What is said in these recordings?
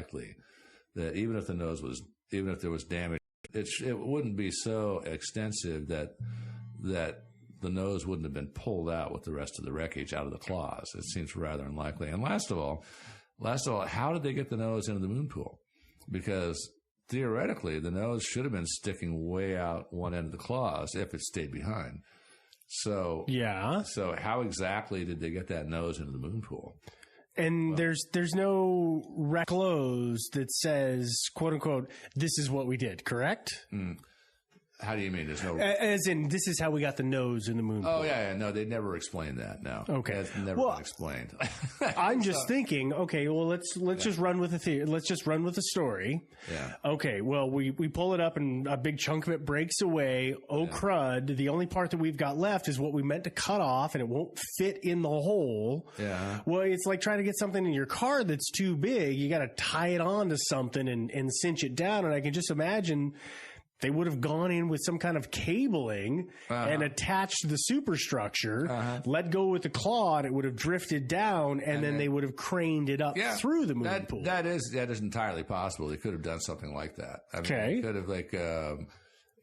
likely that even if there was damage, it wouldn't be so extensive that the nose wouldn't have been pulled out with the rest of the wreckage out of the claws. It seems rather unlikely. And last of all, how did they get the nose into the moon pool? Because theoretically, the nose should have been sticking way out one end of the claws if it stayed behind. So So how exactly did they get that nose into the moon pool? And there's no close that says, quote unquote, this is what we did, correct? How do you mean? There's no, as in, this is how we got the nose in the moon pool. Oh yeah, no, they never explained that. No, okay, it's never been explained. I'm just thinking, okay, well let's just run with the theory. Let's just run with the story. Yeah. Okay, well we pull it up and a big chunk of it breaks away. Oh crud! The only part that we've got left is what we meant to cut off, and it won't fit in the hole. Yeah. Well, it's like trying to get something in your car that's too big. You got to tie it on to something and cinch it down. And I can just imagine they would have gone in with some kind of cabling and attached the superstructure, let go with the claw, and it would have drifted down, and then they would have craned it up through the moon pool. That is entirely possible. They could have done something like that. I mean, they could have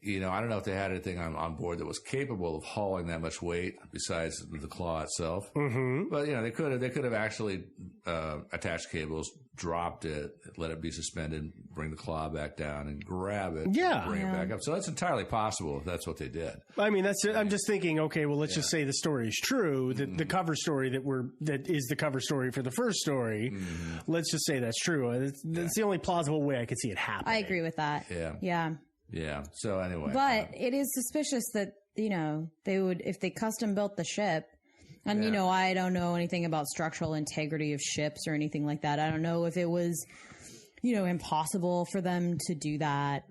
I don't know if they had anything on board that was capable of hauling that much weight besides the claw itself. Mm-hmm. But they could have actually attached cables, dropped it, let it be suspended, bring the claw back down, and grab it, bring it back up. So that's entirely possible if that's what they did. I mean, I'm just thinking. Okay, well, let's just say the story is true. The cover story that is the cover story for the first story. Mm-hmm. Let's just say that's true. That's the only plausible way I could see it happening. I agree with that. Yeah. Yeah. Yeah. So anyway, but it is suspicious that they would, if they custom built the ship, and I don't know anything about structural integrity of ships or anything like that. I don't know if it was impossible for them to do that,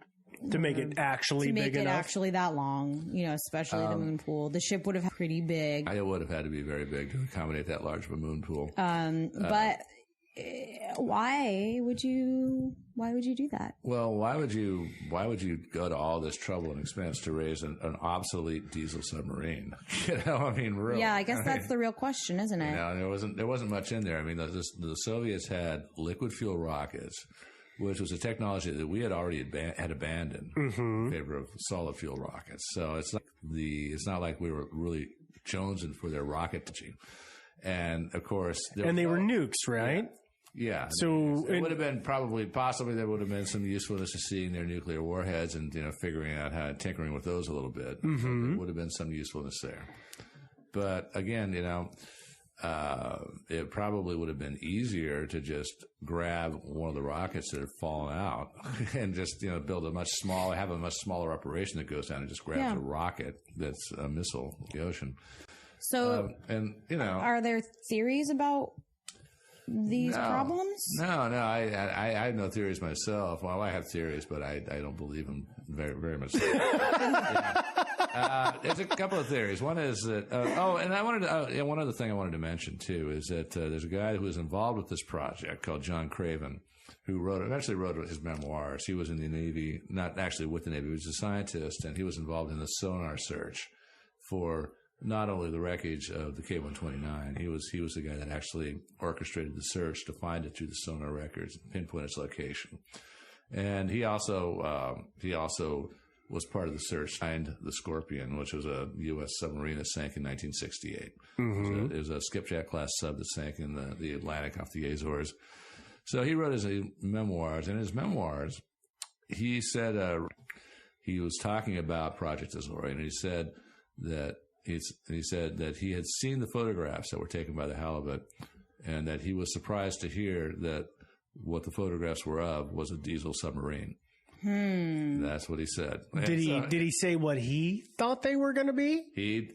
to make it actually big enough, actually that long. Especially the moon pool. The ship would have been pretty big. It would have had to be very big to accommodate that large of a moon pool. But why would you do that? Well, why would you go to all this trouble and expense to raise an obsolete diesel submarine? I mean, really. Yeah, I guess that's the real question, isn't it? There wasn't much in there. I mean, the Soviets had liquid fuel rockets, which was a technology that we had already had abandoned in favor of solid fuel rockets. So it's not like we were really jonesing for their rocket technology. And of course, they were nukes, right? Yeah. So it would have been possibly there would have been some usefulness to seeing their nuclear warheads and figuring out tinkering with those a little bit. There would have been some usefulness there. But again, it probably would have been easier to just grab one of the rockets that had fallen out and just build have a much smaller operation that goes down and just grabs a rocket that's a missile in the ocean. So, are there theories about these problems? No, I have no theories myself. Well, I have theories, but I don't believe them very, very much. There's a couple of theories. One is that, one other thing I wanted to mention too is that there's a guy who was involved with this project called John Craven, who eventually wrote his memoirs. He was in the Navy, not actually with the Navy, he was a scientist, and he was involved in the sonar search for not only the wreckage of the K-129, he was the guy that actually orchestrated the search to find it through the sonar records and pinpoint its location. And he also was part of the search behind the Scorpion, which was a U.S. submarine that sank in 1968. It was a skipjack class sub that sank in the Atlantic off the Azores. So he wrote his memoirs. In his memoirs, he said he was talking about Project Azorian, and he said that he had seen the photographs that were taken by the halibut, and that he was surprised to hear that what the photographs were of was a diesel submarine. That's what he said. Did he say what he thought they were going to be? He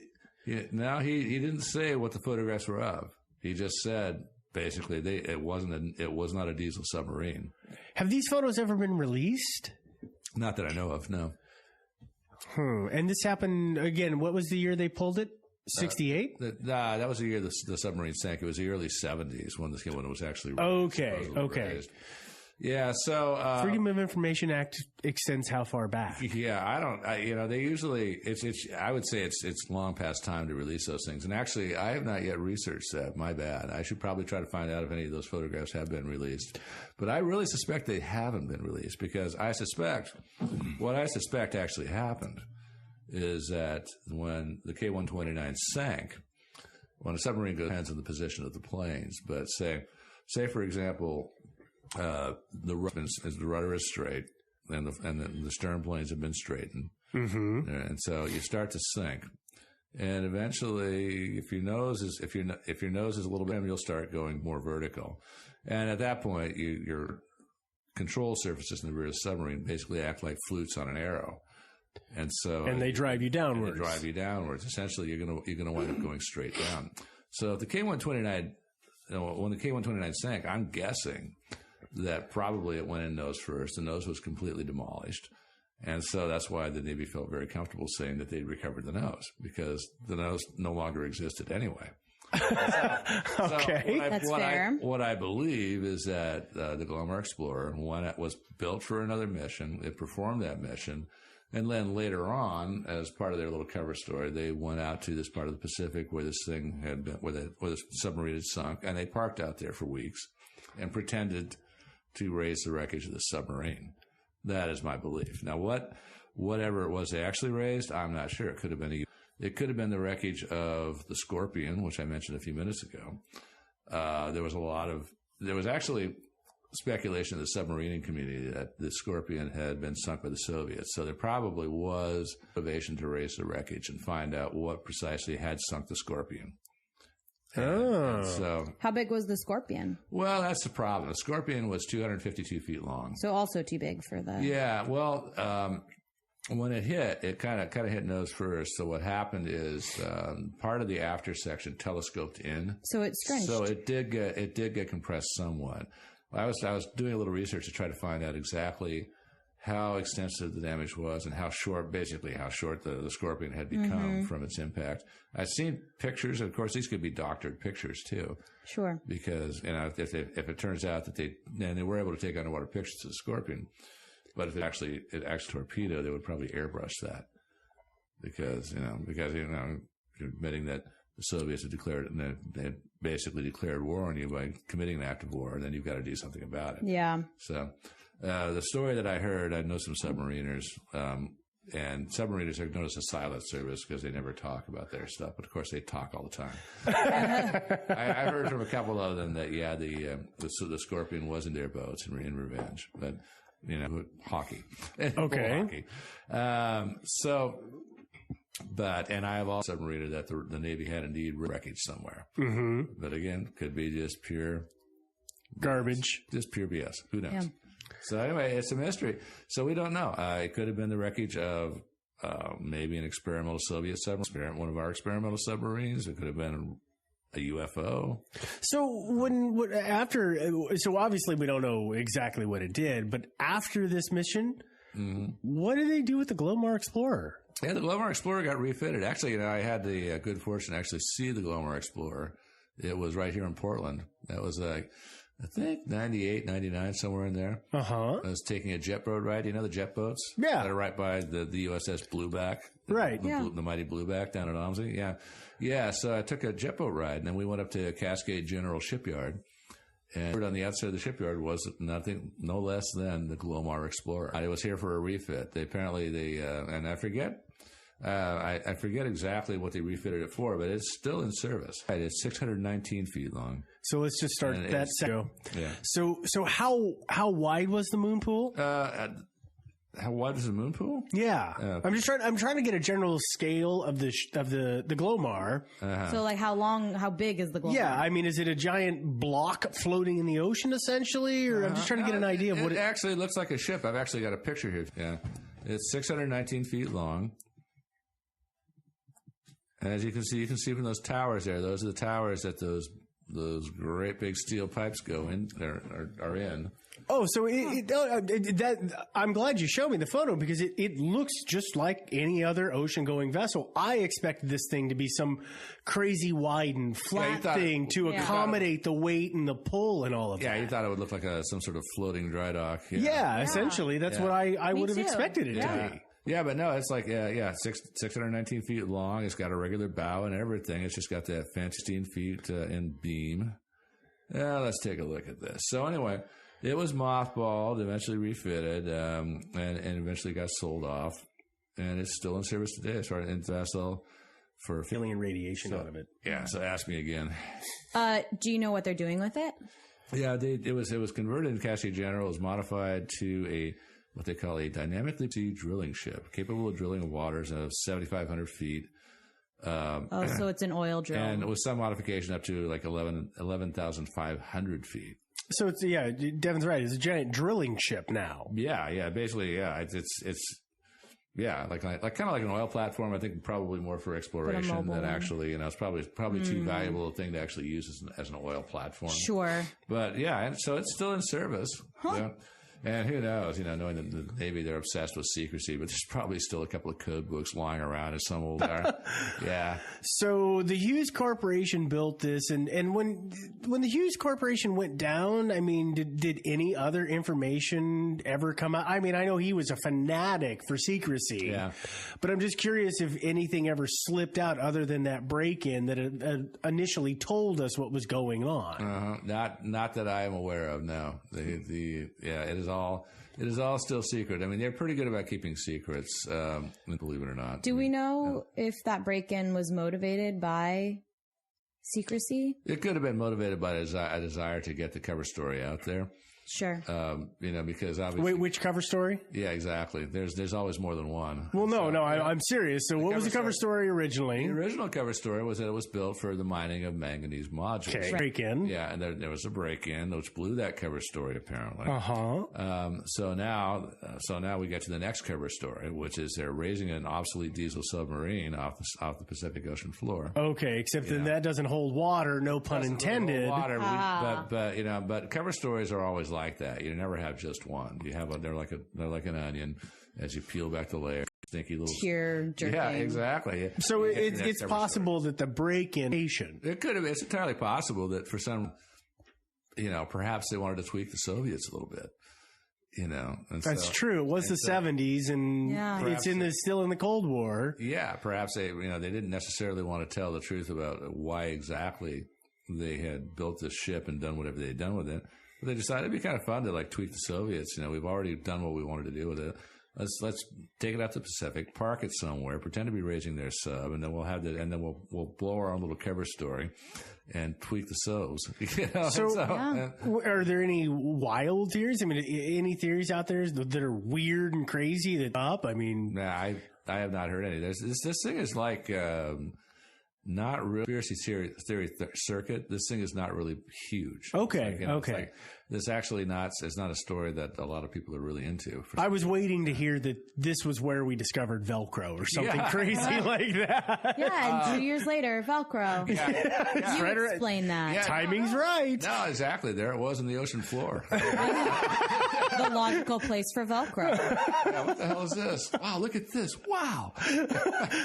didn't say what the photographs were of. He just said basically it was not a diesel submarine. Have these photos ever been released? Not that I know of. No. And this happened again. What was the year they pulled it? 68? That was the year the submarine sank. It was the early 70s when it was actually okay. Raised. Yeah, so Freedom of Information Act extends how far back? Yeah, they usually I would say it's long past time to release those things. And actually, I have not yet researched that. My bad. I should probably try to find out if any of those photographs have been released. But I really suspect they haven't been released because what I suspect actually happened is that when the K-129 sank, when a submarine goes, depends on the position of the planes. But say for example, the rudder is straight, and the stern planes have been straightened, and so you start to sink, and eventually, if your nose is a little bit, you'll start going more vertical, and at that point, your control surfaces in the rear of the submarine basically act like flutes on an arrow, and they drive you downwards. Essentially, you're gonna wind up going straight down. So if the K-129, when the K-129 sank, I'm guessing that probably it went in nose first. The nose was completely demolished. And so that's why the Navy felt very comfortable saying that they'd recovered the nose, because the nose no longer existed anyway. Okay. That's fair. What I believe is that the Glomar Explorer, when it was built for another mission, it performed that mission. And then later on, as part of their little cover story, they went out to this part of the Pacific where this thing had been, where the submarine had sunk, and they parked out there for weeks and pretended to raise the wreckage of the submarine. That is my belief. Now, whatever it was they actually raised, I'm not sure. It could have been the wreckage of the Scorpion, which I mentioned a few minutes ago. There was actually speculation in the submarining community that the Scorpion had been sunk by the Soviets. So there probably was motivation to raise the wreckage and find out what precisely had sunk the Scorpion. So, how big was the Scorpion? Well, that's the problem. The Scorpion was 252 feet long. So also too big for the... Yeah, well, when it hit, it kind of hit nose first. So what happened is part of the after section telescoped in. So it scrunched. So it did get compressed somewhat. I was doing a little research to try to find out exactly how extensive the damage was and how short the Scorpion had become from its impact. I've seen pictures. Of course, these could be doctored pictures too. Sure. Because if it turns out that they were able to take underwater pictures of the Scorpion, but if it actually torpedo, they would probably airbrush that because you're admitting that the Soviets had basically declared war on you by committing an act of war, then you've got to do something about it. Yeah. So the story that I heard, I know some submariners, and submariners are known as a silent service because they never talk about their stuff, but of course they talk all the time. I heard from a couple of them that the Scorpion was in their boats in revenge, but hockey. Okay. Hockey. And I have also submariner that the Navy had indeed wreckage somewhere. Mm-hmm. But again, could be just pure garbage. Just pure BS. Who knows? Yeah. So anyway, it's a mystery. So we don't know. It could have been the wreckage of maybe an experimental Soviet submarine, one of our experimental submarines. It could have been a UFO. So so obviously we don't know exactly what it did, but after this mission, what did they do with the Glomar Explorer? Yeah, the Glomar Explorer got refitted. Actually, I had the good fortune to actually see the Glomar Explorer. It was right here in Portland. That was I think 98, 99, somewhere in there. I was taking a jet boat ride. You know the jet boats? Yeah. That are right by the USS Blueback. Right. The mighty Blueback down at Omsey. Yeah. Yeah. So I took a jet boat ride, and then we went up to Cascade General Shipyard. And on the outside of the shipyard was no less than the Glomar Explorer. I was here for a refit. And I forget. I forget exactly what they refitted it for, but it's still in service. It's 619 feet long. So let's just start that second. Yeah. So how wide was the moon pool? How wide is the moon pool? Yeah. I'm trying to get a general scale of the Glomar. So like how big is the Glomar? Yeah, I mean, is it a giant block floating in the ocean essentially, or I'm just trying to get an idea of what it actually looks like. A ship. I've actually got a picture here. Yeah, it's 619 feet long. And as you can see from those towers there. Those are the towers that those great big steel pipes go in. Are in. Oh, so I'm glad you showed me the photo because it looks just like any other ocean-going vessel. I expected this thing to be some crazy wide and flat thing to accommodate the weight and the pull and all of that. Yeah, you thought it would look like some sort of floating dry dock. Yeah, essentially. That's what I would have expected it to be. Yeah, but no, it's like 619 feet long. It's got a regular bow and everything. It's just got that 15 feet in beam. Let's take a look at this. So anyway, it was mothballed, eventually refitted, and eventually got sold off, and it's still in service today. It's in vessel for alien radiation out of it. Yeah. So ask me again. Do you know what they're doing with it? Yeah, it was converted in Cassia General. It was modified to what they call a dynamically drilling ship, capable of drilling waters of 7,500 feet. So it's an oil drill. And with some modification up to like 11,500 feet. So it's, Devin's right. It's a giant drilling ship now. Yeah. Basically, it's like kind of like an oil platform. I think probably more for exploration than actually, it's probably too valuable a thing to actually use as an oil platform. Sure. But and so it's still in service. Huh. Yeah. And who knows, knowing that the Navy, they're obsessed with secrecy, but there's probably still a couple of code books lying around in some old Yeah. So the Hughes Corporation built this, and when the Hughes Corporation went down, I mean, did any other information ever come out? I mean, I know he was a fanatic for secrecy, but I'm just curious if anything ever slipped out other than that break-in that initially told us what was going on. Not that I am aware of. No, it is all still secret. I mean, they're pretty good about keeping secrets, believe it or not. Do we know if that break-in was motivated by secrecy? It could have been motivated by a desire to get the cover story out there. Sure. Because obviously. Wait, which cover story? Yeah, exactly. There's always more than one. Well, I'm serious. So what was the cover story originally? The original cover story was that it was built for the mining of manganese modules. Okay. Break-in. Yeah, and there was a break-in which blew that cover story apparently. So now we get to the next cover story, which is they're raising an obsolete diesel submarine off the Pacific Ocean floor. Okay, except then that doesn't hold water. No pun intended. But cover stories are always like that. You never have just one. You have they're like an onion as you peel back the layer. Stinky little tear jerking. Yeah, exactly. So it's possible that the break-in. It could have. It's entirely possible that for some, perhaps they wanted to tweak the Soviets a little bit. And that's true. It was the 70s, and it's still in the Cold War. Yeah, perhaps they didn't necessarily want to tell the truth about why exactly they had built this ship and done whatever they had done with it. But they decided it'd be kind of fun to tweak the Soviets. We've already done what we wanted to do with it. Let's take it out to the Pacific, park it somewhere, pretend to be raising their sub, and then we'll blow our own little cover story and tweak the Sovs. Are there any wild theories? I mean, any theories out there that are weird and crazy that up? I mean, nah, I have not heard any. This thing is like. Not really conspiracy theory circuit. This thing is not really huge. Okay. This actually it's not a story that a lot of people are really into. I was waiting to hear that this was where we discovered Velcro or something crazy like that. Yeah, and 2 years later, Velcro. You explain that. Yeah, timing's right. No, exactly. There it was in the ocean floor. The logical place for Velcro. Yeah, what the hell is this? Wow, look at this. Wow.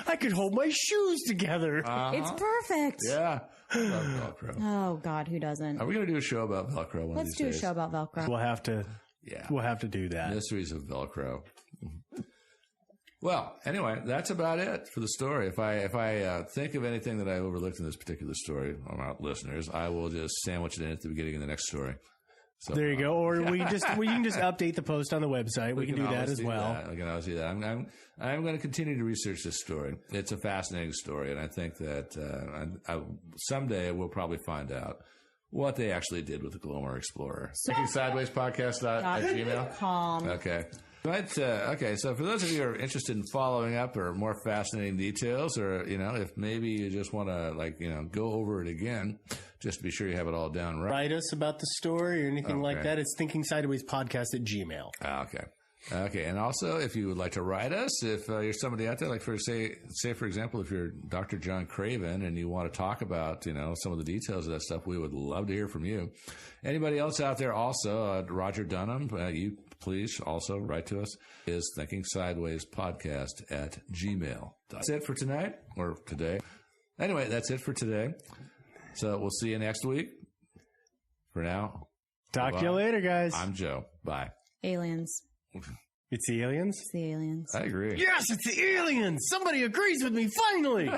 I could hold my shoes together. It's perfect. Yeah. I love Velcro. Oh, God, who doesn't? Are we going to do a show about Velcro one of these days? Let's do a show about Velcro. We'll have to do that. Mysteries of Velcro. Well, anyway, that's about it for the story. If I think of anything that I overlooked in this particular story, about listeners, I will just sandwich it in at the beginning of the next story. So, there you go. Or we can just update the post on the website. We can do that as well. I can always do that. I'm going to continue to research this story. It's a fascinating story, and I think that someday we'll probably find out what they actually did with the Glomar Explorer. ThinkingSidewaysPodcast@gmail.com. Okay. But, okay, so for those of you who are interested in following up or more fascinating details, or, if maybe you just want to, go over it again, just to be sure you have it all down right. Write us about the story or anything like that. It's thinkingsidewayspodcast@gmail.com. Okay. Okay, and also if you would like to write us, if you're somebody out there, like for say for example, if you're Dr. John Craven and you want to talk about some of the details of that stuff, we would love to hear from you. Anybody else out there also, Roger Dunham, you please also write to us. Is Thinking Sideways Podcast at gmail. That's it for tonight or today. Anyway, that's it for today. So we'll see you next week. For now, talk to you later, guys. I'm Joe. Bye. Aliens. It's the aliens? It's the aliens. I agree. Yes, it's the aliens! Somebody agrees with me, finally!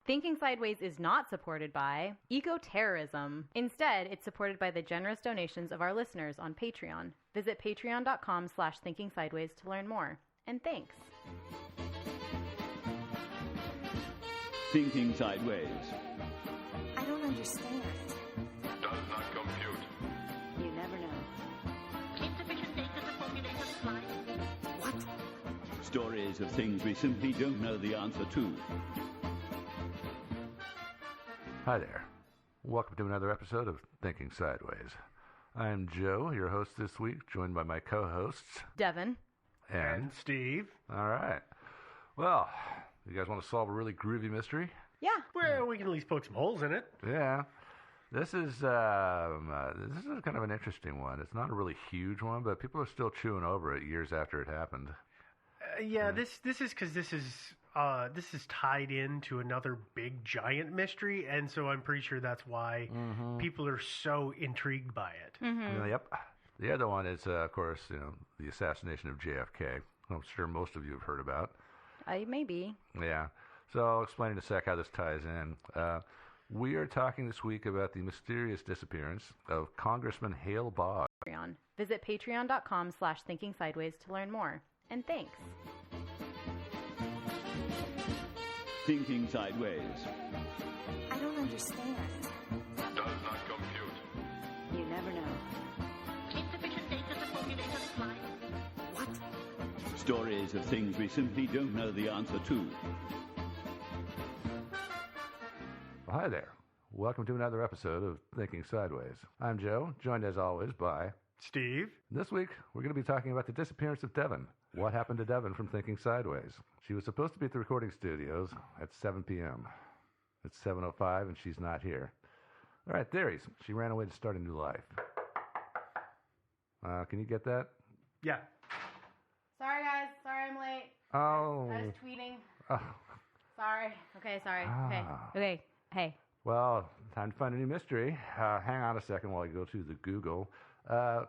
Thinking Sideways is not supported by eco-terrorism. Instead, it's supported by the generous donations of our listeners on Patreon. Visit patreon.com/thinkingsideways to learn more. And thanks. Thinking Sideways. I don't understand. Does not compute. You never know. Insufficient data to formulate a slide. What? Stories of things we simply don't know the answer to. Hi there. Welcome to another episode of Thinking Sideways. I'm Joe, your host this week, joined by my co-hosts, Devin. and Steve? all right. Well, you guys want to solve a really groovy mystery? Yeah. Well, we can at least poke some holes in it. Yeah. This is kind of an interesting one. It's not a really huge one, but people are still chewing over it years after it happened. This is because this is tied into another big giant mystery, and so I'm pretty sure that's why people are so intrigued by it. Yep. The other one is, of course, the assassination of JFK. I'm sure most of you have heard about. Maybe. Yeah. So I'll explain in a sec how this ties in. We are talking this week about the mysterious disappearance of Congressman Hale Boggs. Patreon. Visit patreon.com/thinkingsideways to learn more. And thanks. Thinking Sideways. I don't understand. Does not compute. You never know. Insufficient data to formulate a slide. What? Stories of things we simply don't know the answer to. Well, hi there. Welcome to another episode of Thinking Sideways. I'm Joe, joined as always by Steve? This week, we're going to be talking about the disappearance of Devin. What happened to Devin from Thinking Sideways? She was supposed to be at the recording studios at 7 p.m. It's 7:05 and she's not here. All right, theories. She ran away to start a new life. Can you get that? Yeah. Sorry, guys. Sorry I'm late. Oh. I was tweeting. Oh. Sorry. Okay, sorry. Ah. Okay. Hey. Well, time to find a new mystery. Hang on a second while I go to the Google. And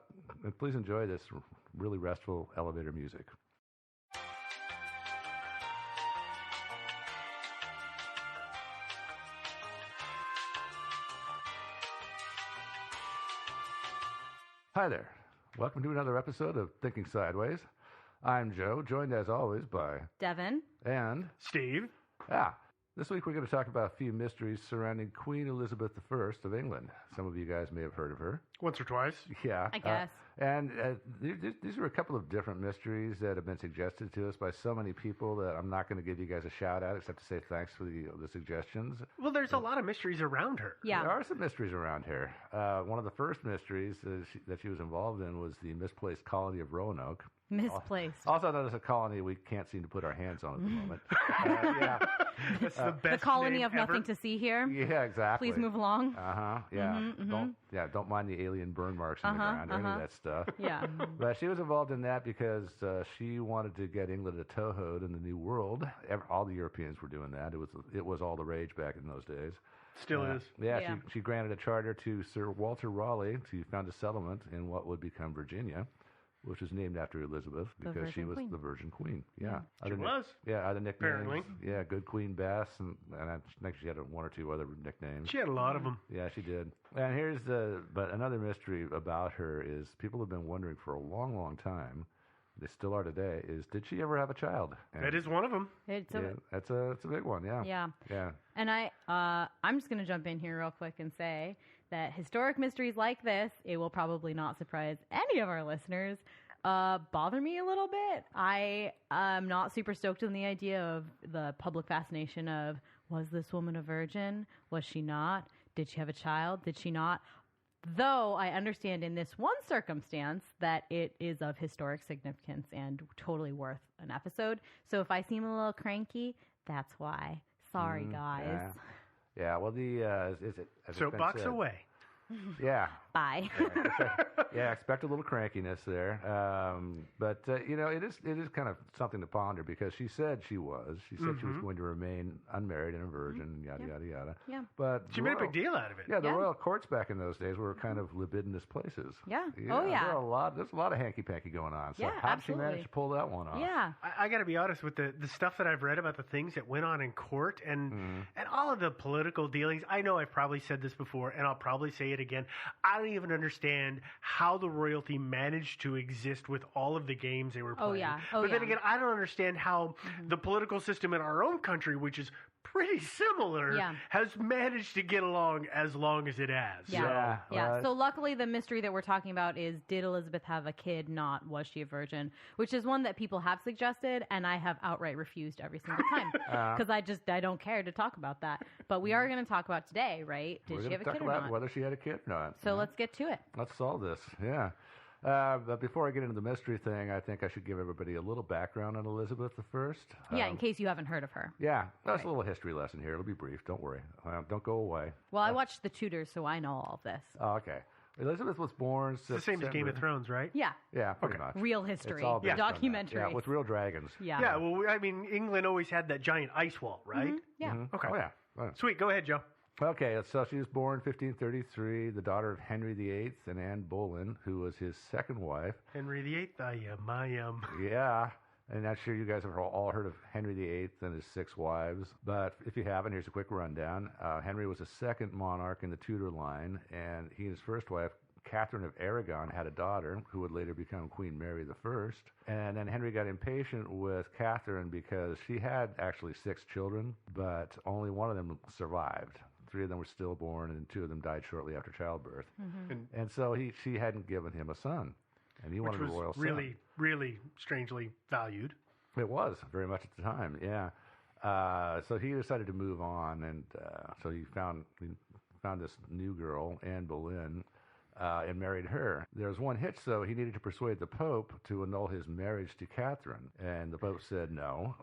please enjoy this really restful elevator music. Hi there. Welcome to another episode of Thinking Sideways. I'm Joe, joined as always by Devin. and Steve? this week we're going to talk about a few mysteries surrounding Queen Elizabeth I of England. Some of you guys may have heard of her. Once or twice. Yeah. I guess. And these are a couple of different mysteries that have been suggested to us by so many people that I'm not going to give you guys a shout out except to say thanks for the suggestions. Well, there's a lot of mysteries around her. Yeah. There are some mysteries around here. One of the first mysteries that she was involved in was the misplaced colony of Roanoke. Misplaced. Also known as a colony we can't seem to put our hands on at the moment. Yeah. That's the best The colony name of nothing ever. to see here. Yeah, exactly. Please move along. Yeah. Don't mind the alien burn marks in the ground or any of that stuff. Yeah. But she was involved in that because she wanted to get England a toehold in the New World. All the Europeans were doing that. It was all the rage back in those days. Still is. Yeah, Yeah. She granted a charter to Sir Walter Raleigh to found a settlement in what would become Virginia, which was named after Elizabeth because she Virgin was Queen. the Virgin Queen. Yeah. She was. Yeah, other nicknames. Apparently. Yeah, Good Queen Bess, and I think she had one or two other nicknames. She had a lot of them. Yeah, she did. And but another mystery about her is people have been wondering for a long, long time, they still are today, is did she ever have a child? And That is one of them. It's yeah, it's a big one, yeah. Yeah. Yeah. And I'm just going to jump in here real quick and say that historic mysteries like this, it will probably not surprise any of our listeners. bother me a little bit. I am not super stoked on the idea of the public fascination of, was this woman a virgin? Was she not? Did she have a child? Did she not? Though I understand in this one circumstance that it is of historic significance and totally worth an episode. So if I seem a little cranky, that's why. Sorry, guys. Yeah, well, is it... Soapbox away. Yeah. Bye. Yeah, expect a little crankiness there. But it is kind of something to ponder because she said she was. She said she was going to remain unmarried and a virgin, yada, yada, yada. Yeah. But She made a big deal out of it. Yeah, the royal courts back in those days were kind of libidinous places. Yeah. Oh, yeah. There's a lot of hanky-panky going on. So Yeah, how did she absolutely. manage to pull that one off? Yeah. I got to be honest with the stuff that I've read about the things that went on in court and all of the political dealings. I know I've probably said this before, and I'll probably say it again. I don't even understand how the royalty managed to exist with all of the games they were playing. Oh, yeah. Oh, but then yeah. again, I don't understand how the political system in our own country, which is pretty similar, has managed to get along as long as it has. Yeah. So luckily the mystery that we're talking about is, did Elizabeth have a kid, not was she a virgin? Which is one that people have suggested, and I have outright refused every single time. Because I don't care to talk about that. But we are going to talk about today, right? Did she have a kid or not? Whether she had a kid or not. So let's get to it. Let's solve this, yeah. But before I get into the mystery thing, I think I should give everybody a little background on Elizabeth I. Yeah, in case you haven't heard of her. Yeah, that's a little history lesson here. It'll be brief. Don't worry. Don't go away. Well, I watched The Tudors, so I know all of this. Oh, okay. Elizabeth was born... It's the same as Game of Thrones, right? Yeah. Yeah, pretty much. Real history. It's all based on that. Documentary. Yeah, with real dragons. Yeah. Yeah, well, I mean, England always had that giant ice wall, right? Yeah. Okay. Oh, yeah. Oh. Sweet. Go ahead, Joe. Okay, so she was born 1533, the daughter of Henry VIII and Anne Boleyn, who was his second wife. Henry VIII, I am. Yeah, and I'm sure you guys have all heard of Henry VIII and his 6 wives. But if you haven't, here's a quick rundown. Henry was the second monarch in the Tudor line, and he and his first wife, Catherine of Aragon, had a daughter who would later become Queen Mary I. And then Henry got impatient with Catherine because she had actually 6 children, but only one of them survived. 3 of them were stillborn, and 2 of them died shortly after childbirth. And so she hadn't given him a son, and he wanted a royal son. Really, really strangely valued. It was very much at the time, yeah. So he decided to move on, and so he found this new girl, Anne Boleyn, and married her. There was one hitch, though. He needed to persuade the Pope to annul his marriage to Catherine, and the Pope said no.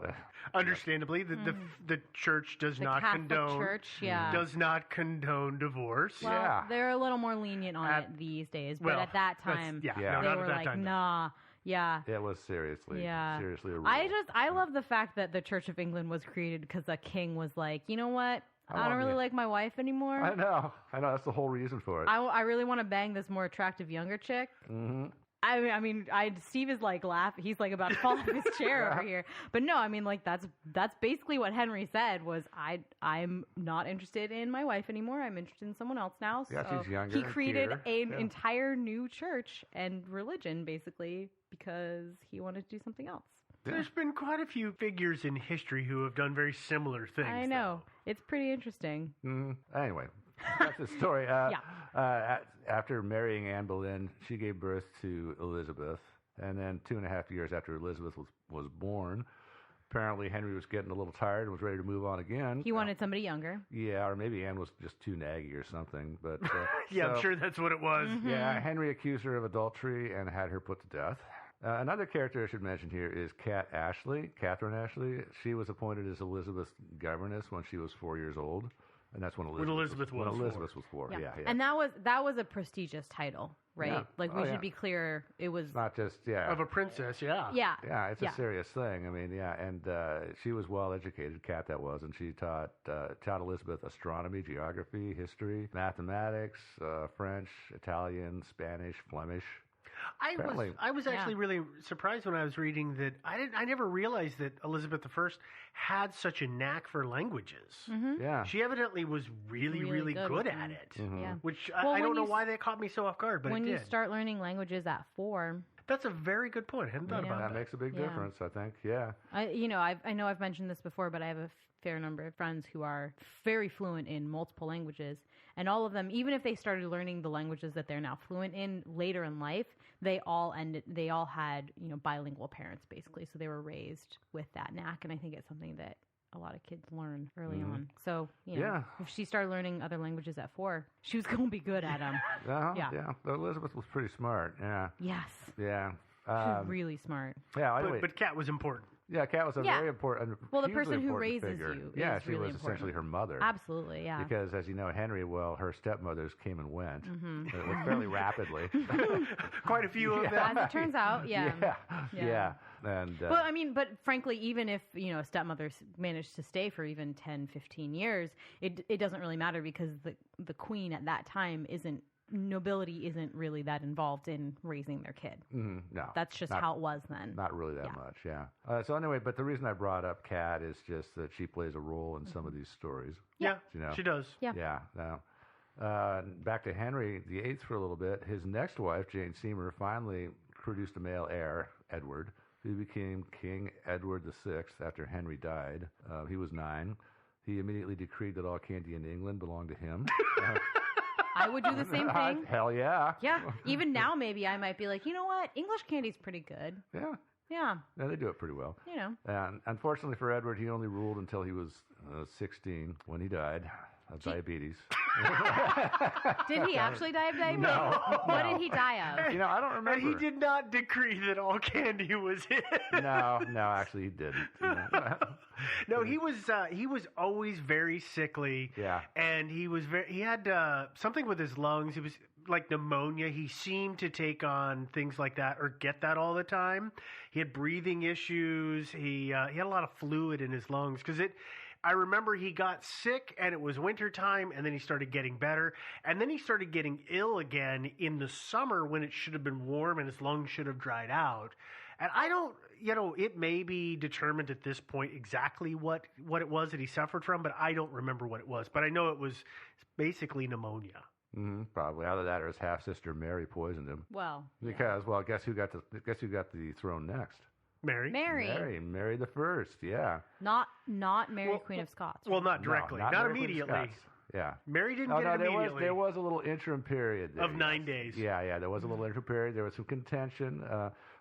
Understandably, the church does The not Catholic condone Church, yeah. does not condone divorce. Well, they're a little more lenient on it these days, but at that time, no, they not were at that like, time. nah. Yeah. It was seriously a rule. I love the fact that the Church of England was created because a king was like, you know what? I don't really like my wife anymore. I know. That's the whole reason for it. I really want to bang this more attractive younger chick. Mm-hmm. I mean, Steve is like laughing. He's like about to fall off his chair over here. But no, I mean, like that's basically what Henry said was I'm not interested in my wife anymore. I'm interested in someone else now. Yeah, so she's younger. He created an entire new church and religion basically because he wanted to do something else. There's been quite a few figures in history who have done very similar things. I know. It's pretty interesting. Anyway, that's the story. After marrying Anne Boleyn, she gave birth to Elizabeth, and then 2.5 years after Elizabeth was born, apparently Henry was getting a little tired and was ready to move on again. He wanted somebody younger. Yeah, or maybe Anne was just too naggy or something. But I'm sure that's what it was. Yeah, Henry accused her of adultery and had her put to death. Another character I should mention here is Catherine Ashley. She was appointed as Elizabeth's governess when she was 4 years old, and that's when Elizabeth was 4. Yeah. And that was a prestigious title, right? Yeah. Like we should be clear, it was not just of a princess. Yeah. Yeah, it's a serious thing. I mean, and she was well educated, Cat that was, and she taught Elizabeth astronomy, geography, history, mathematics, French, Italian, Spanish, Flemish. I was actually really surprised when I was reading that I never realized that Elizabeth I had such a knack for languages. Yeah, she evidently was really good at it. Yeah. Which I don't know why that caught me so off guard, but when it did. you start learning languages at 4. That's a very good point. I hadn't thought about That that. makes a big Yeah. difference, I think. Yeah. I know I've mentioned this before, but I have a fair number of friends who are very fluent in multiple languages, and all of them, even if they started learning the languages that they're now fluent in later in life, they all had bilingual parents basically, so they were raised with that knack, and I think it's something that a lot of kids learn early on. So if she started learning other languages at 4, she was going to be good at them. Yeah. Elizabeth was pretty smart. Yeah. Yes, Yeah. she was really smart. Yeah. Anyway, But Kat was important. yeah, Kat was a very important. Well, the hugely person who important raises figure. you Yeah, is she really was important. essentially her mother. Absolutely, yeah. Because, as you know, Henry, her stepmothers came and went fairly rapidly. Quite a few of them. As it turns out, yeah. And But frankly, even if, a stepmother managed to stay for even 10, 15 years, it doesn't really matter because the queen at that time nobility isn't really that involved in raising their kid. no, That's just how it was then. not really that much. Yeah. So anyway, but the reason I brought up Kat is just that she plays a role in some of these stories. Yeah, You know? she does. Yeah. Yeah. Now, back to Henry VIII for a little bit. His next wife, Jane Seymour, finally produced a male heir, Edward, who became King Edward VI after Henry died. He was 9. He immediately decreed that all candy in England belonged to him. I would do the same thing. Hell yeah. Yeah. Even now, maybe I might be like, you know what? English candy's pretty good. Yeah. Yeah. Yeah, they do it pretty well. And Unfortunately for Edward, he only ruled until he was 16 when he died of diabetes. Did he actually die of diabetes? No. What did he die of? I don't remember. And he did not decree that all candy was his. No, actually he didn't. No, he was always very sickly. Yeah. And he had something with his lungs. It was like pneumonia. He seemed to take on things like that or get that all the time. He had breathing issues. He had a lot of fluid in his lungs I remember he got sick and it was wintertime and then he started getting better. And then he started getting ill again in the summer when it should have been warm and his lungs should have dried out. And I don't, it may be determined at this point exactly what it was that he suffered from, but I don't remember what it was. But I know it was basically pneumonia. Probably. Either that or his half-sister Mary poisoned him. Well. Because, guess who got the throne next? Mary the First. Yeah. Not Mary, Queen of Scots. Well, not directly. No, not Mary, Queen of immediately. Scots. Yeah. Mary didn't get it immediately. There was a little interim period there, of 9 days. Yeah. There was a little interim period. There was some contention.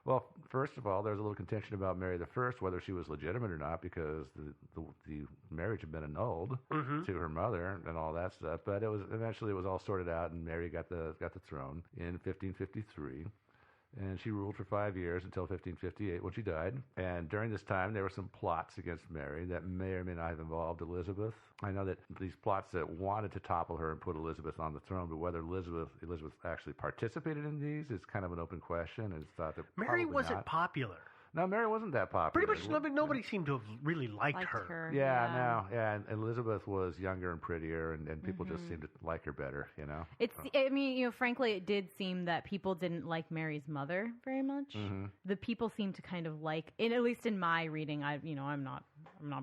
Well, first of all, there was a little contention about Mary the First, whether she was legitimate or not, because the marriage had been annulled to her mother and all that stuff. But eventually it was all sorted out, and Mary got the throne in 1553. And she ruled for 5 years until 1558 when she died. And during this time, there were some plots against Mary that may or may not have involved Elizabeth. I know that these plots that wanted to topple her and put Elizabeth on the throne, but whether Elizabeth actually participated in these is kind of an open question. And it's thought that Mary wasn't not. popular. No, Mary wasn't that popular. Pretty much nobody seemed to have really liked her. Yeah. And Elizabeth was younger and prettier, and people just seemed to like her better, Frankly, it did seem that people didn't like Mary's mother very much. The people seemed to kind of like, at least in my reading, I'm not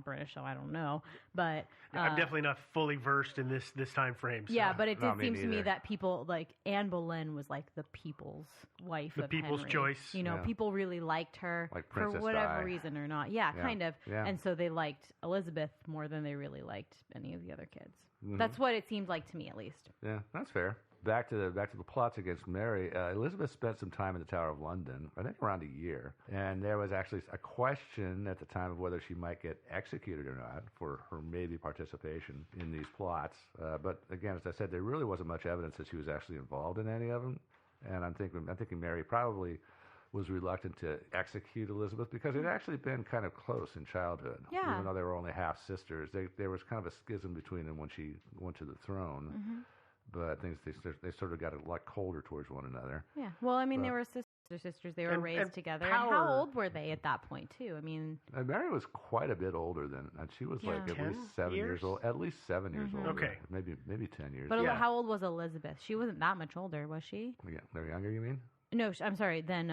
British, so I don't know, but I'm definitely not fully versed in this time frame. So. Yeah, but it did seem to me that people like Anne Boleyn was like the people's wife, the people's Henry. choice. People really liked her. Like for Princess whatever Di. reason or not. Yeah, kind of. Yeah. And so they liked Elizabeth more than they really liked any of the other kids. That's what it seemed like to me, at least. Yeah, that's fair. Back to the plots against Mary. Elizabeth spent some time in the Tower of London, I think around a year, and there was actually a question at the time of whether she might get executed or not for her maybe participation in these plots. But again, as I said, there really wasn't much evidence that she was actually involved in any of them, and I'm thinking Mary probably was reluctant to execute Elizabeth because they'd actually been kind of close in childhood. Yeah. Even though they were only half sisters, there was kind of a schism between them when she went to the throne. But things they sort of got a lot colder towards one another. Yeah. Well, they were sisters. They were raised together. And how old were they at that point, too? Mary was quite a bit older than, and she was like at 10 least 7 years old. At least 7 years old. Okay. Maybe 10 years. But how old was Elizabeth? She wasn't that much older, was she? Yeah, they're younger, you mean? No, I'm sorry. Than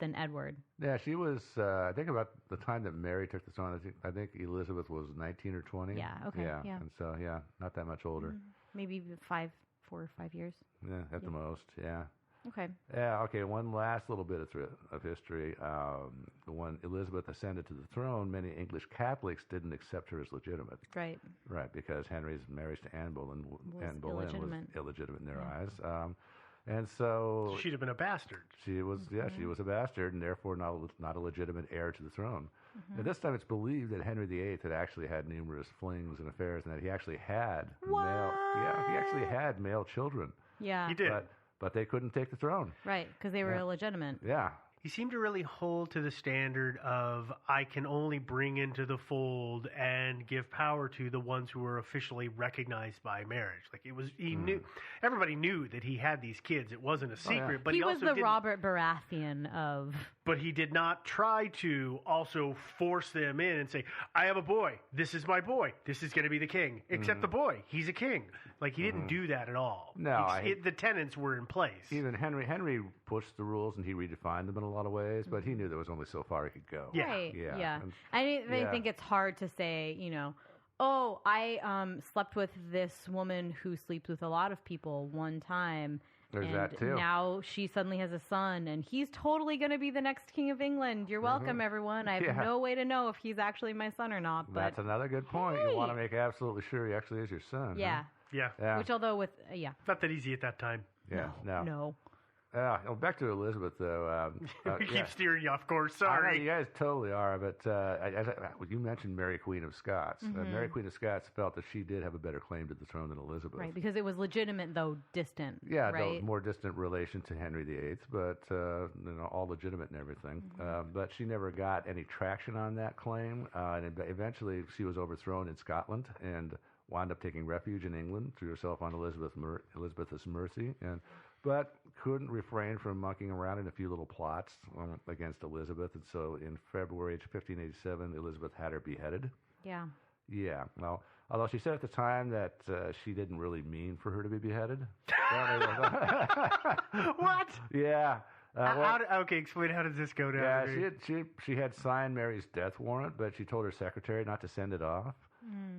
Edward. Yeah, she was. I think about the time that Mary took the throne. I think Elizabeth was 19 or 20. Yeah. Okay. Yeah. And so not that much older. Maybe 4 or 5 years. Yeah, at the most. Yeah. Okay. Yeah, okay, one last little bit of history. When Elizabeth ascended to the throne, many English Catholics didn't accept her as legitimate. Right. Right, because Henry's marriage to Anne Boleyn was illegitimate in their eyes. And so She'd have been a bastard. she was, she was a bastard, and therefore not a legitimate heir to the throne. And this time, it's believed that Henry VIII had actually had numerous flings and affairs, and that he actually had male children. Yeah. He did. But they couldn't take the throne. Right, because they were illegitimate. Yeah. He seemed to really hold to the standard of I can only bring into the fold and give power to the ones who were officially recognized by marriage. Like he knew, everybody knew that he had these kids. It wasn't a secret, but he was also the didn't, Robert Baratheon of. But he did not try to also force them in and say, I have a boy. This is my boy. This is going to be the king. Except the boy. He's a king. Like, he didn't do that at all. No. The tenets were in place. Even Henry pushed the rules, and he redefined them in a lot of ways, but he knew there was only so far he could go. Yeah. Right. Yeah. Yeah. I think it's hard to say, oh, I slept with this woman who sleeps with a lot of people one time. There's that too. Now she suddenly has a son, and he's totally going to be the next king of England. You're welcome, everyone. I have no way to know if he's actually my son or not. But that's another good point. You want to make absolutely sure he actually is your son. Yeah. Yeah. Yeah. Which, although with Not that easy at that time. Yeah. No. Back to Elizabeth, though. We keep steering you off course. I know Sorry. you guys totally are, but you mentioned Mary Queen of Scots. Mary Queen of Scots felt that she did have a better claim to the throne than Elizabeth. Right, because it was legitimate, though distant. Yeah, right? no, more distant relation to Henry VIII, but all legitimate and everything. But she never got any traction on that claim, and eventually she was overthrown in Scotland and wound up taking refuge in England, threw herself on Elizabeth's mercy, but couldn't refrain from mucking around in a few little plots against Elizabeth. And so in February of 1587, Elizabeth had her beheaded. Yeah. Yeah. Well, although she said at the time that she didn't really mean for her to be beheaded. What? Yeah. Okay, explain how does this go down? Yeah, she had signed Mary's death warrant, but she told her secretary not to send it off.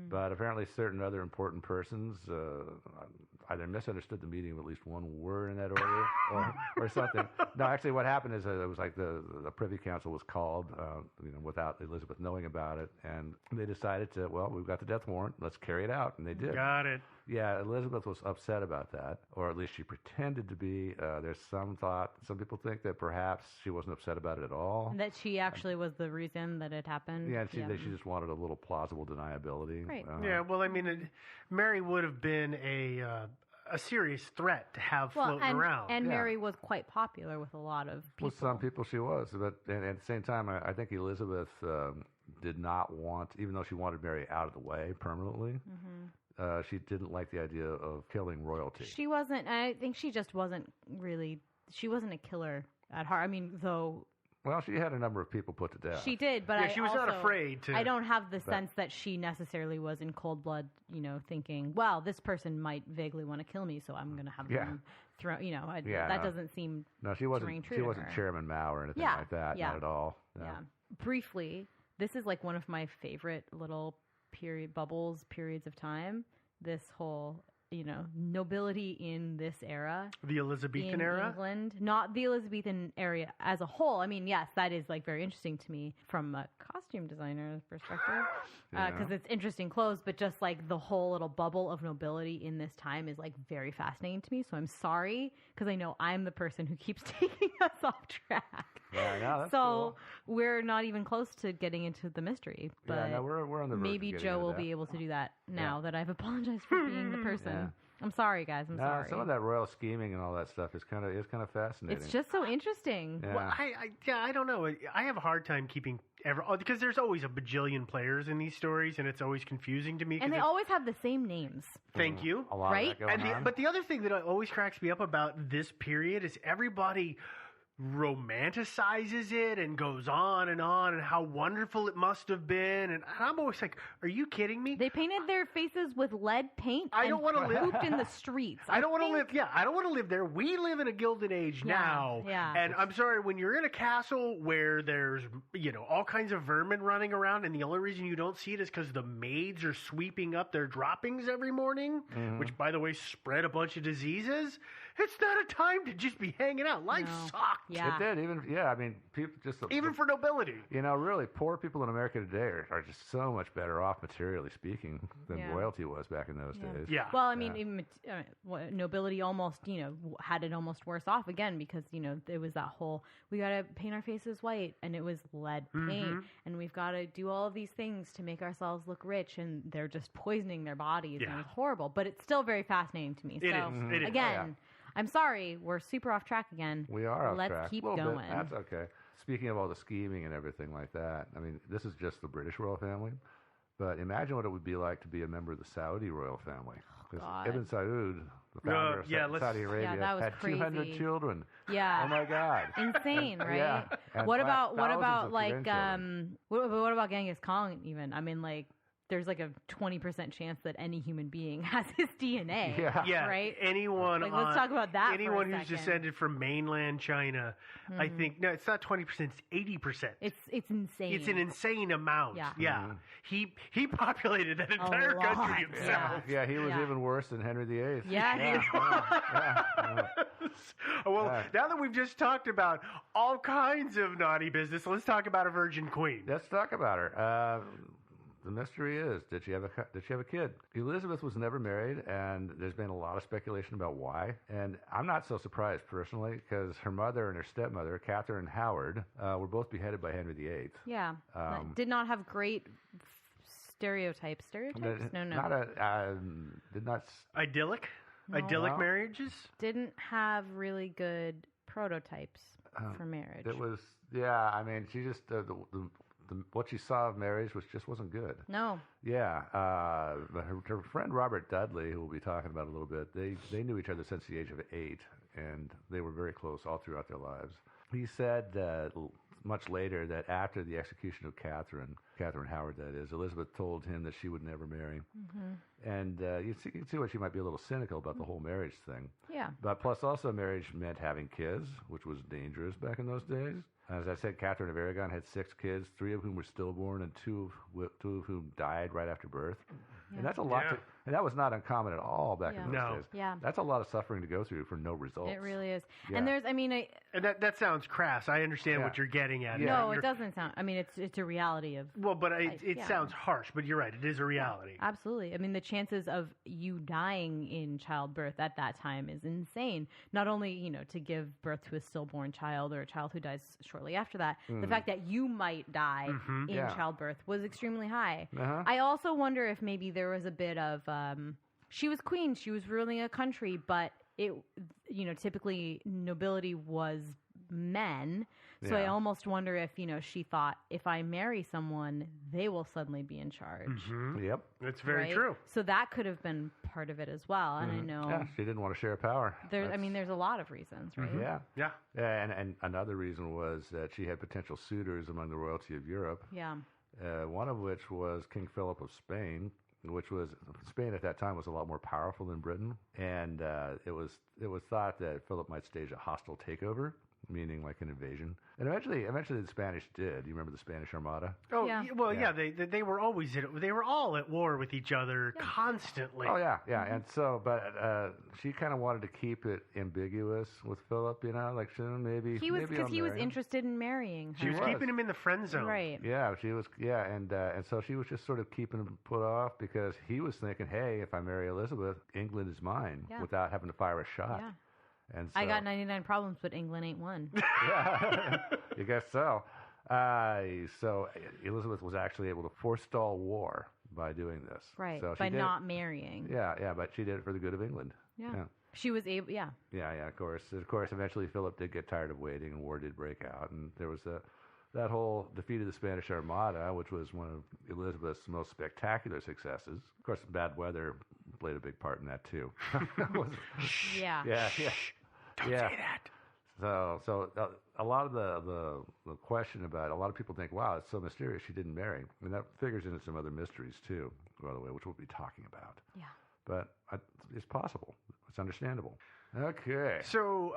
But apparently certain other important persons either misunderstood the meaning of at least one word in that order or something. No, actually what happened is it was like the Privy Council was called without Elizabeth knowing about it, and they decided to, we've got the death warrant, let's carry it out, and they did. Got it. Yeah, Elizabeth was upset about that, or at least she pretended to be. There's some people think that perhaps she wasn't upset about it at all. That she actually was the reason that it happened. Yeah, she just wanted a little plausible deniability. Right. Yeah, well, I mean, Mary would have been a serious threat to have floating around. And Mary was quite popular with a lot of people. With some people she was, but and at the same time, I think Elizabeth did not want, even though she wanted Mary out of the way permanently, she didn't like the idea of killing royalty. She wasn't, I think she just wasn't really, she wasn't a killer at heart. I mean, though... Well, she had a number of people put to death. She did, but she was not afraid to... I don't have the sense that she necessarily was in cold blood, thinking, well, this person might vaguely want to kill me, so I'm going to have them throw, that doesn't seem she wasn't Chairman Mao or anything like that, not at all. No. Yeah. Briefly, this is like one of my favorite little periods of time, this whole... nobility in this era. The Elizabethan in era? England. Not the Elizabethan area as a whole. I mean, yes, that is like very interesting to me from a costume designer's perspective. Because it's interesting clothes, but just like the whole little bubble of nobility in this time is like very fascinating to me. So I'm sorry, because I know I'm the person who keeps taking us off track. Yeah, no, that's so cool. We're not even close to getting into the mystery. But we're on the verge maybe of Joe will that. be able to do that now that I've apologized for being the person. Yeah. I'm sorry, guys. I'm sorry. Some of that royal scheming and all that stuff is kind of fascinating. It's just so interesting. Yeah. Well, I don't know. I have a hard time keeping because there's always a bajillion players in these stories, and it's always confusing to me. And they always have the same names. Thank you. A lot right? of that going on. But the other thing that always cracks me up about this period is everybody romanticizes it and goes on and how wonderful it must have been. And I'm always like, are you kidding me? They painted their faces with lead paint. I don't want to live pooped in the streets. I don't want to live. Yeah, I don't want to live there. We live in a Gilded Age now. Yeah. And I'm sorry, when you're in a castle where there's all kinds of vermin running around, and the only reason you don't see it is because the maids are sweeping up their droppings every morning, which, by the way, spread a bunch of diseases. It's not a time to just be hanging out. Life sucked. Yeah. It did. I mean, people just Even for nobility. Really, poor people in America today are just so much better off, materially speaking, than royalty was back in those days. Yeah. Well, I mean, even nobility almost, had it almost worse off again because, there was that whole, we got to paint our faces white, and it was lead paint, and we've got to do all of these things to make ourselves look rich, and they're just poisoning their bodies, and it's horrible. But it's still very fascinating to me. It is. Again, I'm sorry, we're super off track again. We are off Let's track. keep a little going. bit. That's okay. Speaking of all the scheming and everything like that, I mean, this is just the British royal family, but imagine what it would be like to be a member of the Saudi royal family. God. Ibn Saud, the founder of Saudi Arabia, that was had crazy. 200 children. Yeah. Oh my God. Insane, right? Yeah. And What about thousands of like grandchildren. what about Genghis Khan even? I mean, like, there's like a 20% chance that any human being has his DNA. Yeah. Right? Anyone Like, let's talk about that. Anyone for a who's second. descended from mainland China, I think no, it's not 20%, it's 80%. It's insane. It's an insane amount. Yeah. He populated that entire lot, country himself. Yeah, he was Yeah. even worse than Henry VIII. Yeah. Well, now that we've just talked about all kinds of naughty business, let's talk about a virgin queen. Let's talk about her. The mystery is, did she have a kid? Elizabeth was never married, and there's been a lot of speculation about why. And I'm not so surprised personally, because her mother and her stepmother, Catherine and Howard, were both beheaded by Henry VIII. Yeah. Did not have great stereotypes. No. Did not. Idyllic No. marriages. Didn't have really good prototypes for marriage. It was. Yeah. I mean, she just what she saw of marriage wasn't good. No. Yeah, her friend Robert Dudley, who we'll be talking about a little bit, they knew each other since the age of 8, and they were very close all throughout their lives. He said much later that after the execution of Catherine Howard, that is, Elizabeth told him that she would never marry. And you can see why she might be a little cynical about the whole marriage thing. Yeah. But plus also marriage meant having kids, which was dangerous back in those days. As I said, Catherine of Aragon had 6 kids, 3 of whom were stillborn, and 2 of whom died right after birth. And that's a lot. Yeah. And that was not uncommon at all back in those No. days. Yeah. That's a lot of suffering to go through for no results. It really is. Yeah. And there's, I mean, And that sounds crass. I understand what you're getting at. Yeah. no, it doesn't sound. I mean, it's a reality of. Well, but it yeah. sounds harsh. But you're right. It is a reality. Absolutely. I mean, the chances of you dying in childbirth at that time is insane. Not only, to give birth to a stillborn child or a child who dies shortly after that, the fact that you might die in Yeah. childbirth was extremely high. Uh-huh. I also wonder if maybe there was a bit of, she was queen, she was ruling a country, but it, typically nobility was men. So I Yeah. almost wonder if, she thought, if I marry someone, they will suddenly be in charge. Yep. That's very right? true. So that could have been part of it as well. And I know Yeah, she didn't want to share power. there's a lot of reasons, right? Yeah. Yeah. And another reason was that she had potential suitors among the royalty of Europe. Yeah. One of which was King Philip of Spain, Spain at that time was a lot more powerful than Britain, and it was thought that Philip might stage a hostile takeover, meaning like an invasion. And eventually the Spanish did. You remember the Spanish Armada? Oh, Yeah. Well, yeah. They were always they were all at war with each other constantly. Oh yeah. And so, but she kind of wanted to keep it ambiguous with Philip, like maybe He was maybe because I'll he was marry him. interested in marrying her. She was keeping him in the friend zone. Right. Yeah, she was. Yeah, and so she was just sort of keeping him put off because he was thinking, hey, if I marry Elizabeth, England is mine Yeah. without having to fire a shot. Yeah. And so, I got 99 problems, but England ain't one. Yeah, you guess so. So Elizabeth was actually able to forestall war by doing this. Right. So she By did not marrying. Yeah, but she did it for the good of England. Yeah. She was able, yeah. Yeah, of course. Eventually Philip did get tired of waiting, and war did break out, and there was that whole defeat of the Spanish Armada, which was one of Elizabeth's most spectacular successes. Of course, bad weather played a big part in that too. Yeah. Yeah. Don't say that. So a lot of the question about it, a lot of people think, wow, it's so mysterious she didn't marry. And that figures into some other mysteries too, by the way, which we'll be talking about. Yeah. But it's possible. It's understandable. Okay. So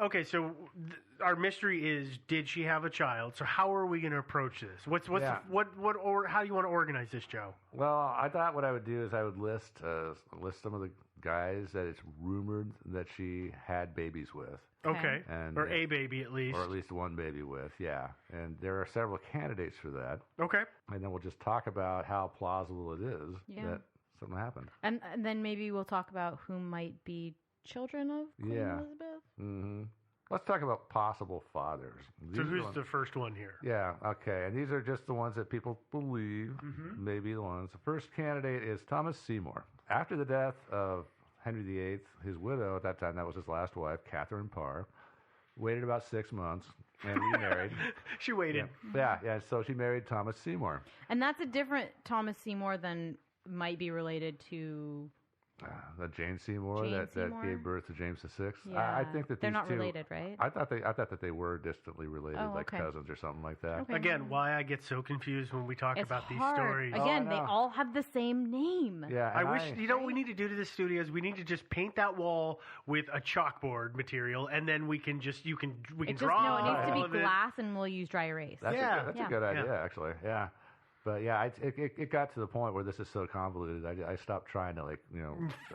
our mystery is: did she have a child? So how are we going to approach this? How do you want to organize this, Joe? Well, I thought what I would do is I would list some of the guys that it's rumored that she had babies with. Okay. And, or a baby at least. Or at least one baby with, yeah. And there are several candidates for that. Okay. And then we'll just talk about how plausible it is that something happened. And then maybe we'll talk about who might be children of Queen Elizabeth. Mm-hmm. Let's talk about possible fathers. So who's the first one here? Yeah, okay. And these are just the ones that people believe may be the ones. The first candidate is Thomas Seymour. After the death of Henry VIII, his widow at that time, that was his last wife, Catherine Parr, waited about 6 months and remarried. She waited. Yeah. So she married Thomas Seymour. And that's a different Thomas Seymour than might be related to The Jane Seymour that gave birth to James VI. Yeah. I think that they're these not two, related, right? I thought that they were distantly related, like okay. cousins or something like that. Okay. Again, why I get so confused when we talk It's about these hard. stories. Again, they all have the same name. Yeah, I wish, what we need to do to the studios, we need to just paint that wall with a chalkboard material, and then we can draw. No, it needs to all be of it. glass, and we'll use dry erase. That's Yeah. a good idea, actually. Yeah. But yeah, it got to the point where this is so convoluted. I stopped trying to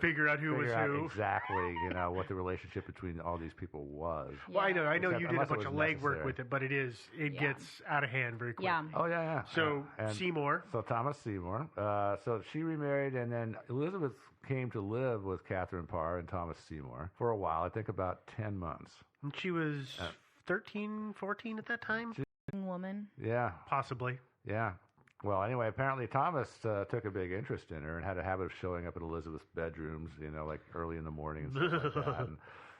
figure out who was who. Exactly, what the relationship between all these people was. Well, I know Except you did a unless it bunch of was legwork necessary. with it, but it gets out of hand very quick. Yeah. Oh yeah. So And Seymour. So Thomas Seymour. So she remarried, and then Elizabeth came to live with Catherine Parr and Thomas Seymour for a while. I think about 10 months. And she was 13, 14 at that time? Woman. Yeah. Possibly. Yeah. Well, anyway, apparently Thomas took a big interest in her and had a habit of showing up at Elizabeth's bedrooms, like early in the morning and stuff like that,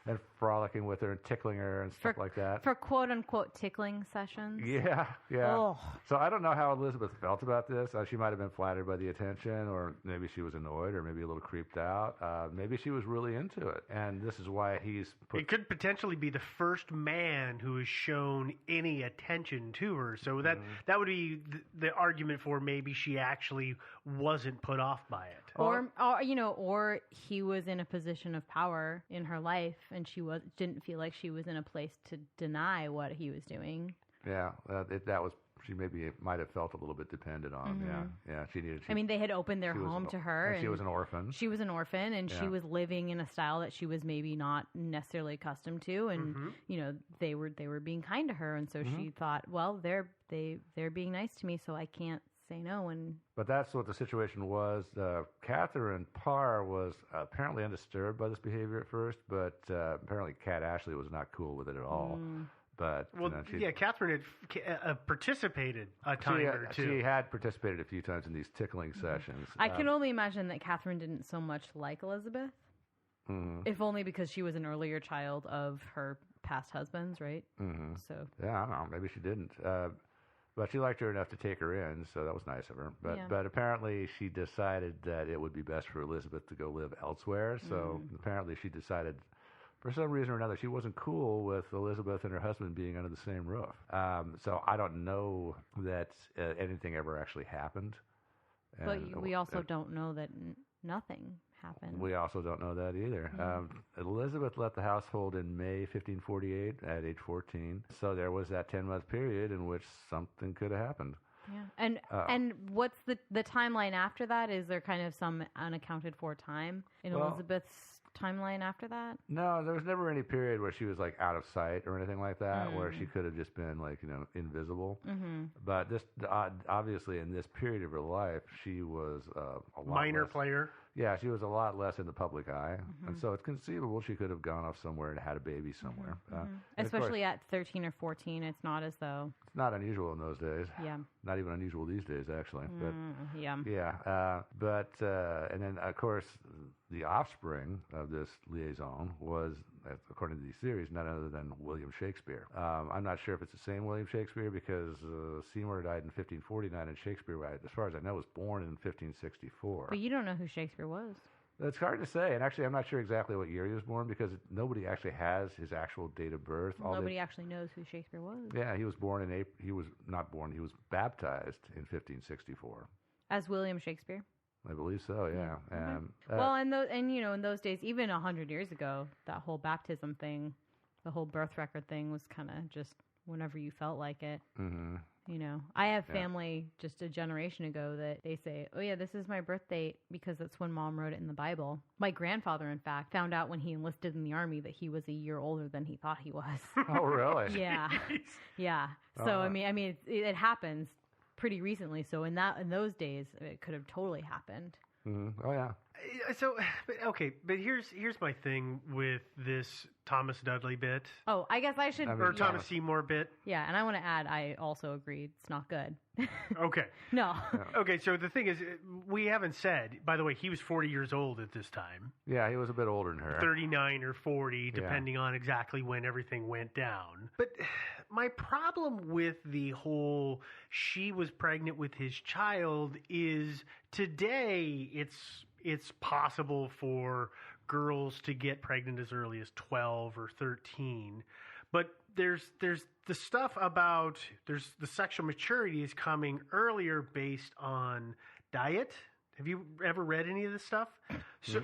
and frolicking with her and tickling her and stuff like that. For quote-unquote tickling sessions. Yeah. Oh. So I don't know how Elizabeth felt about this. She might have been flattered by the attention, or maybe she was annoyed, or maybe a little creeped out. Maybe she was really into it, and this is why he's put... It could potentially be the first man who has shown any attention to her. So that would be the argument for maybe she actually wasn't put off by it. Or he was in a position of power in her life, and she didn't feel like she was in a place to deny what he was doing. Yeah, that was... She might have felt a little bit dependent on him. Yeah. She needed... They had opened their home to her. And she was an orphan. She was an orphan, and she was living in a style that she was maybe not necessarily accustomed to. And, they were being kind to her. And so she thought, well, they're being nice to me, so I can't say no. But that's what the situation was. Catherine Parr was apparently undisturbed by this behavior at first, but apparently Cat Ashley was not cool with it at all. But Catherine had participated a time or two. She had participated a few times in these tickling sessions. I can only imagine that Catherine didn't so much like Elizabeth, if only because she was an earlier child of her past husbands, right? So yeah, I don't know. Maybe she didn't. But she liked her enough to take her in, so that was nice of her. But apparently she decided that it would be best for Elizabeth to go live elsewhere. So apparently she decided, for some reason or another, she wasn't cool with Elizabeth and her husband being under the same roof. So I don't know that anything ever actually happened. But we also don't know that nothing happened. We also don't know that either. Elizabeth left the household in May 1548 at age 14. So there was that 10-month period in which something could have happened. Yeah. And what's the timeline after that? Is there kind of some unaccounted for time in Elizabeth's timeline after that? No, there was never any period where she was out of sight or anything like that, where she could have just been invisible. But this obviously in this period of her life, she was a lot minor less, player. Yeah, she was a lot less in the public eye, and so it's conceivable she could have gone off somewhere and had a baby somewhere. Especially at 13 or 14, it's not as though... It's not unusual in those days. Yeah. Not even unusual these days, actually. But yeah. Yeah. And then, of course, the offspring of this liaison was, according to these theories, none other than William Shakespeare. I'm not sure if it's the same William Shakespeare because Seymour died in 1549 and Shakespeare, as far as I know, was born in 1564. But you don't know who Shakespeare was. It's hard to say, and actually, I'm not sure exactly what year he was born because nobody actually has his actual date of birth. Nobody actually knows who Shakespeare was. Yeah, he was born in April. He was not born. He was baptized in 1564. As William Shakespeare. I believe so. Yeah. In those days, even 100 years ago, that whole baptism thing, the whole birth record thing was kind of just whenever you felt like it. Mm-hmm. I have family just a generation ago that they say, oh yeah, this is my birth date because that's when mom wrote it in the Bible. My grandfather, in fact, found out when he enlisted in the army that he was a year older than he thought he was. Oh, really? Yeah. Yeah. So, it happens pretty recently. So in those days, it could have totally happened. Mm-hmm. Oh, yeah. So, but here's my thing with this Thomas Dudley bit. Oh, I guess I should... Or Thomas Seymour bit. Yeah, and I want to add, I also agree it's not good. Okay. No. Okay, so the thing is, we haven't said, by the way, he was 40 years old at this time. Yeah, he was a bit older than her. 39 or 40, depending on exactly when everything went down. But my problem with the whole she was pregnant with his child is today it's possible for girls to get pregnant as early as 12 or 13. But there's the stuff about there's the sexual maturity is coming earlier based on diet. Have you ever read any of this stuff? So,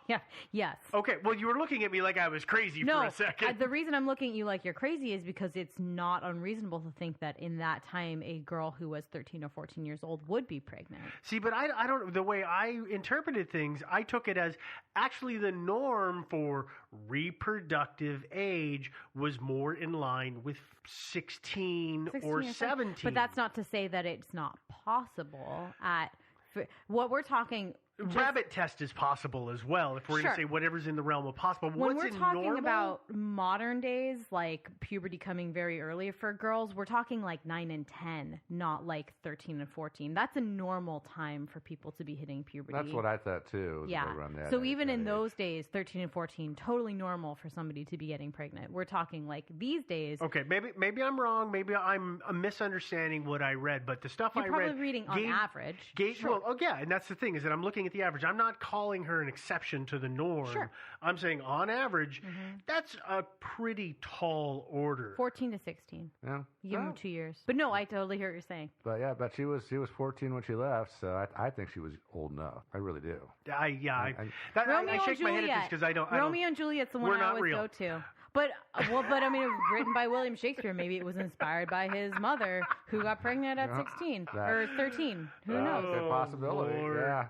yeah. Yes. Okay. Well, you were looking at me like I was crazy for a second. The reason I'm looking at you like you're crazy is because it's not unreasonable to think that in that time a girl who was 13 or 14 years old would be pregnant. See, but I don't. The way I interpreted things, I took it as actually the norm for reproductive age was more in line with 16 or 17. But that's not to say that it's not possible at. What we're talking... Rabbit test is possible as well, if we're going to say whatever's in the realm of possible. When we're talking about modern days, like puberty coming very early for girls, we're talking like 9 and 10, not like 13 and 14. That's a normal time for people to be hitting puberty. That's what I thought, too. Yeah. So even in those days, 13 and 14, totally normal for somebody to be getting pregnant. We're talking like these days... Okay, maybe I'm wrong. Maybe I'm misunderstanding what I read, but the stuff I read... You're probably reading on average. Well, and that's the thing, is that I'm looking at the average. I'm not calling her an exception to the norm. Sure. I'm saying on average, that's a pretty tall order. 14 to 16. Yeah. You give them 2 years. But no, I totally hear what you're saying. But yeah, she was 14 when she left, so I think she was old enough. I really do. I shake my head at this because I don't. Romeo and Juliet's the one I always go to. But it was written by William Shakespeare.Maybe it was inspired by his mother, who got pregnant at 16 or 13. Who knows? That's a possibility. Lord. Yeah.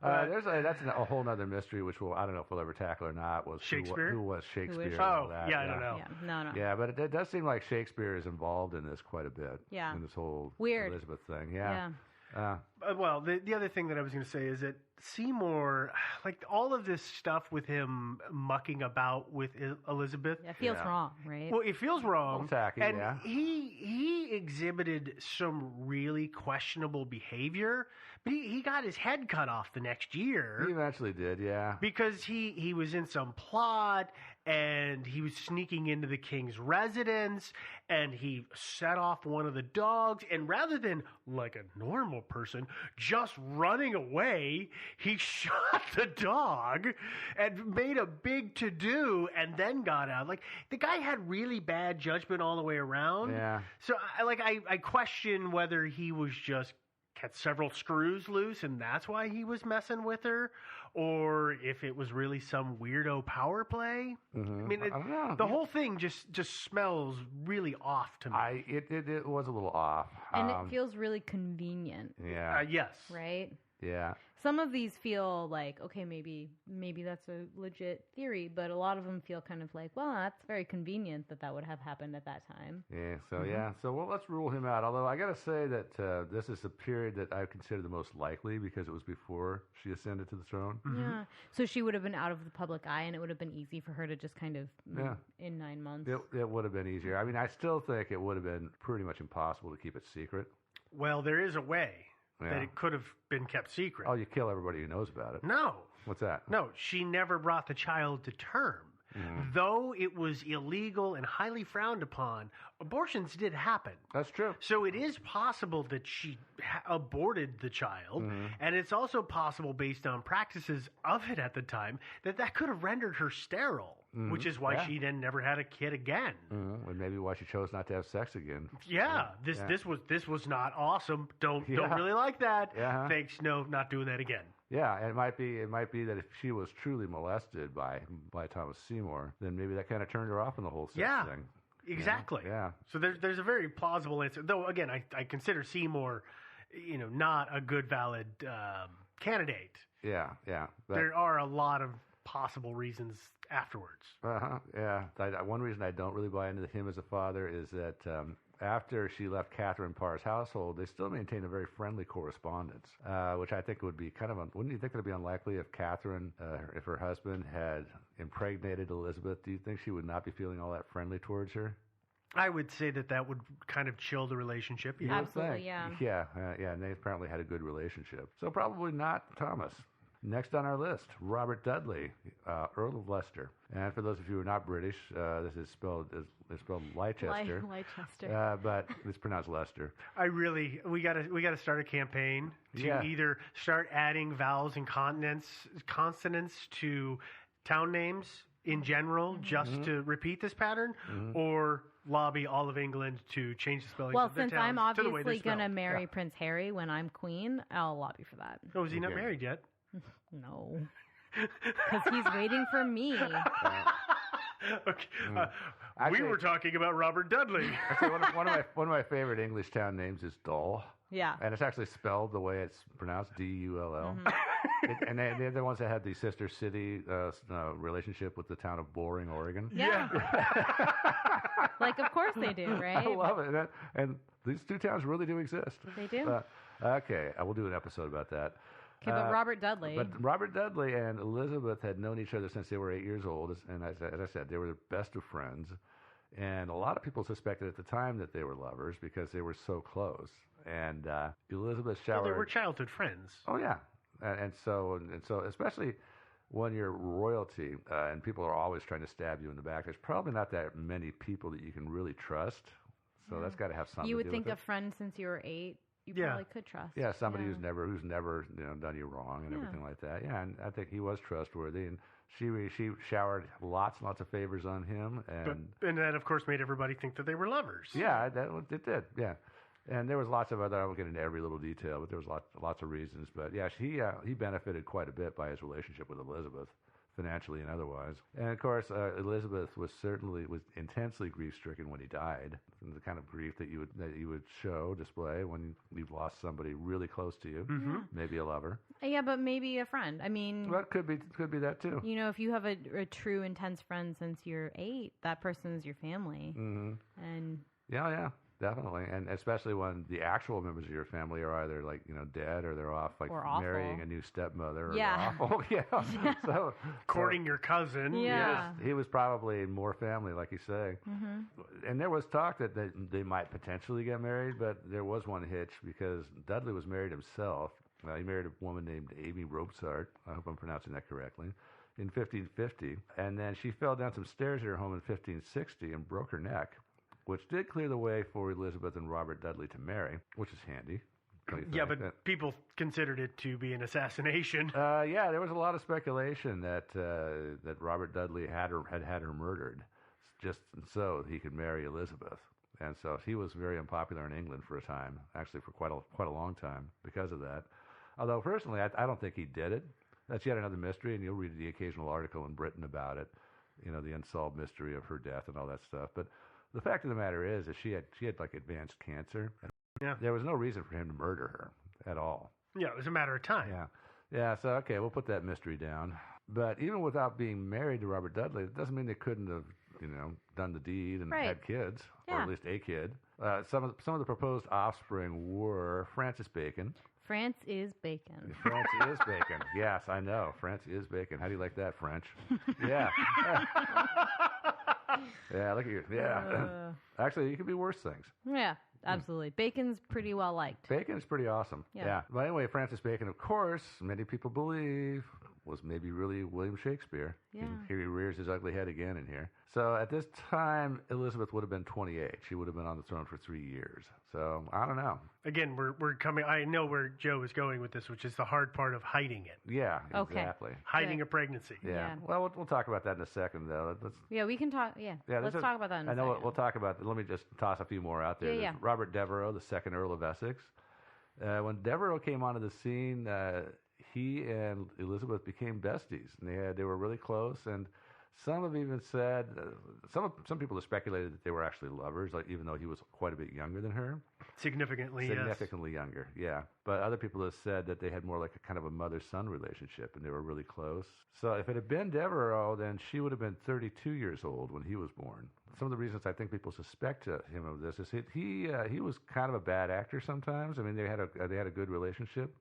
That's a whole other mystery, which I don't know if we'll ever tackle or not. Was Shakespeare? Who was Shakespeare? I don't know. Yeah, no. Yeah, but it does seem like Shakespeare is involved in this quite a bit. Yeah. In this whole Weird Elizabeth thing. Yeah. Well, the other thing that I was going to say is that Seymour, like all of this stuff with him mucking about with Elizabeth. It feels wrong, right? Well, it feels wrong. Tacky, and he exhibited some really questionable behavior, but he got his head cut off the next year. He eventually did, yeah. Because he was in some plot, and he was sneaking into the king's residence, and he set off one of the dogs, and rather than, like a normal person, just running away, he shot the dog and made a big to-do and then got out. Like, the guy had really bad judgment all the way around. Yeah. So, I question whether he was just had several screws loose and that's why he was messing with her, or if it was really some weirdo power play. Mm-hmm. I mean, I don't know. The whole thing just smells really off to me. It was a little off. And it feels really convenient. Yeah. Yes. Right? Yeah. Some of these feel like, okay, maybe that's a legit theory, but a lot of them feel kind of like, well, that's very convenient that would have happened at that time. Yeah, so let's rule him out. Although I got to say that this is a period that I consider the most likely because it was before she ascended to the throne. Mm-hmm. Yeah, so she would have been out of the public eye, and it would have been easy for her to just kind of, in 9 months. It would have been easier. I mean, I still think it would have been pretty much impossible to keep it secret. Well, there is a way. That it could have been kept secret. Oh, you kill everybody who knows about it. No. What's that? No, she never brought the child to term. Though it was illegal and highly frowned upon, abortions did happen. That's true. So it is possible that she aborted the child, and it's also possible, based on practices of it at the time, that could have rendered her sterile, which is why she then never had a kid again. And maybe why she chose not to have sex again. This was not awesome. Don't really like that. Thanks, no, not doing that again. Yeah, and it might be that if she was truly molested by Thomas Seymour, then maybe that kind of turned her off on the whole sex thing. Exactly. Yeah. So there's a very plausible answer. Though again, I consider Seymour, not a good valid candidate. Yeah. There are a lot of possible reasons afterwards. Yeah. One reason I don't really buy into him as a father is that after she left Catherine Parr's household, they still maintained a very friendly correspondence, which I think would be wouldn't you think it would be unlikely if Catherine, if her husband had impregnated Elizabeth? Do you think she would not be feeling all that friendly towards her? I would say that would kind of chill the relationship. You Absolutely, yeah. And they apparently had a good relationship. So probably not Thomas. Next on our list, Robert Dudley, Earl of Leicester. And for those of you who are not British, this is spelled Leicester. Leicester. But it's pronounced Leicester. We gotta start a campaign to either start adding vowels and consonants to town names in general, just to repeat this pattern, or lobby all of England to change the spelling of their since towns I'm to the way they're obviously going to spelled. marry Prince Harry when I'm queen, I'll lobby for that. Oh, is he not married yet? No. Because he's waiting for me. Okay. Actually, we were talking about Robert Dudley. Actually, one of my favorite English town names is Dull. Yeah. And it's actually spelled the way it's pronounced, Dull. And they're the ones that had the sister city relationship with the town of Boring, Oregon. Yeah. Like, of course they do, right? I love it. And these two towns really do exist. They do. Okay, I will do an episode about that. Okay, but Robert Dudley. But Robert Dudley and Elizabeth had known each other since they were 8 years old. And as I said, they were the best of friends. And a lot of people suspected at the time that they were lovers because they were so close. And Elizabeth showered. Well, they were childhood friends. Oh, yeah. And so especially when you're royalty and people are always trying to stab you in the back, there's probably not that many people that you can really trust. So that's got to have something You to would do think with a friend since you were 8, you Yeah. probably could trust. Yeah, somebody who's never done you wrong and everything like that. Yeah, and I think he was trustworthy, and she showered lots and lots of favors on him, and that of course made everybody think that they were lovers. yeah, it did. Yeah, and there was lots of other. I won't get into every little detail, but there was lots of reasons. But yeah, he benefited quite a bit by his relationship with Elizabeth, financially and otherwise. And of course, Elizabeth was intensely grief-stricken when he died. The kind of grief that you would display when you've lost somebody really close to you, maybe a lover. Yeah, but maybe a friend. I mean, Well, it could be that too. you know, if you have a true intense friend since you're 8, that person is your family. And Yeah, definitely, and especially when the actual members of your family are either dead or they're off Or awful. marrying a new stepmother. Or Yeah. awful. Yeah. So Courting your cousin. Yeah. he was probably more family, like you say. And there was talk that they might potentially get married, but there was one hitch because Dudley was married himself. He married a woman named Amy Robsart. I hope I'm pronouncing that correctly. In 1550, and then she fell down some stairs at her home in 1560 and broke her neck, which did clear the way for Elizabeth and Robert Dudley to marry, which is handy. Yeah, but people considered it to be an assassination. Yeah, there was a lot of speculation that Robert Dudley had her murdered, just so he could marry Elizabeth. And so he was very unpopular in England for a time, actually for quite a long time because of that. Although personally, I don't think he did it. That's yet another mystery, and you'll read the occasional article in Britain about it, the unsolved mystery of her death and all that stuff. But the fact of the matter is that she had advanced cancer. Yeah. There was no reason for him to murder her at all. Yeah, it was a matter of time. Yeah. So okay, we'll put that mystery down. But even without being married to Robert Dudley, it doesn't mean they couldn't have done the deed and had kids, or at least a kid. Some of the proposed offspring were Francis Bacon. France is bacon. France is bacon. Yes, I know. France is bacon. How do you like that, French? Yeah. Yeah, look at you. Yeah. Actually, you could be worse things. Yeah, absolutely. Bacon's pretty well liked. Bacon is pretty awesome. Yeah. But anyway, Francis Bacon, of course, many people believe, was maybe really William Shakespeare. Yeah. Here he rears his ugly head again in here. So at this time, Elizabeth would have been 28. She would have been on the throne for 3 years. So I don't know. Again, we're coming. I know where Joe is going with this, which is the hard part of hiding it, Yeah, Okay. exactly. hiding a pregnancy. Yeah. Yeah. Well, we'll talk about that in a second, though. Let's, Yeah, we can talk. Yeah, let's there's talk about that in a I know second. we'll talk about. Let me just toss a few more out there. Yeah, There's yeah. Robert Devereux, the second Earl of Essex. When Devereux came onto the scene, he and Elizabeth became besties, and they were really close. And some have even said some people have speculated that they were actually lovers, like even though he was quite a bit younger than her. Significantly Younger, yeah. But other people have said that they had more like a kind of a mother-son relationship, and they were really close. So if it had been Devereux, then she would have been 32 years old when he was born. Some of the reasons I think people suspect him of this is he was kind of a bad actor sometimes. I mean, they had a good relationship,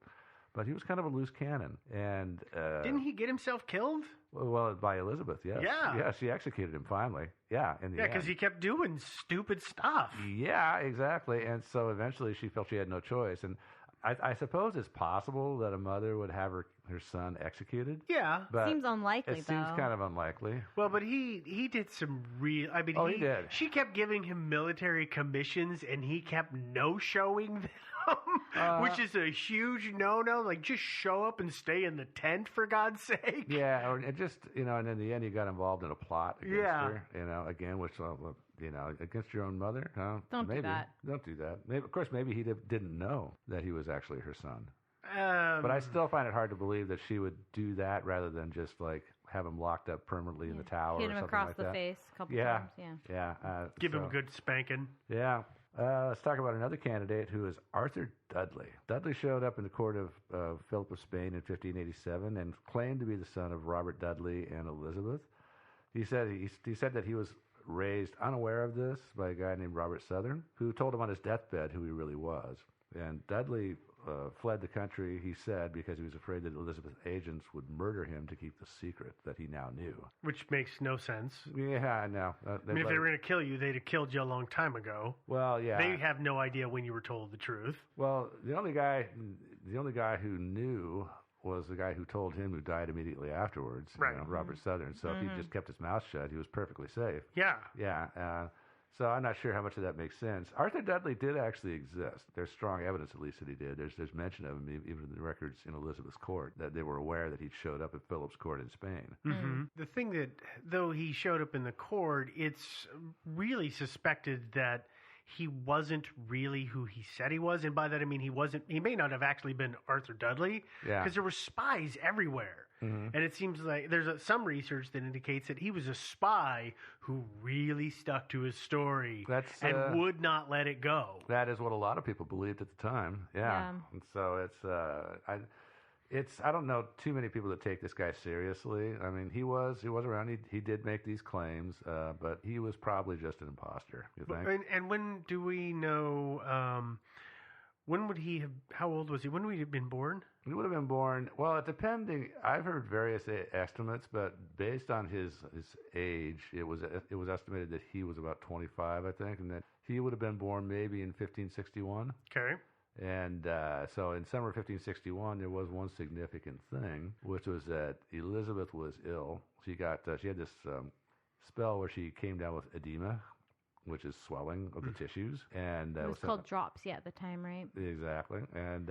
but he was kind of a loose cannon. And Didn't he get himself killed? well, by Elizabeth, yes. Yeah. Yeah, she executed him finally. Yeah, in the Yeah, end. because he kept doing stupid stuff. Yeah, exactly. And so eventually she felt she had no choice. And I suppose it's possible that a mother would have her son executed. Yeah. But Seems unlikely, it seems though. kind of unlikely. Well, but he did some real. I mean, He did. She kept giving him military commissions, and he kept no-showing them, which is a huge no-no. Like, just show up and stay in the tent, for God's sake. Yeah, or it just, and in the end, he got involved in a plot against her, again, which, against your own mother? Huh? Don't do maybe. that. Don't do that. Maybe, of course, maybe he didn't know that he was actually her son. But But I still find it hard to believe that she would do that rather than just, like, have him locked up permanently in the tower Hit or him something across like the that. face a couple Yeah. times. Yeah. Yeah. give him a good spanking. Yeah. Let's talk about another candidate who is Arthur Dudley. Dudley showed up in the court of Philip of Spain in 1587 and claimed to be the son of Robert Dudley and Elizabeth. He said that he was raised unaware of this by a guy named Robert Southern, who told him on his deathbed who he really was. And Dudley fled the country, he said, because he was afraid that Elizabeth's agents would murder him to keep the secret that he now knew. Which makes no sense. Yeah, I know. I mean, if they were going to kill you, they'd have killed you a long time ago. Well, yeah. They have no idea when you were told the truth. Well, the only guy who knew was the guy who told him, who died immediately afterwards, Right. Robert Southern. So if he just kept his mouth shut, he was perfectly safe. Yeah. Yeah. So I'm not sure how much of that makes sense. Arthur Dudley did actually exist. There's strong evidence, at least, that he did. There's mention of him even in the records in Elizabeth's court, that they were aware that he'd showed up at Philip's court in Spain. Mm-hmm. The thing that, though he showed up in the court, it's really suspected that he wasn't really who he said he was. And by that I mean he may not have actually been Arthur Dudley, because there were spies everywhere. And it seems like there's some research that indicates that he was a spy who really stuck to his story and would not let it go. That is what a lot of people believed at the time. Yeah. And so I don't know too many people that take this guy seriously. I mean, he was around. He did make these claims, but he was probably just an imposter. You think? And when do we know? When would he have? How old was he? When would he have been born? He would have been born. Well, depending. I've heard various estimates, but based on his age, it was estimated that he was about 25, I think, and that he would have been born maybe in 1561. Okay. And so in summer of 1561, there was one significant thing, which was that Elizabeth was ill. She had this spell where she came down with edema, which is swelling of the tissues, and It was called drops, at the time, right? Exactly, and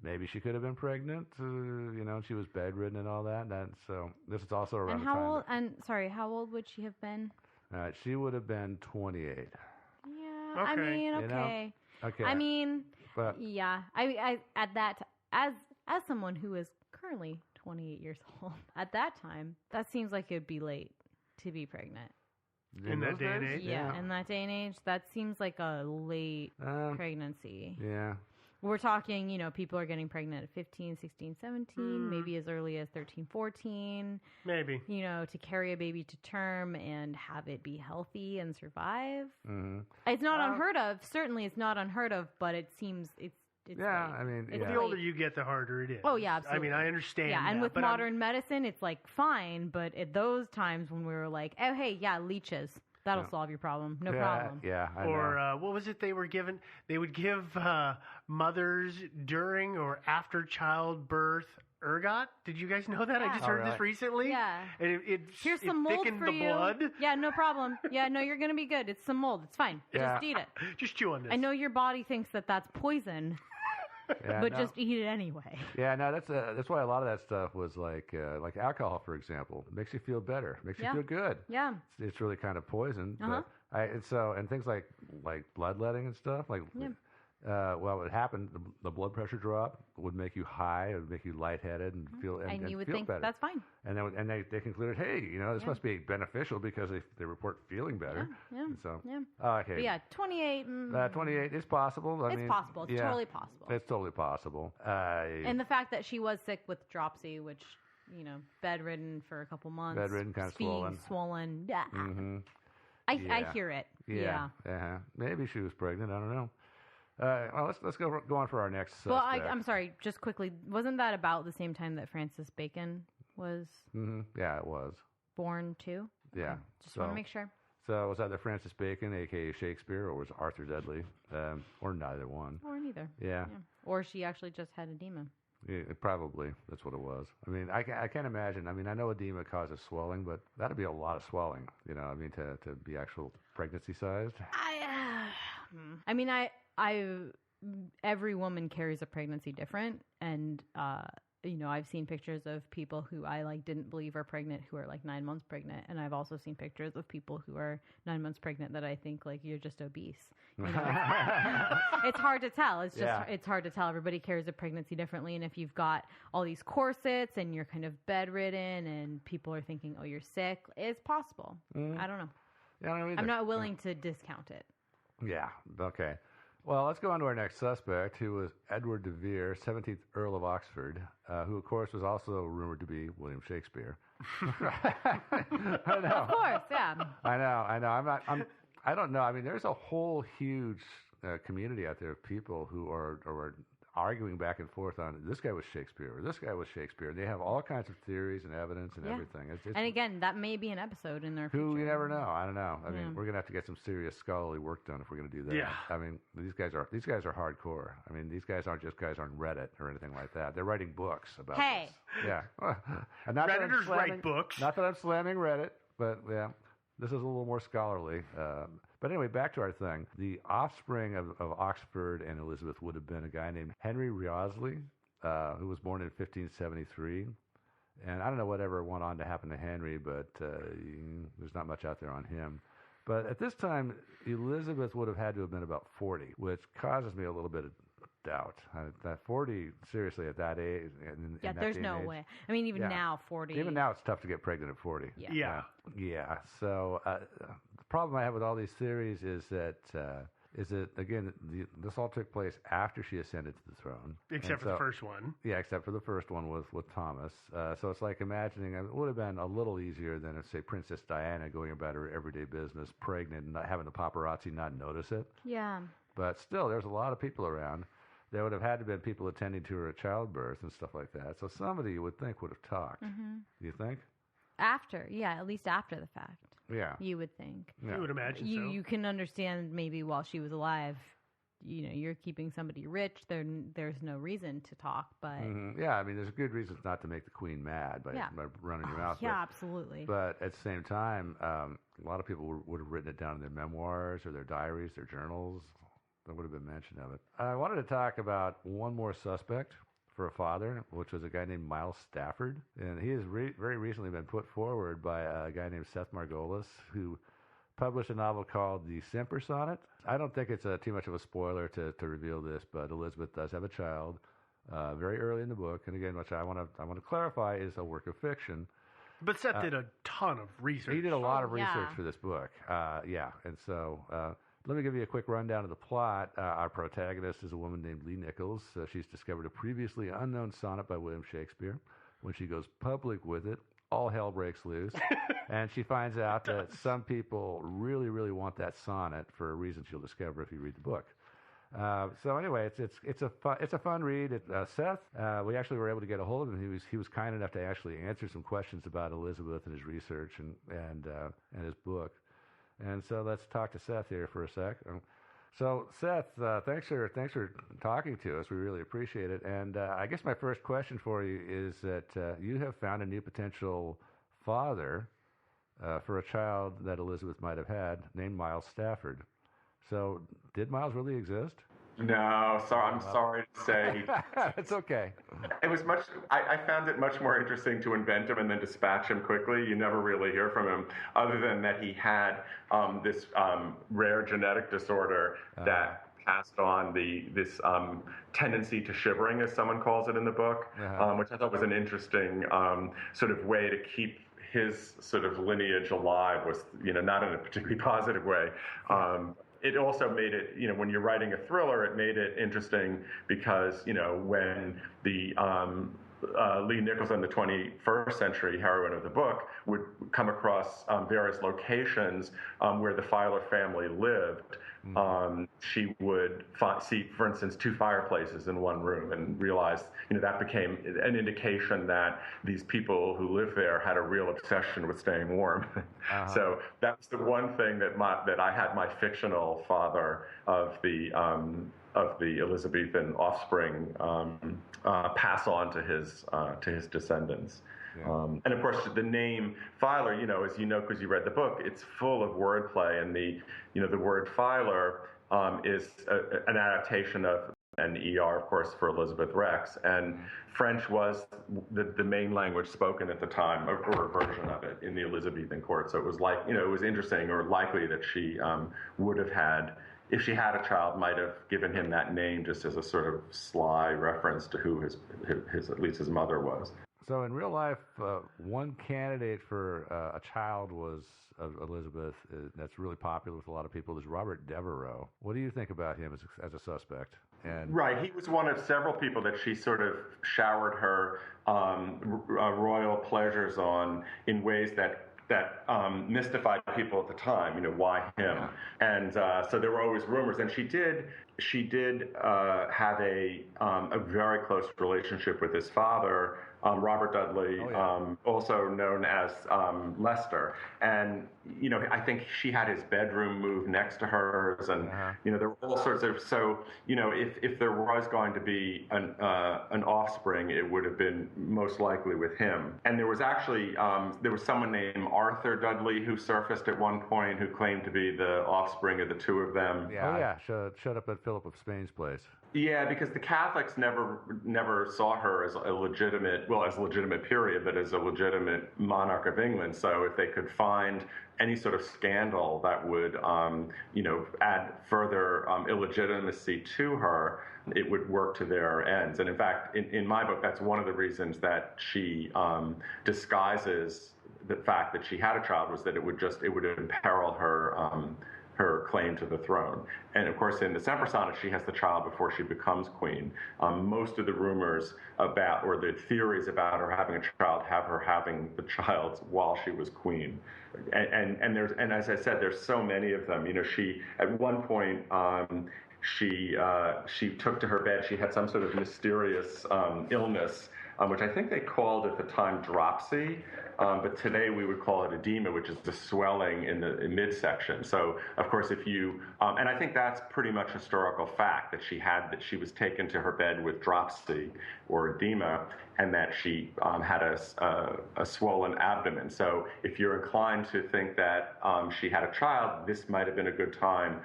maybe she could have been pregnant. She was bedridden and all that. So this is also around And the how time. old? And sorry, how old would she have been? She would have been 28. Yeah, Okay. I mean, You know? okay. Okay. I mean, But yeah. I at that as someone who is currently 28 years old, at that time, that seems like it would be late to be pregnant. In that those day and days? age? Yeah, in that day and age, that seems like a late pregnancy. Yeah. We're talking, people are getting pregnant at 15, 16, 17, maybe as early as 13, 14. Maybe. To carry a baby to term and have it be healthy and survive. Mm-hmm. It's not unheard of. Certainly it's not unheard of, but it seems it's Yeah, late. I mean, It's The older you get, the harder it is. Oh, yeah, absolutely. I mean, I understand. Yeah, and that, with but modern medicine, it's like fine, but at those times when we were like, oh, hey, leeches, that'll solve your problem. No problem. Yeah, I Or know. what was it they were given? They would give mothers during or after childbirth ergot. Did you guys know that? I just heard this recently. Yeah. And Here's it some mold thickened for the you. blood. Yeah, no problem. Yeah, no, you're going to be good. It's some mold. It's fine. Yeah. Just eat it. Just chew on this. I know your body thinks that that's poison, Yeah, but no. just eat it anyway. Yeah, no, that's why a lot of that stuff was like alcohol, for example. It makes you feel better, makes you feel good. Yeah. It's really kind of poison. Uh-huh. But and things like bloodletting and stuff, like well, what happened, the blood pressure drop would make you high, it would make you lightheaded and feel And you would feel think better. that's fine. And they concluded, hey, this must be beneficial because they report feeling better. Yeah. And so, Yeah. okay. But yeah, 28. 28 is possible. It's possible. It's totally possible. It's totally possible. And the fact that she was sick with dropsy, which, bedridden for a couple months. Bedridden, kind of swollen. Yeah. Mm-hmm. I hear it. Yeah. Uh-huh. Maybe she was pregnant. I don't know. Well, let's go on for our next suspect. Well, I'm sorry, just quickly. Wasn't that about the same time that Francis Bacon was Mm-hmm. Yeah, it was. born too? Yeah. Okay. Just want to make sure. So was either Francis Bacon, a.k.a. Shakespeare, or was it Arthur Dudley? Or neither one. Or neither. Yeah. Or she actually just had edema. Yeah, probably. That's what it was. I mean, I can't imagine. I mean, I know edema causes swelling, but that'd be a lot of swelling, to be actual pregnancy sized. Every woman carries a pregnancy different, and I've seen pictures of people who I didn't believe are pregnant who are 9 months pregnant, and I've also seen pictures of people who are 9 months pregnant that I think you're just obese. It's hard to tell. It's hard to tell. Everybody carries a pregnancy differently, and if you've got all these corsets and you're kind of bedridden, and people are thinking, "Oh, you're sick," it's possible. I don't know. Yeah, I don't know either. I'm not willing to discount it. Yeah. Okay. Well, let's go on to our next suspect, who was Edward de Vere, 17th Earl of Oxford, who, of course, was also rumored to be William Shakespeare. I know. Of course, yeah. I know. I don't know. I mean, there's a whole huge community out there of people who are arguing back and forth on this guy was Shakespeare or this guy was Shakespeare. They have all kinds of theories and evidence and everything. And again, that may be an episode in their future. Who you never know. I don't know. I mean, we're gonna have to get some serious scholarly work done if we're gonna do that. Yeah. I mean, these guys are hardcore. I mean, these guys aren't just guys on Reddit or anything like that. They're writing books about this. Yeah. And not Redditors write books. Not that I'm slamming Reddit, but yeah, this is a little more scholarly. But anyway, back to our thing. The offspring of Oxford and Elizabeth would have been a guy named Henry Wriothesley, who was born in 1573. And I don't know whatever went on to happen to Henry, but there's not much out there on him. But at this time, Elizabeth would have had to have been about 40, which causes me a little bit of doubt. That 40, seriously, at that age. There's no way. I mean, even now, 40. Even now, it's tough to get pregnant at 40. Yeah. Yeah. So the problem I have with all these theories is that again, this all took place after she ascended to the throne. Except for the first one. Yeah, except for the first one with Thomas. So it's like imagining it would have been a little easier than, say, Princess Diana going about her everyday business, pregnant, and not having the paparazzi not notice it. Yeah. But still, there's a lot of people around. There would have had to have been people attending to her at childbirth and stuff like that. So somebody you would think would have talked. Mm-hmm. Do you think? at least after the fact. Yeah. You would think. Yeah. You would imagine so. You can understand maybe while she was alive, you're keeping somebody rich. There's no reason to talk, but Yeah, I mean, there's good reasons not to make the queen mad by running your mouth. Yeah, absolutely. But at the same time, a lot of people would have written it down in their memoirs or their diaries, their journals. There would have been mention of it. I wanted to talk about one more suspect for a father, which was a guy named Miles Stafford. And he has very recently been put forward by a guy named Seth Margolis, who published a novel called The Semper Sonnet. I don't think it's too much of a spoiler to reveal this, but Elizabeth does have a child very early in the book. And again, which I want to clarify is a work of fiction. But Seth did a ton of research. He did a lot of research for this book. And so let me give you a quick rundown of the plot. Our protagonist is a woman named Lee Nichols. She's discovered a previously unknown sonnet by William Shakespeare. When she goes public with it, all hell breaks loose. And she finds out that some people really, really want that sonnet for a reason she'll discover if you read the book. So anyway, it's a fun read. Seth, we actually were able to get a hold of him. He was kind enough to actually answer some questions about Elizabeth and his research and his book. And so let's talk to Seth here for a sec. So, Seth, thanks for talking to us. We really appreciate it. And I guess my first question for you is that you have found a new potential father for a child that Elizabeth might have had, named Miles Stafford. So, did Miles really exist? No, sorry. I'm sorry to say. It's okay. It was much. I found it much more interesting to invent him and then dispatch him quickly. You never really hear from him, other than that he had this rare genetic disorder that passed on this tendency to shivering, as someone calls it in the book, which I thought was an interesting sort of way to keep his sort of lineage alive. Was not in a particularly positive way. It also made it, when you're writing a thriller, it made it interesting because, when the Lee Nicholson, the 21st century heroine of the book, would come across various locations where the Filer family lived, she would see, for instance, 2 fireplaces in one room and realize, that became an indication that these people who live there had a real obsession with staying warm. So that's the one thing that I had my fictional father of the Elizabethan offspring pass on to his descendants. Yeah. And of course, the name Filer, as you know, because you read the book, it's full of wordplay, and the word Filer is an adaptation of an ER, of course, for Elizabeth Rex, and French was the main language spoken at the time, or a version of it in the Elizabethan court. So it was it was interesting, or likely that she would have had. If she had a child, might have given him that name just as a sort of sly reference to who his at least his mother was. So in real life, one candidate for a child was Elizabeth that's really popular with a lot of people is Robert Devereux. What do you think about him as a suspect? And right, he was one of several people that she sort of showered her royal pleasures on in ways that mystified people at the time. Why him? And so there were always rumors. And she did have a very close relationship with his father, Robert Dudley, also known as Lester. And I think she had his bedroom moved next to hers, and there were all sorts of. So if there was going to be an offspring, it would have been most likely with him. And there was actually there was someone named Arthur Dudley who surfaced at one point who claimed to be the offspring of the two of them. Showed up at Philip of Spain's place. Yeah, because the Catholics never saw her as a legitimate, period, but as a legitimate monarch of England. So if they could find any sort of scandal that would, add further illegitimacy to her, it would work to their ends. And in fact, in my book, that's one of the reasons that she disguises the fact that she had a child, was that it would imperil her claim to the throne. And of course, in the Semper Sonnet, she has the child before she becomes queen. Most of the rumors about, or the theories about her having a child, have her having the child while she was queen. And as I said, there's so many of them. She at one point she took to her bed. She had some sort of mysterious illness, which I think they called at the time dropsy. But today we would call it edema, which is the swelling in the midsection. So, of course, if you, and I think that's pretty much historical fact, that she was taken to her bed with dropsy or edema, and that she had a swollen abdomen. So if you're inclined to think that she had a child, this might have been a good time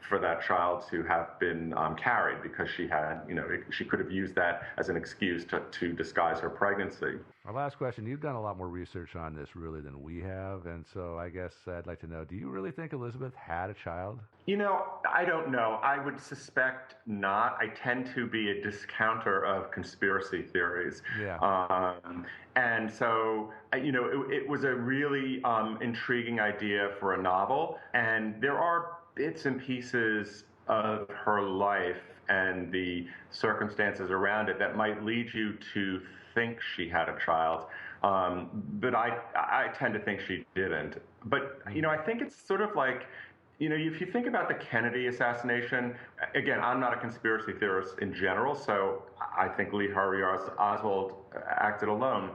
for that child to have been carried, because she had, she could have used that as an excuse to disguise her pregnancy. Our last question, you've done a lot more research on this really than we have, and so I guess I'd like to know, do you really think Elizabeth had a child? I don't know. I would suspect not. I tend to be a discounter of conspiracy theories. Yeah. And so, it was a really intriguing idea for a novel, and there are bits and pieces of her life and the circumstances around it that might lead you to think she had a child, but I tend to think she didn't. But I think it's sort of like, if you think about the Kennedy assassination, again, I'm not a conspiracy theorist in general, so I think Lee Harvey Oswald acted alone.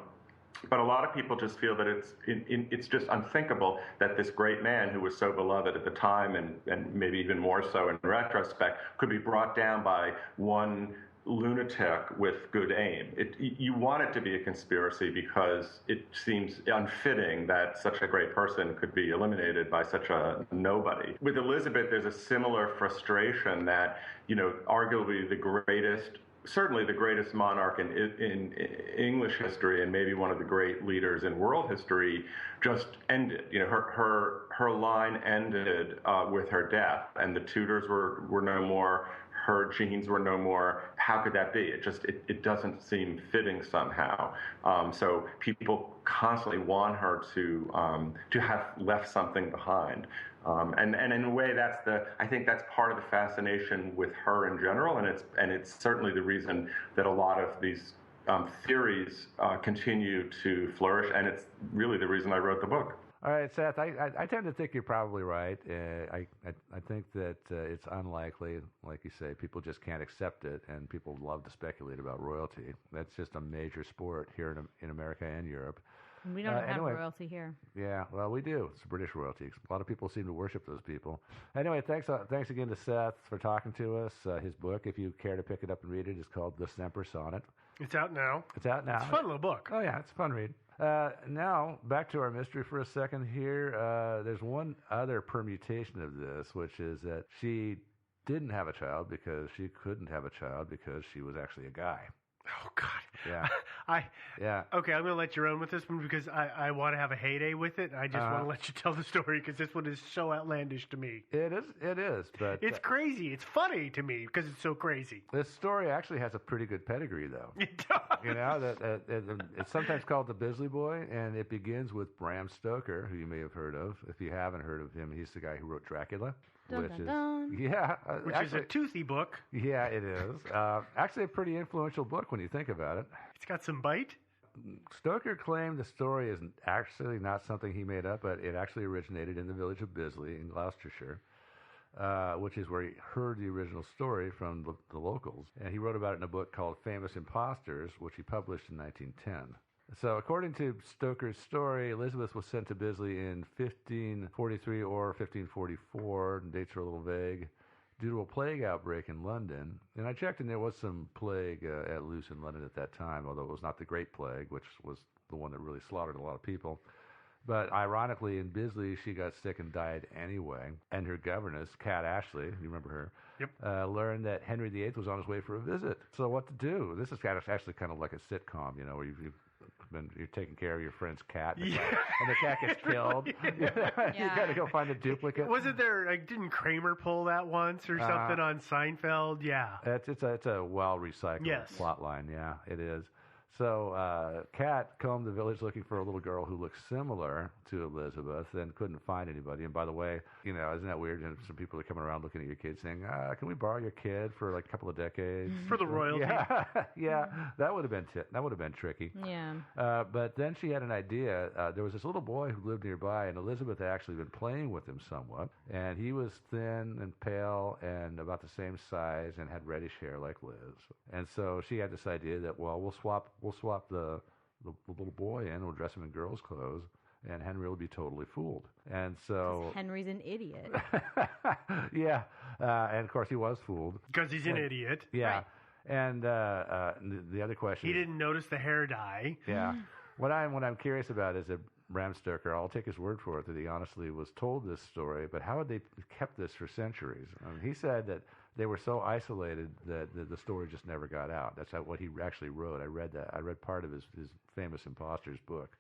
But a lot of people just feel that it's just unthinkable that this great man who was so beloved at the time and maybe even more so in retrospect could be brought down by one lunatic with good aim. You want it to be a conspiracy because it seems unfitting that such a great person could be eliminated by such a nobody. With Elizabeth, there's a similar frustration that, arguably certainly the greatest monarch in English history and maybe one of the great leaders in world history just ended. Her line ended with her death, and the Tudors were no more. Her genes were no more. How could that be? It doesn't seem fitting somehow. So people constantly want her to have left something behind. And in a way, I think that's part of the fascination with her in general, and it's certainly the reason that a lot of these theories continue to flourish, and it's really the reason I wrote the book. All right, Seth, I tend to think you're probably right. I think that it's unlikely, like you say, people just can't accept it, and people love to speculate about royalty. That's just a major sport here in America and Europe. We don't have royalty here. Yeah, well, we do. It's British royalty. A lot of people seem to worship those people. Anyway, thanks again to Seth for talking to us. His book, if you care to pick it up and read it, is called The Semper Sonnet. It's out now. It's out now. It's a fun little book. Oh, yeah, it's a fun read. Now, back to our mystery for a second here. There's one other permutation of this, which is that she didn't have a child because she couldn't have a child because she was actually a guy. Oh, God. Yeah. Okay, I'm going to let you run with this one because I want to have a heyday with it. I just want to let you tell the story because this one is so outlandish to me. It is, but... It's crazy. It's funny to me because it's so crazy. This story actually has a pretty good pedigree, though. It does. It's sometimes called the Bisley Boy, and it begins with Bram Stoker, who you may have heard of. If you haven't heard of him, he's the guy who wrote Dracula. Dun, dun, dun. Which is a toothy book. Yeah, it is. Actually, a pretty influential book when you think about it. It's got some bite. Stoker claimed the story is actually not something he made up, but it actually originated in the village of Bisley in Gloucestershire, which is where he heard the original story from the locals. And he wrote about it in a book called Famous Impostors, which he published in 1910. So, according to Stoker's story, Elizabeth was sent to Bisley in 1543 or 1544, dates are a little vague, due to a plague outbreak in London. And I checked, and there was some plague at loose in London at that time, although it was not the Great Plague, which was the one that really slaughtered a lot of people. But ironically, in Bisley, she got sick and died anyway. And her governess, Kat Ashley, you remember her, learned that Henry VIII was on his way for a visit. So what to do? This is actually kind of like a sitcom, where you're taking care of your friend's cat, and the cat gets killed. You got to go find a duplicate. Wasn't there? Didn't Kramer pull that once or something on Seinfeld? Yeah, it's a well recycled plot line. Yeah, it is. So Kat combed the village looking for a little girl who looked similar to Elizabeth and couldn't find anybody. And by the way, isn't that weird? And some people are coming around looking at your kid saying, can we borrow your kid for like a couple of decades? For the royalty. Yeah. That would have been tricky. Yeah. But then she had an idea. There was this little boy who lived nearby, and Elizabeth had actually been playing with him somewhat. And he was thin and pale and about the same size and had reddish hair like Liz. And so she had this idea that, we'll swap the little boy in. We'll dress him in girls' clothes, and Henry will be totally fooled. And so Henry's an idiot. Yeah, and of course he was fooled because he's an idiot. Yeah, right. And the other question: he didn't notice the hair dye. Yeah. What I'm curious about is that Bram Stoker, I'll take his word for it, that he honestly was told this story, but how had they kept this for centuries? He said that they were so isolated that the story just never got out. That's what he actually wrote. I read that. I read part of his Famous Impostors book.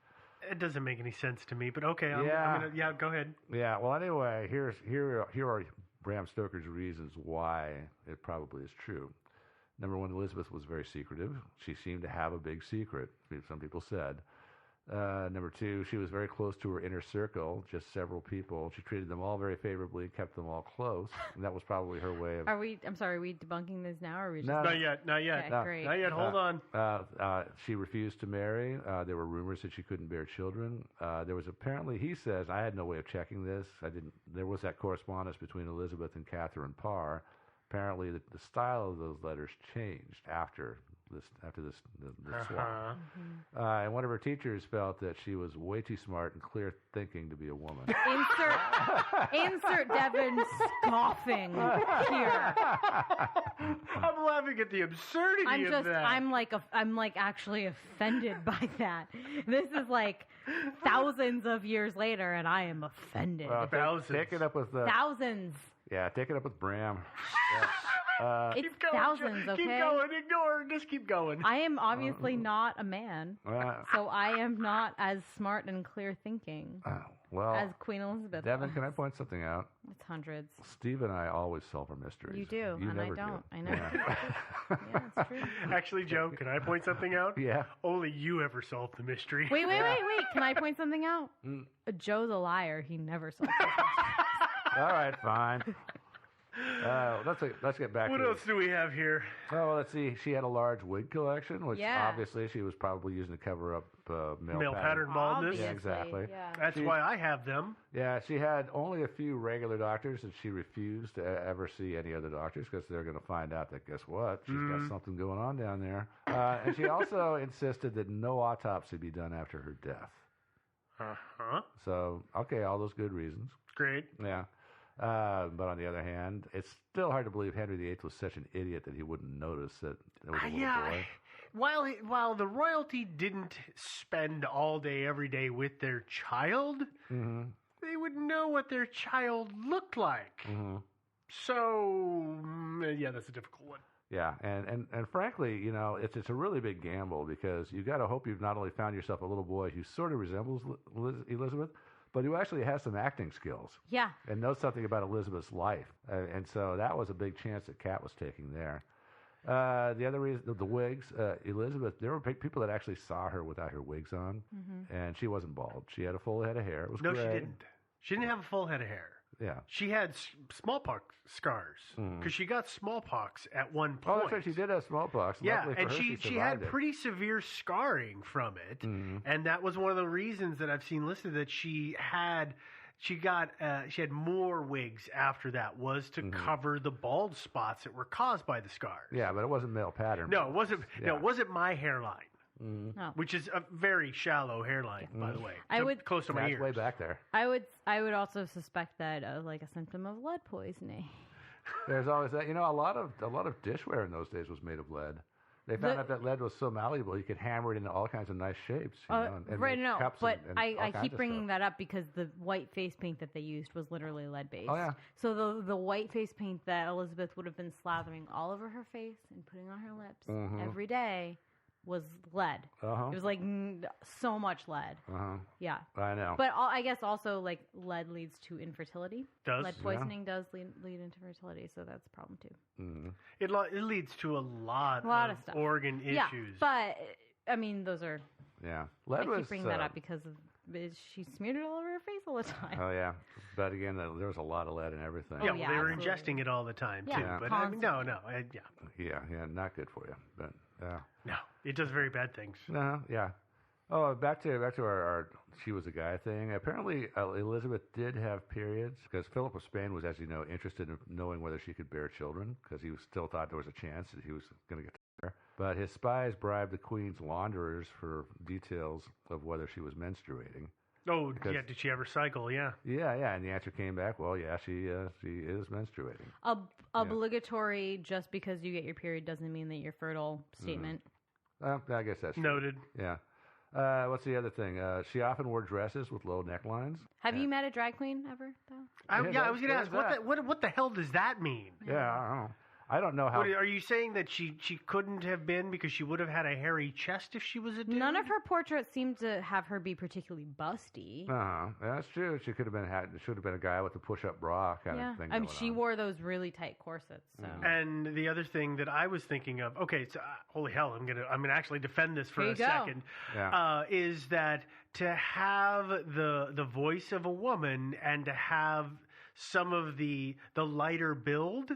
It doesn't make any sense to me, but okay. I'm gonna, go ahead. Yeah. Well, anyway, here are Bram Stoker's reasons why it probably is true. Number one, Elizabeth was very secretive. She seemed to have a big secret, some people said. Number two, she was very close to her inner circle, just several people. She treated them all very favorably, kept them all close, and that was probably her way of... Are we debunking this now, or are we just... No, not yet. Okay, great. Not yet, hold on. She refused to marry. There were rumors that she couldn't bear children. There was apparently, he says, I had no way of checking this. There was that correspondence between Elizabeth and Catherine Parr. Apparently, the style of those letters changed after this swap. And one of her teachers felt that she was way too smart and clear thinking to be a woman. Insert Devin scoffing here. I'm laughing at the absurdity of that. I'm like actually offended by that. This is like thousands of years later, and I am offended. Well, take it up with thousands. Yeah, take it up with Bram. It's thousands, okay? Keep going. Ignore. Just keep going. I am obviously not a man, so I am not as smart and clear thinking as Queen Elizabeth. Devin, was. can I point something out? It's hundreds. Steve and I always solve our mysteries. You do, You and I never don't. do. I know. Yeah. Yeah, it's true. Actually, Joe, can I point something out? Yeah. Only you ever solved the mystery. Wait. Can I point something out? Joe's a liar. He never solved it. All right, fine. Let's get back What to else do we have here? Oh, let's see. She had a large wig collection, which Yeah. obviously she was probably using to cover up male pattern baldness. Yeah, exactly. Yeah. That's why I have them. Yeah, she had only a few regular doctors, and she refused to ever see any other doctors because they're going to find out that, guess what? She's got something going on down there. And she also insisted that no autopsy be done after her death. Uh-huh. So, okay, all those good reasons. Great. Yeah. But on the other hand, it's still hard to believe Henry VIII was such an idiot that he wouldn't notice that it was a little boy. While the royalty didn't spend all day, every day with their child, they would know what their child looked like. So, yeah, that's a difficult one. Yeah, and frankly, you know, it's a really big gamble because you got to hope you've not only found yourself a little boy who sort of resembles Elizabeth, but who actually has some acting skills. Yeah. And knows something about Elizabeth's life. And so that was a big chance that Kat was taking there. The other reason, the wigs, Elizabeth, there were people that actually saw her without her wigs on, and she wasn't bald. She had a full head of hair. It was No, gray. she didn't. She didn't have a full head of hair. Yeah. She had smallpox scars because she got smallpox at one point. Oh, that's right. She did have smallpox. Yeah, Luckily for and her, she had survived it. pretty severe scarring from it, and that was one of the reasons that I've seen listed that she had more wigs after that was to cover the bald spots that were caused by the scars. Yeah, but it wasn't male pattern. No, it wasn't. Yeah. No, it wasn't my hairline. No. Which is a very shallow hairline, by the way. I would close to my That's ears. way back there. I would also suspect that like a symptom of lead poisoning. There's always that. You know, a lot of dishware in those days was made of lead. They found out that lead was so malleable you could hammer it into all kinds of nice shapes. You know, and right, make no, cups but and all I kinds keep of bringing stuff. that up because the white face paint that they used was literally lead based. Oh, yeah. So the white face paint that Elizabeth would have been slathering all over her face and putting on her lips every day was lead. It was like so much lead. Yeah. I know. But I guess also like lead leads to infertility. Does. Lead poisoning does lead into fertility, so that's a problem too. It leads to a lot of stuff. organ issues. Yeah, but I mean those are. Yeah. I Lead was, keep bringing that up because she smeared it all over her face all the time. Oh, yeah. But again, there was a lot of lead in everything. Yeah, Oh, well, they were absolutely. ingesting it all the time, Yeah, too. yeah. But I mean, no. Yeah, not good for you. But No, it does very bad things. no, yeah. Oh, back to our she was a guy thing. Apparently, Elizabeth did have periods because Philip of Spain was, as you know, interested in knowing whether she could bear children because he still thought there was a chance that he was going to get there. But his spies bribed the Queen's launderers for details of whether she was menstruating. Oh, yeah. Did she ever cycle? Yeah. Yeah, and the answer came back, well, yeah, she is menstruating. Obligatory just because you get your period doesn't mean that you're fertile statement. I guess that's true. Noted. Yeah. What's the other thing? She often wore dresses with low necklines. Have you met a drag queen ever, though? I was going to ask, that. what the hell does that mean? Yeah, I don't know how. Are you saying that she couldn't have been because she would have had a hairy chest if she was a dude? None of her portraits seem to have her be particularly busty. That's true. She should have been a guy with a push-up bra kind of thing. I mean, going she on. wore those really tight corsets. So. And the other thing that I was thinking of, okay, so holy hell, I'm gonna actually defend this for Here a you go. second. Yeah. Is that to have the voice of a woman and to have some of the lighter build?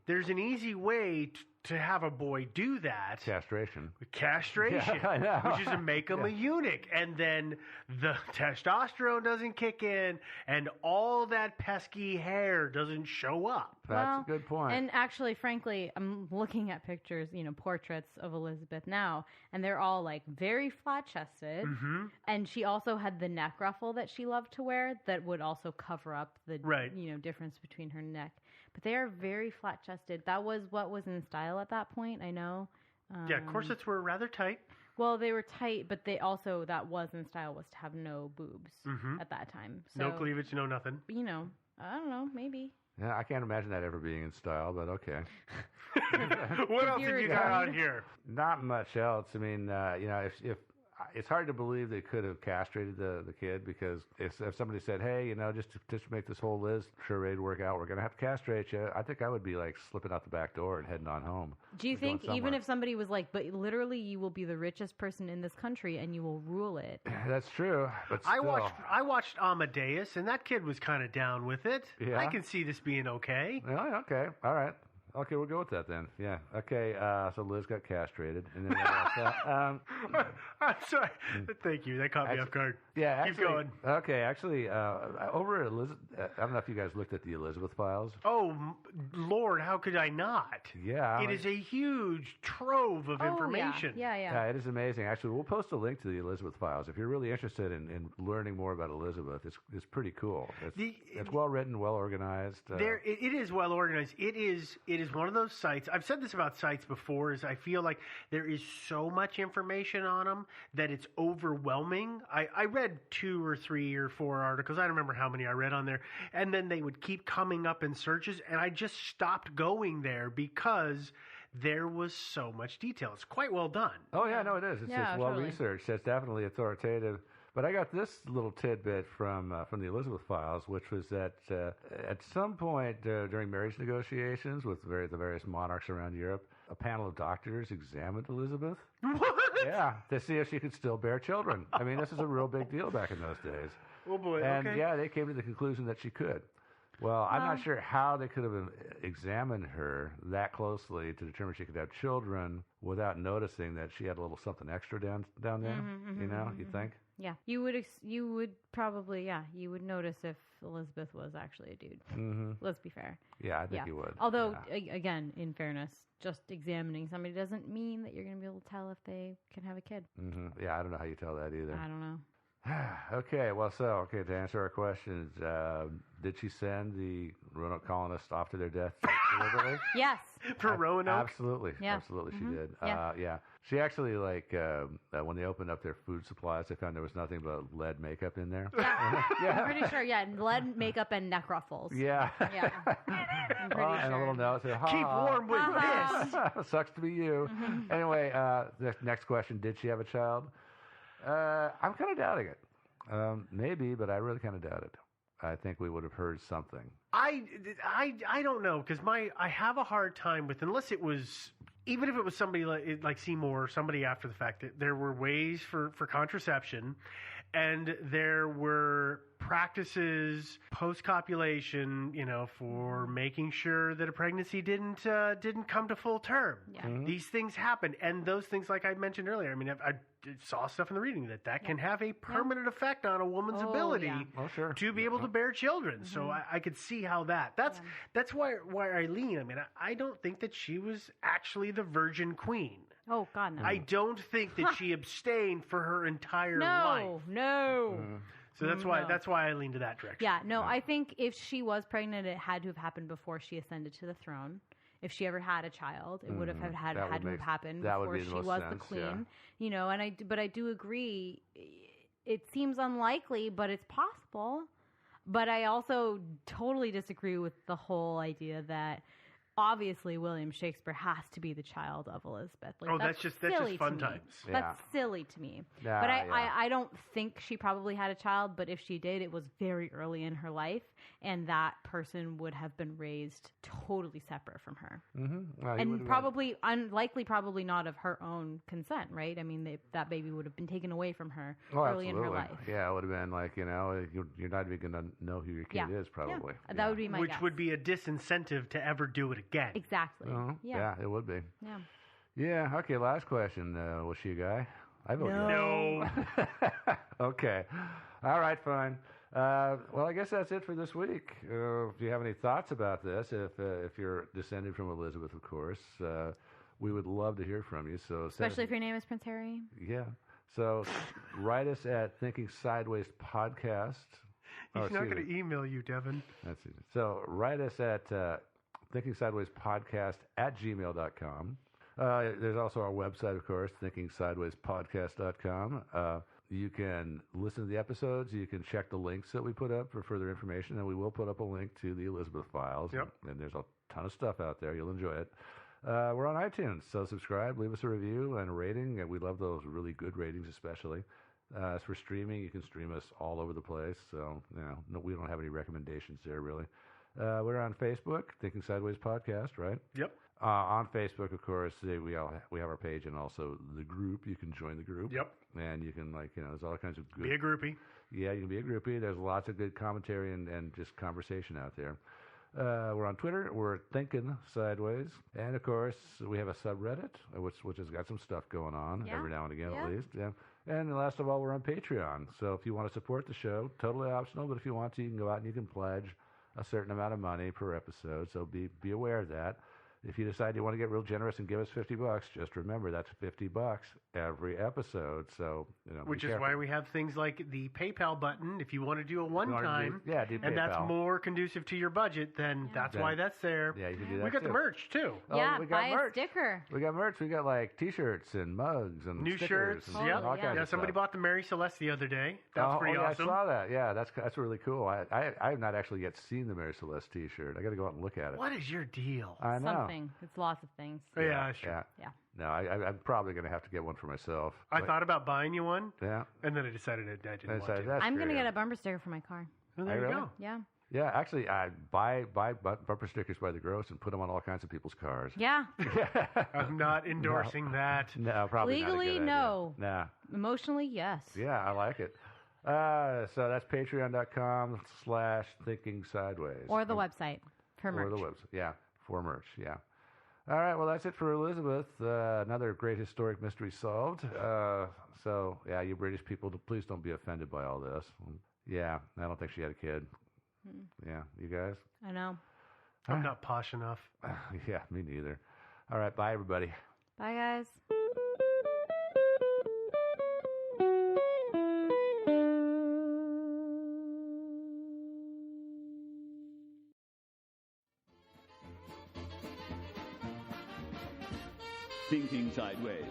There's an easy way to have a boy do that. Castration. Castration, Yeah, I know. which is to make him a eunuch. And then the testosterone doesn't kick in, and all that pesky hair doesn't show up. That's a good point. And actually, frankly, I'm looking at pictures, portraits of Elizabeth now, and they're all like very flat-chested. Mm-hmm. And she also had the neck ruffle that she loved to wear that would also cover up the difference between her neck. But they are very flat-chested. That was what was in style at that point, I know. Corsets were rather tight. Well, they were tight, but they also, that was in style, was to have no boobs at that time. So, no cleavage, no nothing. I don't know, maybe. Yeah, I can't imagine that ever being in style, but okay. What else have you got out here? Not much else. I mean, if it's hard to believe they could have castrated the kid, because if somebody said, hey, just to make this whole Liz charade work out, we're going to have to castrate you, I think I would be like slipping out the back door and heading on home. Do you think even if somebody was like, but literally you will be the richest person in this country and you will rule it? That's true. But still. I watched Amadeus, and that kid was kind of down with it. Yeah. I can see this being okay. Yeah, okay. All right. Okay, we'll go with that then. Yeah. Okay. So Liz got castrated, and then I'm sorry. Thank you. That caught me off guard. Yeah. Keep going. Okay. Actually, over at Elizabeth, I don't know if you guys looked at the Elizabeth files. Oh Lord, how could I not? Yeah. It is a huge trove of information. Yeah. It is amazing. Actually, we'll post a link to the Elizabeth files if you're really interested in learning more about Elizabeth. It's pretty cool. It's well written, well organized. It is well organized. It is one of those sites. I've said this about sites before. Is I feel like there is so much information on them that it's overwhelming. I read 2 or 3 or 4 articles. I don't remember how many I read on there, and then they would keep coming up in searches, and I just stopped going there because there was so much detail. It's quite well done. Oh yeah, no, it is. It's well researched. It's definitely authoritative. But I got this little tidbit from the Elizabeth files, which was that at some point during marriage negotiations with the various monarchs around Europe, a panel of doctors examined Elizabeth. What? Yeah, to see if she could still bear children. I mean, this is a real big deal back in those days. Oh boy. And okay. yeah, they came to the conclusion that she could. Well, I'm not sure how they could have examined her that closely to determine she could have children without noticing that she had a little something extra down there. You think? Yeah, you would probably you would notice if Elizabeth was actually a dude. Mm-hmm. Let's be fair. Yeah, I think you would. Although, again, in fairness, just examining somebody doesn't mean that you're going to be able to tell if they can have a kid. Mm-hmm. Yeah, I don't know how you tell that either. I don't know. Okay, to answer our questions, did she send the Roanoke colonists off to their death deliberately? Yes. For Roanoke? Absolutely. Yeah. Absolutely, she did. Yeah. She actually, when they opened up their food supplies, they found there was nothing but lead makeup in there. Yeah. I'm pretty sure, lead makeup and neck ruffles. Yeah. Yeah. I'm pretty sure. And a little note said, keep warm with this. Sucks to be you. Mm-hmm. Anyway, the next question, did she have a child? I'm kind of doubting it. Maybe, but I really kind of doubt it. I think we would have heard something. I don't know, because I have a hard time with, unless it was, even if it was somebody like Seymour or somebody after the fact, that there were ways for contraception, and there were practices post-copulation, for making sure that a pregnancy didn't come to full term. Yeah. Mm-hmm. These things happen, and those things, like I mentioned earlier, I mean, I saw stuff in the reading that can have a permanent effect on a woman's ability to be able to bear children. Mm-hmm. So I could see how that's why Eileen, I mean, I don't think that she was actually the Virgin Queen. Oh, God, no. I don't think that she abstained for her entire life. No. So that's why I lean to that direction. Yeah, no, I think if she was pregnant, it had to have happened before she ascended to the throne. If she ever had a child, it would have had to have happened before she was the queen. Yeah. But I do agree. It seems unlikely, but it's possible. But I also totally disagree with the whole idea that obviously William Shakespeare has to be the child of Elizabeth. Like, that's just fun times. Yeah. That's silly to me. Yeah, but I don't think she probably had a child, but if she did, it was very early in her life, and that person would have been raised totally separate from her. Mm-hmm. Well, and probably not of her own consent, right? I mean, that baby would have been taken away from her early in her life. Yeah, it would have been like, you're not even going to know who your kid is, probably. Yeah. That would be my Which guess. would be a disincentive to ever do it again. again. Exactly. Yeah, it would be. Yeah. Yeah. Okay. Last question. Was she a guy? I vote No. yes. Okay. All right. Fine. Well, I guess that's it for this week. If you have any thoughts about this, if you're descended from Elizabeth, of course, we would love to hear from you. So, Especially if your name is Prince Harry. Yeah. So, write us at Thinking Sideways Podcast. He's not going to email you, Devin. That's it. So, write us at Thinking Sideways Podcast at gmail.com. There's also our website, of course, thinkingsidewayspodcast.com. You can listen to the episodes. You can check the links that we put up for further information. And we will put up a link to the Elizabeth Files. Yep. And there's a ton of stuff out there. You'll enjoy it. We're on iTunes, so subscribe, leave us a review and a rating. And we love those really good ratings, especially. As for streaming, you can stream us all over the place. So, no, we don't have any recommendations there, really. We're on Facebook, Thinking Sideways Podcast, right? Yep. On Facebook, of course, we have our page and also the group. You can join the group. Yep. And you can, there's all kinds of good... Be a groupie. Yeah, you can be a groupie. There's lots of good commentary and just conversation out there. We're on Twitter. We're Thinking Sideways. And, of course, we have a subreddit, which has got some stuff going on every now and again, at least. Yeah. And last of all, we're on Patreon. So if you want to support the show, totally optional, but if you want to, you can go out and you can pledge a certain amount of money per episode. So be aware of that. If you decide you want to get real generous and give us $50, just remember that's $50 every episode. So which is why we have things like the PayPal button. If you want to do a one-time, do and PayPal. That's more conducive to your budget, then that's why that's there. Yeah, you can do that. We got the merch too. Yeah, we got buy merch. a sticker. We got merch. We got T-shirts and mugs and New stickers shirts. And all kinds of somebody stuff. bought the Mary Celeste the other day. That's pretty awesome. I saw that. Yeah, that's really cool. I have not actually yet seen the Mary Celeste T-shirt. I got to go out and look at it. What is your deal? I know. Something. It's lots of things. Yeah, sure. Yeah. No, I'm probably going to have to get one for myself. I thought about buying you one. Yeah. And then I decided I didn't want to. I'm going to get a bumper sticker for my car. Well, there you go. Yeah. Yeah, actually, I buy bumper stickers by the gross and put them on all kinds of people's cars. Yeah. I'm not endorsing that. No, probably Legally, not a good idea. no. Emotionally, yes. Yeah, I like it. So that's patreon.com/thinking sideways. Or the website for merch. Or the website, yeah, for merch, yeah. All right, well, that's it for Elizabeth. Another great historic mystery solved. So, yeah, you British people, please don't be offended by all this. Yeah, I don't think she had a kid. Yeah, you guys? I know. I'm not posh enough. Yeah, me neither. All right, bye, everybody. Bye, guys. Thinking Sideways.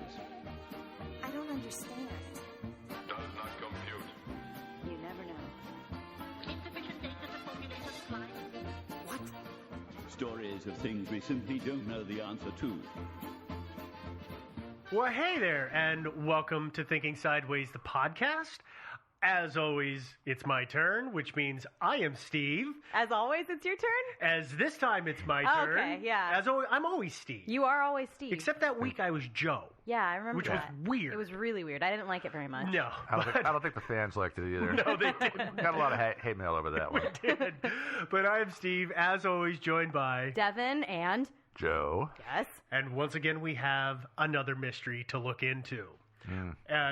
I don't understand. Does not compute. You never know. Insufficient data to formulate a reply. What? Stories of things we simply don't know the answer to. Well, hey there, and welcome to Thinking Sideways, the podcast. As always, it's my turn, which means I am Steve. As always, it's your turn? As this time, it's my Oh, turn. okay, yeah. As always, I'm always Steve. You are always Steve. Except that week I was Joe. Yeah, I remember Which that. was weird. It was really weird. I didn't like it very much. No. I don't think the fans liked it either. No, they didn't. Got a lot of hate mail over that one. did. But I'm Steve, as always, joined by Devin and... Joe. Yes. And once again, we have another mystery to look into.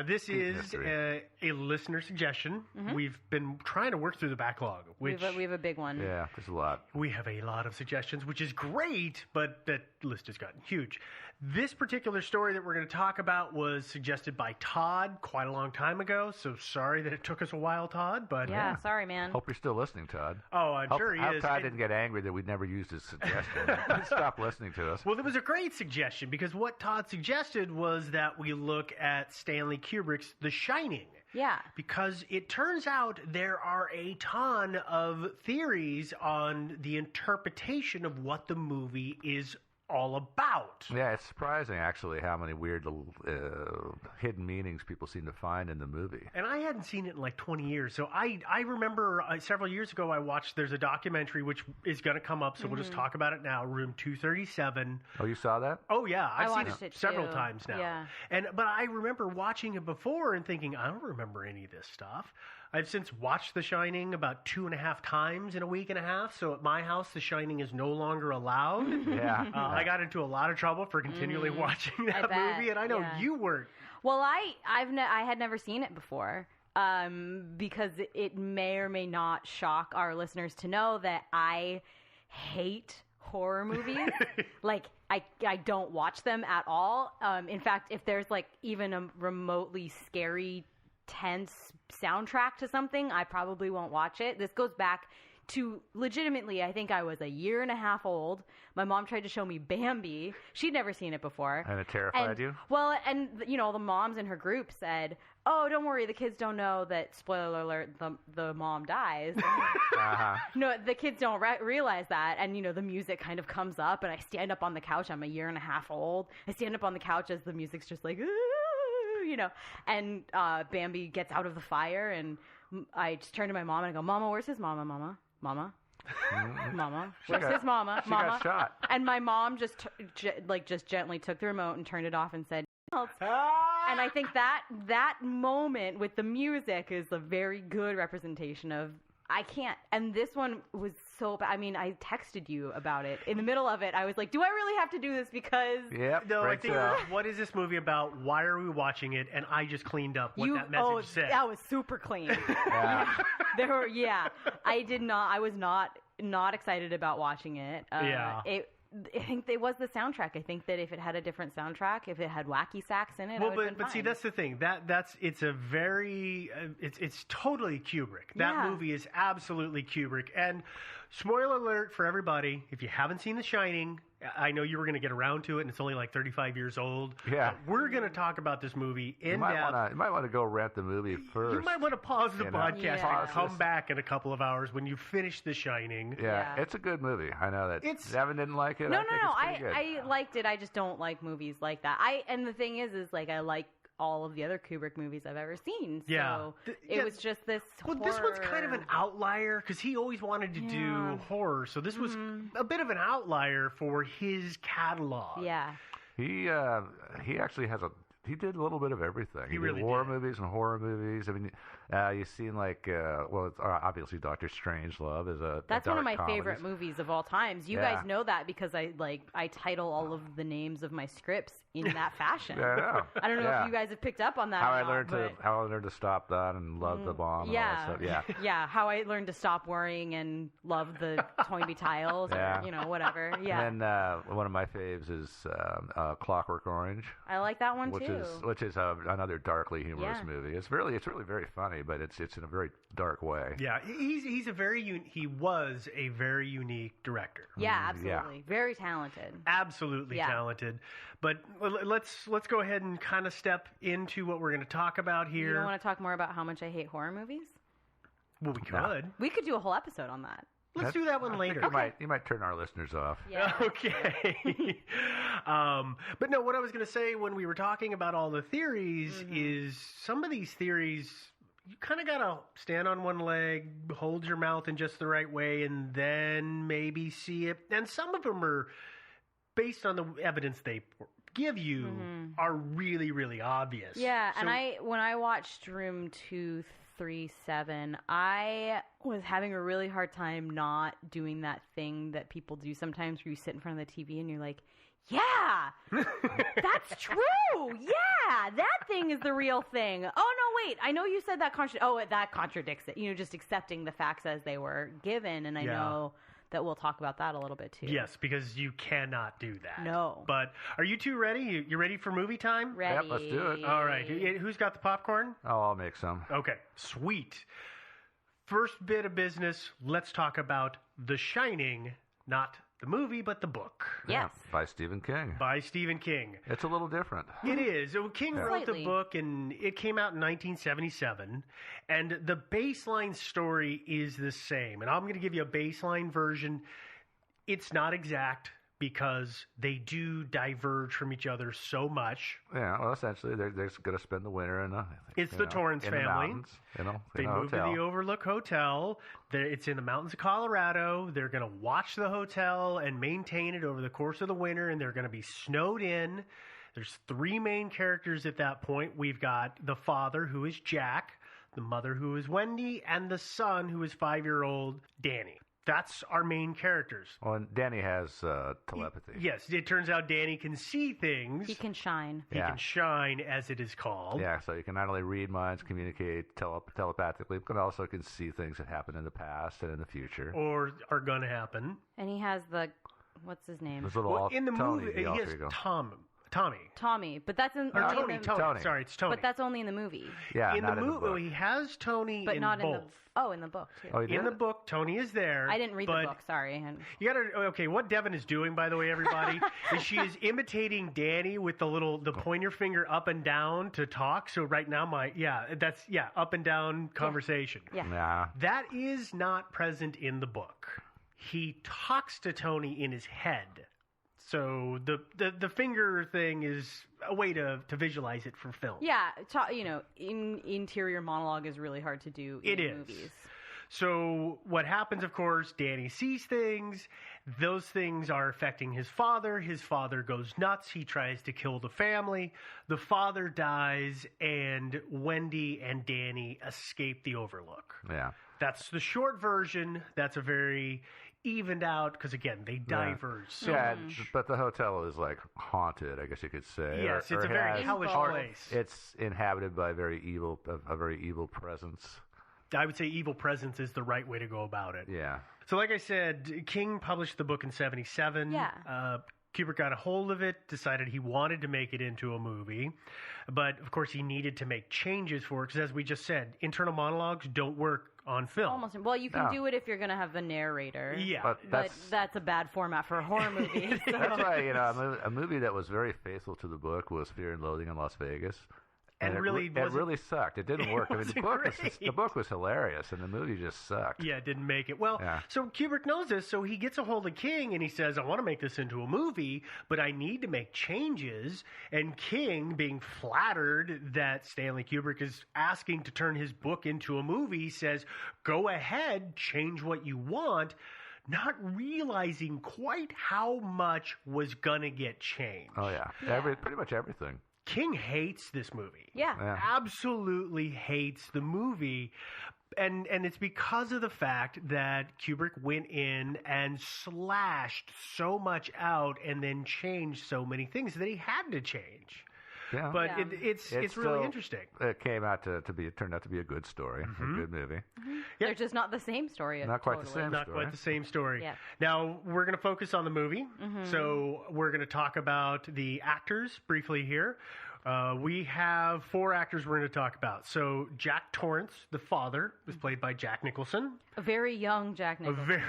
This is a listener suggestion. We've been trying to work through the backlog. We have a big one. Yeah, there's a lot. We have a lot of suggestions, which is great, but that list has gotten huge. This particular story that we're going to talk about was suggested by Todd quite a long time ago, so sorry that it took us a while, Todd. But Yeah, sorry, man. Hope you're still listening, Todd. Oh, I'm sure he hope is. Todd didn't get angry that we never used his suggestion. Stop listening to us. Well, it was a great suggestion because what Todd suggested was that we look at Stanley Kubrick's The Shining. Yeah. Because it turns out there are a ton of theories on the interpretation of what the movie is all about. Yeah, it's surprising, actually, how many weird little hidden meanings people seem to find in the movie. And I hadn't seen it in like 20 years. So I remember several years ago I watched, there's a documentary which is going to come up, so we'll just talk about it now, Room 237. Oh, you saw that? Oh, yeah. I've seen watched it it several too. times now. Yeah. But I remember watching it before and thinking, I don't remember any of this stuff. I've since watched The Shining about 2.5 times in a week and a half. So at my house, The Shining is no longer allowed. Yeah. I got into a lot of trouble for continually watching that bet. movie, and I know Yeah. you weren't. Well, I had never seen it before, because it may or may not shock our listeners to know that I hate horror movies. Like, I don't watch them at all. In fact, if there's like even a remotely scary, tense soundtrack to something, I probably won't watch it. This goes back to legitimately, I think I was a year and a half old. My mom tried to show me Bambi. She'd never seen it before. And it terrified you? Well, and you know, the moms in her group said, "Oh, don't worry, the kids don't know that, spoiler alert, the mom dies." No, the kids don't realize that. And you know, the music kind of comes up, and I stand up on the couch. I'm a year and a half old. I stand up on the couch as the music's just like, "Ooh," you know, and Bambi gets out of the fire, and I just turn to my mom and I go, "Mama, where's his mama? Mama, where's his mama? She Mama." got shot. And my mom just just gently took the remote and turned it off and said, "Else." And I think that moment with the music is a very good representation of, I can't. And this one was so bad. I mean, I texted you about it. In the middle of it, I was like, do I really have to do this? Because Yep. No, I breaks think, it out. what is this movie about? Why are we watching it? And I just cleaned up what that message said. That was super clean. Yeah. I did not. I was not excited about watching it. I think it was the soundtrack. I think that if it had a different soundtrack, if it had wacky sax in it, I would have been but see, fine. that's the thing. It's a very it's totally Kubrick. That Yeah. movie is absolutely Kubrick. And spoiler alert for everybody: if you haven't seen The Shining, I know you were going to get around to it, and it's only like 35 years old. Yeah. But we're going to talk about this movie in You might depth. want to go rent the movie first. You might want to pause the You know? podcast Yeah. and come back in a couple of hours when you finish The Shining. Yeah, Yeah. it's a good movie. I know that. It's- Evan didn't like it. No, I think no. it's pretty good. I liked it. I just don't like movies like that. And the thing is like I like all of the other Kubrick movies I've ever seen. So Yeah. it was just this. Well, this one's kind of an outlier because he always wanted to do horror. So this was a bit of an outlier for his catalog. Yeah. He actually has he did a little bit of everything. He really did war did. movies and horror movies. I mean, you've seen like, well, it's obviously Dr. Strangelove is a That's a one of dark my comedy. favorite movies of all times. You Yeah. guys know that because I title all of the names of my scripts in that fashion. Yeah, I know. I don't know Yeah. if you guys have picked up on that. How or I not, learned but- how I learned to stop that and love the bomb. Yeah. And all that stuff. Yeah. Yeah. How I learned to stop worrying and love the Toynbee tiles Yeah. or, whatever. Yeah. And then one of my faves is Clockwork Orange, I like that one which too. is another darkly humorous Yeah. movie. It's really very funny, but it's in a very dark way. Yeah, he was a very unique director. Yeah, absolutely. Very talented. Absolutely Yeah. talented. But let's go ahead and kind of step into what we're going to talk about here. You don't want to talk more about how much I hate horror movies? Well, we could. We could do a whole episode on that. Let's do that one later. You might turn our listeners off. Yeah. Okay. But no, what I was going to say when we were talking about all the theories is some of these theories, you kind of got to stand on one leg, hold your mouth in just the right way, and then maybe see it. And some of them are based on the evidence they give you are really, really obvious. Yeah, So- and when I watched Room 237, I was having a really hard time not doing that thing that people do sometimes where you sit in front of the TV and you're like, yeah, that's true. Yeah, that thing is the real thing. Oh, no, wait, I know you said that that contradicts it. Just accepting the facts as they were given, and I know that we'll talk about that a little bit too. Yes, because you cannot do that. No. But are you two ready? You ready for movie time? Ready. Yep, let's do it. All right. Who's got the popcorn? Oh, I'll make some. Okay, sweet. First bit of business, let's talk about The Shining, not the movie, but the book. Yes. By Stephen King. By Stephen King. It's a little different. It is. King wrote the Slightly. book, and it came out in 1977. And the baseline story is the same. And I'm going to give you a baseline version. It's not exact, because they do diverge from each other so much. Yeah, well, essentially, they're going to spend the winter in the Torrance in family. The mountains, they move to the Overlook Hotel. It's in the mountains of Colorado. They're going to watch the hotel and maintain it over the course of the winter, and they're going to be snowed in. There's 3 main characters at that point. We've got the father, who is Jack, the mother, who is Wendy, and the son, who is 5-year-old Danny. That's our main characters. Well, and Danny has telepathy. Yes, it turns out Danny can see things. He can shine. He can shine, as it is called. Yeah, so you can not only read minds, communicate telepathically, but also can see things that happened in the past and in the future. Or are going to happen. And he has what's his name? In the movie, he has Tommy, but that's in Tony. Sorry, it's Tony. But that's only in the movie. Yeah, in the movie, he has Tony, but in not both. in the book too. Oh, in the book, Tony is there. I didn't read the book. Sorry. You gotta what Devin is doing, by the way, everybody, is she is imitating Danny with the pointer finger up and down to talk. So right now, that's up and down conversation. Yeah. That is not present in the book. He talks to Tony in his head. So the finger thing is a way to visualize it for film. Yeah, interior monologue is really hard to do in movies. So what happens, of course, Danny sees things. Those things are affecting his father. His father goes nuts. He tries to kill the family. The father dies, and Wendy and Danny escape the Overlook. Yeah. That's the short version. That's a very evened out, because again, they diverge so much. But the hotel is like haunted, I guess you could say. Yes, it's a very hellish place. It's inhabited by a very evil presence. I would say evil presence is the right way to go about it. Yeah. So like I said, King published the book in 1977. Yeah. Kubrick got a hold of it, decided he wanted to make it into a movie. But, of course, he needed to make changes for it, because as we just said, internal monologues don't work on film. Well, you can do it if you're going to have the narrator. Yeah. But that's a bad format for a horror movie. So. That's why, a movie that was very faithful to the book was Fear and Loathing in Las Vegas. And it really sucked. It didn't work. I mean, the book was hilarious, and the movie just sucked. Yeah, it didn't make it. Well, so Kubrick knows this, so he gets a hold of King, and he says, I want to make this into a movie, but I need to make changes. And King, being flattered that Stanley Kubrick is asking to turn his book into a movie, says, go ahead, change what you want, not realizing quite how much was going to get changed. Oh, yeah. Pretty much everything. King hates this movie. Yeah. Absolutely hates the movie. And it's because of the fact that Kubrick went in and slashed so much out and then changed so many things that he had to change. Yeah. But it's really interesting. It came out turned out to be a good story, a good movie. Mm-hmm. Yeah. They're just not the same story. Not quite the same story. Not quite the same story. Yeah. Now, we're going to focus on the movie. Mm-hmm. So we're going to talk about the actors briefly here. We have 4 actors we're going to talk about. So Jack Torrance, the father, was played by Jack Nicholson. A very young Jack Nicholson.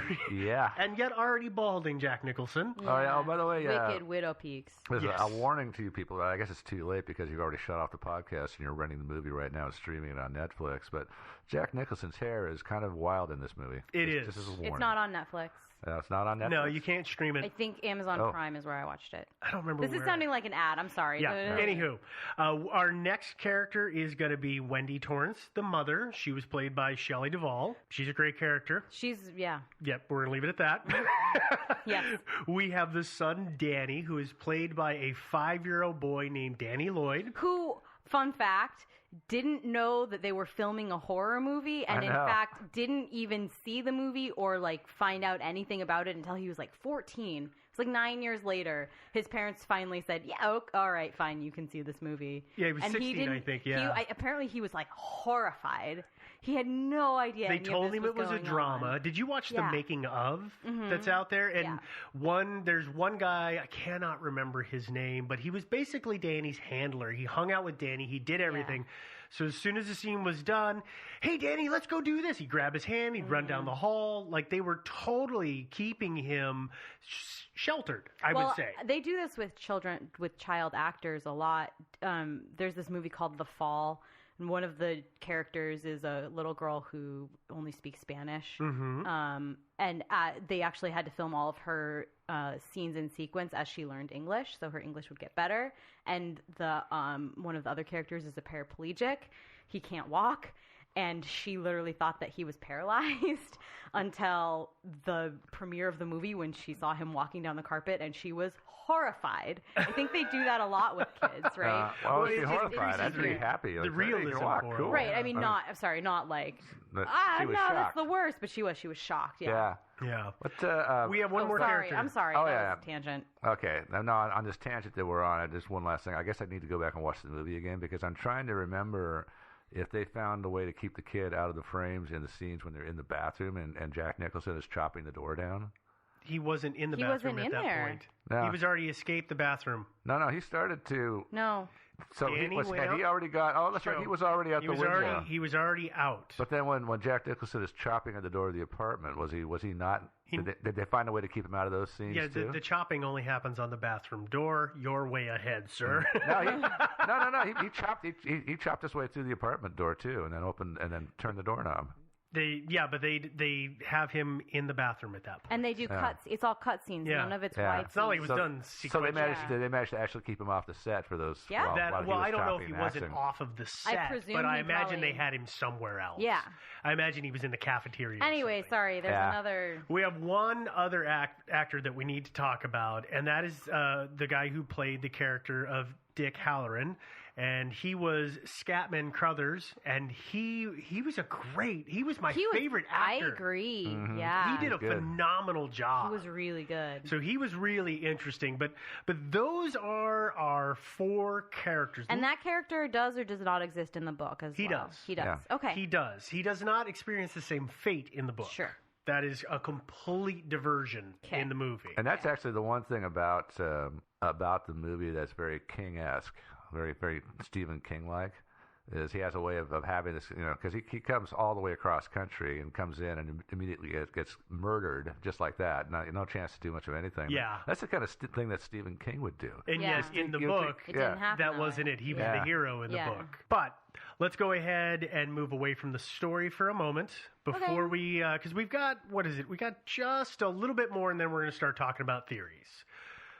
And yet already balding Jack Nicholson. Yeah. Oh, yeah. Oh, by the way, Wicked Widow Peaks. There's a warning to you people. I guess it's too late because you've already shut off the podcast and you're renting the movie right now and streaming it on Netflix. But Jack Nicholson's hair is kind of wild in this movie. It is. Just as a warning. It's not on Netflix. It's not on Netflix? No, you can't stream it. I think Amazon Prime is where I watched it. I don't remember This is sounding like an ad. I'm sorry. Yeah. Anywho, our next character is going to be Wendy Torrance, the mother. She was played by Shelley Duvall. She's a great character. Yep, we're going to leave it at that. Yes. We have the son, Danny, who is played by a 5-year-old boy named Danny Lloyd. Who, fun fact, didn't know that they were filming a horror movie, and in fact didn't even see the movie or find out anything about it until he was 14. It's 9 years later. His parents finally said, "Yeah, all right, fine, you can see this movie." Yeah, he was 16, I think. Yeah. Apparently, he was horrified. He had no idea. They told him it was a drama. On. Did you watch the making of that's out there? And there's one guy, I cannot remember his name, but he was basically Danny's handler. He hung out with Danny. He did everything. Yeah. So as soon as the scene was done, hey, Danny, let's go do this. He'd grab his hand. He'd run down the hall. They were totally keeping him sheltered, I would say. They do this with child actors a lot. There's this movie called The Fall, And one of the characters is a little girl who only speaks Spanish. And they actually had to film all of her scenes in sequence as she learned English, so her English would get better. And the one of the other characters is a paraplegic. He can't walk. And she literally thought that he was paralyzed until the premiere of the movie when she saw him walking down the carpet, and she was horrified. I think they do that a lot with kids, right? Well, she's horrified. I'd be happy. The realism for it. Cool. Right. I mean, not like, But no, she was that's shocked. the worst. But she was shocked. Yeah. Yeah. But, We have one more sorry. character. I'm sorry. Oh, that yeah. was a tangent. Okay. Now, on this tangent that we're on, just one last thing. I guess I need to go back and watch the movie again because I'm trying to remember if they found a way to keep the kid out of the frames in the scenes when they're in the bathroom and Jack Nicholson is chopping the door down. He wasn't in the He bathroom wasn't at in that there. point. No. He was already escaped the bathroom. No, he started to. No. So Danny went had he out? already got? Oh, that's right. He was already out the window. He was already out. But then when Jack Nicholson is chopping at the door of the apartment, was he not? Did they find a way to keep him out of those scenes Yeah, too? the chopping only happens on the bathroom door. You're way ahead, sir. No. He chopped his way through the apartment door too, and then turned the doorknob. But they have him in the bathroom at that point. And they do cuts. It's all cut scenes. Yeah. None of it's Yeah. white. It's not like it was So- done So they sequentially. managed to actually keep him off the set for those. Yeah. while he was I don't know if chopping he and wasn't acting. off of the set, presume but I he imagine probably- they had him somewhere else. Yeah. I imagine he was in the cafeteria. or Anyway, something. sorry. There's Yeah. another. We have one other actor that we need to talk about, and that is the guy who played the character of Dick Halloran, and he was Scatman Crothers, and he was my favorite actor. I agree. Mm-hmm. Yeah. He did a Good. phenomenal job. He was really good. So he was really interesting, but those are our four characters. And that character does or does not exist in the book as He well? does. He does. Yeah. Okay. He does. He does not experience the same fate in the book. Sure. That is a complete diversion Okay. in the movie. And that's actually the one thing about the movie that's very King-esque, very very Stephen King-like, is he has a way of having this, because he comes all the way across country and comes in and immediately gets murdered just like that. No chance to do much of anything. Yeah. That's the kind of thing that Stephen King would do. And Yeah. yes, in the You book, It didn't happen that wasn't way. it. He was Yeah. the hero in the Yeah. book. But let's go ahead and move away from the story for a moment before we, because we've got, what is it? We got just a little bit more, and then we're going to start talking about theories.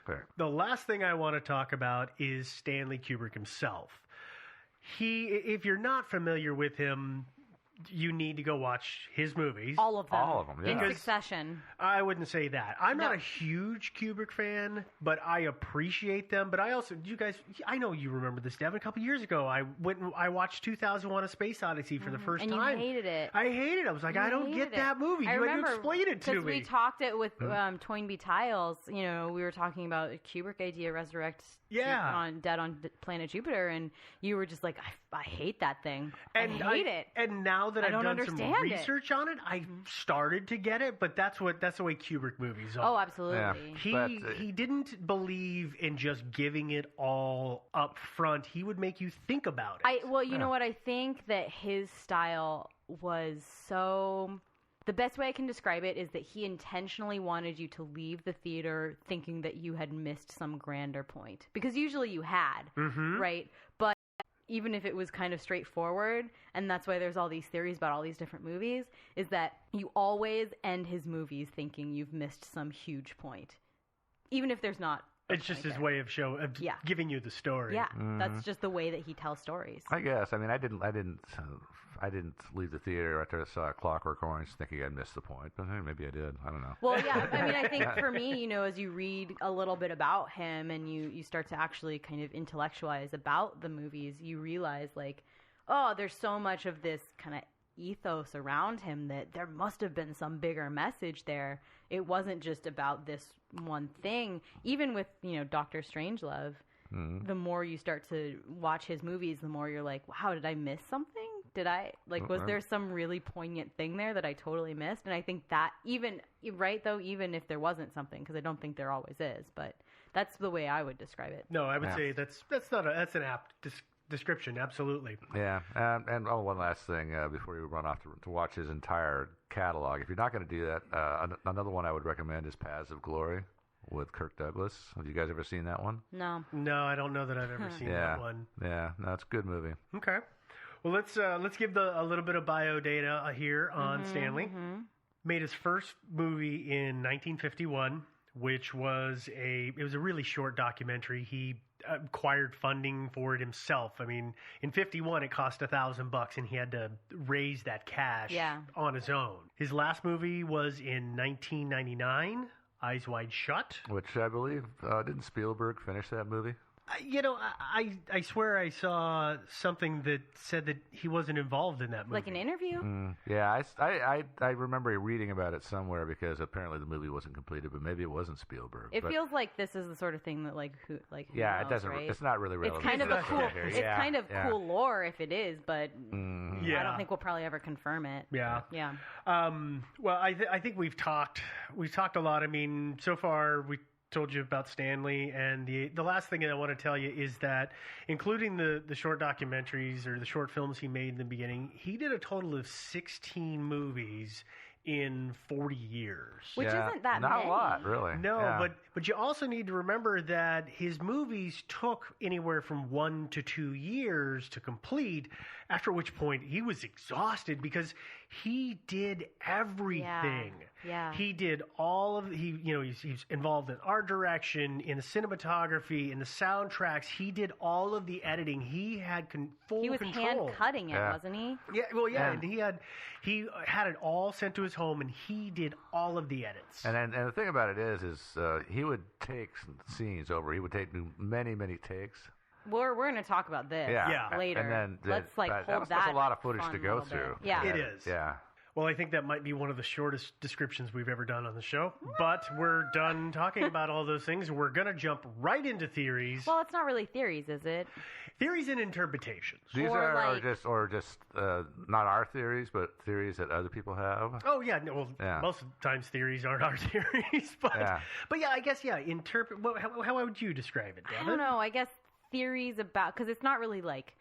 Fair. The last thing I want to talk about is Stanley Kubrick himself. If you're not familiar with him, you need to go watch his movies. All of them. All of them, yeah. In Because- succession. I wouldn't say that. I'm not No. a huge Kubrick fan, but I appreciate them. But I also, I know you remember this, Devin. A couple years ago, I went and I watched 2001: A Space Odyssey for the first And you time. hated it. I hated it. I was like, I don't get that movie. I You had remember to explain it to because me. we talked it with Toynbee Tiles. We were talking about a Kubrick idea, resurrect. Yeah. Dead on Planet Jupiter, and you were just like, I hate that thing. And I hate it. And now that I I've don't done some understand it. research on it, I started to get it. But that's the way Kubrick movies are. Oh, absolutely. Yeah. He didn't believe in just giving it all up front. He would make you think about it. You know what? I think that his style was so. The best way I can describe it is that he intentionally wanted you to leave the theater thinking that you had missed some grander point. Because usually you had, right? But even if it was kind of straightforward, and that's why there's all these theories about all these different movies, is that you always end his movies thinking you've missed some huge point. Even if there's not. It's just his way of giving you the story. Yeah, that's just the way that he tells stories. I guess. I mean, I didn't leave the theater after I saw Clockwork Orange thinking I'd missed the point, but maybe I did. I don't know. Well, yeah. I mean, I think for me, as you read a little bit about him and you start to actually kind of intellectualize about the movies, you realize there's so much of this kind of ethos around him that there must have been some bigger message there. It wasn't just about this one thing. Even with, Dr. Strangelove, the more you start to watch his movies, the more you're like, wow, did I miss something? Was there some really poignant thing there that I totally missed? And I think that even if there wasn't something, because I don't think there always is, but that's the way I would describe it. No, I would say that's an apt description. Absolutely. Yeah, and one last thing before you run off to watch his entire catalog. If you're not going to do that, another one I would recommend is Paths of Glory with Kirk Douglas. Have you guys ever seen that one? No. No, I don't know that I've ever seen that one. Yeah, no, it's a good movie. Okay. Well, let's give a little bit of bio data here on Stanley. Made his first movie in 1951, which was a really short documentary. He acquired funding for it himself. I mean, in 51, it cost $1,000, and he had to raise that cash on his own. His last movie was in 1999, Eyes Wide Shut. Which I believe, didn't Spielberg finish that movie? I swear I saw something that said that he wasn't involved in that movie. Like an interview? Yeah, I remember reading about it somewhere because apparently the movie wasn't completed, but maybe it wasn't Spielberg. It feels like this is the sort of thing that who yeah, knows, it doesn't. Right? It's not really relevant. It's kind of a cool. It's kind of yeah. cool lore if it is, but I don't think we'll probably ever confirm it. Yeah. Yeah. Well, I think we've talked a lot. I mean, so far we told you about Stanley, and the last thing that I want to tell you is that, including the short documentaries or the short films he made in the beginning, he did a total of 16 movies in 40 years. Which isn't that not many. a lot, really. No, but you also need to remember that his movies took anywhere from 1 to 2 years to complete, after which point he was exhausted because he did everything. Yeah. He did all of he's involved in art direction, in the cinematography, in the soundtracks. He did all of the editing. He had full control. He was hand cutting it, wasn't he? Yeah, well, and he had it all sent to his home, and he did all of the edits. And the thing about it is he would take scenes over. He would take many takes. We're going to talk about this later. And then let's hold that's a lot of footage to go through. Yeah, it is. Yeah. Well, I think that might be one of the shortest descriptions we've ever done on the show. But we're done talking about all those things. We're going to jump right into theories. Well, it's not really theories, is it? Theories and interpretations. These are just not our theories, but theories that other people have. Oh, yeah. No, well, most of the times theories aren't our theories. But yeah, I guess, how would you describe it, Devin? I don't know. I guess theories about, because it's not really like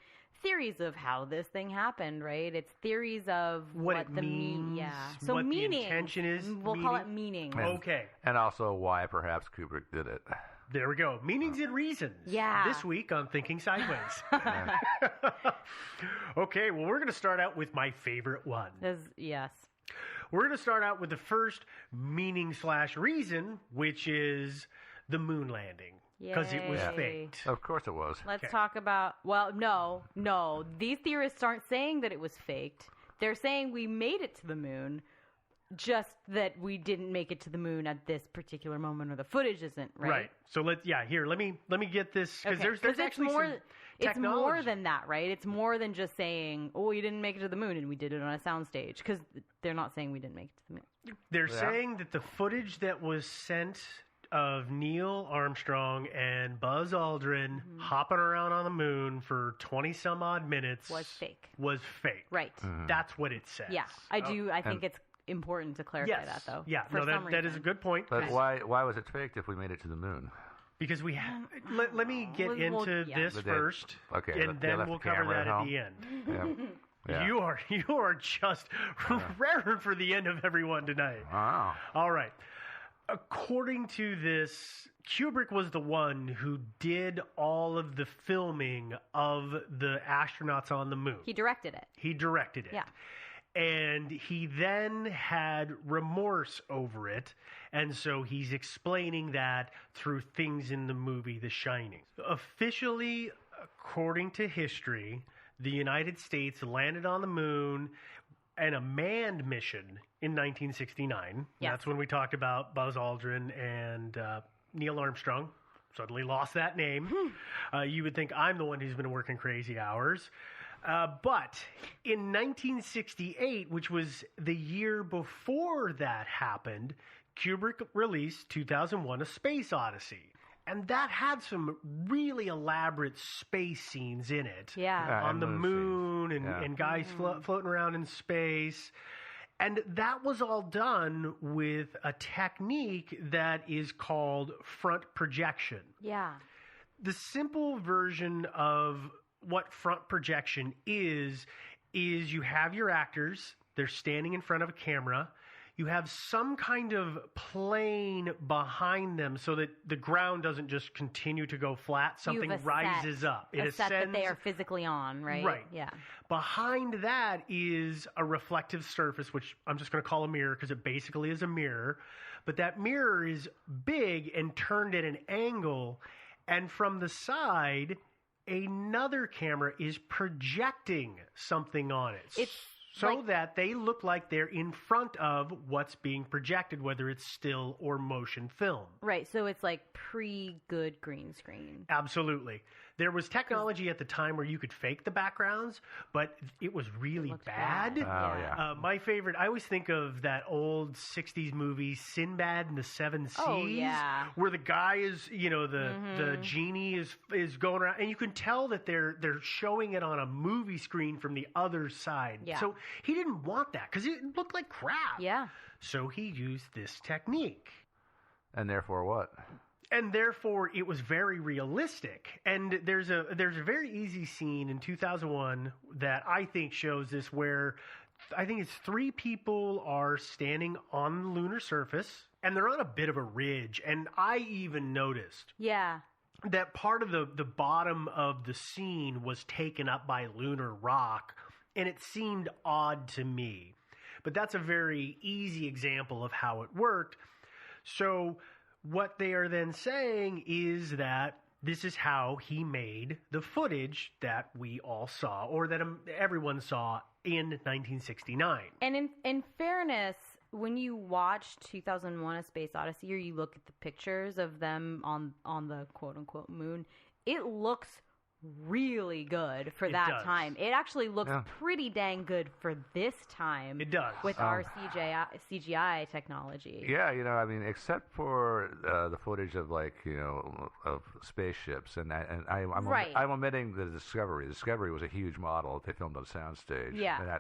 theories of how this thing happened, right? It's theories of what it the means, So what meaning, the intention is. We'll call it meaning. Okay. And also why perhaps Kubrick did it. There we go. Meanings and reasons. Yeah. This week on Thinking Sideways. Okay, well, we're going to start out with my favorite one. Yes. We're going to start out with the first meaning/reason, which is the moon landing. Because it was faked. Of course it was. Let's talk about, no. These theorists aren't saying that it was faked. They're saying we made it to the moon, just that we didn't make it to the moon at this particular moment, or the footage isn't, right? Right. So let me get this, because there's actually some technology. It's more than that, right? It's more than just saying, oh, you didn't make it to the moon and we did it on a soundstage, because they're not saying we didn't make it to the moon. They're saying that the footage that was sent of Neil Armstrong and Buzz Aldrin hopping around on the moon for 20-some-odd minutes was fake. Right. That's what it says. Yeah, I think it's important to clarify that, though. Yeah, that is a good point. But why was it faked if we made it to the moon? Because we have. Let me get into this first, and then we'll cover that at the end. Yeah. You are just raring for the end of everyone tonight. Wow. All right. According to this, Kubrick was the one who did all of the filming of the astronauts on the moon. He directed it. Yeah. And he then had remorse over it, and so he's explaining that through things in the movie The Shining. Officially, according to history, the United States landed on the moon in a manned mission in 1969. Yes. That's when we talked about Buzz Aldrin and Neil Armstrong. Suddenly lost that name. You would think I'm the one who's been working crazy hours. But in 1968, which was the year before that happened, Kubrick released 2001: A Space Odyssey. And that had some really elaborate space scenes in it. Yeah. On the moon and guys floating around in space. And that was all done with a technique that is called front projection. Yeah. The simple version of what front projection is you have your actors, they're standing in front of a camera. you have some kind of plane behind them so that the ground doesn't just continue to go flat. Something rises up. It ascends, set that they are physically on, right? Right. Yeah. Behind that is a reflective surface, which I'm just going to call a mirror because it basically is a mirror. But that mirror is big and turned at an angle. And from the side, another camera is projecting something on it. That they look like they're in front of what's being projected, whether it's still or motion film. Right, so it's like pre-good green screen. Absolutely. There was technology at the time where you could fake the backgrounds, but it was really bad. Oh, yeah. My favorite, I always think of that old 60s movie, Sinbad and the Seven Seas, where the guy is, the genie is going around, and you can tell that they're showing it on a movie screen from the other side. Yeah. So he didn't want that because it looked like crap. Yeah. So he used this technique. And therefore what? And therefore, it was very realistic. And there's a very easy scene in 2001 that I think shows this, where I think it's 3 people are standing on the lunar surface, and they're on a bit of a ridge. And I even noticed that part of the bottom of the scene was taken up by lunar rock, and it seemed odd to me. But that's a very easy example of how it worked. So what they are then saying is that this is how he made the footage that we all saw, or that everyone saw in 1969. And in fairness, when you watch 2001: A Space Odyssey, or you look at the pictures of them on the quote-unquote moon, it looks really good for that time. It actually looks pretty dang good for this time. It does. With our CGI technology. Yeah, I mean, except for the footage of of spaceships, and I'm omitting the Discovery. The Discovery was a huge model they filmed on a soundstage. Yeah.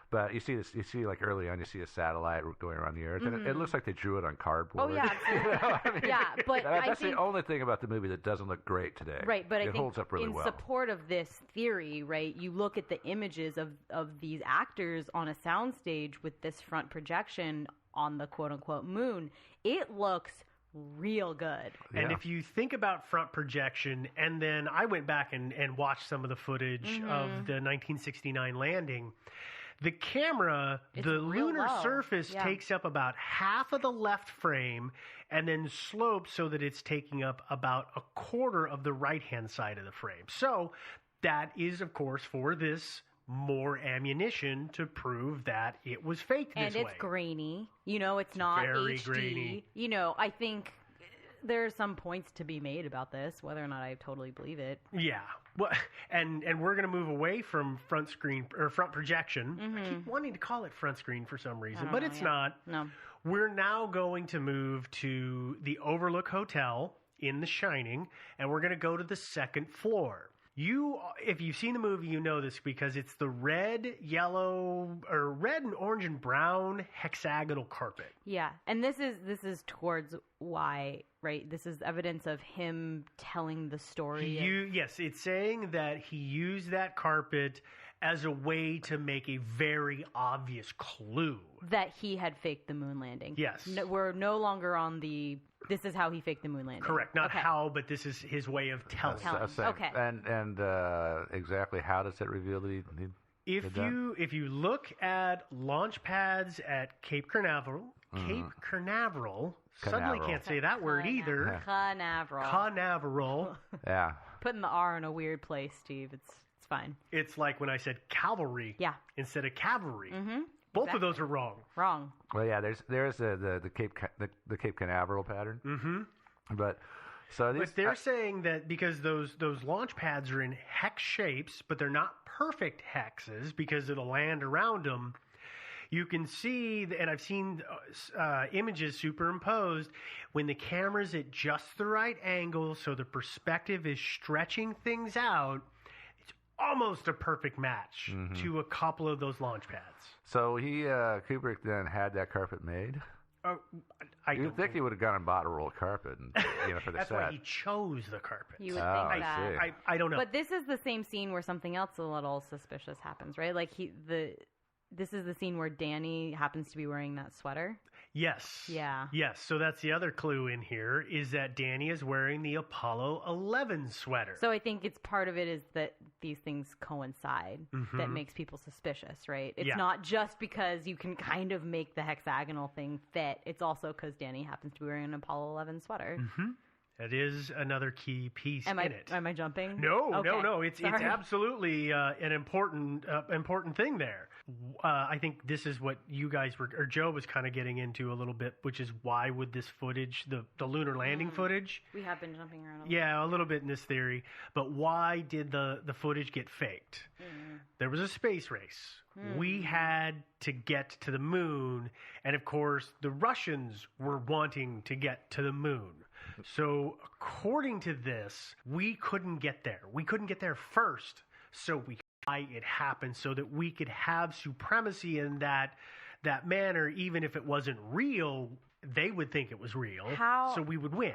But you see like early on, you see a satellite going around the Earth, and it looks like they drew it on cardboard. Oh yeah, absolutely. But that's the only thing about the movie that doesn't look great today. Right, but it holds up really well. In support of this theory, right, you look at the images of these actors on a soundstage with this front projection on the quote-unquote moon. It looks real good. And if you think about front projection, and then I went back and watched some of the footage of the 1969 landing. The camera, the lunar surface takes up about half of the left frame and then slopes so that it's taking up about a quarter of the right-hand side of the frame. So that is, of course, for this more ammunition to prove that it was faked this way. And it's grainy. It's not very HD. Grainy. I think there are some points to be made about this, whether or not I totally believe it. Yeah. Well, and we're going to move away from front screen or front projection. I keep wanting to call it front screen for some reason, but it's not. No. We're now going to move to the Overlook Hotel in The Shining, and we're going to go to the second floor. If you've seen the movie, you know this because it's the red and orange and brown hexagonal carpet. Yeah, and this is towards why, right? This is evidence of him telling the story. Yes, it's saying that he used that carpet as a way to make a very obvious clue that he had faked the moon landing. Yes. We're no longer on this is how he faked the moon landing. Correct. Not how, but this is his way of telling. Okay. And exactly how does it reveal that he if you look at launch pads at Cape Canaveral, suddenly can't say that word either. Canaveral. Yeah. Putting the R in a weird place, Steve. It's fine. It's like when I said cavalry instead of cavalry. Mm-hmm. Both of those are wrong. Wrong. Well, yeah. There's the Cape Canaveral pattern. Mm-hmm. But they're saying that because those launch pads are in hex shapes, but they're not perfect hexes because of the land around them. You can see, and I've seen images superimposed, when the camera's at just the right angle, so the perspective is stretching things out, it's almost a perfect match to a couple of those launch pads. So Kubrick then had that carpet made? You'd think he would have gone and bought a roll of carpet for the That's set. why he chose the carpet. You would think that. I don't know. But this is the same scene where something else a little suspicious happens, right? Like this is the scene where Danny happens to be wearing that sweater. Yes. Yeah. Yes. So that's the other clue in here is that Danny is wearing the Apollo 11 sweater. So I think it's part of it is that these things coincide that makes people suspicious, right? It's not just because you can kind of make the hexagonal thing fit. It's also because Danny happens to be wearing an Apollo 11 sweater. That is another key piece in it. Am I jumping? No, Okay. no. It's absolutely an important thing there. I think this is what you guys or Joe was kind of getting into a little bit, which is why would this footage, the lunar landing footage? We have been jumping around a little bit in this theory, but why did the footage get faked? There was a space race. We had to get to the moon, and of course, the Russians were wanting to get to the moon. So, according to this, we couldn't get there. We couldn't get there first, so it happened so that we could have supremacy in that manner. Even if it wasn't real, they would think it was real. So we would win,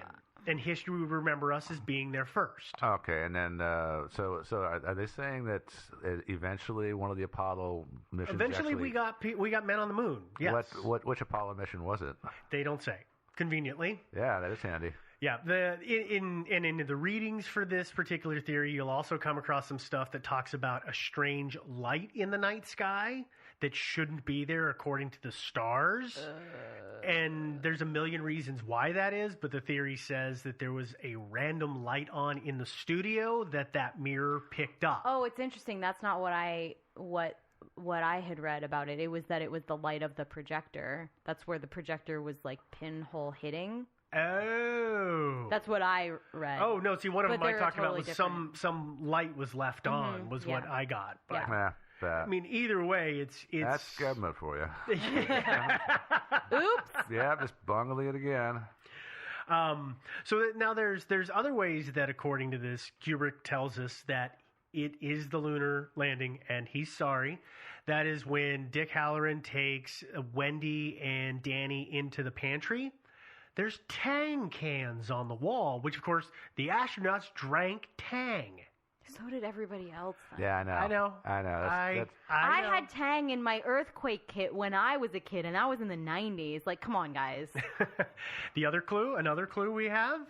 and history would remember us as being there first. Okay, and then so are they saying that eventually one of the Apollo missions? Eventually, we got men on the moon. Yes. Which Apollo mission was it? They don't say. Conveniently. Yeah, that is handy. Yeah, in the readings for this particular theory, you'll also come across some stuff that talks about a strange light in the night sky that shouldn't be there according to the stars. And there's a million reasons why that is, but the theory says that there was a random light on in the studio that mirror picked up. Oh, it's interesting. That's not what I had read about it. It was that it was the light of the projector. That's where the projector was like pinhole hitting. Oh. That's what I read. Oh, no. See, one of them I talked about was different. some light was left on was what I got. But, I mean, either way, it's that's government for you. Oops. Yeah, just bungling it again. So now there's other ways that, according to this, Kubrick tells us that it is the lunar landing, and he's sorry. That is when Dick Halloran takes Wendy and Danny into the pantry. There's Tang cans on the wall, which, of course, the astronauts drank Tang. So did everybody else. Then. Yeah, I know. I had Tang in my earthquake kit when I was a kid, and that was in the 90s. Like, come on, guys. Another clue we have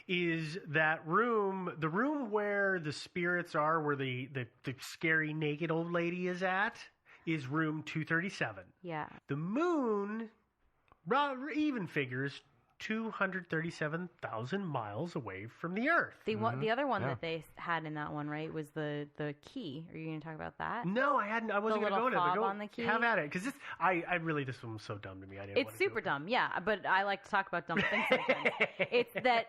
is that room, the room where the spirits are, where the scary naked old lady is at, is room 237. Yeah. The moon, even figures, 237,000 miles away from the Earth. The other one that they had in that one, right, was the key. Are you going to talk about that? No, I hadn't. I wasn't going to go into it. Go on the key. Have at it, because this one's so dumb to me. It's super dumb, yeah. But I like to talk about dumb things sometimes. It's that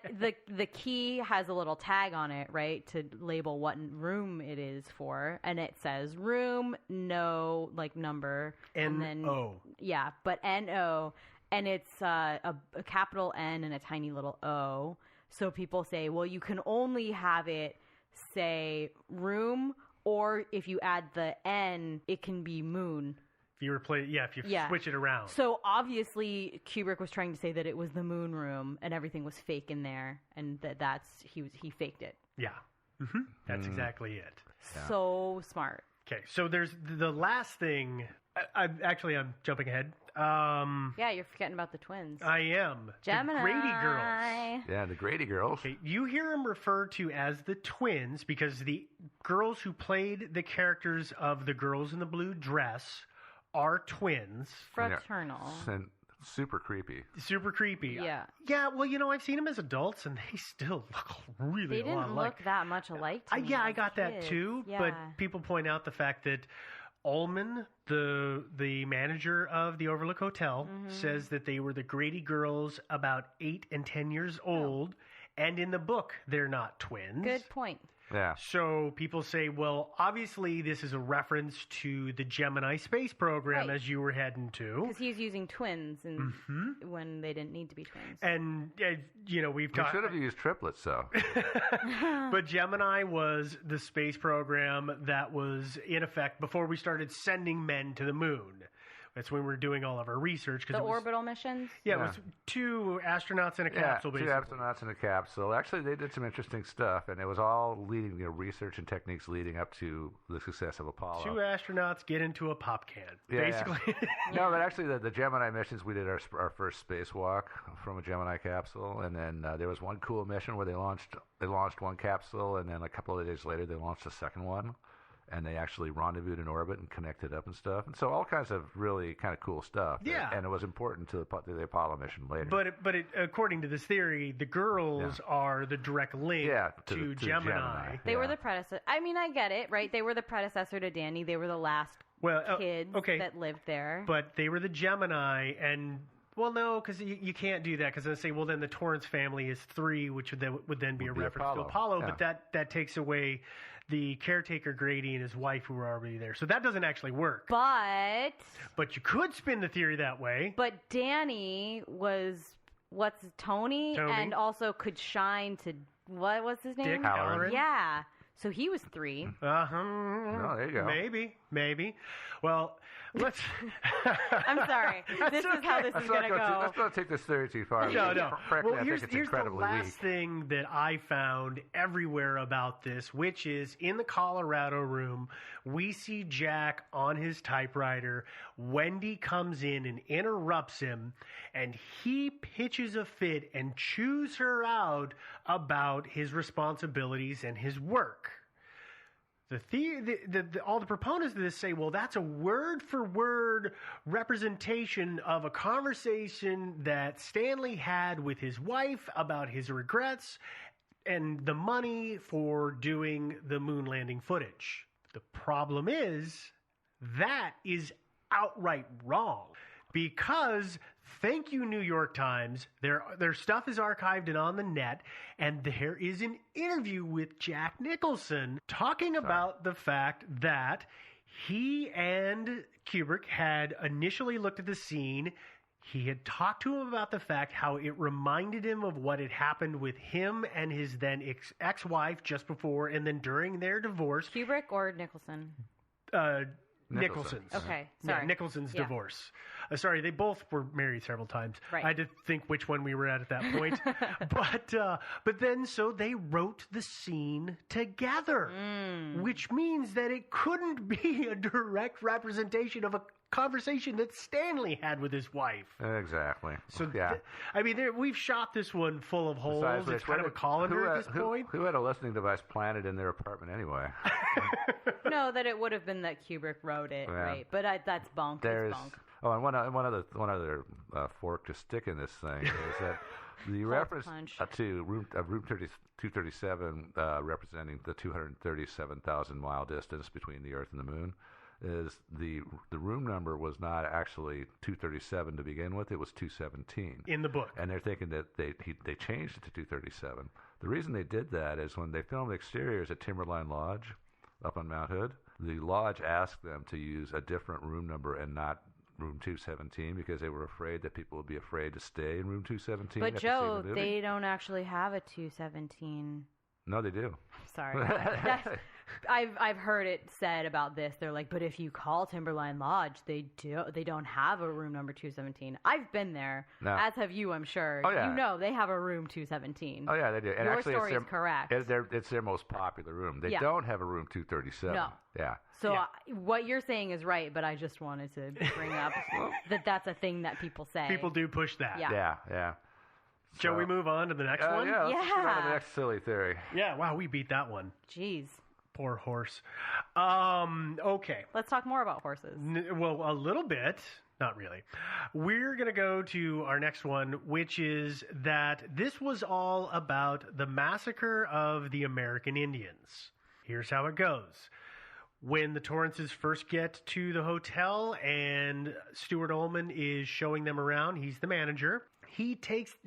the key has a little tag on it, right, to label what room it is for, and it says room, no, like number, N-O. Yeah, but N-O. And it's a capital N and a tiny little O. So people say, well, you can only have it say room, or if you add the N, it can be moon. If you switch it around. So obviously, Kubrick was trying to say that it was the moon room and everything was fake in there, and he faked it. Yeah, that's exactly it. Yeah. So smart. Okay, so there's the last thing. I'm jumping ahead. Yeah, you're forgetting about the twins. I am. Gemini. The Grady girls. Yeah, the Grady girls. Okay, you hear them referred to as the twins because the girls who played the characters of the girls in the blue dress are twins. Fraternal. And super creepy. Super creepy. Yeah. Yeah, well, I've seen them as adults, and they still look really a lot alike. They didn't look that much alike to me. Yeah, I got that too, but people point out the fact that Ullman, the manager of the Overlook Hotel, says that they were the Grady girls about 8 and 10 years old, and in the book, they're not twins. Good point. Yeah. So people say, well, obviously this is a reference to the Gemini space program as you were heading to. Because he's using twins when they didn't need to be twins. And, we've talked... We should have used triplets, though. But Gemini was the space program that was in effect before we started sending men to the moon. That's when we were doing all of our research. The orbital missions? Yeah, it was 2 astronauts in a capsule, basically. 2 astronauts in a capsule. Actually, they did some interesting stuff, and it was all leading, research and techniques leading up to the success of Apollo. 2 astronauts get into a pop can, basically. No, but actually, the Gemini missions, we did our first spacewalk from a Gemini capsule, and then there was one cool mission where they launched one capsule, and then a couple of days later, they launched a second one. And they actually rendezvoused in orbit and connected up and stuff. And so all kinds of really kind of cool stuff. Yeah. And it was important to the Apollo mission later. But according to this theory, the girls are the direct link to Gemini. They were the predecessor. I mean, I get it, right? They were the predecessor to Danny. They were the last kids that lived there. But they were the Gemini, and... Well, no, because you can't do that, because they say, well, then the Torrance family is 3, which would then be a reference to Apollo, but that takes away the caretaker Grady and his wife who were already there. So that doesn't actually work. But you could spin the theory that way. But Danny was, Tony? And also could shine to, what was his name? Dick Halloran. Yeah. So he was 3. Oh, there you go. Maybe. Well, let's... I'm sorry. This is how this is going to go. Let's not take this theory too far. No. Frankly, Well, here's the last weak. thing that I found everywhere about this, which is in the Colorado room, we see Jack on his typewriter. Wendy comes in and interrupts him, and he pitches a fit and chews her out about his responsibilities and his work. All the proponents of this say, well, that's a word-for-word representation of a conversation that Stanley had with his wife about his regrets and the money for doing the moon landing footage. The problem is that is outright wrong. Because, thank you, New York Times, their stuff is archived and on the net, and there is an interview with Jack Nicholson talking about the fact that he and Kubrick had initially looked at the scene. He had talked to him about the fact how it reminded him of what had happened with him and his then ex-wife just before and then during their divorce. Kubrick or Nicholson? Nicholson's. Okay, sorry. Yeah, Nicholson's divorce. Sorry, they both were married several times. Right. I had to think which one we were at that point. But then, so they wrote the scene together, which means that it couldn't be a direct representation of a conversation that Stanley had with his wife. Exactly. So, we've shot this one full of holes. Besides, it's kind of a colander at this point. Who had a listening device planted in their apartment anyway? No, that it would have been that Kubrick wrote it, right? But that's bunk. It's bunk. Oh, and one other fork to stick in this thing is that the reference to room 237 representing the 237,000 mile distance between the Earth and the Moon is the room number was not actually 237 to begin with. It was 217 in the book, and they're thinking that they changed it to 237. The reason they did that is when they filmed the exteriors at Timberline Lodge up on Mount Hood, the lodge asked them to use a different room number and not room 217 because they were afraid that people would be afraid to stay in room 217. But Joe, they don't actually have a 217. No, they do. Sorry. I've heard it said about this. They're like, but if you call Timberline Lodge, they don't have a room number 217. I've been there, as have you, I'm sure. Oh, yeah. You know they have a room 217. Oh yeah, they do. And your actually, story is correct. It's their most popular room. They don't have a room 237. No. Yeah. So what you're saying is right, but I just wanted to bring up that's a thing that people say. People do push that. Yeah. Shall we move on to the next one? Yeah, let's get on to the next silly theory. Yeah, wow, we beat that one. Jeez. Poor horse. Okay. Let's talk more about horses. Well, a little bit. Not really. We're going to go to our next one, which is that this was all about the massacre of the American Indians. Here's how it goes. When the Torrances first get to the hotel and Stuart Ullman is showing them around, he's the manager. He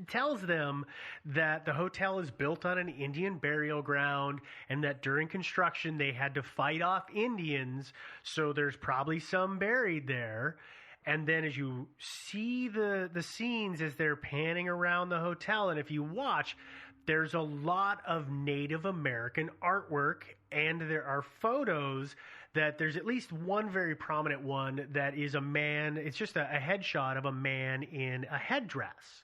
tells them that the hotel is built on an Indian burial ground and that during construction they had to fight off Indians, so there's probably some buried there. And then as you see the scenes as they're panning around the hotel, and if you watch, there's a lot of Native American artwork, and there are photos that there's at least one very prominent one that is a man. It's just a headshot of a man in a headdress.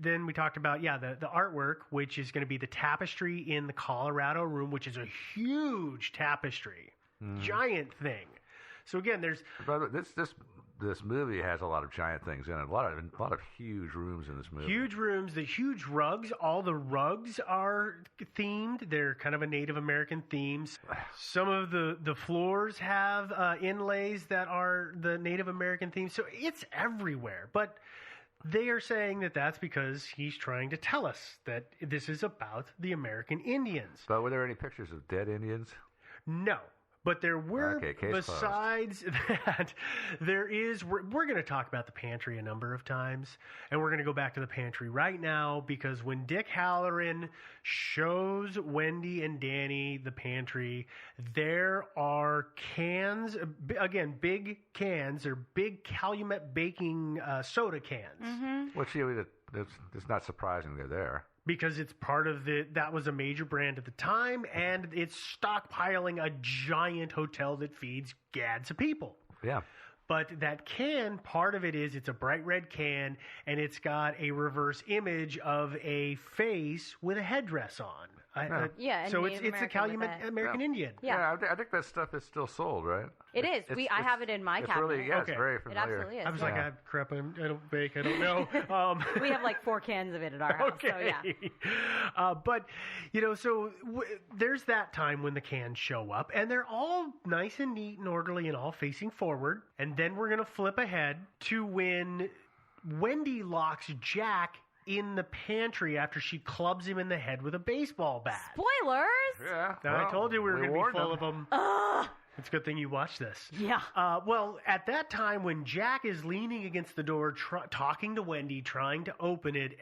Then we talked about, the artwork, which is going to be the tapestry in the Colorado room, which is a huge tapestry, giant thing. So again, there's... But this movie has a lot of giant things in it. A lot of huge rooms in this movie. Huge rooms, the huge rugs. All the rugs are themed. They're kind of a Native American themes. Some of the floors have inlays that are the Native American themes. So it's everywhere. But they are saying that that's because he's trying to tell us that this is about the American Indians. But were there any pictures of dead Indians? No. But there were, besides that, there is, we're going to talk about the pantry a number of times, and we're going to go back to the pantry right now, because when Dick Halloran shows Wendy and Danny the pantry, there are cans, again, big cans, or big Calumet baking soda cans. Mm-hmm. Which, it's not surprising they're there. Because it's part of that was a major brand at the time, and it's stockpiling a giant hotel that feeds gads of people. Yeah. But that can, part of it is it's a bright red can, and it's got a reverse image of a face with a headdress on. So it's a Calumet American Indian. Yeah, I think that stuff is still sold, right? It is. I have it in my cabinet. Really, it's very familiar. It absolutely is. I was like, crap, I don't bake, I don't know. We have like 4 cans of it at our house. Okay. So yeah. But, there's that time when the cans show up, and they're all nice and neat and orderly and all facing forward. And then we're going to flip ahead to when Wendy locks Jack in the pantry after she clubs him in the head with a baseball bat. Spoilers! Yeah. I told you we were going to be full of them. Ugh. It's a good thing you watched this. Yeah. Well, at that time, when Jack is leaning against the door, talking to Wendy, trying to open it,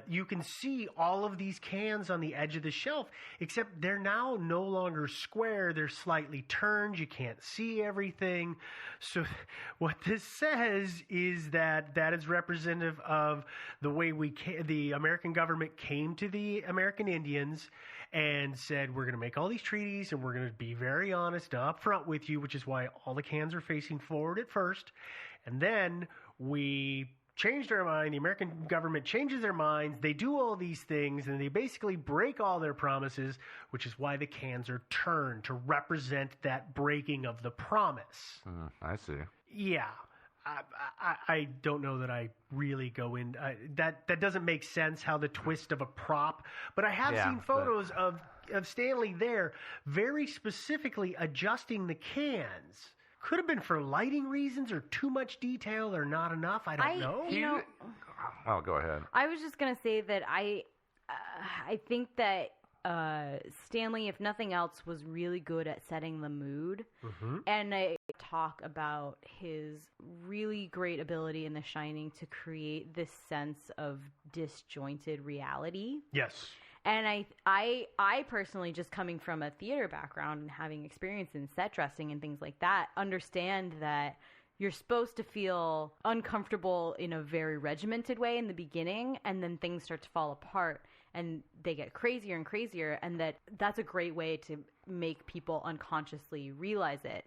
you can see all of these cans on the edge of the shelf, except they're now no longer square. They're slightly turned. You can't see everything. So what this says is that is representative of the way the American government came to the American Indians and said, we're going to make all these treaties, and we're going to be very honest and upfront with you, which is why all the cans are facing forward at first. And then we changed our mind. The American government changes their minds. They do all these things, and they basically break all their promises, which is why the cans are turned to represent that breaking of the promise. I see. Yeah. I don't know that I really go in. That doesn't make sense, how the twist of a prop. But I have seen photos of Stanley there very specifically adjusting the cans. Could have been for lighting reasons or too much detail or not enough. I don't know. Oh, go ahead. I was just going to say that I think that Stanley, if nothing else, was really good at setting the mood. Mm-hmm. And I talk about his really great ability in The Shining to create this sense of disjointed reality. Yes. And I personally, just coming from a theater background and having experience in set dressing and things like that, understand that you're supposed to feel uncomfortable in a very regimented way in the beginning, and then things start to fall apart and they get crazier and crazier, and that's a great way to make people unconsciously realize it.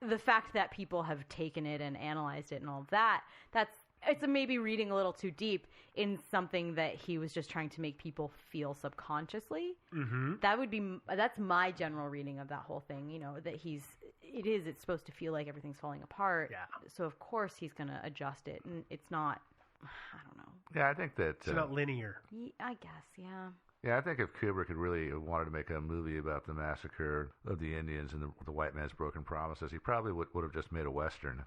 The fact that people have taken it and analyzed it and all of that, it's maybe reading a little too deep in something that he was just trying to make people feel subconsciously. Mm-hmm. That's my general reading of that whole thing. That it's supposed to feel like everything's falling apart. Yeah. So of course he's going to adjust it, and it's not. I don't know. Yeah, I think that it's not linear. I guess, yeah. Yeah, I think if Kubrick had really wanted to make a movie about the massacre of the Indians and the white man's broken promises, he probably would have just made a Western.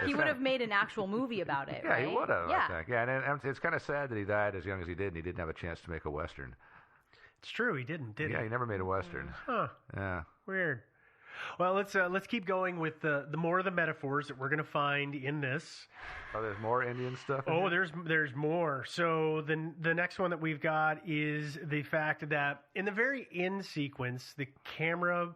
He would have made an actual movie about it, right? Yeah, he would have, yeah. I think. Yeah, and it's kind of sad that he died as young as he did, and he didn't have a chance to make a Western. It's true, he didn't, did he? Yeah, he never made a Western. Huh. Yeah. Weird. Well, let's keep going with the more of the metaphors that we're going to find in this. Oh, there's more Indian stuff? Oh, there's more. So the next one that we've got is the fact that in the very end sequence, the camera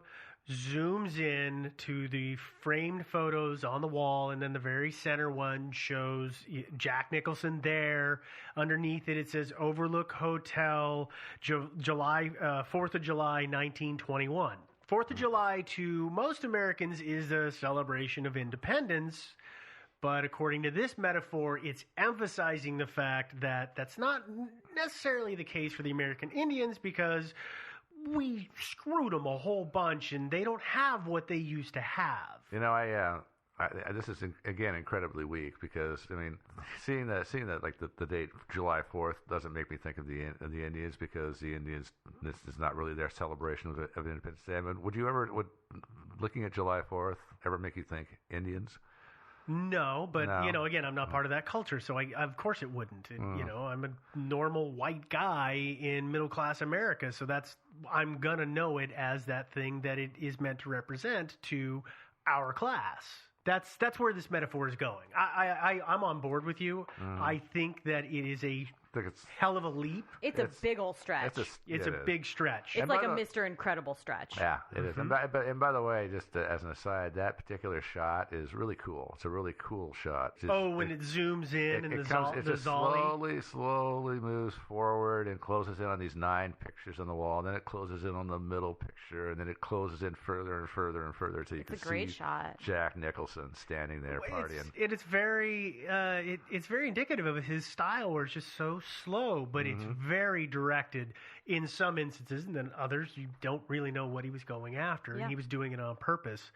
zooms in to the framed photos on the wall, and then the very center one shows Jack Nicholson there. Underneath it says Overlook Hotel, July 4th of July, 1921. 4th of July to most Americans is a celebration of independence. But according to this metaphor, it's emphasizing the fact that that's not necessarily the case for the American Indians because we screwed them a whole bunch and they don't have what they used to have. You know, this is again incredibly weak because I mean, seeing that like the date July 4th doesn't make me think of the Indians because the Indians, this is not really their celebration of Independence Day. I mean, would looking at July 4th ever make you think Indians? No, but No. you know, again, I'm not part of that culture, so of course it wouldn't. You know, I'm a normal white guy in middle class America, so I'm gonna know it as that thing that it is meant to represent to our class. That's where this metaphor is going. I'm on board with you. I think that it is a hell of a leap. It's a big old stretch. It's a big stretch. It's like a Mr. Incredible stretch. Yeah, it is. And by the way, just as an aside, that particular shot is really cool. It's a really cool shot. When it zooms in and the slowly moves forward and closes in on these 9 pictures on the wall. And then it closes in on the middle picture, and then it closes in further and further and further until you can see great shot. Jack Nicholson standing there partying. It's very indicative of his style, where it's just so slow, but it's very directed in some instances, and then others you don't really know what he was going after, and he was doing it on purpose.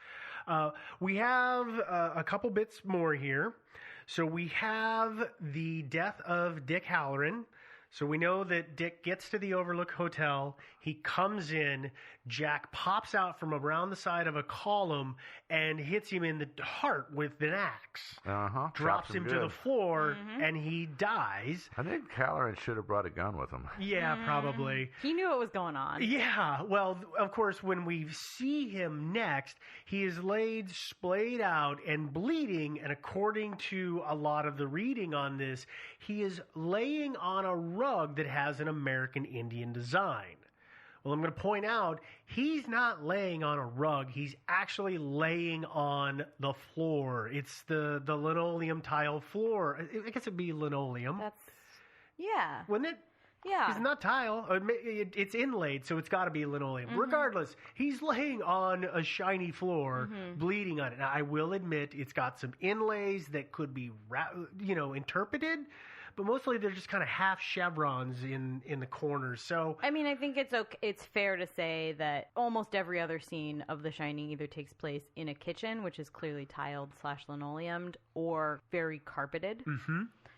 We have a couple bits more here. So we have the death of Dick Halloran. So we know that Dick gets to the Overlook Hotel. He comes in. Jack pops out from around the side of a column and hits him in the heart with an axe. Drops him to the floor, and he dies. I think Halloran should have brought a gun with him. Yeah, probably. He knew what was going on. Yeah. Well, of course, when we see him next, he is laid splayed out and bleeding. And according to a lot of the reading on this, he is laying on a rug that has an American Indian design. Well, I'm going to point out, he's not laying on a rug. He's actually laying on the floor. It's the linoleum tile floor. I guess it'd be linoleum. Yeah. Wouldn't it? Yeah. It's not tile. It's inlaid, so it's got to be linoleum. Regardless, he's laying on a shiny floor, bleeding on it. Now, I will admit it's got some inlays that could be, interpreted, but mostly they're just kind of half chevrons in the corners. So I mean, I think it's fair to say that almost every other scene of The Shining either takes place in a kitchen, which is clearly tiled / linoleumed, or very carpeted.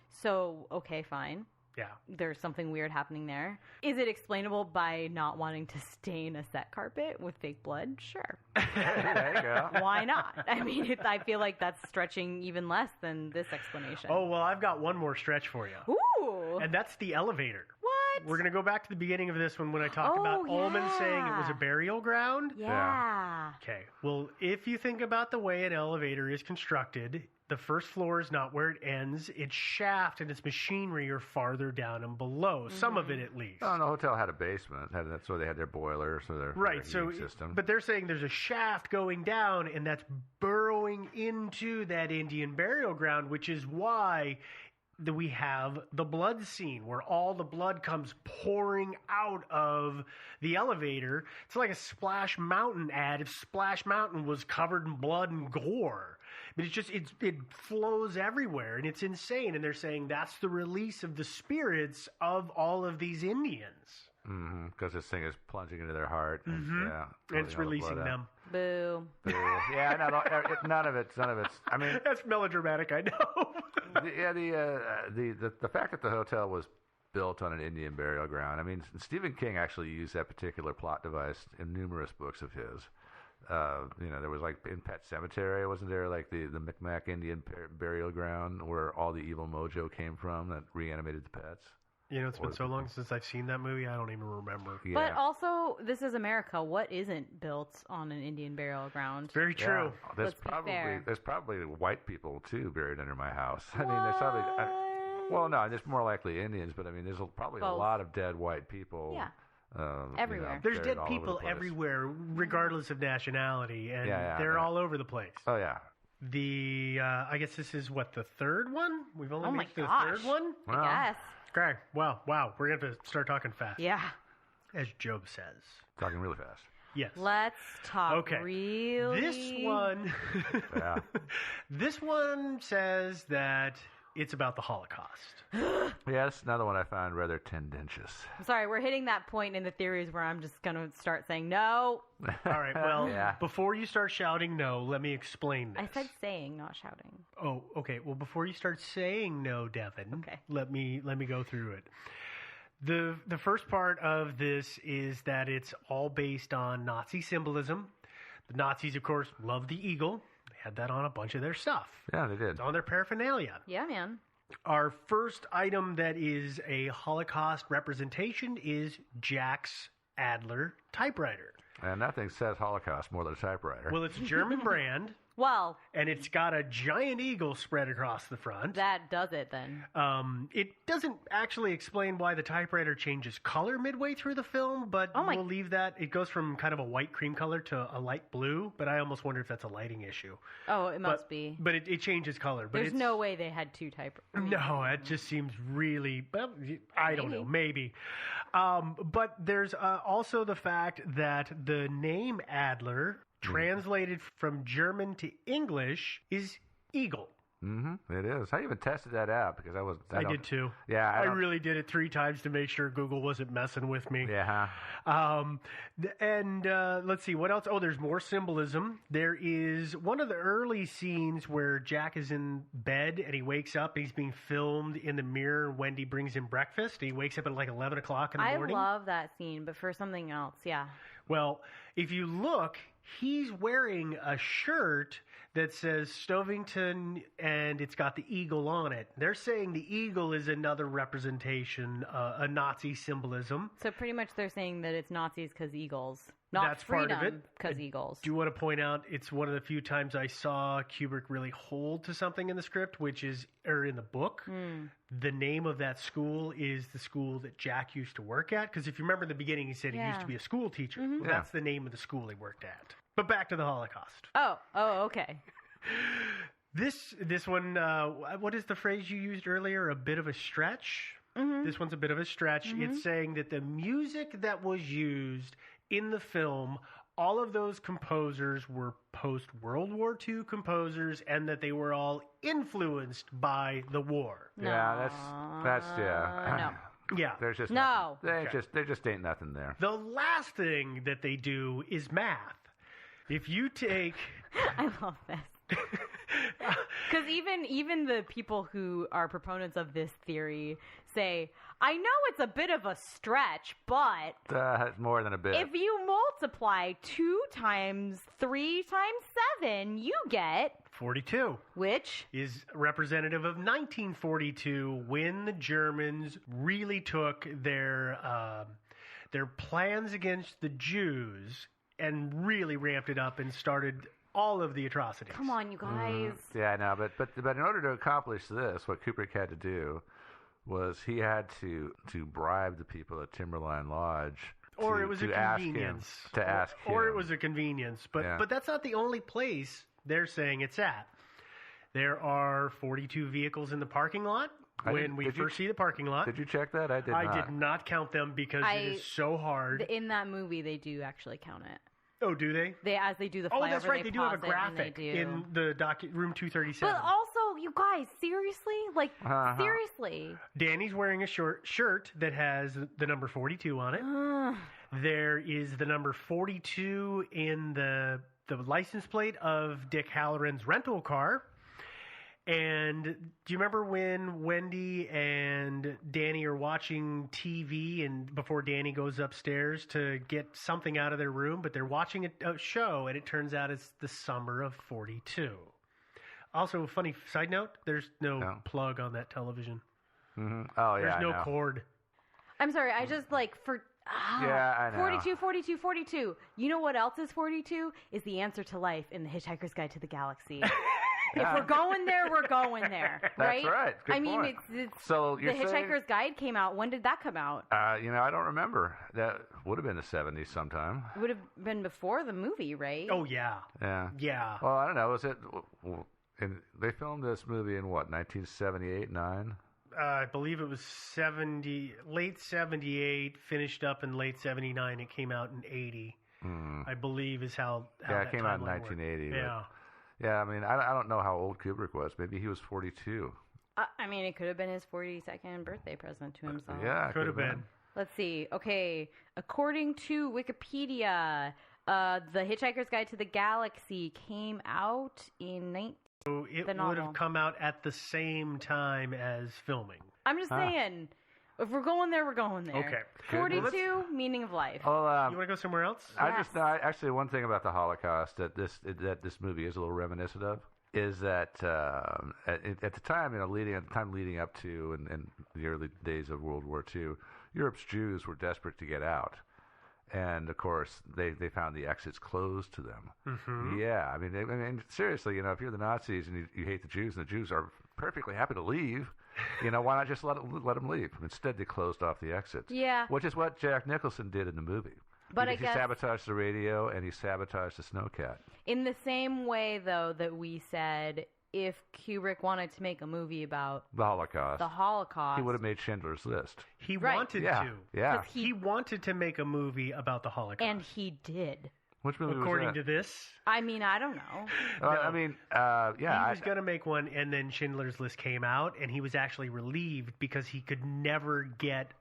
So, okay, fine. Yeah. There's something weird happening there. Is it explainable by not wanting to stain a set carpet with fake blood? Sure. There you go. Why not? I mean, I feel like that's stretching even less than this explanation. Oh, well, I've got one more stretch for you. Ooh. And that's the elevator. What? We're going to go back to the beginning of this one when I talked about Ullman saying it was a burial ground. Yeah. Okay. Well, if you think about the way an elevator is constructed, the first floor is not where it ends. Its shaft and its machinery are farther down and below. Some of it, at least. Oh, and the hotel had a basement. That's where they had their boilers or their heating system. But they're saying there's a shaft going down, and that's burrowing into that Indian burial ground, which is why we have the blood scene where all the blood comes pouring out of the elevator. It's like a Splash Mountain ad if Splash Mountain was covered in blood and gore. But it flows everywhere, and it's insane. And they're saying that's the release of the spirits of all of these Indians. Because this thing is plunging into their heart. And it's releasing them. Boo. Yeah, none of it's. I mean, that's melodramatic, I know. The fact that the hotel was built on an Indian burial ground. I mean, Stephen King actually used that particular plot device in numerous books of his. There was like in Pet Sematary, wasn't there like the Micmac Indian burial ground where all the evil mojo came from that reanimated the pets? It's been so long since I've seen that movie, I don't even remember. Yeah. But also, this is America. What isn't built on an Indian burial ground? Very true. Yeah. There's probably white people too buried under my house. I mean, there's probably there's more likely Indians, but I mean, there's probably Both. A lot of dead white people. Yeah. Everywhere. There's dead people everywhere, regardless of nationality, and they're all over the place. Oh, yeah. I guess this is the third one? We've only made the third one? I guess. Okay. Wow. We're going to have to start talking fast. Yeah. As Job says. Talking really fast. Yes. Let's talk Okay. really. This one says that it's about the Holocaust. Yeah, that's another one I found rather tendentious. I'm sorry, we're hitting that point in the theories where I'm just going to start saying no. All right, well, before you start shouting no, let me explain this. I said saying, not shouting. Oh, okay. Well, before you start saying no, Devin, let me go through it. The first part of this is that it's all based on Nazi symbolism. The Nazis, of course, loved the eagle. They had that on a bunch of their stuff. Yeah, they did. It's on their paraphernalia. Yeah, man. Our first item that is a Holocaust representation is Jack's Adler typewriter. And that thing says Holocaust more than a typewriter. Well, it's a German brand. Well, and it's got a giant eagle spread across the front. That does it then. It doesn't actually explain why the typewriter changes color midway through the film, but we'll leave that. It goes from kind of a white cream color to a light blue, but I almost wonder if that's a lighting issue. Oh, it must be. But it changes color. But There's no way they had two typewriters. No, that just seems really, well, I don't know, maybe. But there's also the fact that the name Adler, translated from German to English, is eagle. Mm-hmm. It is. I even tested that out because I did too. Yeah, I really did it 3 times to make sure Google wasn't messing with me. Yeah. And let's see what else. Oh, there's more symbolism. There is one of the early scenes where Jack is in bed and he wakes up and he's being filmed in the mirror. Wendy brings him breakfast. He wakes up at like 11 o'clock in the morning. I love that scene, but for something else, yeah. Well, if you look, he's wearing a shirt that says Stovington, and it's got the eagle on it. They're saying the eagle is another representation, a Nazi symbolism. So pretty much they're saying that it's Nazis because eagles. Not That's part of it. Because eagles. Do you want to point out it's one of the few times I saw Kubrick really hold to something in the script, which is, or in the book. The name of that school is the school that Jack used to work at. Because if you remember in the beginning, he said he used to be a school teacher. Well, that's the name of the school he worked at. But back to the Holocaust. Oh, okay. This one, what is the phrase you used earlier? A bit of a stretch? This one's a bit of a stretch. It's saying that the music that was used in the film, all of those composers were post-World War II composers, and that they were all influenced by the war. Yeah, that's no. Yeah. There's just no. There just ain't nothing there. The last thing that they do is math. If you take... I love this. Because even the people who are proponents of this theory say, I know it's a bit of a stretch, but... it's more than a bit. If you multiply 2 times 3 times 7, you get... 42. Which? Is representative of 1942, when the Germans really took their plans against the Jews and really ramped it up and started all of the atrocities. Come on, you guys. Yeah, I know, but in order to accomplish this, what Kubrick had to do was he had to bribe the people at Timberline Lodge. Or it was a convenience. To ask him. Or it was a convenience. But that's not the only place they're saying it's at. There are 42 vehicles in the parking lot. When we first see the parking lot. Did you check that? I did not count them because it is so hard. In that movie, they do actually count it. Oh, do they? As they do the flyover, that's right. They do have a pause it graphic in the room 237. But also, you guys, seriously? Seriously. Danny's wearing a shirt that has the number 42 on it. There is the number 42 in the license plate of Dick Halloran's rental car. And do you remember when Wendy and Danny are watching TV and before Danny goes upstairs to get something out of their room, but they're watching a show and it turns out it's the summer of 42. Also, funny side note, there's no plug on that television. Mm-hmm. Oh, yeah, there's no cord. I'm sorry, I just yeah, I know. 42. You know what else is 42? Is the answer to life in The Hitchhiker's Guide to the Galaxy. If we're going there, we're going there, right? That's right. Good point. It's so The Hitchhiker's Guide came out. When did that come out? I don't remember. That would have been the 70s sometime. It would have been before the movie, right? Oh, yeah. Yeah. Well, I don't know. Was it... they filmed this movie in what, 1978, 9? I believe it was late 78, finished up in late 79. It came out in 80. I believe is how Yeah, that it came out in timeline worked. 1980. Yeah. Yeah, I mean, I don't know how old Kubrick was. Maybe he was 42. I mean, it could have been his 42nd birthday present to himself. Yeah, it Could have been. Let's see. Okay, according to Wikipedia, The Hitchhiker's Guide to the Galaxy came out in So it would have come out at the same time as filming. I'm just saying, if we're going there, we're going there. Okay. 42, meaning of life. Well, You want to go somewhere else? actually, one thing about the Holocaust that this movie is a little reminiscent of is that at the time, leading up to and the early days of World War II, Europe's Jews were desperate to get out. And of course, they found the exits closed to them. Mm-hmm. Yeah, I mean, seriously, if you're the Nazis and you hate the Jews, and the Jews are perfectly happy to leave, why not just let them leave? Instead, they closed off the exits. Yeah. Which is what Jack Nicholson did in the movie. But he sabotaged the radio and he sabotaged the snowcat. In the same way, though, that we said if Kubrick wanted to make a movie about The Holocaust, he would have made Schindler's List. He wanted to. Yeah. He wanted to make a movie about the Holocaust. And he did. Which movie According was that? to this. I mean, I don't know. He was going to make one, and then Schindler's List came out, and he was actually relieved because he could never get.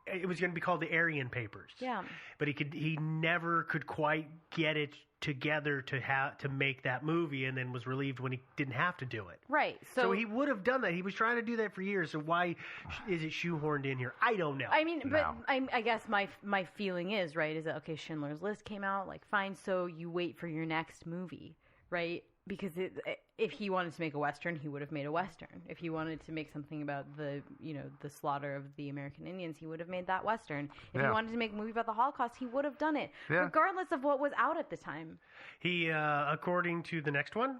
It was going to be called the Aryan Papers. Yeah. But he never could quite get it together to make that movie, and then was relieved when he didn't have to do it. Right. So he would have done that. He was trying to do that for years. So why is it shoehorned in here? I don't know. I mean, but I guess my feeling is, right, is that, okay, Schindler's List came out, like, fine, so you wait for your next movie, right? Because if he wanted to make a Western, he would have made a Western. If he wanted to make something about the slaughter of the American Indians, he would have made that Western. If he wanted to make a movie about the Holocaust, he would have done it, regardless of what was out at the time. He, according to the next one,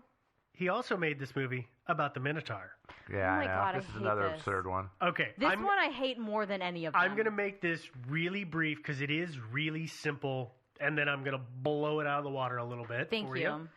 he also made this movie about the Minotaur. Yeah, oh my God, this I is hate another this. absurd one. Okay. This one I hate more than any of them. I'm going to make this really brief because it is really simple, and then I'm going to blow it out of the water a little bit. Thank you.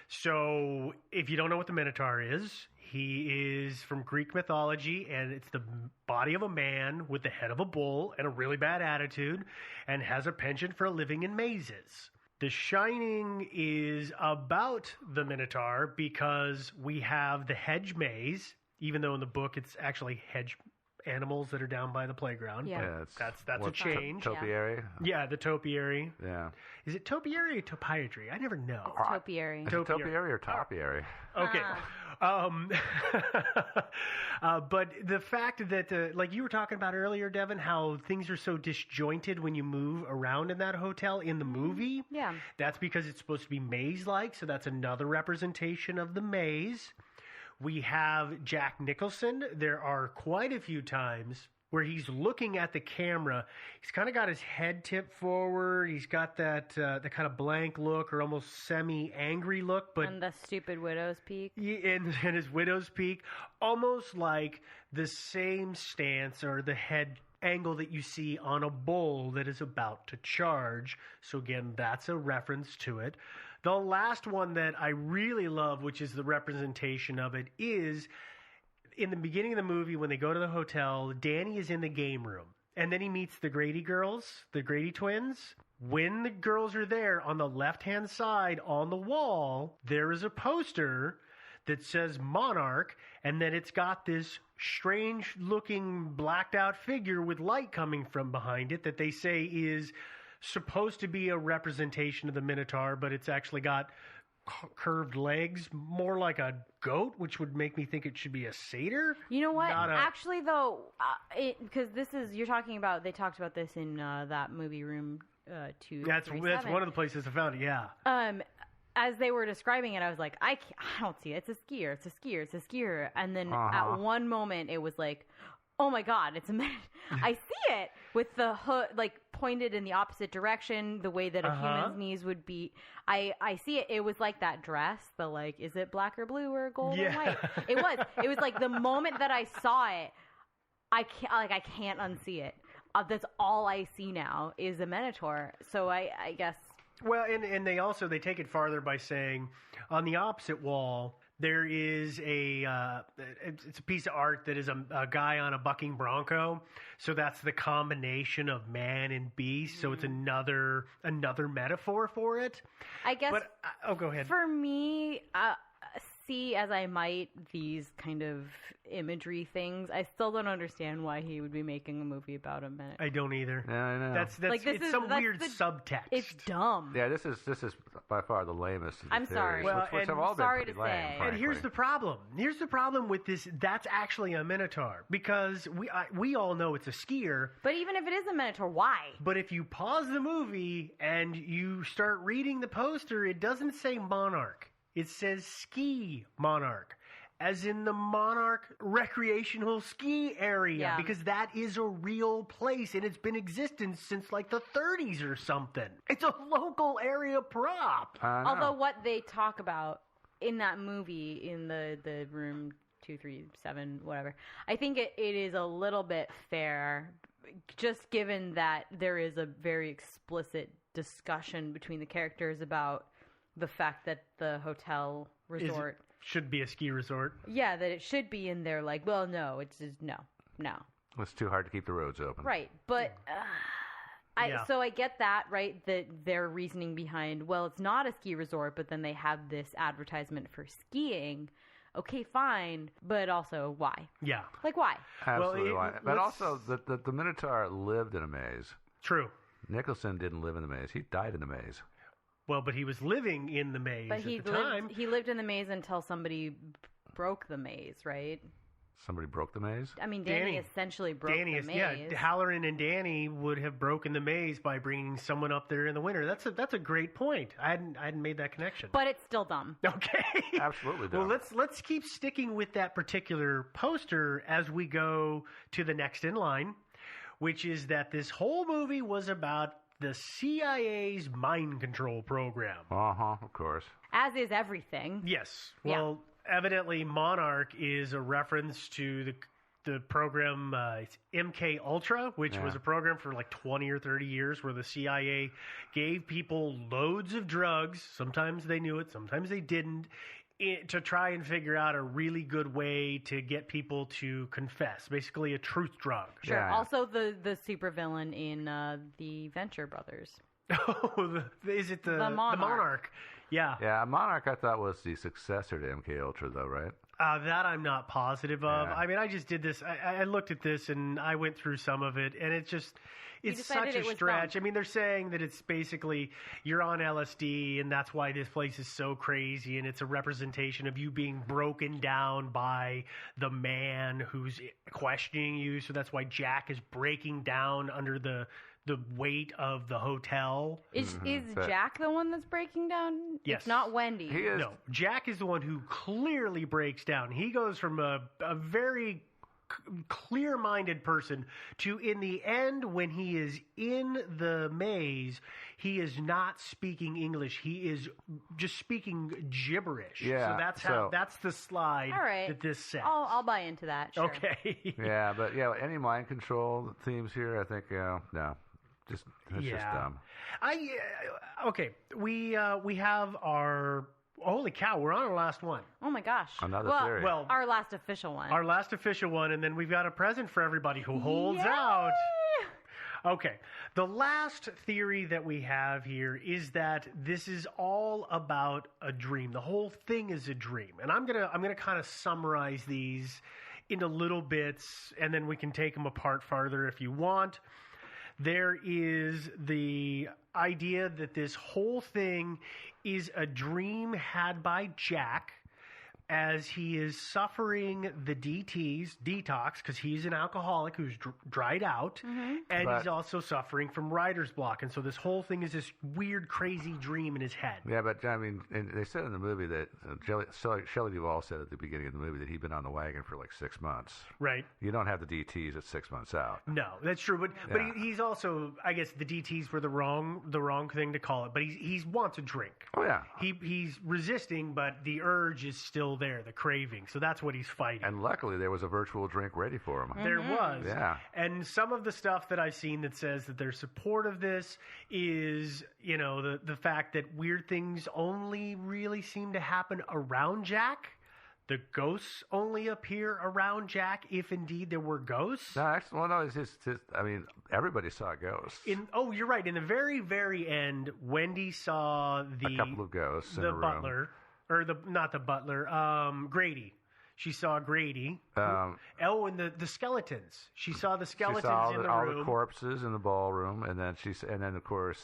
So, if you don't know what the Minotaur is, he is from Greek mythology, and it's the body of a man with the head of a bull and a really bad attitude, and has a penchant for living in mazes. The Shining is about the Minotaur because we have the hedge maze, even though in the book it's actually hedge animals that are down by the playground. Yeah. That's a change. Topiary? Yeah, the topiary. Yeah. Is it topiary or topiary? I never know. It's topiary. Is it topiary or topiary? Okay. But the fact that, like you were talking about earlier, Devin, how things are so disjointed when you move around in that hotel in the movie. Yeah. That's because it's supposed to be maze-like, so that's another representation of the maze. We have Jack Nicholson. There are quite a few times where he's looking at the camera. He's kind of got his head tipped forward. He's got that the kind of blank look or almost semi-angry look. But And the stupid widow's peak. and his widow's peak, almost like the same stance or the head angle that you see on a bull that is about to charge. So again, that's a reference to it. The last one that I really love, which is the representation of it, is in the beginning of the movie when they go to the hotel, Danny is in the game room. And then he meets the Grady girls, the Grady twins. When the girls are there, on the left-hand side on the wall, there is a poster that says Monarch, and then it's got this strange-looking blacked-out figure with light coming from behind it that they say is supposed to be a representation of the Minotaur, but it's actually got curved legs, more like a goat, which would make me think it should be a satyr. You know what? Actually, though, because you're talking about, they talked about this in that movie Room 237. That's one of the places I found it, yeah. As they were describing it, I was like, I don't see it. It's a skier. It's a skier. It's a skier. And then at one moment, it was like, oh my God, it's a man. I see it with the hood, like pointed in the opposite direction, the way that a human's knees would be. I see it. It was like that dress, the like, is it black or blue or gold or white? It was like the moment that I saw it, I can't unsee it. That's all I see now is a Minotaur. So I guess. Well, and they take it farther by saying on the opposite wall, There is it's a piece of art that is a guy on a bucking bronco. So that's the combination of man and beast. So it's another metaphor for it. I guess. But go ahead. For me, see as I might these kind of imagery things, I still don't understand why he would be making a movie about him. I don't either. Yeah, I know. That's Like, it's some weird subtext. It's dumb. Yeah, this is by far the lamest of the I'm sorry. theories, Well, which have and all been sorry pretty to lame, say. And frankly. here's the problem. Here's the problem with this. That's actually a minotaur because we all know it's a skier. But even if it is a minotaur, why? But if you pause the movie and you start reading the poster, it doesn't say monarch. It says ski monarch, as in the Monarch recreational ski area, Yeah. because that is a real place and it's been in existence since like the 30s or something. It's a local area prop. Although what they talk about in that movie, in the room 237, whatever, I think it is a little bit fair, just given that there is a very explicit discussion between the characters about the fact that the hotel resort Should be a ski resort. that it should be in there. Like, well, no, it's just no. It's too hard to keep the roads open. Right, but so I get that, right? That their reasoning behind, well, it's not a ski resort, but then they have this advertisement for skiing. Okay, fine, but also why? Yeah. Like, why? Absolutely. Well, why. But also, the Minotaur lived in a maze. True. Nicholson didn't live in the maze. He died in the maze. Well, but he was living in the maze But at the time. he lived in the maze until somebody broke the maze, right? Somebody broke the maze? I mean, Danny essentially broke the maze. Yeah, Halloran and Danny would have broken the maze by bringing someone up there in the winter. That's a great point. I hadn't made that connection. But it's still dumb. Okay. Absolutely dumb. Well, let's keep sticking with that particular poster as we go to the next in line, which is that this whole movie was about the CIA's mind control program. Of course. As is everything. Yes. Well, evidently Monarch is a reference to the program it's MK Ultra, which was a program for like 20 or 30 years where the CIA gave people loads of drugs. Sometimes they knew it, sometimes they didn't, to try and figure out a really good way to get people to confess. Basically a truth drug. Sure. Yeah. Also, the supervillain in the Venture Brothers. Oh, is it the Monarch? Yeah. Yeah, Monarch I thought was the successor to MK Ultra, though, right? That I'm not positive of. Yeah. I mean, I just did this. I looked at this and I went through some of it, and it's such a stretch. I mean, they're saying that it's basically you're on LSD, and that's why this place is so crazy, and it's a representation of you being broken down by the man who's questioning you. So that's why Jack is breaking down under the weight of the hotel. Is Jack the one that's breaking down? Yes. It's not Wendy. He is. No, Jack is the one who clearly breaks down. He goes from a very clear-minded person to, in the end, when he is in the maze, he is not speaking English. He is just speaking gibberish. Yeah, So that's the slide that this says. I'll buy into that. Sure. Okay. Yeah, but any mind control themes here, I think, no. It's just dumb. Okay. We have our. Holy cow! We're on our last one. Oh my gosh. Another theory. Well, our last official one. Our last official one, and then we've got a present for everybody who holds out. Okay. The last theory that we have here is that this is all about a dream. The whole thing is a dream. And I'm gonna kind of summarize these into little bits, and then we can take them apart farther if you want. There is the idea that this whole thing is a dream had by Jack as he is suffering the detox, because he's an alcoholic who's dried out, and he's also suffering from writer's block. And so this whole thing is this weird, crazy dream in his head. Yeah, but I mean, and they said in the movie that Shelley Duvall said at the beginning of the movie that he'd been on the wagon for like 6 months. Right. You don't have the DTs at 6 months out. No, that's true. But he's also, I guess the DTs were the wrong thing to call it. But he wants a drink. Oh yeah. He's resisting, but the urge is still there, the craving. So that's what he's fighting. And luckily, there was a virtual drink ready for him. There was. Yeah. And some of the stuff that I've seen that says that their support of this is, the fact that weird things only really seem to happen around Jack. the ghosts only appear around Jack if indeed there were ghosts? No, actually, well, no, it's just I mean, everybody saw ghosts. You're right. In the very, very end, Wendy saw a couple of ghosts in the the room. butler, or not the butler, Grady. She saw Grady. And the skeletons. She saw the skeletons in the room. All the corpses in the ballroom, and then of course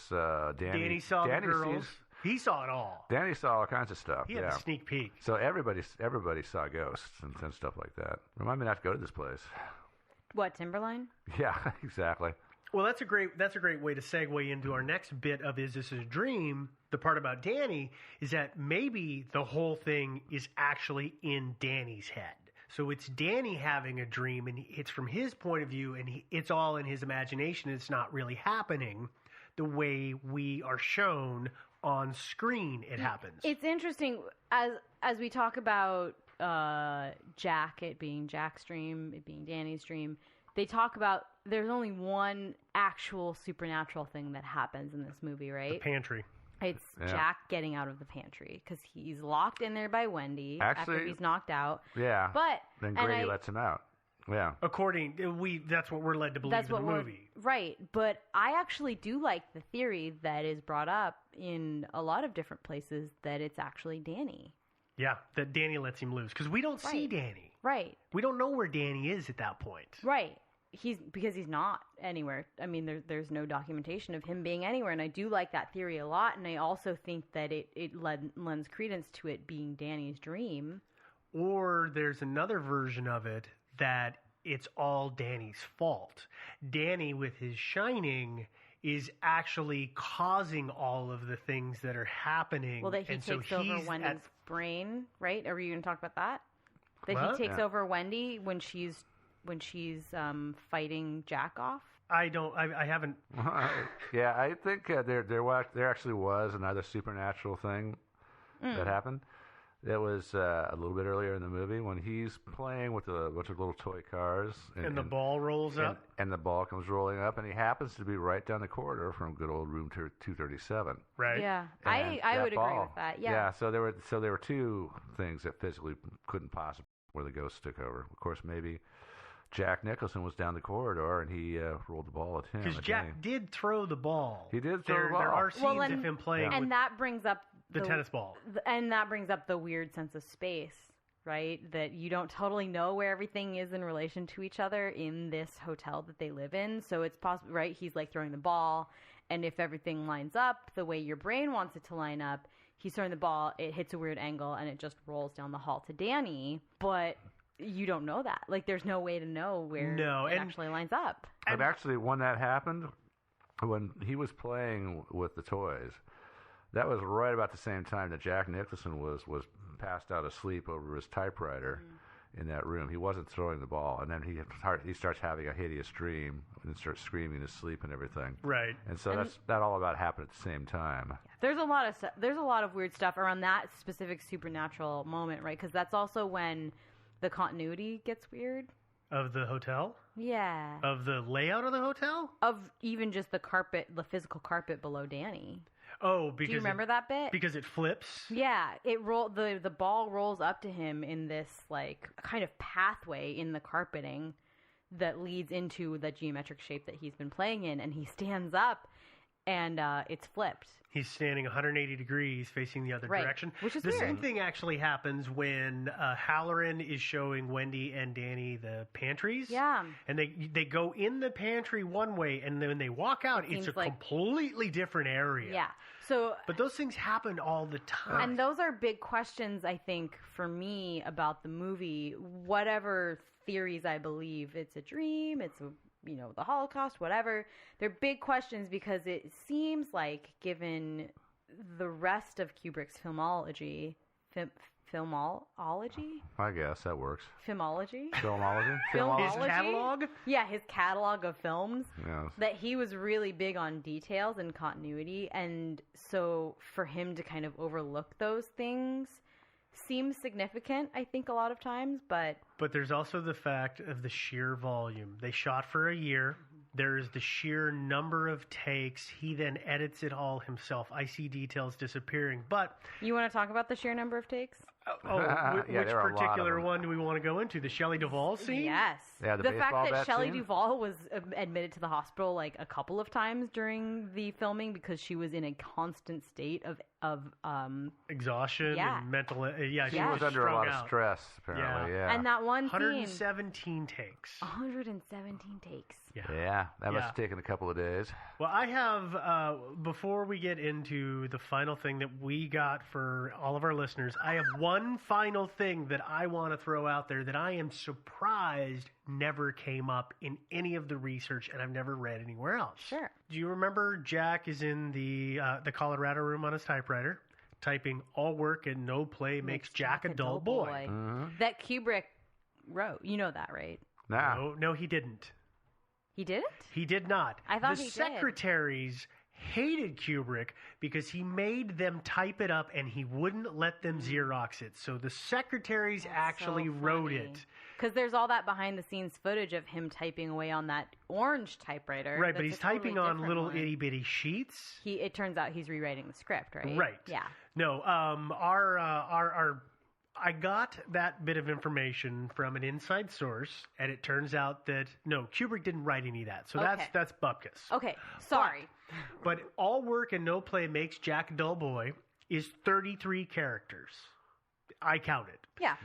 Danny saw the girls. He saw it all. Danny saw all kinds of stuff. He had a sneak peek. So everybody saw ghosts and stuff like that. Remind me not to go to this place. What, Timberline? Yeah, exactly. Well, that's a great way to segue into our next bit of Is This a Dream? The part about Danny is that maybe the whole thing is actually in Danny's head. So it's Danny having a dream, and it's from his point of view, and it's all in his imagination. It's not really happening the way we are shown on screen. It happens. It's interesting as we talk about Jack, it being Jack's dream, it being Danny's dream. They talk about there's only one actual supernatural thing that happens in this movie, right? The pantry. It's Jack getting out of the pantry because he's locked in there by Wendy after he's knocked out. Yeah. But then Grady lets him out. Yeah. That's what we're led to believe in the movie. Right. But I actually do like the theory that is brought up in a lot of different places that it's actually Danny. Yeah, that Danny lets him loose because we don't see Danny. Right. We don't know where Danny is at that point. Right. Because he's not anywhere. I mean, there's no documentation of him being anywhere, and I do like that theory a lot. And I also think that it lends credence to it being Danny's dream. Or there's another version of it that it's all Danny's fault. Danny, with his shining, is actually causing all of the things that are happening. Well, that he takes over Wendy's brain, right? Are you going to talk about that? That he takes over Wendy when she's fighting Jack off? I haven't. Yeah, I think there actually was another supernatural thing that happened. That was a little bit earlier in the movie when he's playing with a bunch of little toy cars. And the ball rolls up? And the ball comes rolling up, and he happens to be right down the corridor from good old room 237. Right. Yeah, I would agree with that. Yeah. Yeah, so there were two things that physically couldn't possibly where the ghost took over. Of course, maybe Jack Nicholson was down the corridor, and he rolled the ball at him. Because Jack did throw the ball. He did throw the ball. There are scenes of him playing and that brings up the tennis ball. And that brings up the weird sense of space, right? That you don't totally know where everything is in relation to each other in this hotel that they live in. So it's possible, right? He's like throwing the ball, and if everything lines up the way your brain wants it to line up, he's throwing the ball, it hits a weird angle, and it just rolls down the hall to Danny. But you don't know that. Like, there's no way to know where it actually lines up. But actually, when that happened, when he was playing with the toys, that was right about the same time that Jack Nicholson was passed out asleep over his typewriter in that room. He wasn't throwing the ball, and then he starts having a hideous dream and starts screaming in his sleep and everything. Right. And so that all about happened at the same time. There's a lot of weird stuff around that specific supernatural moment, right? Because that's also when the continuity gets weird. Of the hotel? Yeah. Of the layout of the hotel? Of even just the physical carpet below Danny. Oh, because do you remember that bit? Because it flips. Yeah, the ball rolls up to him in this like kind of pathway in the carpeting that leads into the geometric shape that he's been playing in, and he stands up, and it's flipped. He's standing 180 degrees facing the other direction. Which is the weird. same thing actually happens when Halloran is showing Wendy and Danny the pantries. Yeah. And they go in the pantry one way, and then when they walk out, it's a completely different area. Yeah. But those things happen all the time. And those are big questions, I think, for me about the movie. Whatever theories I believe, it's a dream, it's the Holocaust, whatever. They're big questions because it seems like, given the rest of Kubrick's filmology, I guess that works. Filmology? His catalog? Yeah, his catalog of films. Yes. That he was really big on details and continuity, and so for him to kind of overlook those things seems significant, I think, a lot of times, but there's also the fact of the sheer volume. They shot for a year. There's the sheer number of takes. He then edits it all himself. I see details disappearing. But you want to talk about the sheer number of takes? Which there are a lot of particular them. one do we want to go into? The Shelley Duvall scene? Yes. Yeah, the fact baseball that bat Shelley scene? Duvall was admitted to the hospital like a couple of times during the filming because she was in a constant state of Exhaustion Yeah. and mental. She Yeah. was under a lot strung of out. stress, apparently. Yeah. and that one scene 117 takes. 117 takes. Yeah, that must have taken a couple of days. Well, I have, before we get into the final thing that we got for all of our listeners, I have one final thing that I want to throw out there that I am surprised never came up in any of the research, and I've never read anywhere else. Sure. Do you remember Jack is in the Colorado room on his typewriter, typing "all work and no play makes Jack a dull boy"? That Kubrick wrote. You know that, right? Nah. No, he didn't. He didn't? He did not. I thought the he did. secretaries hated Kubrick because he made them type it up and he wouldn't let them Xerox it. So the secretaries actually wrote it. Because there's all that behind the scenes footage of him typing away on that orange typewriter. Right, but That's he's a totally typing on different little one. itty bitty sheets. It turns out he's rewriting the script, right? Right. Yeah. No, I got that bit of information from an inside source, and it turns out that no, Kubrick didn't write any of that. So Okay. that's bupkis. Okay. Sorry. But all work and no play makes Jack a dull boy is 33 characters. I counted. Yeah.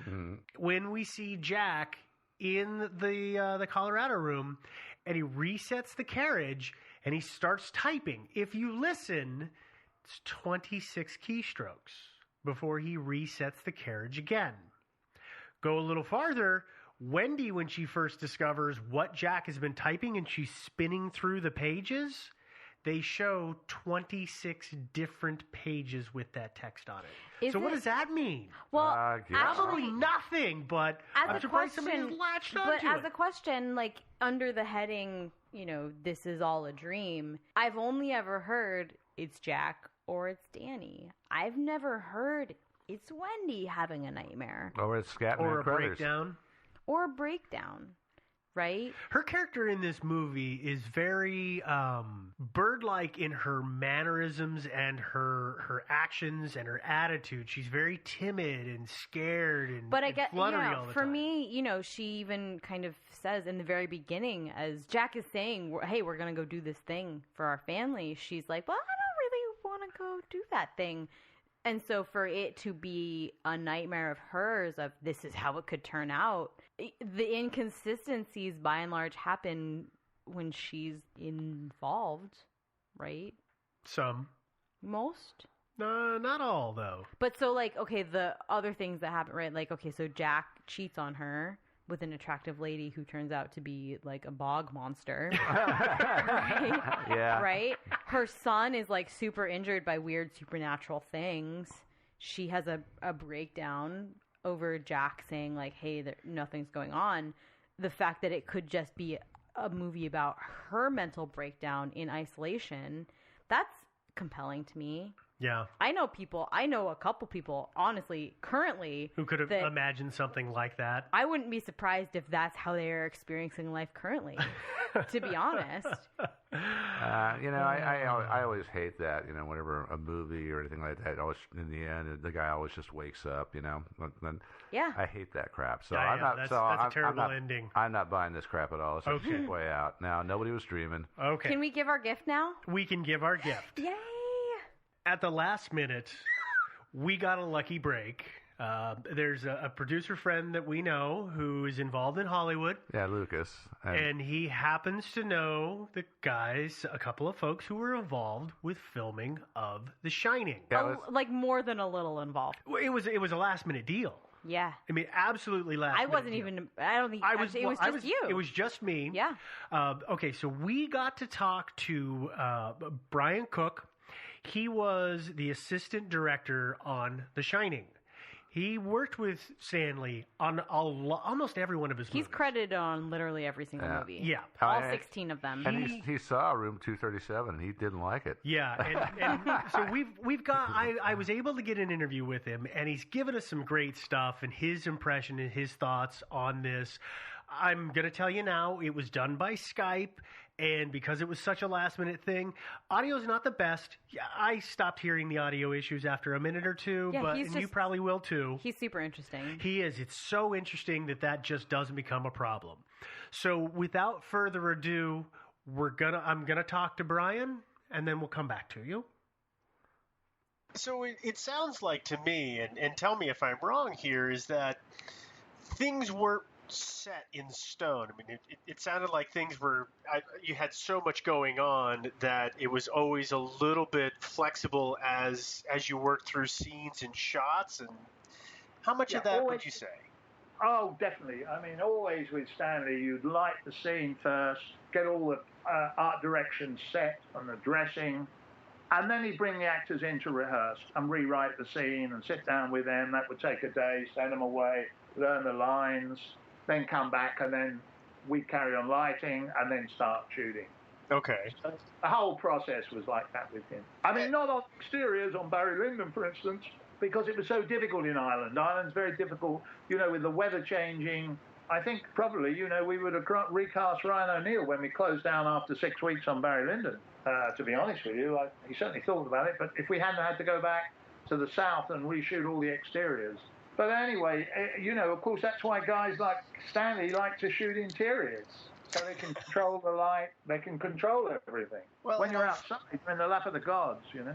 When we see Jack in the Colorado room, and he resets the carriage and he starts typing. If you listen, it's 26 keystrokes before he resets the carriage again. Go a little farther. Wendy, when she first discovers what Jack has been typing and she's spinning through the pages, they show 26 different pages with that text on it. So what does that mean? Well, Probably nothing, but I'm surprised somebody has latched onto But as it. a question, like under the heading, this is all a dream, I've only ever heard it's Jack or it's Danny. I've never heard it's Wendy having a nightmare. Or it's Scatman Or a Crothers. breakdown. Or a breakdown, right? Her character in this movie is very bird-like in her mannerisms and her actions and her attitude. She's very timid and scared and, But I and get, fluttery all the for time. me, she even kind of says in the very beginning, as Jack is saying, hey, we're going to go do this thing for our family. She's like, well, I don't really want to go do that thing. And so for it to be a nightmare of hers, of this is how it could turn out, the inconsistencies by and large happen when she's involved, right? Some. Most? Not all, though. But so, like, okay, the other things that happen, right? Like, okay, so Jack cheats on her with an attractive lady who turns out to be, like, a bog monster. Right? Yeah. Right? Her son is, like, super injured by weird supernatural things. She has a breakdown over Jack saying, like, hey, nothing's going on. The fact that it could just be a movie about her mental breakdown in isolation, that's compelling to me. Yeah. I know a couple people, honestly, currently. Who could have that imagined something like that? I wouldn't be surprised if that's how they are experiencing life currently, to be honest. I always hate that, whenever a movie or anything like that, always, in the end, the guy always just wakes up, and Yeah. I hate that crap. So Yeah, I'm not. that's I'm a terrible not, ending. I'm not buying this crap at all. It's a Okay. cheap way out. Now, nobody was dreaming. Okay. Can we give our gift now? We can give our gift. Yay! At the last minute, we got a lucky break. There's a producer friend that we know who is involved in Hollywood. Yeah, Lucas. And he happens to know the guys, a couple of folks who were involved with filming of The Shining. Like more than a little involved. It was a last minute deal. Yeah. I mean, absolutely last minute. I wasn't deal. even. I don't think. Actually, it was just you. It was just me. Yeah. Okay, so we got to talk to Brian Cook. He was the assistant director on The Shining. He worked with Stanley on almost every one of his movies. He's credited on literally every single movie. Yeah. All 16 of them. And he saw Room 237, and he didn't like it. Yeah, and so we've got. I was able to get an interview with him, and he's given us some great stuff and his impression and his thoughts on this. I'm going to tell you now, it was done by Skype, and because it was such a last-minute thing, audio's not the best. Yeah, I stopped hearing the audio issues after a minute or two, and you probably will too. He's super interesting. He is. It's so interesting that just doesn't become a problem. So without further ado, I'm going to talk to Brian, and then we'll come back to you. So it sounds like to me, and tell me if I'm wrong here, is that things weren't set in stone. I mean, it sounded like things were, you had so much going on that it was always a little bit flexible as you worked through scenes and shots. And how much of that would you say? Oh, definitely. I mean, always with Stanley, you'd light the scene first, get all the art direction set and the dressing, and then he'd bring the actors in to rehearse and rewrite the scene and sit down with them. That would take a day, send them away, learn the lines, then come back, and then we'd carry on lighting and then start shooting. Okay. So the whole process was like that with him. I mean, not on exteriors on Barry Lyndon, for instance, because it was so difficult in Ireland. Ireland's very difficult, with the weather changing. I think probably, we would have recast Ryan O'Neill when we closed down after 6 weeks on Barry Lyndon, to be honest with you. He certainly thought about it, but if we hadn't had to go back to the south and reshoot all the exteriors. But anyway, of course, that's why guys like Stanley like to shoot interiors. So they can control the light, they can control everything. Well, when you're outside, you're in the lap of the gods, Yeah,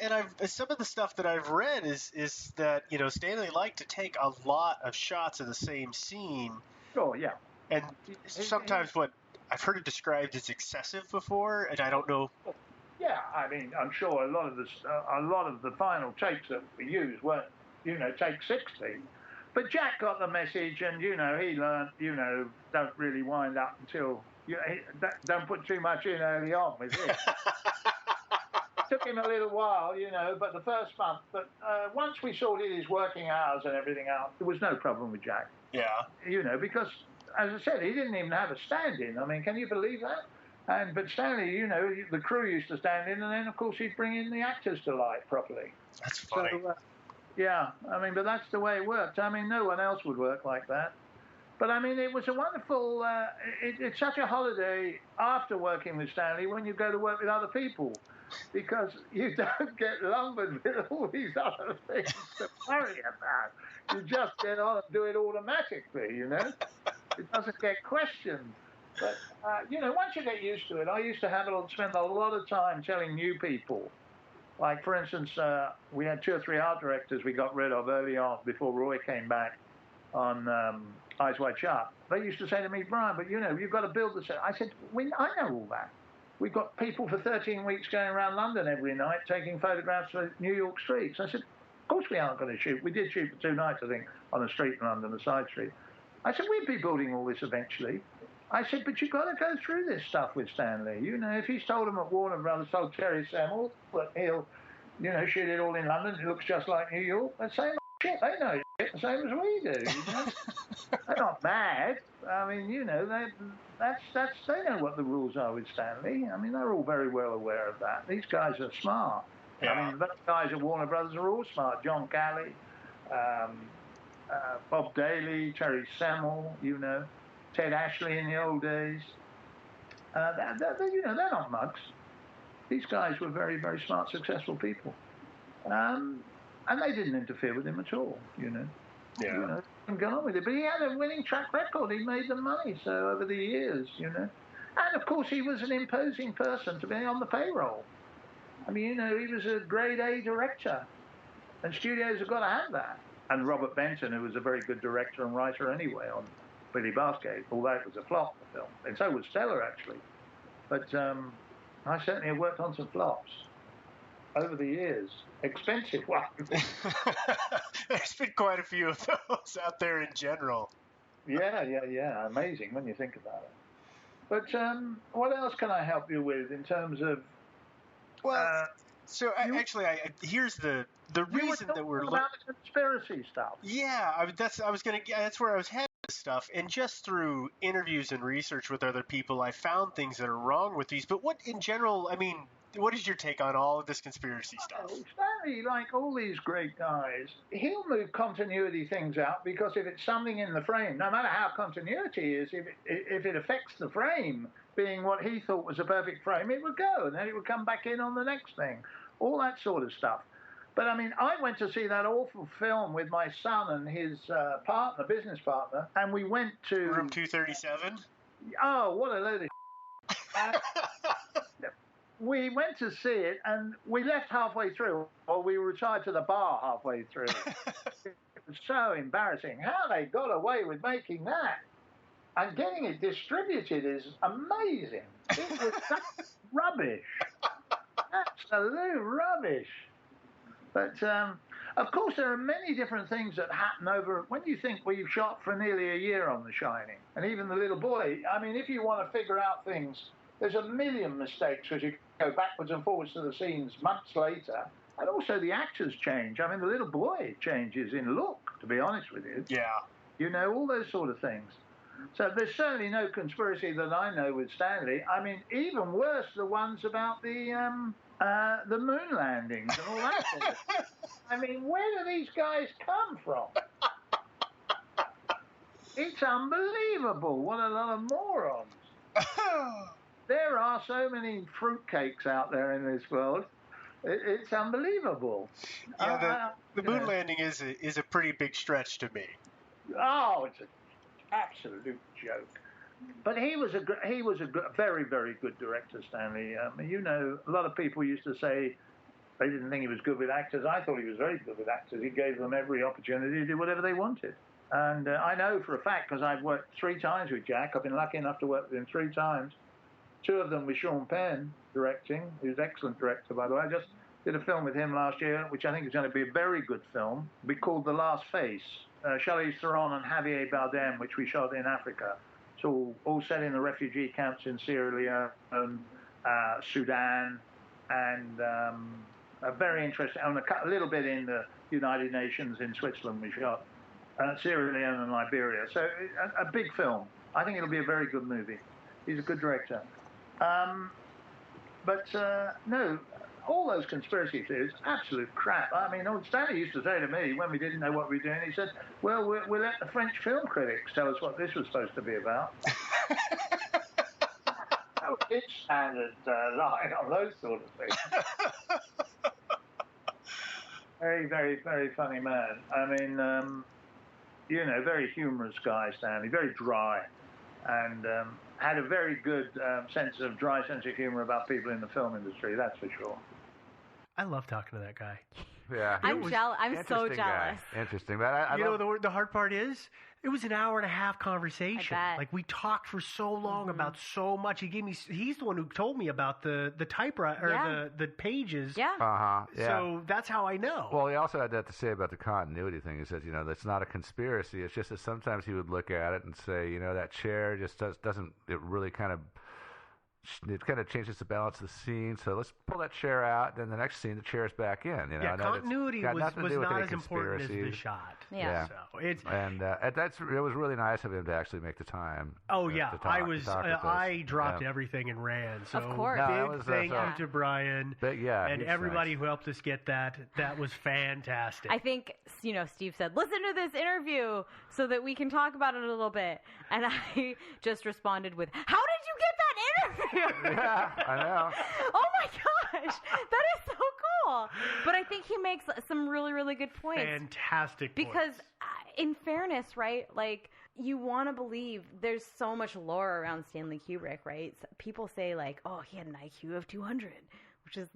and some of the stuff that I've read is that, Stanley liked to take a lot of shots of the same scene. Oh, yeah. And sometimes what I've heard it described as excessive before, and I don't know. Yeah, I mean, I'm sure a lot of the final takes that we used weren't, take 60. But Jack got the message, and he learned, don't really wind up until don't put too much in early on with it. Took him a little while, but the first month. But once we sorted his working hours and everything out, there was no problem with Jack. Yeah. Because as I said, he didn't even have a stand-in. I mean, can you believe that? But Stanley, the crew used to stand in, and then of course he'd bring in the actors to light properly. That's funny. So, yeah, I mean, but that's the way it worked. I mean, no one else would work like that. But I mean, it was a wonderful, it's such a holiday after working with Stanley when you go to work with other people, because you don't get lumbered with all these other things to worry about. You just get on and do it automatically, It doesn't get questioned. But, once you get used to it, I used to spend a lot of time telling new people. Like, for instance, we had 2 or 3 art directors we got rid of early on before Roy came back on Eyes Wide Shut. They used to say to me, Brian, but you've got to build the set. I said, I know all that. We've got people for 13 weeks going around London every night taking photographs of New York streets. I said, of course we aren't going to shoot. We did shoot for 2 nights, I think, on a street in London, a side street. I said, we'll be building all this eventually. I said, but you've got to go through this stuff with Stanley. If he's told him at Warner Brothers, told Terry Samuel that he'll, shoot it all in London, it looks just like New York, the same shit. They know shit the same as we do. They're not mad. I mean, they know what the rules are with Stanley. I mean, they're all very well aware of that. These guys are smart. Yeah. I mean, those guys at Warner Brothers are all smart. John Calley, Bob Daly, Terry Samuel, Ted Ashley in the old days. They're not mugs. These guys were very, very smart, successful people. And they didn't interfere with him at all, Yeah. And go on with it. But he had a winning track record. He made the money, so over the years, And, of course, he was an imposing person to be on the payroll. I mean, he was a grade A director. And studios have got to have that. And Robert Benson, who was a very good director and writer anyway on Billy Baskett, although it was a flop, the film. And so was Stella, actually. But I certainly have worked on some flops over the years. Expensive ones. There's been quite a few of those out there in general. Yeah. Amazing when you think about it. But what else can I help you with in terms of... Well, here's the reason that we're about the conspiracy stuff. Yeah, that's where I was headed. stuff, and just through interviews and research with other people, I found things that are wrong with these. But what, in general, I mean, what is your take on all of this conspiracy stuff? Stanley, like all these great guys, he'll move continuity things out because if it's something in the frame, no matter how continuity is, if it affects the frame being what he thought was a perfect frame, it would go, and then it would come back in on the next thing. All that sort of stuff. But, I mean, I went to see that awful film with my son and his business partner, and we went to... Room 237? Oh, what a load of... we went to see it, and we left halfway through, or we were retired to the bar halfway through. It was so embarrassing. How they got away with making that and getting it distributed is amazing. It was rubbish. Absolute rubbish. But, of course, there are many different things that happen over... When you think we've shot for nearly a year on The Shining, and even the little boy, I mean, if you want to figure out things, there's a million mistakes as you go backwards and forwards to the scenes months later. And also the actors change. I mean, the little boy changes in look, to be honest with you. Yeah. You know, all those sort of things. So there's certainly no conspiracy that I know with Stanley. I mean, even worse, the ones about the moon landings and all that sort of stuff. I mean, where do these guys come from? It's unbelievable. What a lot of morons. There are so many fruitcakes out there in this world. It's unbelievable. Yeah, the moon landing is a pretty big stretch to me. Oh, it's an absolute joke. But he was a very, very good director, Stanley. You know, a lot of people used to say they didn't think he was good with actors. I thought he was very good with actors. He gave them every opportunity to do whatever they wanted. And I know for a fact, because I've worked 3 times with Jack. I've been lucky enough to work with him 3 times. 2 of them with Sean Penn directing, who's an excellent director, by the way. I just did a film with him last year, which I think is going to be a very good film. It'll be called The Last Face. Charlize Theron and Javier Bardem, which we shot in Africa. It's all set in the refugee camps in Sierra Leone, Sudan, and a very interesting, and a little bit in the United Nations in Switzerland we shot, Sierra Leone and Liberia. So a big film. I think it'll be a very good movie. He's a good director. But no, all those conspiracy theories, absolute crap. I mean, old Stanley used to say to me when we didn't know what we were doing, he said, well, we'll let the French film critics tell us what this was supposed to be about. That was his standard line on those sort of things. Very, very, very funny man. I mean, you know, very humorous guy, Stanley, very dry. And had a very good dry sense of humor about people in the film industry, that's for sure. I love talking to that guy. Yeah, I'm jealous. I'm so jealous. Guy. Interesting, but I know the hard part is it was an hour and a half conversation. Like we talked for so long about so much. He's the one who told me about the typewriter or the pages. Yeah. Yeah. So that's how I know. Well, he also had that to say about the continuity thing. He says, you know, that's not a conspiracy. It's just that sometimes he would look at it and say, you know, that chair just doesn't. It really kind of changes the balance of the scene. So let's pull that chair out. Then the next scene, the chair's back in. You know, yeah, continuity was not as important as the shot. Yeah. So it's it was really nice of him to actually make the time. Oh yeah, I dropped everything and ran. So of course, big thank you to Brian. And everybody who helped us get that. That was fantastic. I think Steve said, "Listen to this interview so that we can talk about it a little bit," and I just responded with, "How did you get that interview?" Yeah, I know. Oh my gosh, that is so cool. But I think he makes some really, really good points. Fantastic points. Because in fairness, right, like you want to believe there's so much lore around Stanley Kubrick, right? So people say like, oh, he had an IQ of 200, which is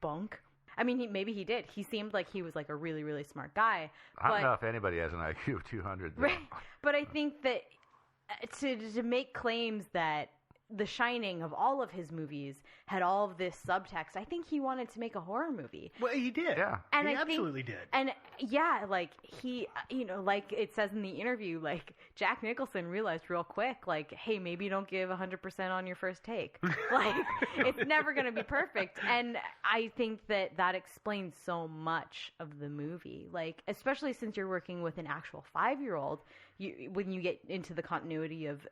bunk. I mean, maybe he did. He seemed like he was like a really, really smart guy. I don't know if anybody has an IQ of 200. Though. Right. But I think that to make claims that The Shining of all of his movies had all of this subtext, I think he wanted to make a horror movie. Well, he did. Yeah. And he absolutely did. And yeah, like he, like it says in the interview, like Jack Nicholson realized real quick, like, hey, maybe don't give 100% on your first take. Like, it's never going to be perfect. And I think that explains so much of the movie. Like, especially since you're working with an actual 5-year-old when you get into the continuity of,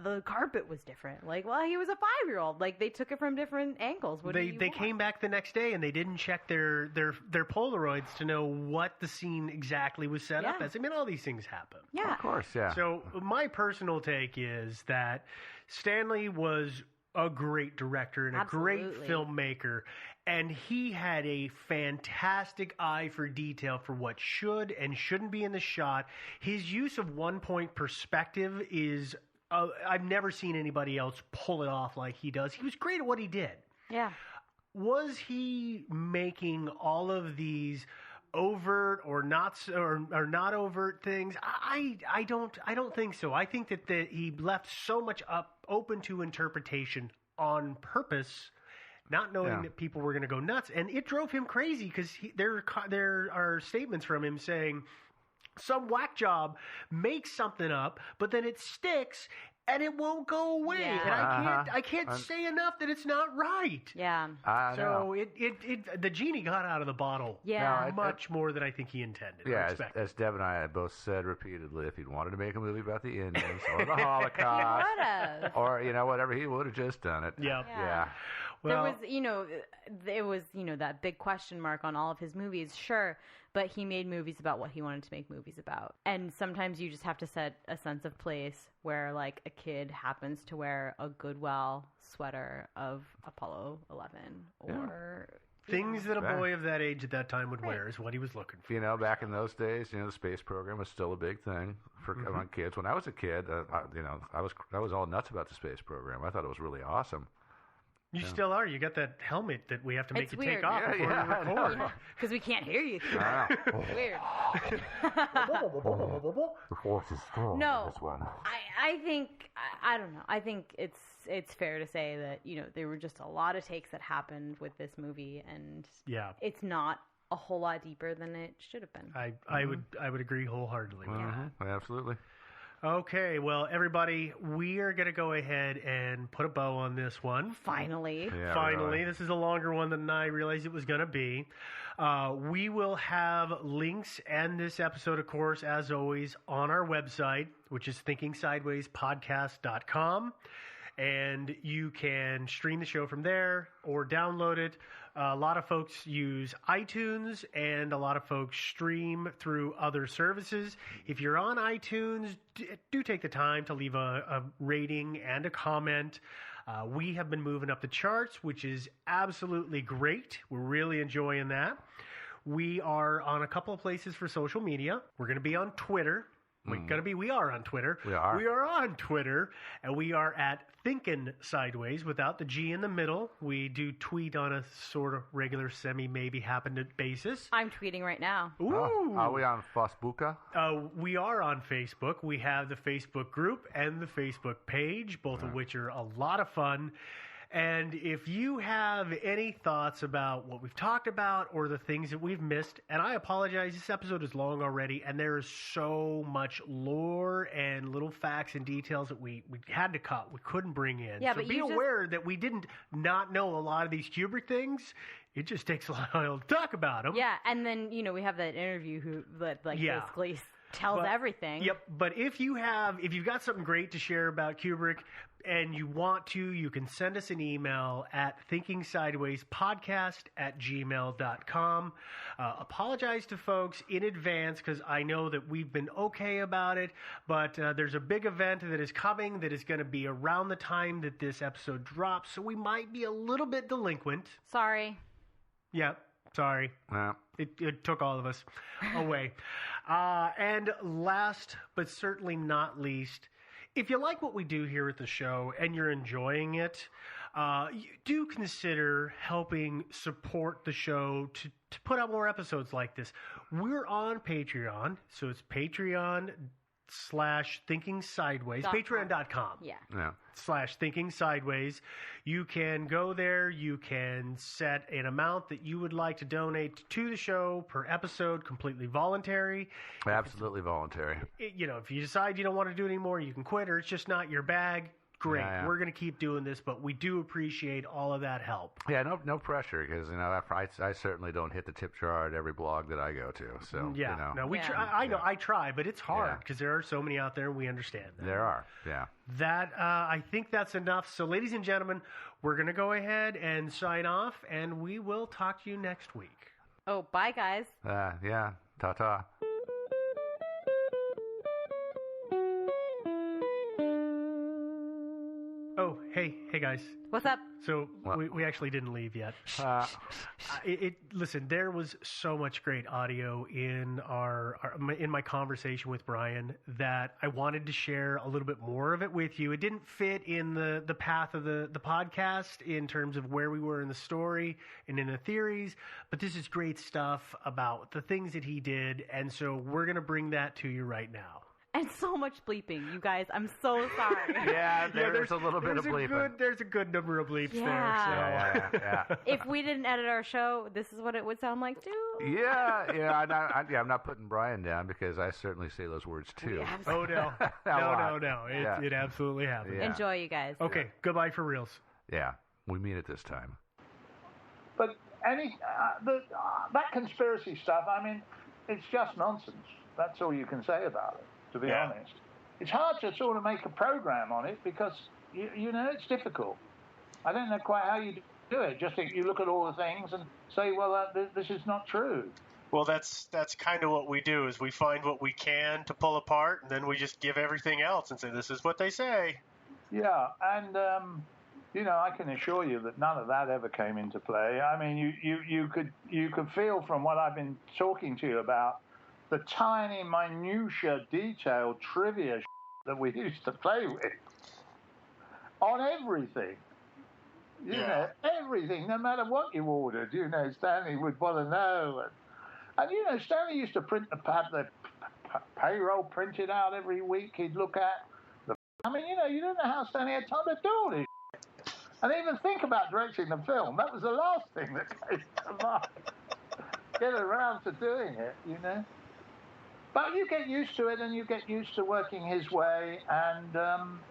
the carpet was different. Like, well, he was a 5-year-old. Like, they took it from different angles. They came back the next day and they didn't check their Polaroids to know what the scene exactly was set up as. I mean, all these things happen. Yeah. Of course, yeah. So my personal take is that Stanley was a great director and a great filmmaker, and he had a fantastic eye for detail for what should and shouldn't be in the shot. His use of one-point perspective is I've never seen anybody else pull it off like he does. He was great at what he did. Yeah. Was he making all of these overt or not overt things? I don't think so. I think that he left so much open to interpretation on purpose, not knowing that people were going to go nuts, and it drove him crazy because there are statements from him saying some whack job makes something up, but then it sticks and it won't go away. Yeah. And I can't say enough that it's not right. Yeah. So the genie got out of the bottle. Yeah. Much more than I think he intended. Yeah, as Deb and I had both said repeatedly, if he'd wanted to make a movie about the Indians or the Holocaust, or whatever, he would have just done it. Yep. Yeah. Well, there was that big question mark on all of his movies, sure, but he made movies about what he wanted to make movies about. And sometimes you just have to set a sense of place where, like, a kid happens to wear a Goodwill sweater of Apollo 11 or... Things that a boy of that age at that time would wear is what he was looking for. Back in those days, the space program was still a big thing for among kids. When I was a kid, I was all nuts about the space program. I thought it was really awesome. You still are. You got that helmet that we have to make you weird. take off before we record. Because we can't hear you. It's weird. The force is strong in this one. I think, I don't know. I think it's fair to say that, there were just a lot of takes that happened with this movie, and it's not a whole lot deeper than it should have been. I would agree wholeheartedly with that. Absolutely. Okay, well, everybody, we are going to go ahead and put a bow on this one. Finally. Yeah, Finally. really. This is a longer one than I realized it was going to be. We will have links and this episode, of course, as always, on our website, which is thinkingsidewayspodcast.com. And you can stream the show from there or download it. A lot of folks use iTunes, and a lot of folks stream through other services. If you're on iTunes, do take the time to leave a rating and a comment. We have been moving up the charts, which is absolutely great. We're really enjoying that. We are on a couple of places for social media. We're going to be on Twitter. We are on Twitter. We are on Twitter, and we are at Thinkin' Sideways without the G in the middle. We do tweet on a sort of regular, maybe happened basis. I'm tweeting right now. Ooh. Are we on Facebooka? We are on Facebook. We have the Facebook group and the Facebook page, both of which are a lot of fun. And if you have any thoughts about what we've talked about or the things that we've missed, and I apologize, this episode is long already, and there is so much lore and little facts and details that we had to cut. We couldn't bring in. Yeah, so but be aware that we didn't not know a lot of these Kubrick things. It just takes a while to talk about them. Yeah, and then, we have that interview basically tells everything. Yep, but if you've got something great to share about Kubrick and you want to, you can send us an email at thinkingsidewayspodcast@gmail.com. Apologize to folks in advance because I know that we've been okay about it, but there's a big event that is coming that is going to be around the time that this episode drops, so we might be a little bit delinquent. Sorry. Yep, sorry. It took all of us away. And last but certainly not least, if you like what we do here at the show and you're enjoying it, you do consider helping support the show to put out more episodes like this. We're on Patreon, so it's Patreon/Thinking Sideways, patreon.com. /Thinking Sideways. You can go there. You can set an amount that you would like to donate to the show per episode, completely voluntary. Absolutely voluntary. If you decide you don't want to do it anymore, you can quit, or it's just not your bag. great. Yeah. We're going to keep doing this, but we do appreciate all of that help. Yeah, no pressure, because I certainly don't hit the tip jar at every blog that I go to. So yeah, no, we try. I know I try, but it's hard because there are so many out there. We understand that. There are, yeah. That I think that's enough. So, ladies and gentlemen, we're going to go ahead and sign off, and we will talk to you next week. Oh, bye, guys. Yeah, ta-ta. Oh, hey guys. What's up? So we actually didn't leave yet. Listen, there was so much great audio in in my conversation with Brian that I wanted to share a little bit more of it with you. It didn't fit in the path of the podcast in terms of where we were in the story and in the theories, but this is great stuff about the things that he did, and so we're going to bring that to you right now. And so much bleeping, you guys. I'm so sorry. Yeah, there's a little bit of bleeping. There's a good number of bleeps there. So. Yeah. If we didn't edit our show, this is what it would sound like too. Yeah. I'm not putting Brian down because I certainly say those words too. Oh no, no. It absolutely happens. Yeah. Enjoy, you guys. Okay, goodbye for reals. Yeah, we mean it this time. But that conspiracy stuff, I mean, it's just nonsense. That's all you can say about it. To be honest, it's hard to sort of make a program on it because you know it's difficult. I don't know quite how you do it. Just think you look at all the things and say, well, this is not true. Well, that's kind of what we do. Is we find what we can to pull apart, and then we just give everything else and say this is what they say. Yeah, and I can assure you that none of that ever came into play. I mean, you could feel from what I've been talking to you about. The tiny, minutiae, detailed trivia that we used to play with on everything. You know, everything, no matter what you ordered, Stanley would want to know. And Stanley used to have the payroll printed out every week. He'd look at you don't know how Stanley had time to do all this. And even think about directing the film. That was the last thing that came to mind. Get around to doing it, But you get used to it, and you get used to working his way, and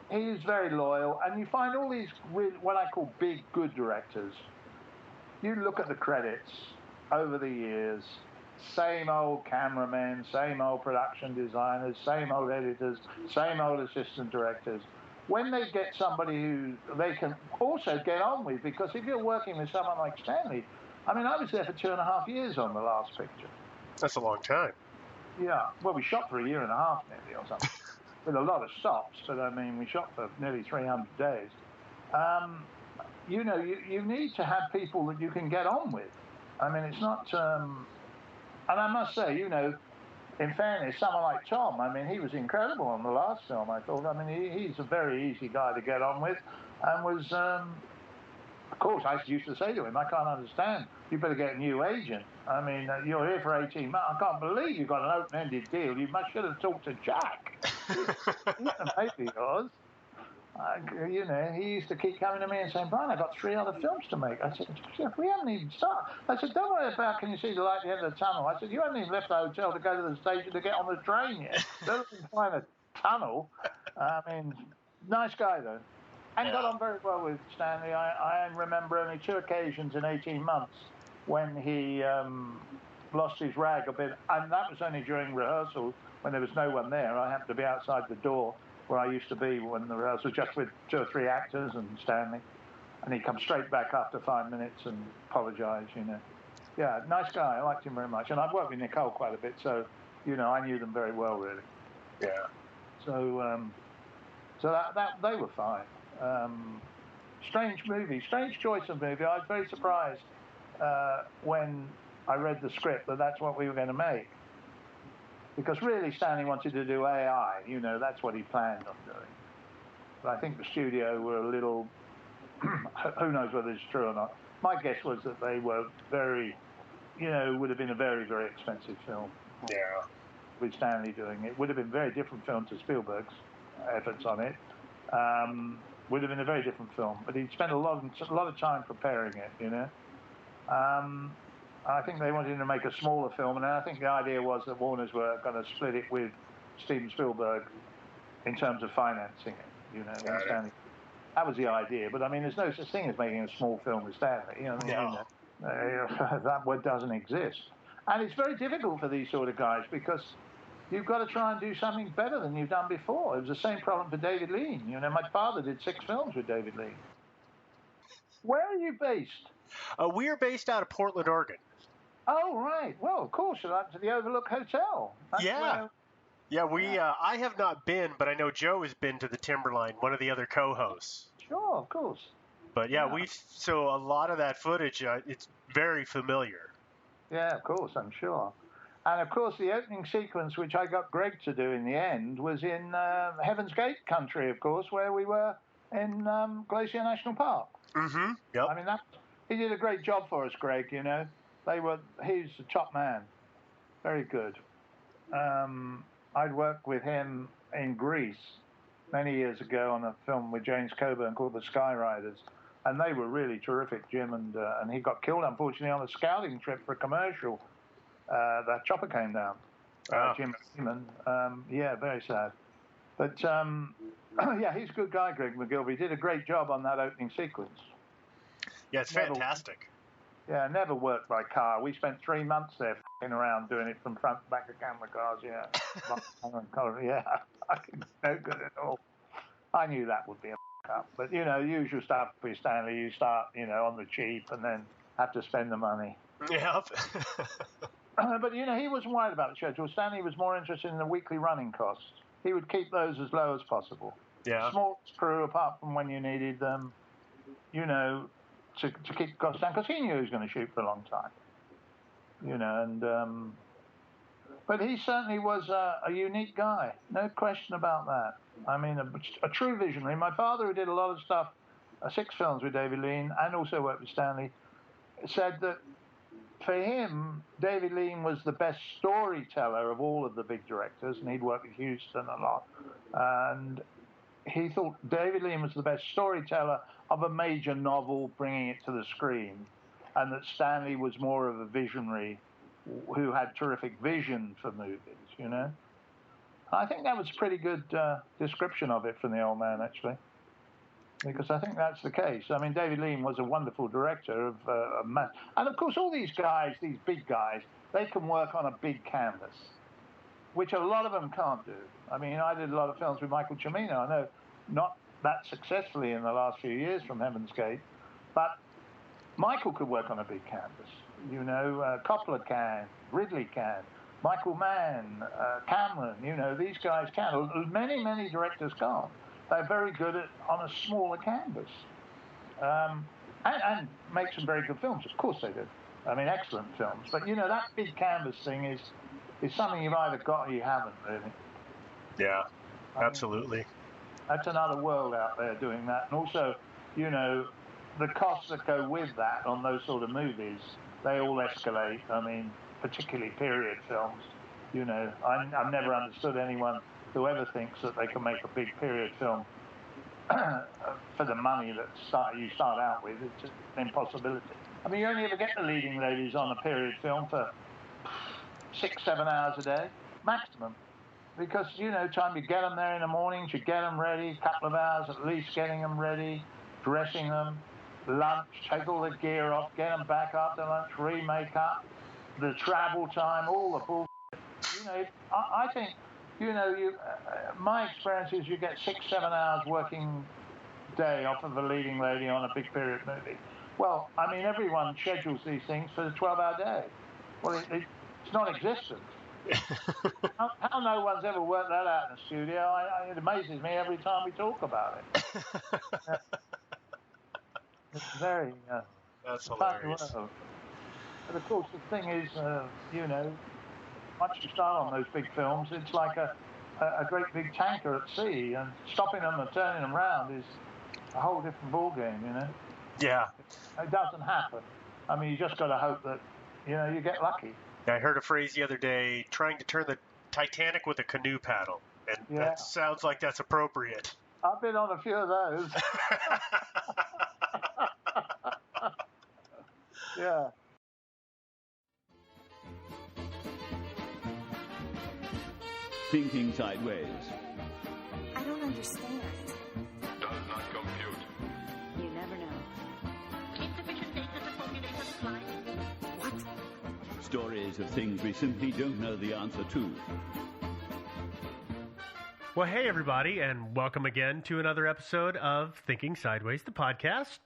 he's very loyal. And you find all these, what I call big, good directors. You look at the credits over the years, same old cameramen, same old production designers, same old editors, same old assistant directors. When they get somebody who they can also get on with, because if you're working with someone like Stanley, I mean, I was there for 2.5 years on the last picture. That's a long time. Yeah, well, we shot for 1.5 years nearly or something, with a lot of stops, but I mean, we shot for nearly 300 days. You need to have people that you can get on with. I mean, it's not, and I must say, in fairness, someone like Tom, I mean, he was incredible on the last film, I thought. I mean, he's a very easy guy to get on with, and was, of course, I used to say to him, I can't understand. You better get a new agent. I mean, you're here for 18 months. I can't believe you've got an open-ended deal. You should have talked to Jack. Maybe yours. He used to keep coming to me and saying, Brian, I've got 3 other films to make. I said, we haven't even started. I said, don't worry about can you see the light at the end of the tunnel. I said, you haven't even left the hotel to go to the station to get on the train yet. Don't even find a tunnel. I mean, nice guy, though. And got on very well with Stanley. I remember only 2 occasions in 18 months when he lost his rag a bit. And that was only during rehearsals when there was no one there. I happened to be outside the door where I used to be when the rehearsal was just with 2 or 3 actors and Stanley. And he'd come straight back after 5 minutes and apologise, Yeah, nice guy. I liked him very much. And I've worked with Nicole quite a bit, so, I knew them very well, really. Yeah. So that they were fine. Strange choice of movie. I was very surprised when I read the script that's what we were going to make. Because really Stanley wanted to do AI, that's what he planned on doing. But I think the studio were a little, who knows whether it's true or not. My guess was that they were very, would have been a very, very expensive film. Yeah. With Stanley doing it. Would have been a very different film to Spielberg's efforts on it. Would have been a very different film, but he spent a lot of time preparing it, I think they wanted to make a smaller film, and I think the idea was that Warner's were going to split it with Steven Spielberg in terms of financing it, That was the idea. But I mean, there's no such thing as making a small film with Stanley. You know what I mean? That word doesn't exist. And it's very difficult for these sort of guys because you've got to try and do something better than you've done before. It was the same problem for David Lean. You know, my father did 6 films with David Lean. Where are you based? We're based out of Portland, Oregon. Oh, right. Well, of course, you're up to the Overlook Hotel. That's yeah. I have not been, but I know Joe has been to the Timberline, one of the other co-hosts. Sure, of course. But so a lot of that footage, it's very familiar. Yeah, of course, I'm sure. And of course, the opening sequence, which I got Greg to do in the end, was in Heaven's Gate country, of course, where we were in Glacier National Park. Mm-hmm. Yep. I mean, he did a great job for us, Greg. You know, he's a top man, very good. I'd worked with him in Greece many years ago on a film with James Coburn called The Skyriders, and they were really terrific, Jim, and he got killed, unfortunately, on a scouting trip for a commercial. That chopper came down. Jim Freeman. Very sad. But, he's a good guy, Greg McGilvey. He did a great job on that opening sequence. Yeah, it's fantastic. Yeah, never worked by car. We spent 3 months there f***ing around doing it from front to back of camera cars, yeah. No good at all. I knew that would be a up. But, you know, usual stuff for Stanley. You start, you know, on the cheap and then have to spend the money. Yep. But, you know, he wasn't worried about the schedule. Stanley was more interested in the weekly running costs. He would keep those as low as possible. Yeah. Small crew, apart from when you needed them, you know, to keep costs down, because he knew he was going to shoot for a long time. You know, and... but he certainly was a unique guy. No question about that. I mean, a true visionary. My father, who did a lot of stuff, 6 films with David Lean, and also worked with Stanley, said that for him, David Lean was the best storyteller of all of the big directors, and he'd worked with Houston a lot. And he thought David Lean was the best storyteller of a major novel, bringing it to the screen, and that Stanley was more of a visionary who had terrific vision for movies, you know. I think that was a pretty good description of it from the old man, actually, because I think that's the case. I mean, David Lean was a wonderful director of and of course all these guys, these big guys, they can work on a big canvas, which a lot of them can't do. I mean, I did a lot of films with Michael Cimino. I know not that successfully in the last few years from Heaven's Gate, but Michael could work on a big canvas. You know, Coppola can, Ridley can, Michael Mann, Cameron, you know, these guys can. Many, many directors can't. They're very good on a smaller canvas. And make some very good films. Of course they do. I mean, excellent films. But, you know, that big canvas thing is something you've either got or you haven't, really. Yeah, absolutely. That's another world out there doing that. And also, you know, the costs that go with that on those sort of movies, they all escalate. I mean, particularly period films. You know, I've never understood anyone who ever thinks that they can make a big period film for the money that you start out with. It's just an impossibility. I mean, you only ever get the leading ladies on a period film for 6-7 hours a day, maximum. Because, you know, time you get them there in the mornings, you get them ready, a couple of hours at least getting them ready, dressing them, lunch, take all the gear off, get them back after lunch, remake up, the travel time, all the bullshit. You know, I think, you know, my experience is you get 6-7 hours working day off of a leading lady on a big period movie. Well, I mean, everyone schedules these things for the 12-hour day. Well, it's non-existent. How no one's ever worked that out in the studio, it amazes me every time we talk about it. It's very that's hilarious. But of course, the thing is, you know, once you start on those big films, it's like a great big tanker at sea, and stopping them and turning them around is a whole different ballgame, you know? Yeah. It doesn't happen. I mean, you just got to hope that, you know, you get lucky. I heard a phrase the other day, trying to turn the Titanic with a canoe paddle, and that sounds like that's appropriate. I've been on a few of those. Yeah. Thinking Sideways. I don't understand. Does not compute. Stories of things we simply don't know the answer to. Well, hey, everybody, and welcome again to another episode of Thinking Sideways, the podcast.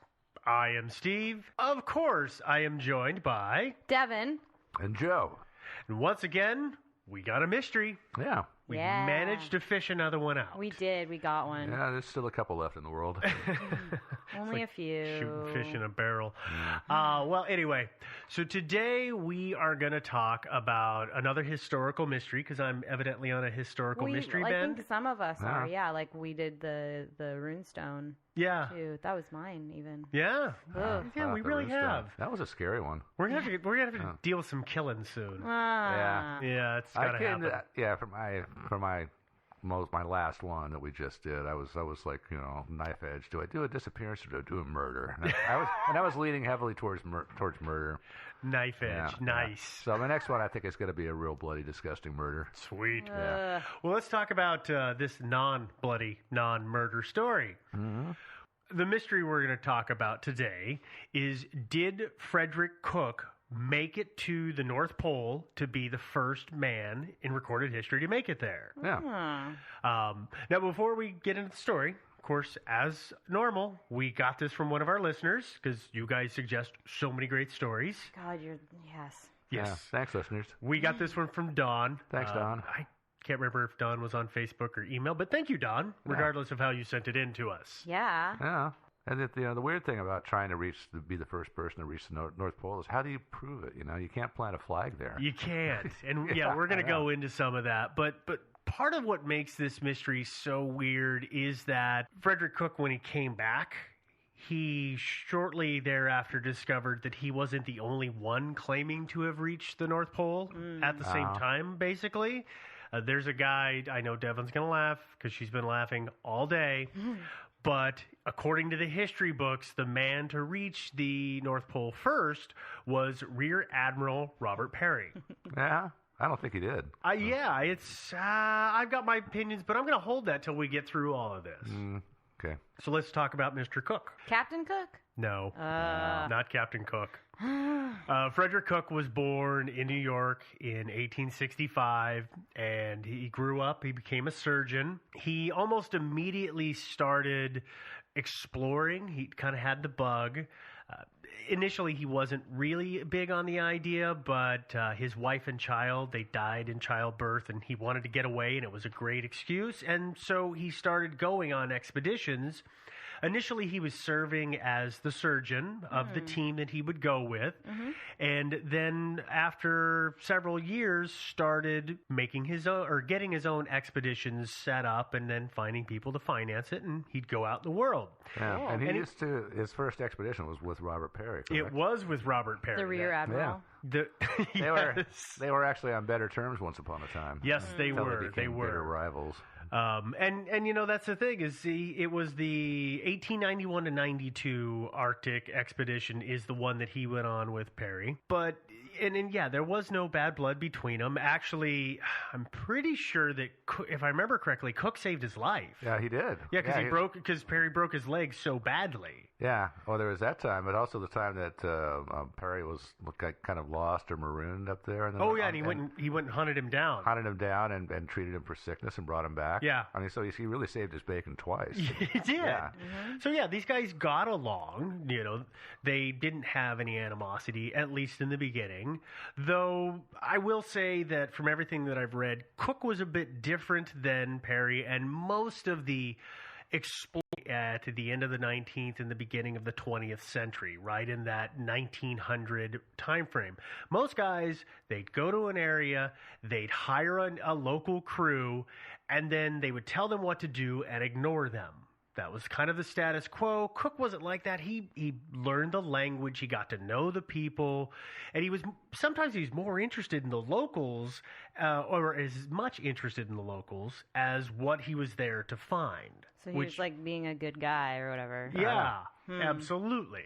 I am Steve. Of course, I am joined by Devin. And Joe. And once again, we got a mystery. Yeah. We managed to fish another one out. We did. We got one. Yeah, there's still a couple left in the world. Only a few. Shooting fish in a barrel. Well, anyway, so today we are going to talk about another historical mystery, because I'm evidently on a historical mystery I bend. think some of us are, yeah. Like we did the runestone. Yeah. Too. That was mine, even. Yeah. Ugh. Yeah, we really have. That was a scary one. We're gonna have to deal with some killing soon. Ah. Yeah, it's gotta happen. For my last one that we just did, I was like, knife edge. Do I do a disappearance or do I do a murder? And I was leaning heavily towards murder. Knife edge, nice. So my next one, I think, is going to be a real bloody, disgusting murder. Sweet. Yeah. Well, let's talk about this non-bloody, non-murder story. Mm-hmm. The mystery we're going to talk about today is: did Frederick Cook make it to the North Pole to be the first man in recorded history to make it there? Yeah. Now, before we get into the story, of course, as normal, we got this from one of our listeners, because you guys suggest so many great stories. God, yes. Yes. Yeah, thanks, listeners. We got this one from Dawn. Thanks, Dawn. I can't remember if Dawn was on Facebook or email, but thank you, Dawn, regardless of how you sent it in to us. Yeah. Yeah. And the weird thing about trying to be the first person to reach the North Pole is, how do you prove it? You can't plant a flag there. You can't. And we're going to go into some of that. But part of what makes this mystery so weird is that Frederick Cook, when he came back, he shortly thereafter discovered that he wasn't the only one claiming to have reached the North Pole at the same time, basically. There's a guy, I know Devin's going to laugh because she's been laughing all day. But according to the history books, the man to reach the North Pole first was Rear Admiral Robert Peary. Yeah, I don't think he did. I've got my opinions, but I'm going to hold that till we get through all of this. Okay. So let's talk about Mr. Cook. Captain Cook? No, not Captain Cook. Frederick Cook was born in New York in 1865, and he grew up. He became a surgeon. He almost immediately started exploring. He kind of had the bug. Initially, he wasn't really big on the idea, but his wife and child, they died in childbirth, and he wanted to get away, and it was a great excuse. And so he started going on expeditions. Initially, he was serving as the surgeon of the team that he would go with. And then after several years, started making his own, or getting his own expeditions set up, and then finding people to finance it, and he'd go out in the world. Yeah. And his first expedition was with Robert Peary, correct? It was with Robert Peary. The Rear Admiral. Yeah. They were actually on better terms once upon a time. Yes, they were. They were bitter rivals. And that's the thing, is it was the 1891 to 92 Arctic expedition is the one that he went on with Peary. But there was no bad blood between them. Actually, I'm pretty sure that if I remember correctly, Cook saved his life. Yeah, he did. Yeah, because Peary broke his leg so badly. Yeah, well, there was that time, but also the time that Peary was kind of lost or marooned up there. And then, he went and hunted him down. And treated him for sickness and brought him back. Yeah. I mean, so he really saved his bacon twice. He did. Yeah. So, these guys got along. They didn't have any animosity, at least in the beginning. Though, I will say that from everything that I've read, Cook was a bit different than Peary, and most of the exploring at the end of the 19th and the beginning of the 20th century, right in that 1900 time frame. Most guys, they'd go to an area, they'd hire a local crew, and then they would tell them what to do and ignore them. That was kind of the status quo. Cook wasn't like that. He learned the language. He got to know the people. And sometimes he was more interested in the locals, or as much interested in the locals as what he was there to find. So he was like being a good guy or whatever. Yeah, absolutely.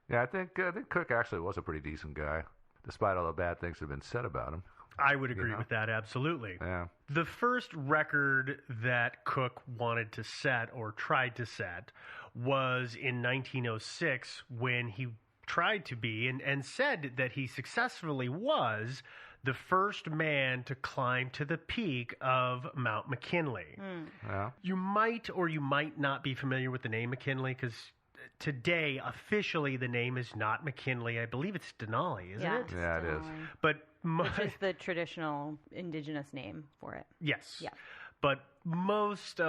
Yeah, I think Cook actually was a pretty decent guy, despite all the bad things that have been said about him. I would agree with that, absolutely. Yeah. The first record that Cook wanted to set, or tried to set, was in 1906 when he tried to be and said that he successfully was the first man to climb to the peak of Mount McKinley. Yeah. You might or you might not be familiar with the name McKinley because today, officially, the name is not McKinley. I believe it's Denali, isn't it? Yeah, it is. But which is the traditional indigenous name for it. Yes. Yeah. But most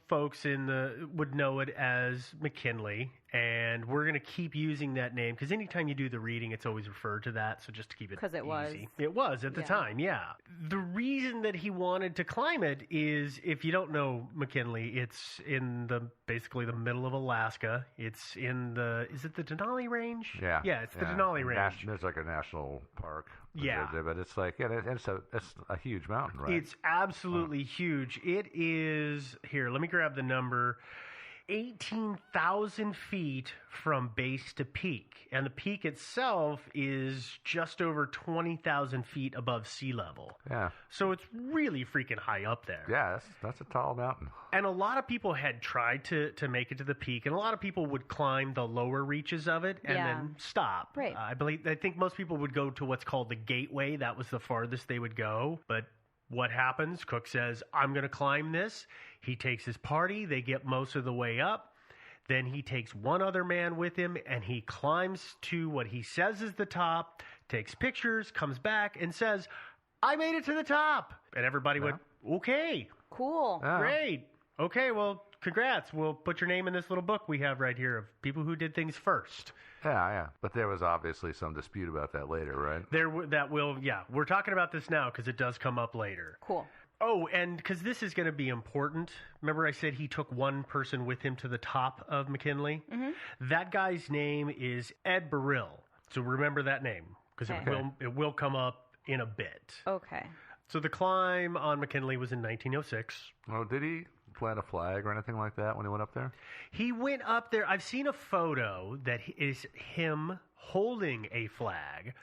folks would know it as McKinley, and we're going to keep using that name because anytime you do the reading, it's always referred to that. So just to keep it because it was. It was at the time, yeah. The reason that he wanted to climb it is, if you don't know McKinley, it's in basically the middle of Alaska. It's in is it the Denali Range? Yeah. Yeah, it's the Denali Range. There's like a national park. Yeah. But it's like, it's a huge mountain, right? It's absolutely huge. It is, here, let me grab the number, 18,000 feet from base to peak. And the peak itself is just over 20,000 feet above sea level. Yeah. So it's really freaking high up there. Yeah, that's a tall mountain. And a lot of people had tried to make it to the peak, and a lot of people would climb the lower reaches of it and then stop. Right. I think most people would go to what's called the gateway. That was the farthest they would go. But what happens? Cook says, I'm going to climb this. He takes his party. They get most of the way up. Then he takes one other man with him, and he climbs to what he says is the top, takes pictures, comes back, and says, I made it to the top. And everybody went, okay. Cool. Great. Okay, well, congrats. We'll put your name in this little book we have right here of people who did things first. Yeah. But there was obviously some dispute about that later, right? We're talking about this now because it does come up later. Cool. Oh, and because this is going to be important. Remember I said he took one person with him to the top of McKinley? Mm-hmm. That guy's name is Ed Burrill. So remember that name because it will come up in a bit. Okay. So the climb on McKinley was in 1906. Oh, did he plant a flag or anything like that when he went up there? He went up there. I've seen a photo that is him holding a flag,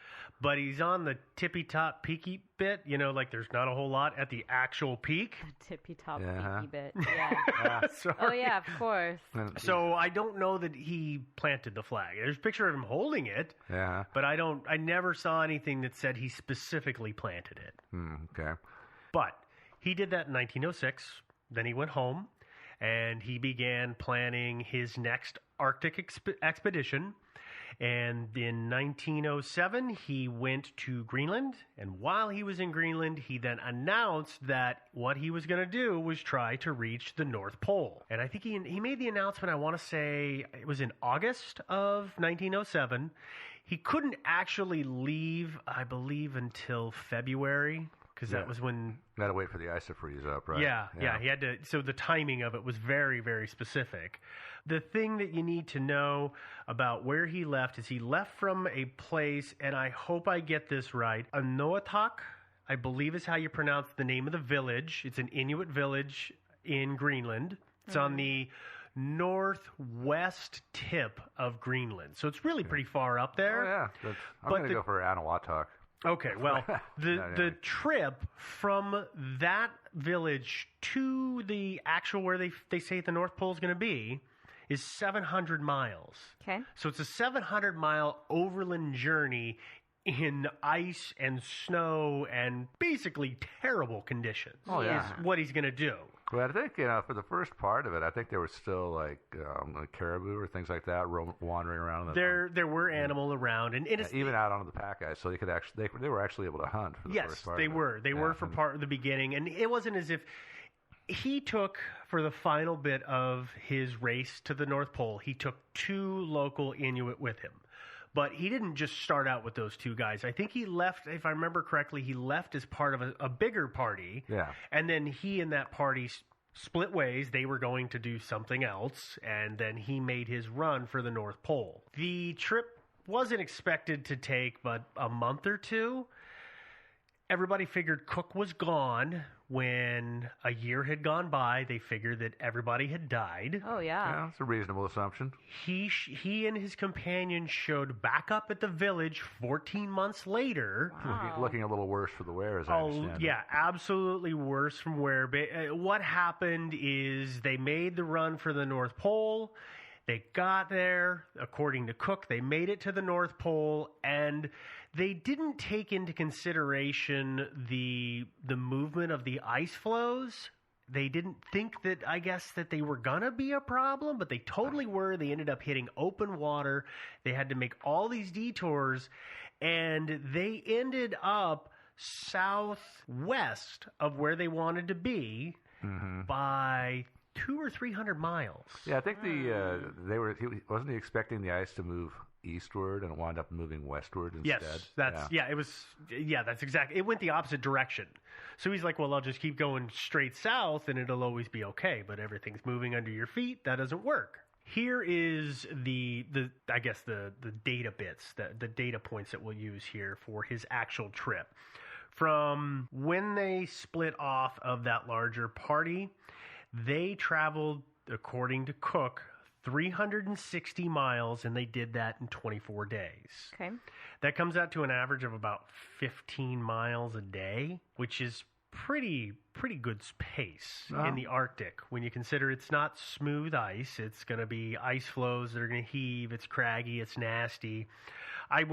but he's on the tippy-top peaky bit, like there's not a whole lot at the actual peak. Tippy-top peaky bit, yeah. Sorry. Oh, yeah, of course. So I don't know that he planted the flag. There's a picture of him holding it, but I never saw anything that said he specifically planted it. Okay. But he did that in 1906. Then he went home, and he began planning his next Arctic expedition. And in 1907, he went to Greenland. And while he was in Greenland, he then announced that what he was going to do was try to reach the North Pole. And I think he made the announcement, I want to say it was in August of 1907. He couldn't actually leave, I believe, until February. Because that was when... You had to wait for the ice to freeze up, right? Yeah, he had to... So the timing of it was very, very specific. The thing that you need to know about where he left is he left from a place, and I hope I get this right, Anoatak, I believe is how you pronounce the name of the village. It's an Inuit village in Greenland. It's on the northwest tip of Greenland. So it's really pretty far up there. Oh, yeah. I'm going to go for Anahuatak. Okay, well, the trip from that village to the actual where they say the North Pole is going to be is 700 miles. Okay. So it's a 700-mile overland journey in ice and snow and basically terrible conditions. Oh, yeah. Is what he's going to do. Well, I think, for the first part of it, I think there was still like caribou or things like that wandering around. There were animal around, and it's even out onto the pack ice, so they were actually able to hunt for the first part. Yes, they were. They were for part of the beginning, and it wasn't as if he took, for the final bit of his race to the North Pole, he took 2 local Inuit with him. But he didn't just start out with those 2 guys. I think he left, if I remember correctly, he left as part of a bigger party. Yeah. And then he and that party split ways. They were going to do something else. And then he made his run for the North Pole. The trip wasn't expected to take but a month or 2. Everybody figured Cook was gone. When a year had gone by, they figured that everybody had died. Oh, yeah. Yeah, that's a reasonable assumption. He and his companion showed back up at the village 14 months later. Wow. Looking a little worse for the wear, as I understand. Yeah, absolutely worse from where. What happened is they made the run for the North Pole. They got there. According to Cook, they made it to the North Pole, and they didn't take into consideration the movement of the ice flows. They didn't think that, I guess, that they were going to be a problem, but they totally were. They ended up hitting open water. They had to make all these detours, and they ended up southwest of where they wanted to be by 200 or 300 miles. Yeah, I think wasn't he expecting the ice to move eastward and it wound up moving westward instead? Yes, that's exactly. It went the opposite direction. So he's like, well, I'll just keep going straight south and it'll always be okay, but everything's moving under your feet. That doesn't work. Here is the data bits, the data points that we'll use here for his actual trip. From when they split off of that larger party, they traveled, according to Cook, 360 miles, and they did that in 24 days. Okay. That comes out to an average of about 15 miles a day, which is pretty good pace in the Arctic. When you consider it's not smooth ice, it's going to be ice flows that are going to heave, it's craggy, it's nasty. I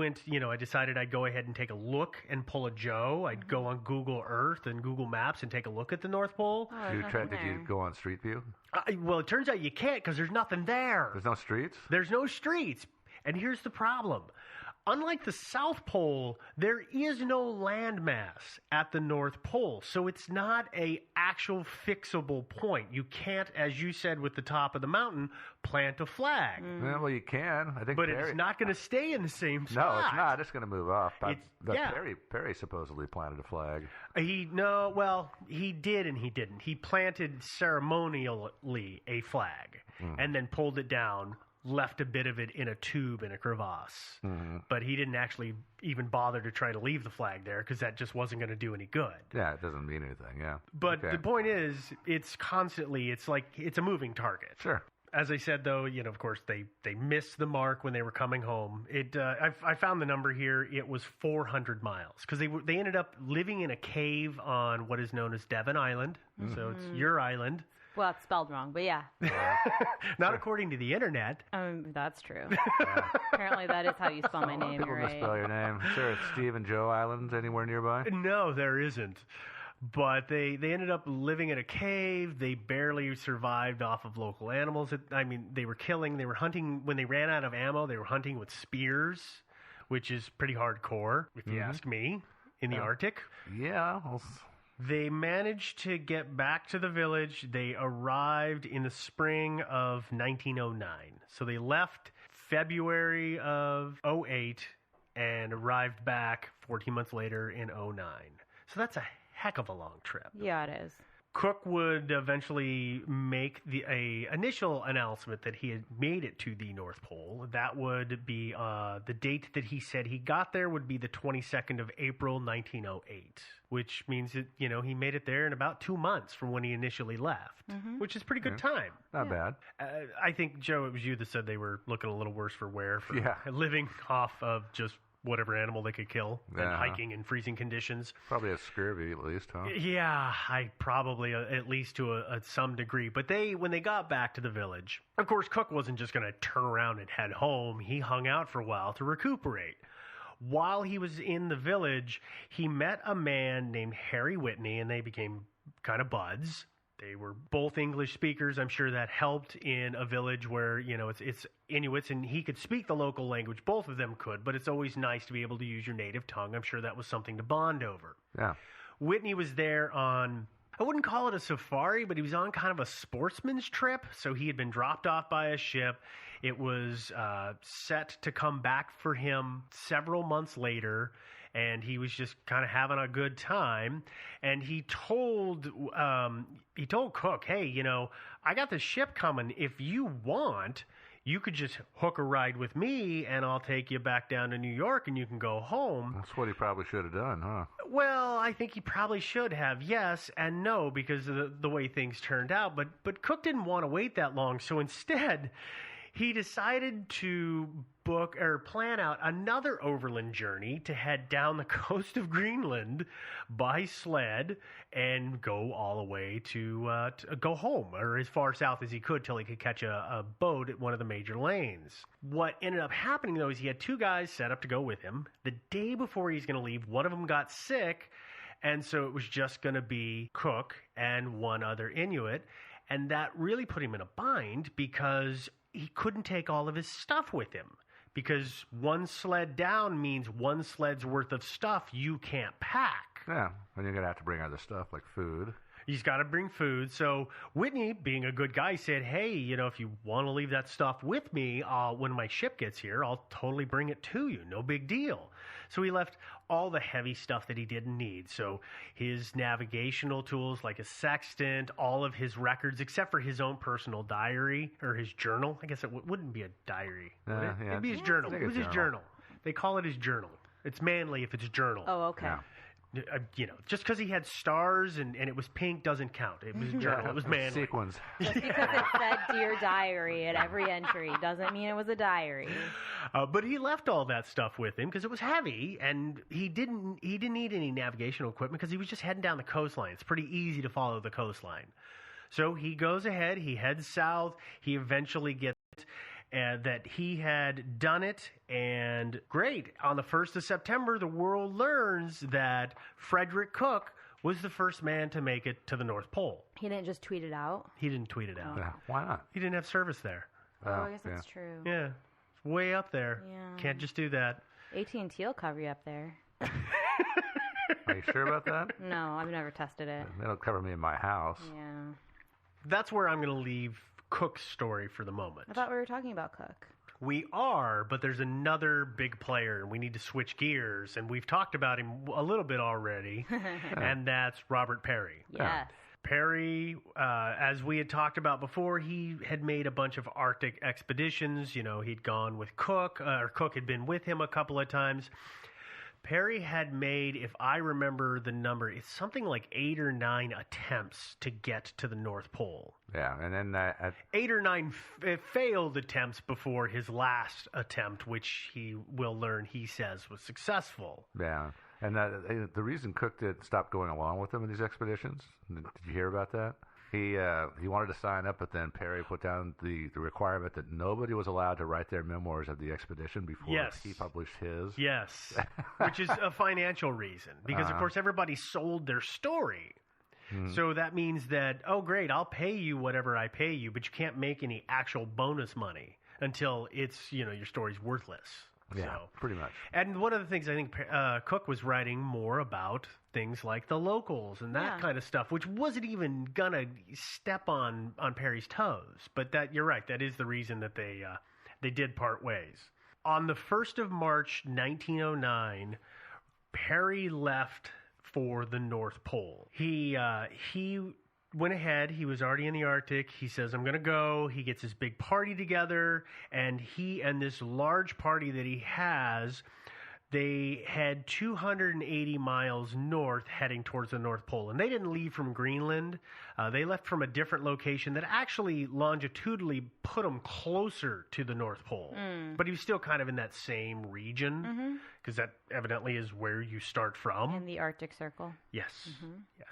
decided I'd go ahead and take a look and pull a Joe. I'd go on Google Earth and Google Maps and take a look at the North Pole. Did you go on Street View? Well, it turns out you can't because there's nothing there. There's no streets? There's no streets. And here's the problem. Unlike the South Pole, there is no landmass at the North Pole, so it's not a actual fixable point. You can't, as you said with the top of the mountain, plant a flag. Yeah, well, you can. I think, but it's not going to stay in the same spot. No, it's not. It's going to move off. Perry supposedly planted a flag. He did and he didn't. He planted ceremonially a flag and then pulled it down. Left a bit of it in a tube in a crevasse. But he didn't actually even bother to try to leave the flag there because that just wasn't going to do any good. Yeah, it doesn't mean anything, yeah. But the point is, it's a moving target. Sure. As I said, though, of course, they missed the mark when they were coming home. I found the number here. It was 400 miles because they ended up living in a cave on what is known as Devon Island. So it's your island. Well, it's spelled wrong, but yeah. Not according to the internet. That's true. Apparently that is how you spell my name. People misspell your name. Sure, it's Steve and Joe Island anywhere nearby? No, there isn't. But they ended up living in a cave. They barely survived off of local animals. They were hunting. When they ran out of ammo, they were hunting with spears, which is pretty hardcore, if you ask me, in the Arctic. Yeah, They managed to get back to the village. They arrived in the spring of 1909. So they left February of 08 and arrived back 14 months later in 09. So that's a heck of a long trip. Yeah, it is. Cook would eventually make a initial announcement that he had made it to the North Pole. That would be the date that he said he got there would be the 22nd of April, 1908, which means that, he made it there in about 2 months from when he initially left, which is pretty good time. Not bad. I think, Joe, it was you that said they were looking a little worse for wear for living off of just whatever animal they could kill and hiking in freezing conditions. Probably a scurvy at least, huh? Yeah, I probably at least to some degree. But when they got back to the village, of course, Cook wasn't just going to turn around and head home. He hung out for a while to recuperate. While he was in the village, he met a man named Harry Whitney, and they became kind of buds. They were both English speakers. I'm sure that helped in a village where, it's Inuits and he could speak the local language. Both of them could, but it's always nice to be able to use your native tongue. I'm sure that was something to bond over. Yeah. Whitney was there on, I wouldn't call it a safari, but he was on kind of a sportsman's trip. So he had been dropped off by a ship. It was set to come back for him several months later. And he was just kind of having a good time. And he told Cook, hey, I got this ship coming. If you want, you could just hook a ride with me and I'll take you back down to New York and you can go home. That's what he probably should have done, huh? Well, I think he probably should have, yes and no, because of the way things turned out. But Cook didn't want to wait that long. So instead, he decided to book or plan out another overland journey to head down the coast of Greenland by sled and go all the way to go home, or as far south as he could till he could catch a boat at one of the major lanes. What ended up happening, though, is he had two guys set up to go with him. The day before he's going to leave, one of them got sick, and so it was just going to be Cook and one other Inuit, and that really put him in a bind because he couldn't take all of his stuff with him. Because one sled down means one sled's worth of stuff you can't pack. Yeah, and you're going to have to bring other stuff like food. He's got to bring food. So Whitney, being a good guy, said, hey, if you want to leave that stuff with me, when my ship gets here, I'll totally bring it to you. No big deal. So he left all the heavy stuff that he didn't need. So his navigational tools like a sextant, all of his records, except for his own personal diary or his journal. I guess it wouldn't be a diary. Yeah. It'd be his journal. It was his journal. They call it his journal. It's manly if it's journal. Oh, okay. Yeah. Just because he had stars and it was pink doesn't count. It was a journal. It was manly. Sequins. Just because it said Dear Diary at every entry doesn't mean it was a diary. But he left all that stuff with him because it was heavy, and he didn't need any navigational equipment because he was just heading down the coastline. It's pretty easy to follow the coastline. So he goes ahead. He heads south. He eventually gets that he had done it, and great. On the 1st of September, the world learns that Frederick Cook was the first man to make it to the North Pole. He didn't just tweet it out? He didn't tweet it out. Yeah, why not? He didn't have service there. Oh, I guess that's true. Yeah, it's way up there. Yeah. Can't just do that. AT&T will cover you up there. Are you sure about that? No, I've never tested it. They don't cover me in my house. Yeah. That's where I'm going to leave Cook's story for the moment. I thought we were talking about Cook. We are, but there's another big player, and we need to switch gears, and we've talked about him a little bit already, and that's Robert Peary. Yes. Peary, as we had talked about before, he had made a bunch of Arctic expeditions. He'd gone with Cook, or Cook had been with him a couple of times. Peary had made, if I remember the number, it's something like 8 or 9 attempts to get to the North Pole. Yeah, and then 8 or 9 failed attempts before his last attempt, which he will learn, he says, was successful. Yeah, and the reason Cook did stop going along with him in these expeditions, did you hear about that? He wanted to sign up, but then Peary put down the requirement that nobody was allowed to write their memoirs of the expedition before he published his. Yes, which is a financial reason, because, of course, everybody sold their story. Mm-hmm. So that means that, oh, great, I'll pay you whatever I pay you, but you can't make any actual bonus money until it's, your story's worthless. Yeah, so, pretty much. And one of the things I think Cook was writing more about things like the locals and that kind of stuff, which wasn't even gonna step on Peary's toes. But that you're right, that is the reason that they did part ways. On the 1st of March, 1909, Peary left for the North Pole. He went ahead. He was already in the Arctic. He says, I'm going to go. He gets this big party together, and he and this large party that he has, they head 280 miles north heading towards the North Pole. And they didn't leave from Greenland. They left from a different location that actually longitudinally put them closer to the North Pole. But he was still kind of in that same region, because that evidently is where you start from. In the Arctic Circle. Yes, yes.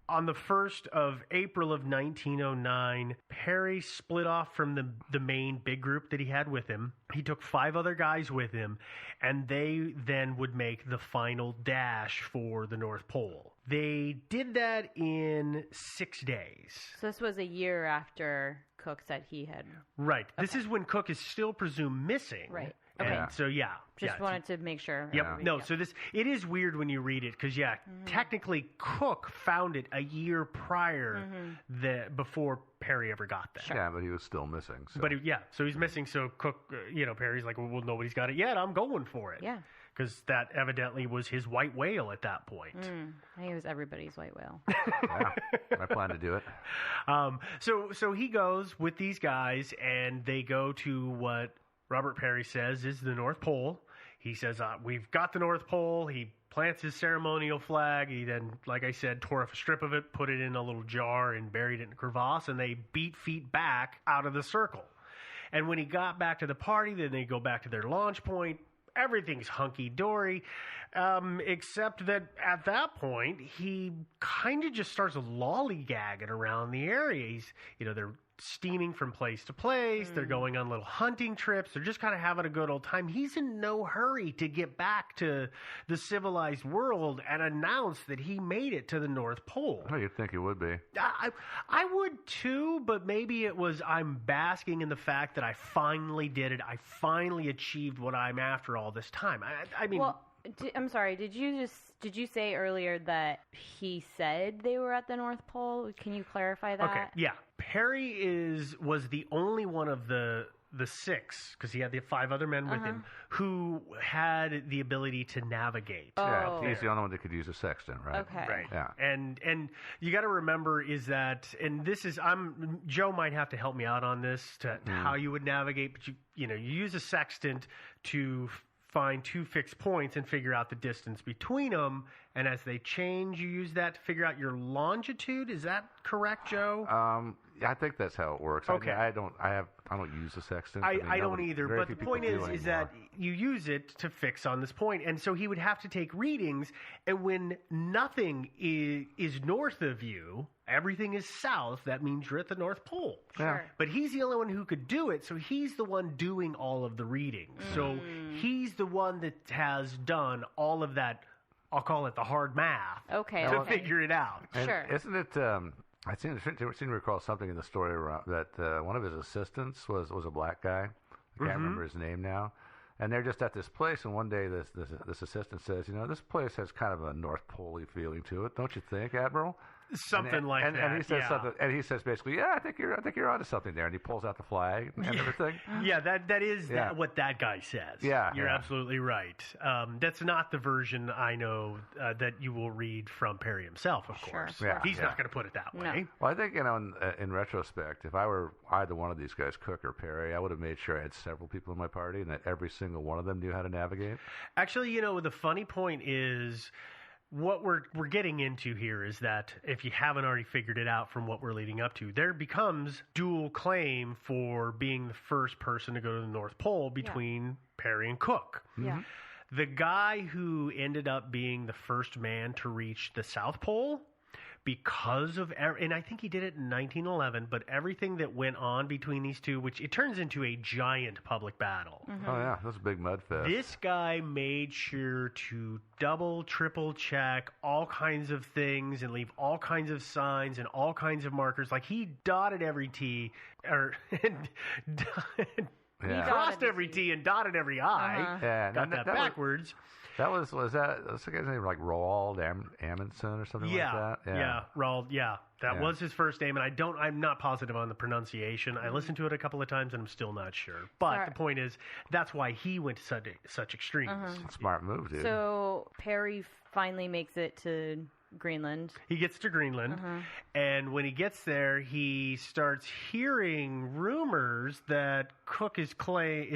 On the 1st of April of 1909, Peary split off from the main big group that he had with him. He took 5 other guys with him, and they then would make the final dash for the North Pole. They did that in 6 days. So this was a year after Cook said he had... Right. Okay. This is when Cook is still presumed missing. Right. Okay. And so, Just wanted to make sure. Yep. No, so it is weird when you read it because, technically Cook found it a year prior before Peary ever got there. Sure. Yeah, but he was still missing. So. But, so he's missing. So Cook, Peary's like, well, nobody's got it yet. I'm going for it. Yeah. Because that evidently was his white whale at that point. I think it was everybody's white whale. Yeah, I plan to do it. So he goes with these guys, and they go to what Robert Peary says is the North Pole. He says, we've got the North Pole. He plants his ceremonial flag. He then, like I said, tore off a strip of it, put it in a little jar, and buried it in a crevasse, and they beat feet back out of the circle. And when he got back to the party, then they go back to their launch point. Everything's hunky-dory, except that at that point, he kind of just starts lollygagging around the area. He's, they're steaming from place to place. They're going on little hunting trips. They're just kind of having a good old time. He's in no hurry to get back to the civilized world and announce that he made it to the North Pole. Oh, you'd think he would be. I would too, but maybe it was I'm basking in the fact that I finally did it. I finally achieved what I'm after all this time. I mean... Well, I'm sorry. Did you say earlier that he said they were at the North Pole? Can you clarify that? Okay, yeah. Perry was the only one of the 6, because he had the 5 other men with him, who had the ability to navigate. Yeah, he's the only one that could use a sextant, right? Okay. Right. Yeah. And you got to remember is that, and this is, Joe might have to help me out on this to how you would navigate, but you use a sextant to find 2 fixed points and figure out the distance between them. And as they change, you use that to figure out your longitude. Is that correct, Joe? Yeah, I think that's how it works. Okay. I don't use the sextant. I don't either. But the point is that you use it to fix on this point, and so he would have to take readings. And when nothing is north of you, everything is south. That means you're at the North Pole. Yeah. But he's the only one who could do it, so he's the one doing all of the readings. So he's the one that has done all of that. I'll call it the hard math. Okay. To figure it out. And sure. Isn't it? I seem to recall something in the story that one of his assistants was a black guy. I can't remember his name now. And they're just at this place, and one day this assistant says, this place has kind of a North Pole-y feeling to it, don't you think, Admiral? Something like that. And he says something, and he says basically, I think you're onto something there. And he pulls out the flag and everything. Yeah, that is what that guy says. Yeah, you're absolutely right. That's not the version I know that you will read from Perry himself. Of course, he's not going to put it that way. No. Well, I think in retrospect, if I were either one of these guys, Cook or Perry, I would have made sure I had several people in my party and that every single one of them knew how to navigate. Actually, the funny point is, what we're getting into here is that if you haven't already figured it out from what we're leading up to, there becomes dual claim for being the first person to go to the North Pole between Perry and Cook. Yeah. The guy who ended up being the first man to reach the South Pole, because of, and I think he did it in 1911, but everything that went on between these two, which it turns into a giant public battle. Mm-hmm. Oh, yeah, that's a big mud fest. This guy made sure to double, triple check all kinds of things and leave all kinds of signs and all kinds of markers. Like he dotted every T, crossed every T and dotted every I. Yeah, got that backwards. That's the guy's name, like Roald Amundsen or something like that. Yeah, Roald. Yeah, that was his first name, and I'm not positive on the pronunciation. I listened to it a couple of times, and I'm still not sure. But the point is, that's why he went to such extremes. Smart move, dude. So Perry finally makes it to Greenland. He gets to Greenland, and when he gets there, he starts hearing rumors that Cook is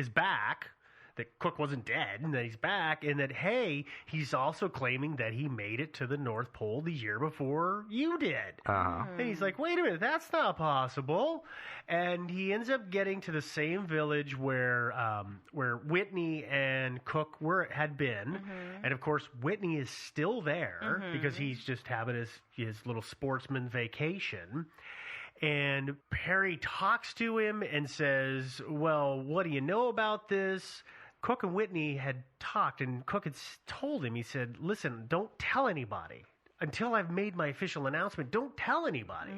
back. That Cook wasn't dead and that he's back, and that, hey, he's also claiming that he made it to the North Pole the year before you did. And he's like, wait a minute, that's not possible. And he ends up getting to the same village where Whitney and Cook had been. And, of course, Whitney is still there because he's just having his little sportsman vacation. And Perry talks to him and says, well, what do you know about this? Cook and Whitney had talked, and Cook had told him, he said, listen, don't tell anybody. Until I've made my official announcement, don't tell anybody.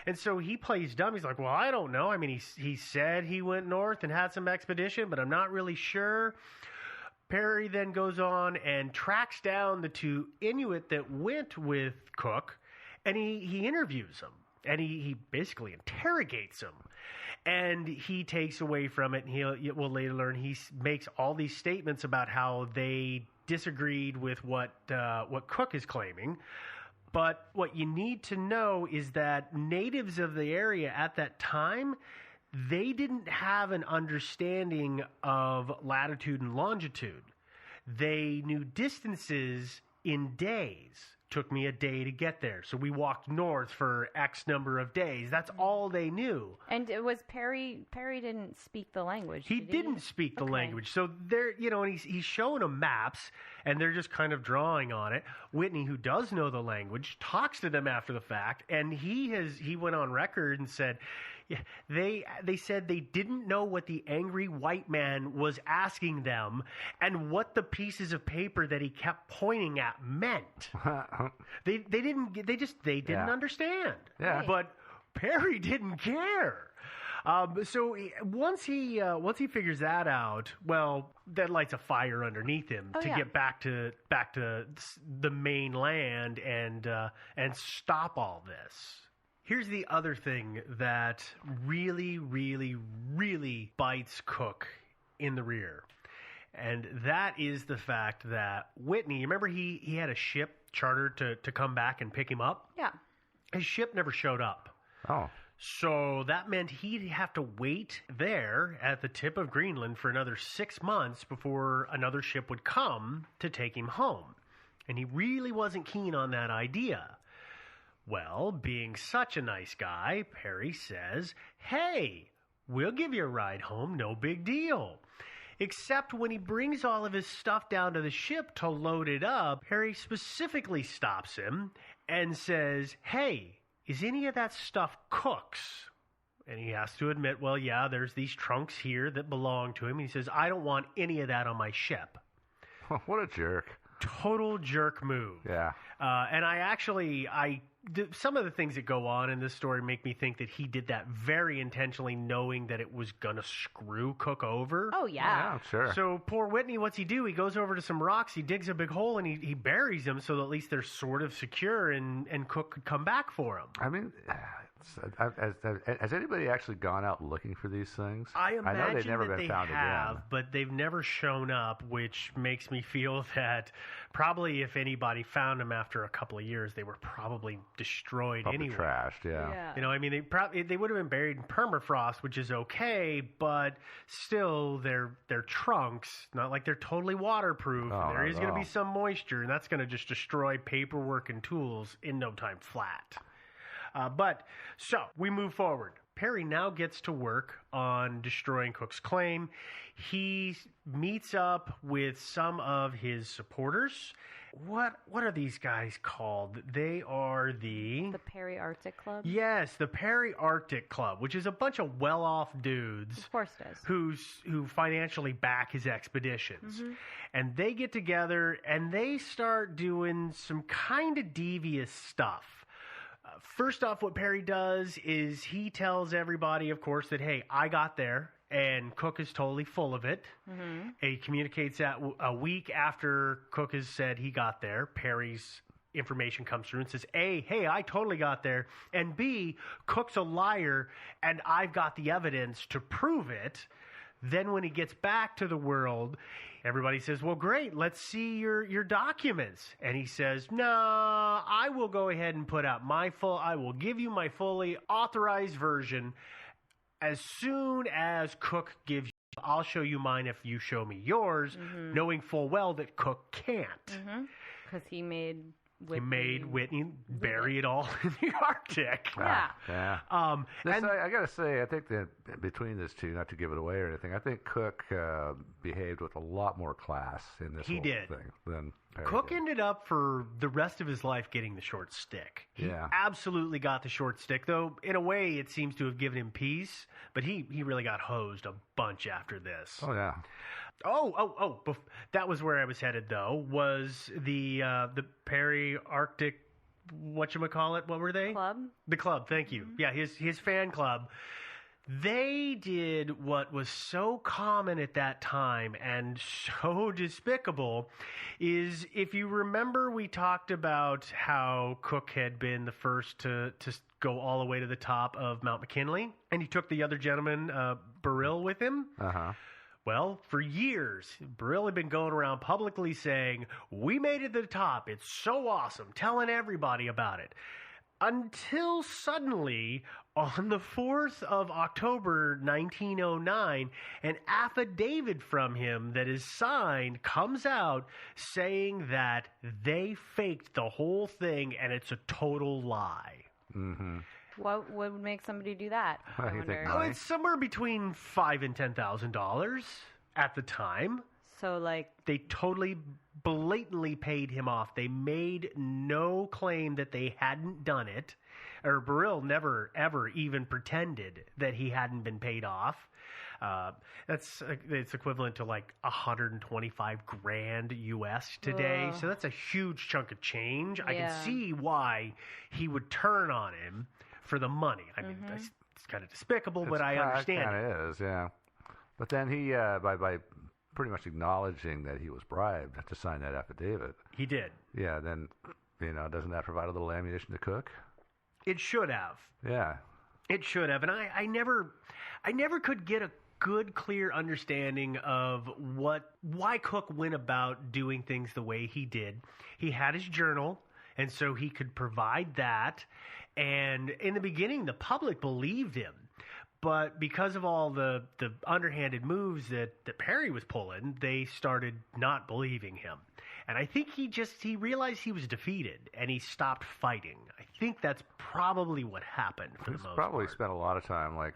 And so he plays dumb. He's like, well, I don't know. I mean, he said he went north and had some expedition, but I'm not really sure. Perry then goes on and tracks down the 2 Inuit that went with Cook, and he interviews them. And he basically interrogates him. And he takes away from it, and we'll later learn he makes all these statements about how they disagreed with what Cook is claiming. But what you need to know is that natives of the area at that time, they didn't have an understanding of latitude and longitude. They knew distances in days. Took me a day to get there. So we walked north for X number of days. That's all they knew. And it was Perry didn't speak the language. He didn't speak the language. So they're, and he's showing them maps, and they're just kind of drawing on it. Whitney, who does know the language, talks to them after the fact, and he went on record and said, yeah, they said they didn't know what the angry white man was asking them and what the pieces of paper that he kept pointing at meant. They didn't understand. Yeah. But Perry didn't care. So once he figures that out, well, that lights a fire underneath him to get back to the mainland and stop all this. Here's the other thing that really, really, really bites Cook in the rear. And that is the fact that Whitney, remember he had a ship chartered to come back and pick him up? Yeah. His ship never showed up. Oh. So that meant he'd have to wait there at the tip of Greenland for another 6 months before another ship would come to take him home. And he really wasn't keen on that idea. Well, being such a nice guy, Perry says, hey, we'll give you a ride home, no big deal. Except when he brings all of his stuff down to the ship to load it up, Perry specifically stops him and says, hey, is any of that stuff Cook's? And he has to admit, well, yeah, there's these trunks here that belong to him. He says, I don't want any of that on my ship. What a jerk. Total jerk move. Yeah. And some of the things that go on in this story make me think that he did that very intentionally, knowing that it was going to screw Cook over. Oh, yeah. Yeah, sure. So poor Whitney, what's he do? He goes over to some rocks, he digs a big hole, and he buries them so that at least they're sort of secure and Cook could come back for him. I mean, has anybody actually gone out looking for these things? I imagine know they've never that been they found have, again. but they've never shown up, which makes me feel that probably if anybody found them after a couple of years, they were probably destroyed anyway. Trashed, yeah. You know, I mean, they would have been buried in permafrost, which is okay, but still, they're trunks. Not like they're totally waterproof. Oh, There is going to be some moisture, and that's going to just destroy paperwork and tools in no time flat. So we move forward. Perry now gets to work on destroying Cook's claim. He meets up with some of his supporters. What are these guys called? They are the Perry Arctic Club? Yes, the Perry Arctic Club, which is a bunch of well-off dudes of course it is. who financially back his expeditions. Mm-hmm. And they get together and they start doing some kind of devious stuff. First off, what Perry does is he tells everybody, of course, that, hey, I got there, and Cook is totally full of it. Mm-hmm. And he communicates that a week after Cook has said he got there. Perry's information comes through and says, A, hey, I totally got there, and B, Cook's a liar, and I've got the evidence to prove it. Then when he gets back to the world, everybody says, well, great, let's see your documents. And he says, no, I will go ahead and I will give you my fully authorized version as soon as Cook gives you. I'll show you mine if you show me yours, mm-hmm. knowing full well that Cook can't. Because he made Whitney bury it all in the Arctic. Yeah. I got to say, I think that between these two, not to give it away or anything, I think Cook behaved with a lot more class in this whole thing than Perry Cook did. ended up for the rest of his life getting the short stick. He absolutely got the short stick, though in a way it seems to have given him peace, but he really got hosed a bunch after this. Oh, yeah. That was where I was headed, though, was the Perry Arctic, whatchamacallit, what were they? Club. The club, thank you. Mm-hmm. Yeah, his fan club. They did what was so common at that time and so despicable is, if you remember, we talked about how Cook had been the first to go all the way to the top of Mount McKinley, and he took the other gentleman, Burrill, with him. Uh-huh. Well, for years, Burrill had been going around publicly saying, we made it to the top, it's so awesome, telling everybody about it. Until suddenly, On the 4th of October, 1909, an affidavit from him that is signed comes out saying that they faked the whole thing and it's a total lie. Mm-hmm. What would make somebody do that? I wonder. Oh, it's somewhere between $5,000 and $10,000 at the time. So, like, they totally blatantly paid him off. They made no claim that they hadn't done it. Or Burrill never, ever even pretended that he hadn't been paid off. It's equivalent to like $125,000 US today. So that's a huge chunk of change. I can see why he would turn on him for the money. I mean, it's kind of despicable, but I understand. It kind of is, yeah. But then he, by pretty much acknowledging that he was bribed to sign that affidavit. He did. Yeah, then, doesn't that provide a little ammunition to Cook? It should have. Yeah. It should have. And I never could get a good, clear understanding of why Cook went about doing things the way he did. He had his journal, and so he could provide that. And in the beginning, the public believed him. But because of all the underhanded moves that Perry was pulling, they started not believing him. And I think he realized he was defeated, and he stopped fighting. I think that's probably what happened for the most probably part. Spent a lot of time, on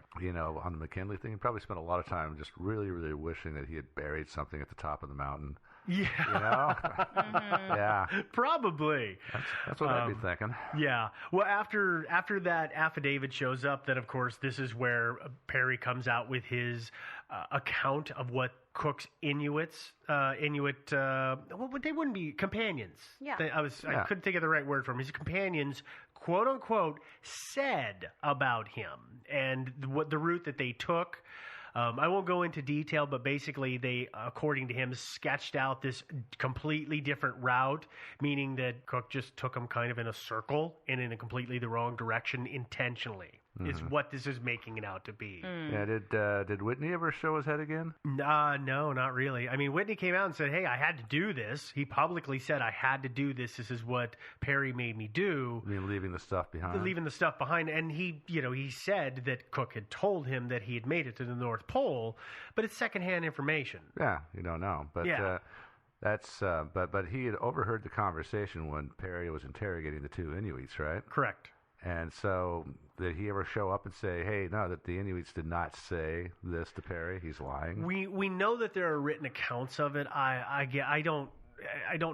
the McKinley thing, he probably spent a lot of time just really, really wishing that he had buried something at the top of the mountain. Yeah. Yeah. Probably. That's what I'd be thinking. Yeah. Well, after that affidavit shows up, then, of course, this is where Perry comes out with his account of what Cook's Inuit, they wouldn't be companions. Yeah. I couldn't think of the right word for him. His companions, quote unquote, said about him and what the route that they took. I won't go into detail, but basically they, according to him, sketched out this completely different route, meaning that Cook just took them kind of in a circle and in a completely the wrong direction intentionally. Is what this is making it out to be. Yeah, did Whitney ever show his head again? No, not really. I mean, Whitney came out and said, hey, I had to do this. He publicly said, I had to do this. This is what Perry made me do. I mean, leaving the stuff behind. Leaving the stuff behind. And he said that Cook had told him that he had made it to the North Pole, but it's secondhand information. Yeah, you don't know. But but he had overheard the conversation when Perry was interrogating the two Inuits, right? Correct. And so, did he ever show up and say, hey, no, that the Inuits did not say this to Perry? He's lying? We know that there are written accounts of it. I don't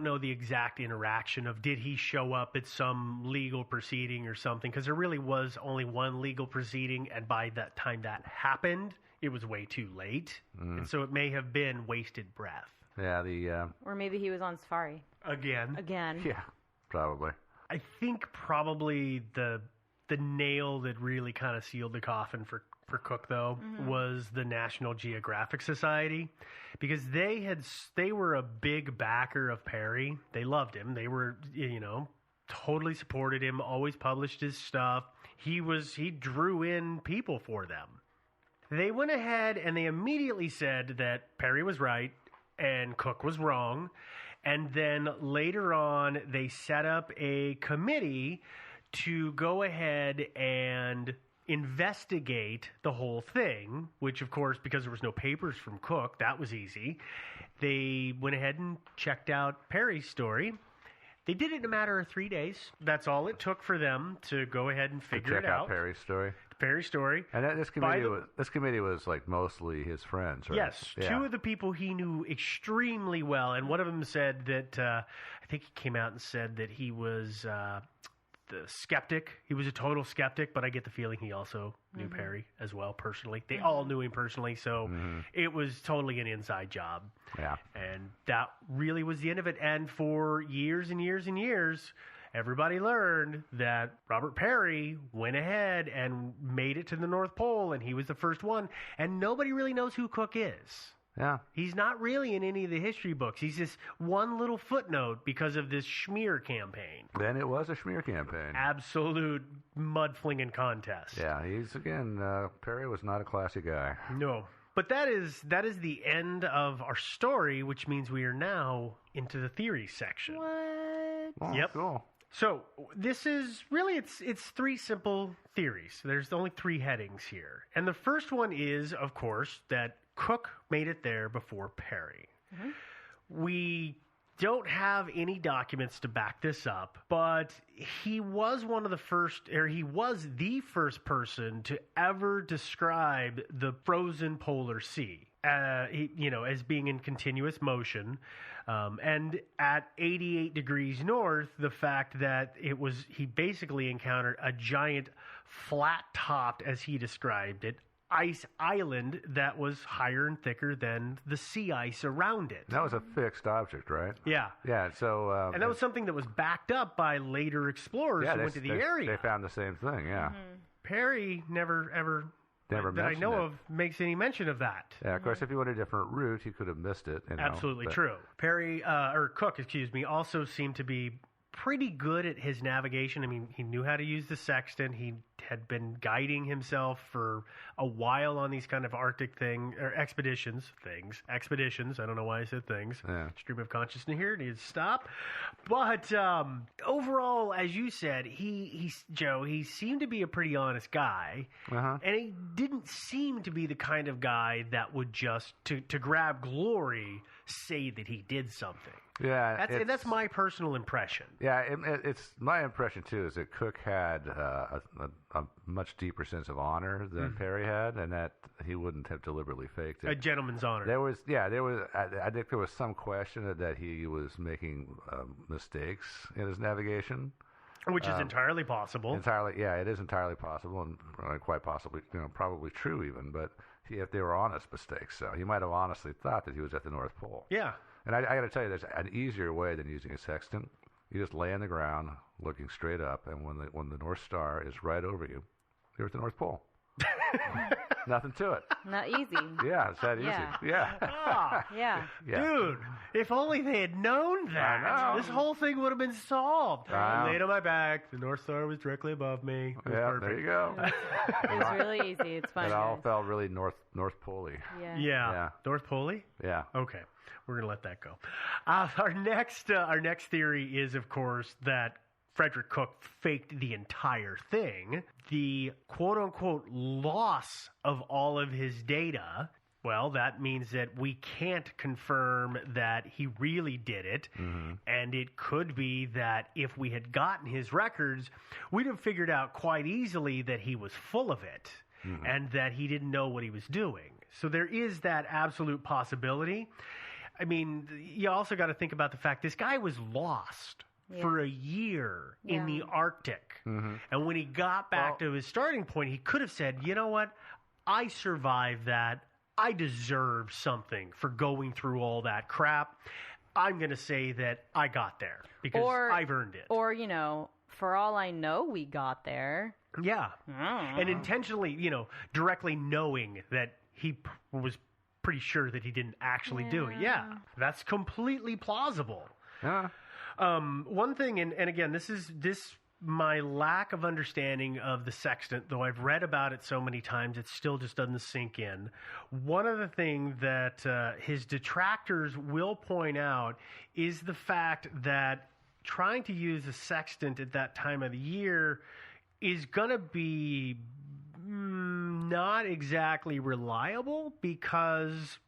know the exact interaction of did he show up at some legal proceeding or something, because there really was only one legal proceeding, and by that time that happened, it was way too late. And so it may have been wasted breath. Yeah, or maybe he was on safari. Again. Yeah, probably. I think probably the nail that really kind of sealed the coffin for Cook, though, was the National Geographic Society, because they were a big backer of Perry. They loved him. They were, totally supported him, always published his stuff. He drew in people for them. They went ahead and they immediately said that Perry was right and Cook was wrong. And then later on, they set up a committee to go ahead and investigate the whole thing, which, of course, because there was no papers from Cook, that was easy. They went ahead and checked out Perry's story. They did it in a matter of 3 days. That's all it took for them to go ahead and figure it out. Check out Perry's story. Perry's story. And this committee was like mostly his friends, right? Yes, two of the people he knew extremely well, and one of them said that I think he came out and said that he was the skeptic. He was a total skeptic, but I get the feeling he also knew Perry as well personally. They all knew him personally, so it was totally an inside job. Yeah, and that really was the end of it. And for years and years and years, everybody learned that Robert Perry went ahead and made it to the North Pole, and he was the first one. And nobody really knows who Cook is. Yeah. He's not really in any of the history books. He's just one little footnote because of this schmear campaign. Then it was a schmear campaign. Absolute mud-flinging contest. Yeah, Perry was not a classy guy. No. But that is the end of our story, which means we are now into the theory section. What? Oh, yep. Cool. So this is really, it's three simple theories. There's only three headings here. And the first one is, of course, that Cook made it there before Perry. Mm-hmm. We don't have any documents to back this up, but he was the first person to ever describe the frozen polar sea, as being in continuous motion. And at 88 degrees north, the fact that he basically encountered a giant flat-topped, as he described it, ice island that was higher and thicker than the sea ice around it. That was a fixed object, right? Yeah. Yeah, so... and that was something that was backed up by later explorers who went to the area. They found the same thing, yeah. Mm-hmm. Perry never that I know of makes any mention of that. Yeah, of course, if he went a different route, he could have missed it. Absolutely true. Cook, also seemed to be pretty good at his navigation. I mean, he knew how to use the sextant. He had been guiding himself for a while on these kind of Arctic expeditions. I don't know why I said things. Yeah. Stream of consciousness here needs to stop. But overall, as you said, he seemed to be a pretty honest guy, and he didn't seem to be the kind of guy that would just to grab glory say that he did something. Yeah, that's my personal impression. Yeah, it's my impression too is that Cook had a much deeper sense of honor than Perry had, and that he wouldn't have deliberately faked it. A gentleman's honor. I think there was some question that he was making mistakes in his navigation, which is entirely possible. It is entirely possible, and quite possibly, probably true even. But if they were honest mistakes, so he might have honestly thought that he was at the North Pole. Yeah. And I got to tell you, there's an easier way than using a sextant. You just lay on the ground, looking straight up, and when the North Star is right over you, you're at the North Pole. Nothing to it. Not easy. Yeah, it's that easy. Yeah. Yeah. Dude, if only they had known that, this whole thing would have been solved. I laid on my back. The North Star was directly above me. It was perfect. There you go. It's really easy. It's fun. It all felt really North Pole-y. Yeah. North Pole-y? Yeah. Okay. We're going to let that go. Our next theory is, of course, that Frederick Cook faked the entire thing. The quote-unquote loss of all of his data, well, that means that we can't confirm that he really did it. Mm-hmm. And it could be that if we had gotten his records, we'd have figured out quite easily that he was full of it and that he didn't know what he was doing. So there is that absolute possibility. I mean, you also got to think about the fact this guy was lost for a year in the Arctic. Mm-hmm. And when he got back to his starting point, he could have said, you know what? I survived that. I deserve something for going through all that crap. I'm going to say that I got there because I've earned it. Or, for all I know, we got there. Yeah. And intentionally, directly knowing that he was pretty sure that he didn't actually do it. Yeah, that's completely plausible. Yeah. One thing, and again, this my lack of understanding of the sextant, though I've read about it so many times, it still just doesn't sink in. One of the things that his detractors will point out is the fact that trying to use a sextant at that time of the year is going to be not exactly reliable because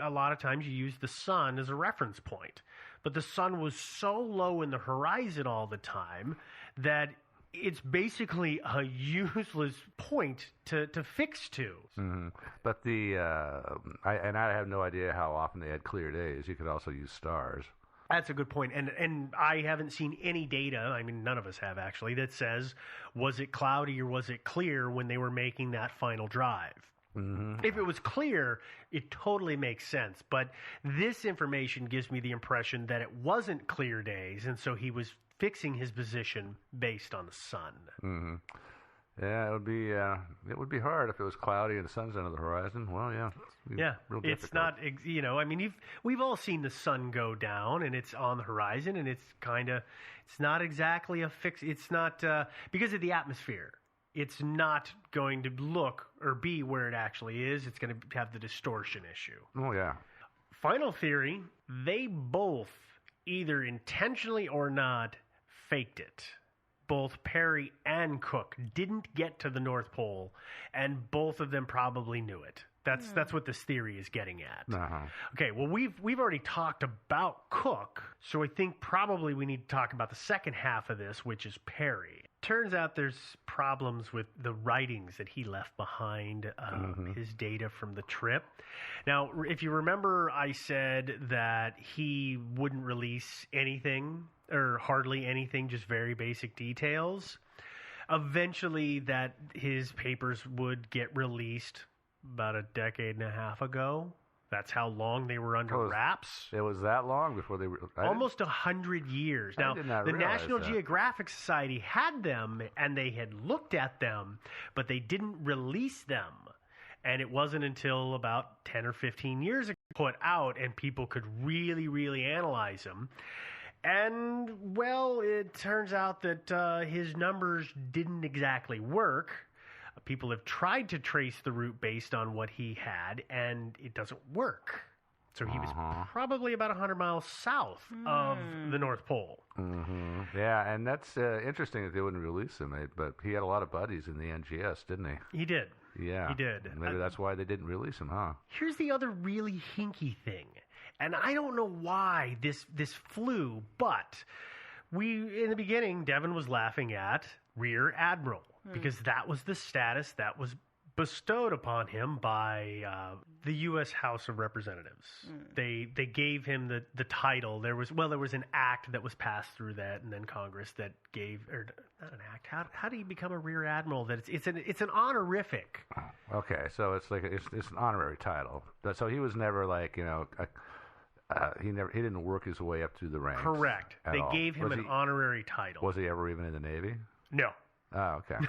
a lot of times you use the sun as a reference point. But the sun was so low in the horizon all the time that it's basically a useless point to fix to. Mm-hmm. But I have no idea how often they had clear days. You could also use stars. That's a good point. And I haven't seen any data, I mean, none of us have actually, that says, was it cloudy or was it clear when they were making that final drive? Mm-hmm. If it was clear, it totally makes sense. But this information gives me the impression that it wasn't clear days, and so he was fixing his position based on the sun. Mm-hmm. Yeah, it would be hard if it was cloudy and the sun's under the horizon. Well, yeah. Real difficult. It's not, I mean, we've all seen the sun go down and it's on the horizon and it's not exactly a fix. It's not, because of the atmosphere, it's not going to look or be where it actually is. It's going to have the distortion issue. Oh, yeah. Final theory, they both, either intentionally or not, faked it. Both Perry and Cook didn't get to the North Pole, and both of them probably knew it. That's what this theory is getting at. Okay, well, we've already talked about Cook, so I think probably we need to talk about the second half of this, which is Perry. Turns out there's problems with the writings that he left behind, his data from the trip. Now, if you remember, I said that he wouldn't release anything, or hardly anything, just very basic details. Eventually, that his papers would get released about a decade and a half ago. That's how long they were under wraps. It was that long before they were... Almost 100 years. Now, the National Geographic Society had them, and they had looked at them, but they didn't release them. And it wasn't until about 10 or 15 years ago put out, and people could really, really analyze them. And, well, it turns out that his numbers didn't exactly work. People have tried to trace the route based on what he had, and it doesn't work. So he was probably about 100 miles south of the North Pole. Yeah, and that's interesting that they wouldn't release him, but he had a lot of buddies in the NGS, didn't he? He did. Yeah. He did. Maybe that's why they didn't release him, huh? Here's the other really hinky thing, and I don't know why this flew, but in the beginning, Devin was laughing at Rear Admiral, because that was the status that was bestowed upon him by the U.S. House of Representatives. They gave him the title. There was an act that was passed through that, and then Congress that gave, or not an act. How do you become a Rear Admiral? That it's an honorific. Okay, so it's like it's an honorary title. So he was never like he didn't work his way up through the ranks. Correct. They gave him an honorary title. Was he ever even in the Navy? No. Oh, okay.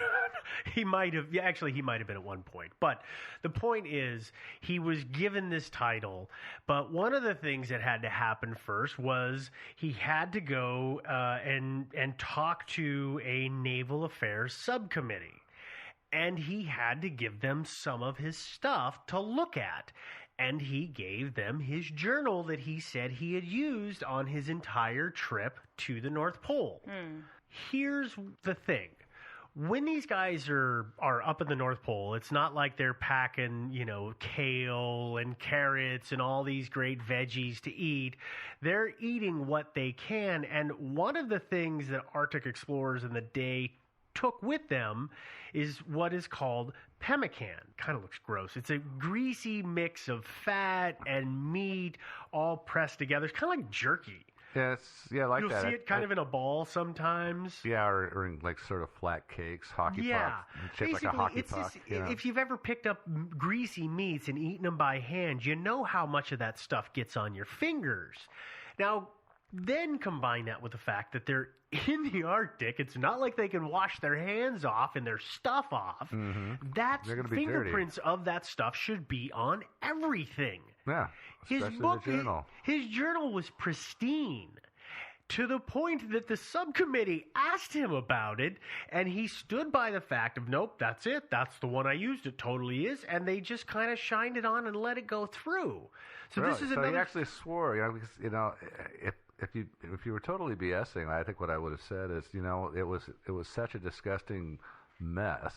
He might have. Yeah, actually, he might have been at one point. But the point is, he was given this title. But one of the things that had to happen first was he had to go and talk to a Naval Affairs subcommittee, and he had to give them some of his stuff to look at. And he gave them his journal that he said he had used on his entire trip to the North Pole. Here's the thing. When these guys are up at the North Pole, it's not like they're packing, kale and carrots and all these great veggies to eat. They're eating what they can. And one of the things that Arctic explorers in the day took with them is what is called pemmican. Kind of looks gross. It's a greasy mix of fat and meat all pressed together. It's kind of like jerky. Yes, yeah, like You'll that. see it kind of in a ball sometimes. Yeah, or in like sort of flat cakes, hockey puck, shaped like a hockey puck. If you've ever picked up greasy meats and eaten them by hand, you know how much of that stuff gets on your fingers. Now, then combine that with the fact that they're in the Arctic. It's not like they can wash their hands off and their stuff off. That's fingerprints of that stuff should be on everything. Yeah, especially the journal. His journal was pristine, to the point that the subcommittee asked him about it, and he stood by the fact of, nope, that's it. That's the one I used. It totally is. And they just kind of shined it on and let it go through. So really? This is so another... he actually swore, because, if you were totally BSing, I think what I would have said is, it was such a disgusting mess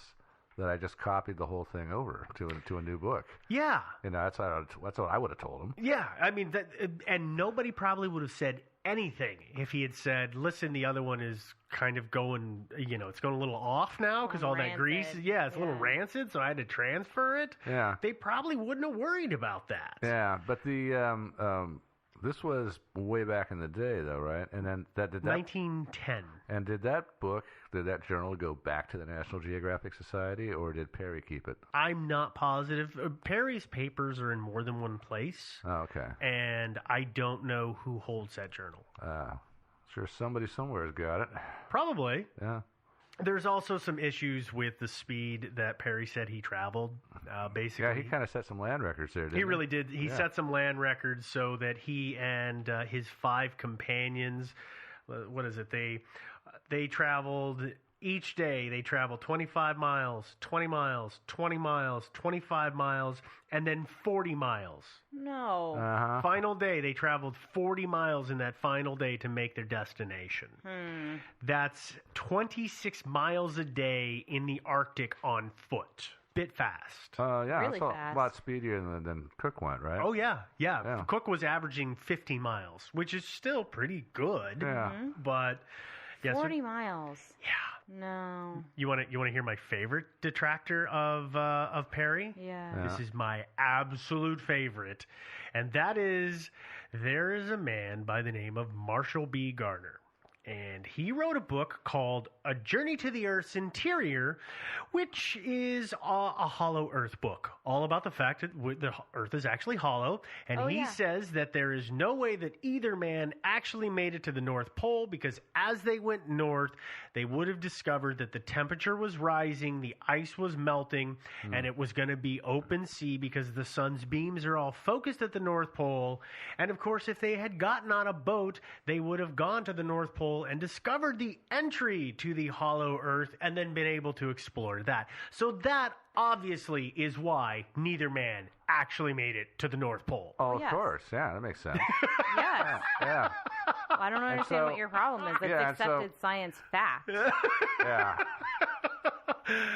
that I just copied the whole thing over to a new book. Yeah. That's what I would have told him. Yeah, I mean, and nobody probably would have said anything if he had said, listen, the other one is kind of going, it's going a little off now because all that grease, it's a little rancid, so I had to transfer it. Yeah. They probably wouldn't have worried about that. Yeah, but this was way back in the day, though, right? And then did that 1910. And did that journal go back to the National Geographic Society, or did Perry keep it? I'm not positive. Perry's papers are in more than one place. Oh, okay. And I don't know who holds that journal. Sure, somebody somewhere has got it. Probably. Yeah. There's also some issues with the speed that Perry said he traveled. Basically, yeah, he kind of set some land records there, didn't he? He really did. He set some land records so that he and his 5 companions, what is it? They traveled Each day they traveled 25 miles, 20 miles, 20 miles, 25 miles, and then 40 miles. No. Final day, they traveled 40 miles in that final day to make their destination. That's 26 miles a day in the Arctic on foot. Bit fast. Yeah, Really that's fast. a lot speedier than Cook went, right? Oh, yeah. Cook was averaging 50 miles, which is still pretty good. Yeah. But... yeah, 40 miles. Yeah. No. You want to hear my favorite detractor of Perry? Yeah. This is my absolute favorite, and that is there is a man by the name of Marshall B. Gardner. And he wrote a book called A Journey to the Earth's Interior, which is a hollow Earth book, all about the fact that the Earth is actually hollow. And he says that there is no way that either man actually made it to the North Pole, because as they went north, they would have discovered that the temperature was rising, the ice was melting, and it was going to be open sea because the sun's beams are all focused at the North Pole. And of course, if they had gotten on a boat, they would have gone to the North Pole and discovered the entry to the hollow Earth and then been able to explore that. So that obviously is why neither man actually made it to the North Pole. Oh, of course. Yeah, that makes sense. Yes. Yeah. Well, I don't understand what your problem is. That's accepted science fact. Yeah.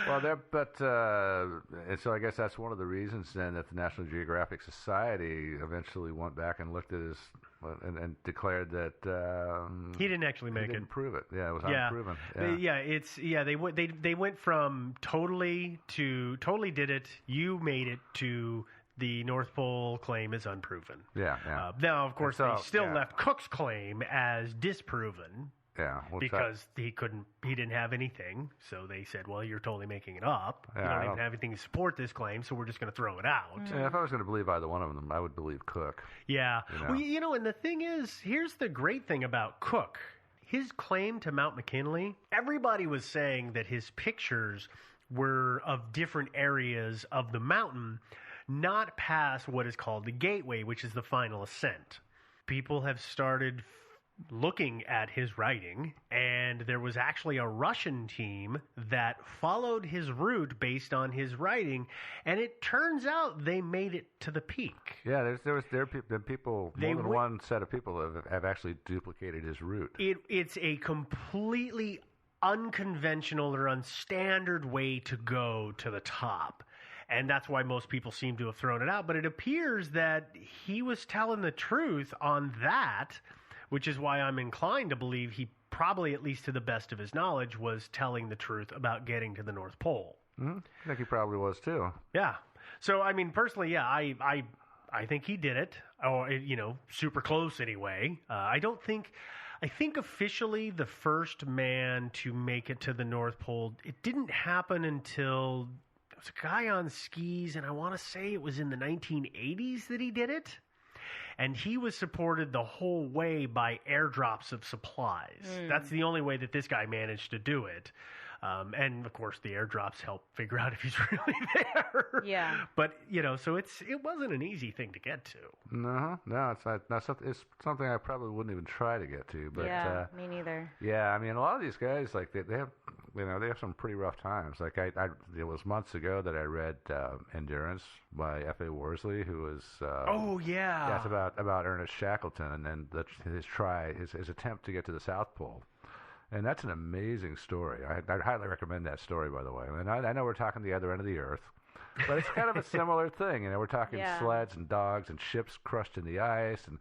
Well, and so I guess that's one of the reasons then that the National Geographic Society eventually went back and looked at his and declared that he didn't actually make it. Didn't prove it. Yeah, it was unproven. They went from totally did it. You made it to the North Pole claim is unproven. Yeah. Now, of course, they still left Cook's claim as disproven. Yeah, because he didn't have anything, so they said, "Well, you're totally making it up. Yeah, you don't even have anything to support this claim, so we're just going to throw it out." Yeah, if I was going to believe either one of them, I would believe Cook. Yeah, well, and the thing is, here's the great thing about Cook: his claim to Mount McKinley. Everybody was saying that his pictures were of different areas of the mountain, not past what is called the Gateway, which is the final ascent. People have started looking at his writing, and there was actually a Russian team that followed his route based on his writing, and it turns out they made it to the peak. Yeah, there are people, more than one set of people have actually duplicated his route. It's a completely unconventional or unstandard way to go to the top. And that's why most people seem to have thrown it out. But it appears that he was telling the truth on that, which is why I'm inclined to believe he probably, at least to the best of his knowledge, was telling the truth about getting to the North Pole. I think he probably was too. Yeah. So, I mean, personally, I think he did it, or super close anyway. I think officially the first man to make it to the North Pole, it didn't happen until there was a guy on skis, and I want to say it was in the 1980s that he did it. And he was supported the whole way by airdrops of supplies. That's the only way that this guy managed to do it. And, of course, the airdrops help figure out if he's really there. Yeah. But, so it wasn't an easy thing to get to. No, it's not. It's something I probably wouldn't even try to get to. But, Yeah, me neither. Yeah, I mean, a lot of these guys, like, they have... they have some pretty rough times. Like it was months ago that I read Endurance by F.A. Worsley, who was that's about Ernest Shackleton and his attempt to get to the South Pole, and that's an amazing story. I highly recommend that story, by the way. And I know we're talking the other end of the earth, but it's kind of a similar thing. We're talking sleds and dogs and ships crushed in the ice and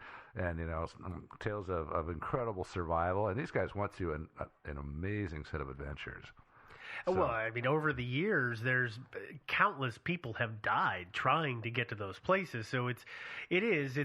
tales of incredible survival. And these guys went through an amazing set of adventures. So, well, I mean, over the years, there's countless people have died trying to get to those places. So it's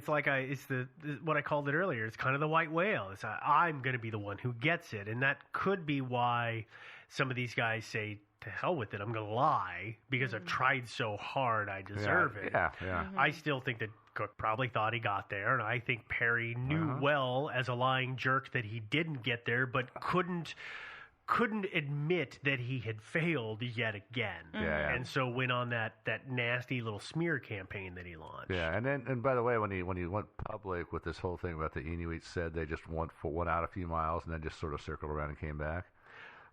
what I called it earlier. It's kind of the white whale. I'm going to be the one who gets it, and that could be why some of these guys say, to hell with it, I'm going to lie because I've tried so hard, I deserve it. Yeah. I still think that Cook probably thought he got there, and I think Perry knew well as a lying jerk that he didn't get there, but couldn't admit that he had failed yet again. Yeah. And so went on that nasty little smear campaign that he launched. Yeah, and by the way, when he went public with this whole thing about the Inuit said they just went out a few miles and then just sort of circled around and came back.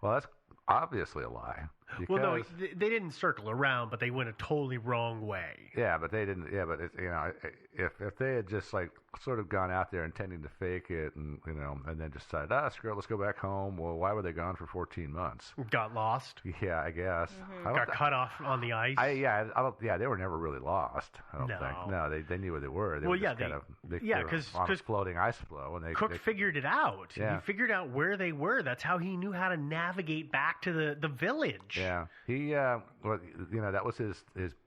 Well, obviously a lie. Well, no, they didn't circle around, but they went a totally wrong way. Yeah, but they didn't. Yeah, but if they had just like sort of gone out there intending to fake it, and and then just decided, screw it, let's go back home. Well, why were they gone for 14 months? Got lost. Yeah, I guess. Got cut off on the ice. They were never really lost. I don't think. No, they knew where they were. They were just because on a floating ice floe, and Cook figured it out. Yeah. He figured out where they were. That's how he knew how to navigate back to the village. Yeah, he that was his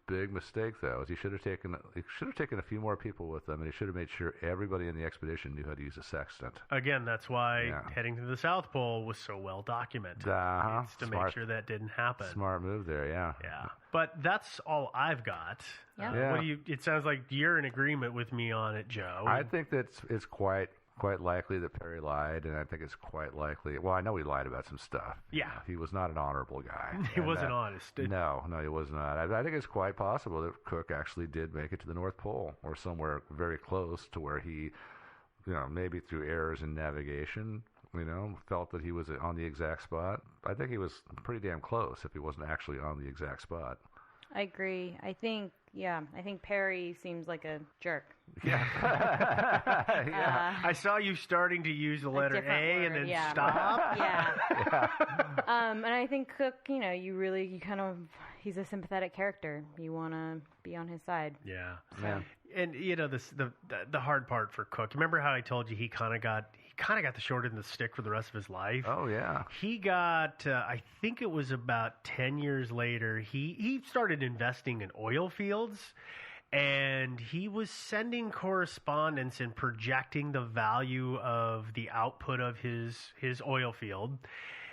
big mistake though. Is he should have taken a few more people with him, and he should have made sure everybody in the expedition knew how to use a sextant. Again, that's why heading to the South Pole was so well documented. It's to make sure that didn't happen. Smart move there, yeah. Yeah, but that's all I've got. Yeah. What do you? It sounds like you're in agreement with me on it, Joe. I think it's quite likely that Perry lied, and I think it's quite likely. Well, I know he lied about some stuff. Yeah, he was not an honorable guy. He wasn't honest. No, he was not. I think it's quite possible that Cook actually did make it to the North Pole, or somewhere very close to where he, maybe through errors in navigation, felt that he was on the exact spot. I think he was pretty damn close if he wasn't actually on the exact spot. I agree. I think Perry seems like a jerk. Yeah. I saw you starting to use the letter A and then stop. Yeah. And I think Cook, he's a sympathetic character. You want to be on his side. Yeah. And the hard part for Cook. Remember how I told you he kind of got the short end of the stick for the rest of his life? Oh yeah. He got I think it was about 10 years later. He started investing in oil fields. And he was sending correspondence and projecting the value of the output of his oil field.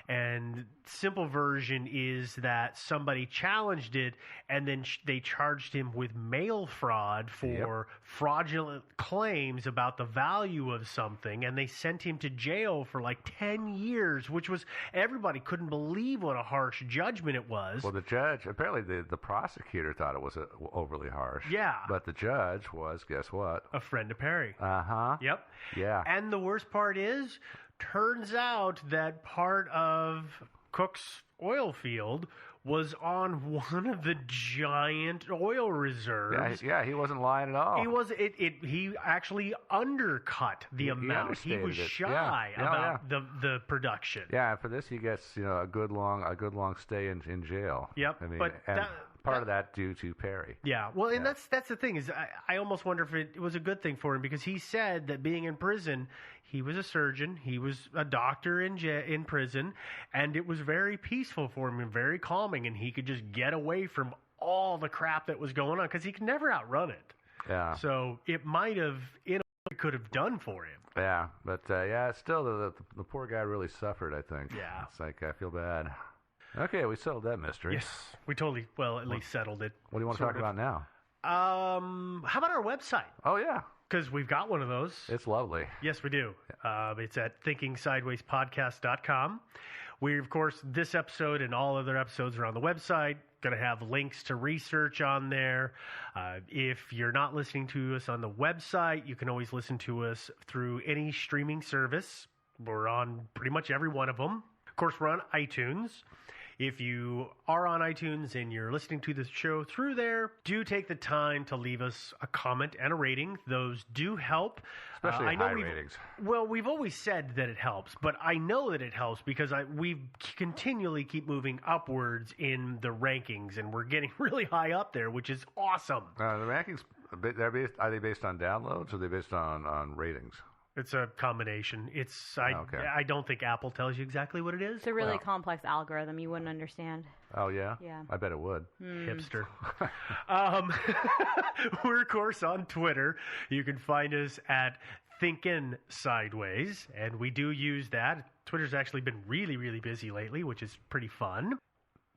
And simple version is that somebody challenged it, and then they charged him with mail fraud for fraudulent claims about the value of something, and they sent him to jail for like 10 years, which was, everybody couldn't believe what a harsh judgment it was. Well, the judge, apparently the prosecutor thought it was overly harsh. Yeah. But the judge was, guess what? A friend of Perry. Uh-huh. Yep. Yeah. And the worst part is, turns out that part of Cook's oil field was on one of the giant oil reserves. Yeah, he wasn't lying at all. He was. He actually undercut the amount. He was shy about the production. Yeah, and for this he gets a good long stay in jail. Yep. I mean, but part of that due to Perry. Yeah. Well, and that's the thing is I almost wonder if it was a good thing for him, because he said that being in prison, he was a surgeon, he was a doctor in prison, and it was very peaceful for him and very calming, and he could just get away from all the crap that was going on because he could never outrun it. Yeah. So it might have, could have done for him. Yeah, but still the poor guy really suffered, I think. Yeah. It's like, I feel bad. Okay, we settled that mystery. Yes, we totally, at least settled it. What do you want to talk about now? How about our website? Oh, yeah. Because we've got one of those. It's lovely. Yes, we do. It's at thinkingsidewayspodcast.com. We, of course, this episode and all other episodes are on the website. Going to have links to research on there. If you're not listening to us on the website, you can always listen to us through any streaming service. We're on pretty much every one of them. Of course, we're on iTunes. If you are on iTunes and you're listening to this show through there, do take the time to leave us a comment and a rating. Those do help. Especially high ratings. Well, we've always said that it helps, but I know that it helps because we continually keep moving upwards in the rankings, and we're getting really high up there, which is awesome. The rankings, are they based on downloads or are they based on ratings? It's a combination. I don't think Apple tells you exactly what it is. It's a really complex algorithm you wouldn't understand. Oh, yeah? Yeah. I bet it would. Hipster. We're, of course, on Twitter. You can find us at Thinkin' Sideways, and we do use that. Twitter's actually been really, really busy lately, which is pretty fun.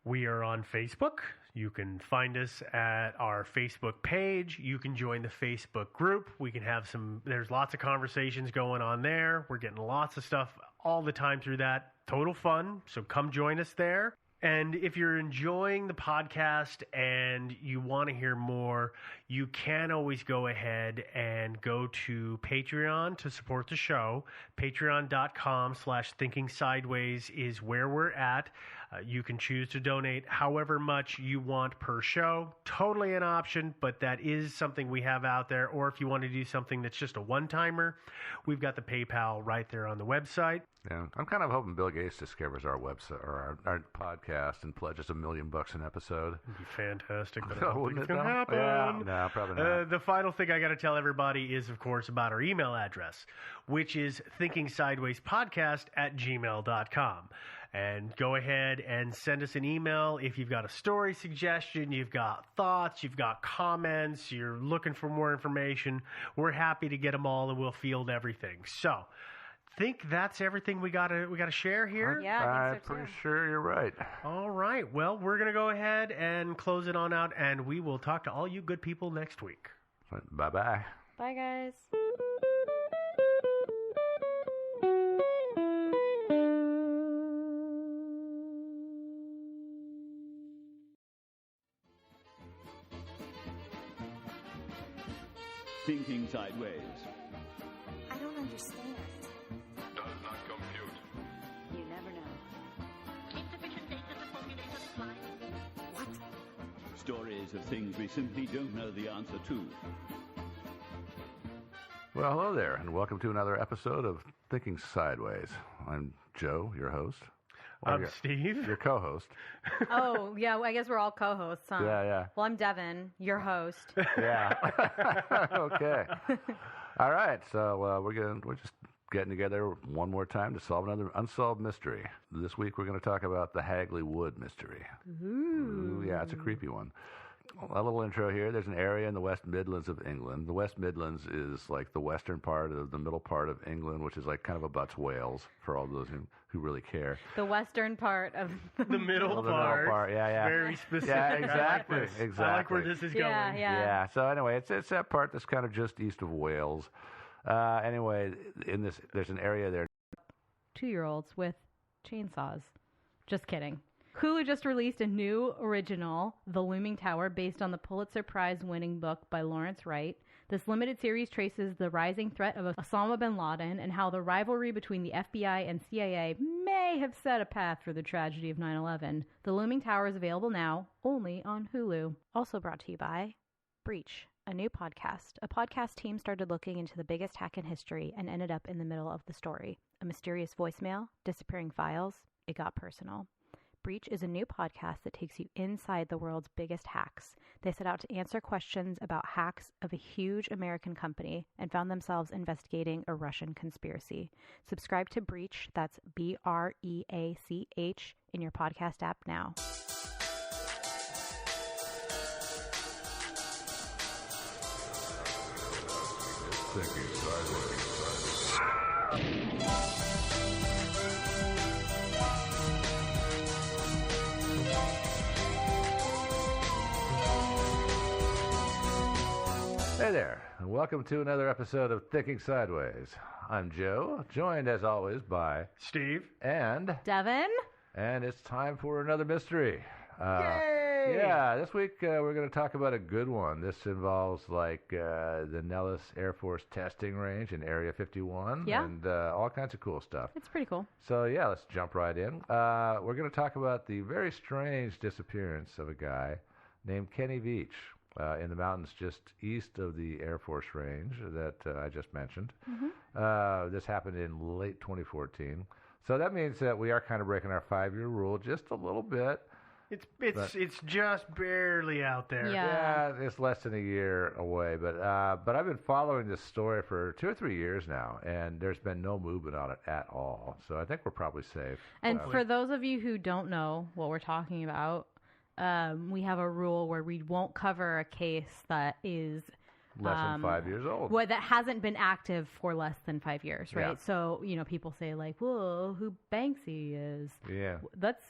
We are on Facebook. You can find us at our Facebook page. You can join the Facebook group. We can have there's lots of conversations going on there. We're getting lots of stuff all the time through that. Total fun. So come join us there. And if you're enjoying the podcast and you want to hear more, you can always go ahead and go to Patreon to support the show. Patreon.com/Thinking Sideways is where we're at. You can choose to donate however much you want per show. Totally an option, but that is something we have out there. Or if you want to do something that's just a one-timer, we've got the PayPal right there on the website. Yeah, I'm kind of hoping Bill Gates discovers our website or our podcast and pledges $1 million an episode. It'd be fantastic, but I don't think Wouldn't it's it going to though? happen. Yeah, no, probably not. The final thing I got to tell everybody is, of course, about our email address, which is thinkingsidewayspodcast@gmail.com. And go ahead and send us an email if you've got a story suggestion, you've got thoughts, you've got comments, you're looking for more information. We're happy to get them all, and we'll field everything. So, think that's everything we gotta share here. Yeah, I think so I'm pretty sure you're right. All right. Well, we're gonna go ahead and close it on out, and we will talk to all you good people next week. Bye-bye. Bye, guys. Thinking Sideways. I don't understand. Does not compute. You never know. Insufficient data to formulate a reply. What? Stories of things we simply don't know the answer to. Well, hello there, and welcome to another episode of Thinking Sideways. I'm Joe, your host. I'm Steve. Your co-host. Oh, yeah, I guess we're all co-hosts, huh? Yeah. Well, I'm Devin, your host. Yeah. Okay. All right. So we're just getting together one more time to solve another unsolved mystery. This week we're going to talk about the Hagley Wood mystery. Ooh, yeah, it's a creepy one. A little intro here. There's an area in the West Midlands of England. The West Midlands is like the western part of the middle part of England, which is like kind of abuts Wales for all those who really care. The western part of The middle part. Yeah. Very specific. Yeah, exactly. Exactly. I like where this is going. Yeah. So anyway, it's that part that's kind of just east of Wales. Anyway, there's an area there. 2-year-olds with chainsaws. Just kidding. Hulu just released a new original, The Looming Tower, based on the Pulitzer Prize-winning book by Lawrence Wright. This limited series traces the rising threat of Osama bin Laden and how the rivalry between the FBI and CIA may have set a path for the tragedy of 9/11. The Looming Tower is available now, only on Hulu. Also brought to you by Breach, a new podcast. A podcast team started looking into the biggest hack in history and ended up in the middle of the story. A mysterious voicemail, disappearing files, it got personal. Breach is a new podcast that takes you inside the world's biggest hacks. They set out to answer questions about hacks of a huge American company and found themselves investigating a Russian conspiracy. Subscribe to Breach, that's BREACH, in your podcast app now. Thinking Sideways. Hey there, and welcome to another episode of Thinking Sideways. I'm Joe, joined as always by Steve and Devin? And it's time for another mystery. Yay! Yeah, this week we're going to talk about a good one. This involves the Nellis Air Force Testing Range in Area 51 and all kinds of cool stuff. It's pretty cool. So yeah, let's jump right in. We're going to talk about the very strange disappearance of a guy named Kenny Veach. In the mountains just east of the Air Force Range that I just mentioned. Mm-hmm. This happened in late 2014. So that means that we are kind of breaking our 5-year rule just a little bit. It's just barely out there. Yeah, it's less than a year away. But I've been following this story for 2 or 3 years now, and there's been no movement on it at all. So I think we're probably safe. And for those of you who don't know what we're talking about, we have a rule where we won't cover a case that is less than 5 years old. That hasn't been active for less than 5 years, right? Yeah. So, people say like, whoa, who Banksy is. Yeah. That's,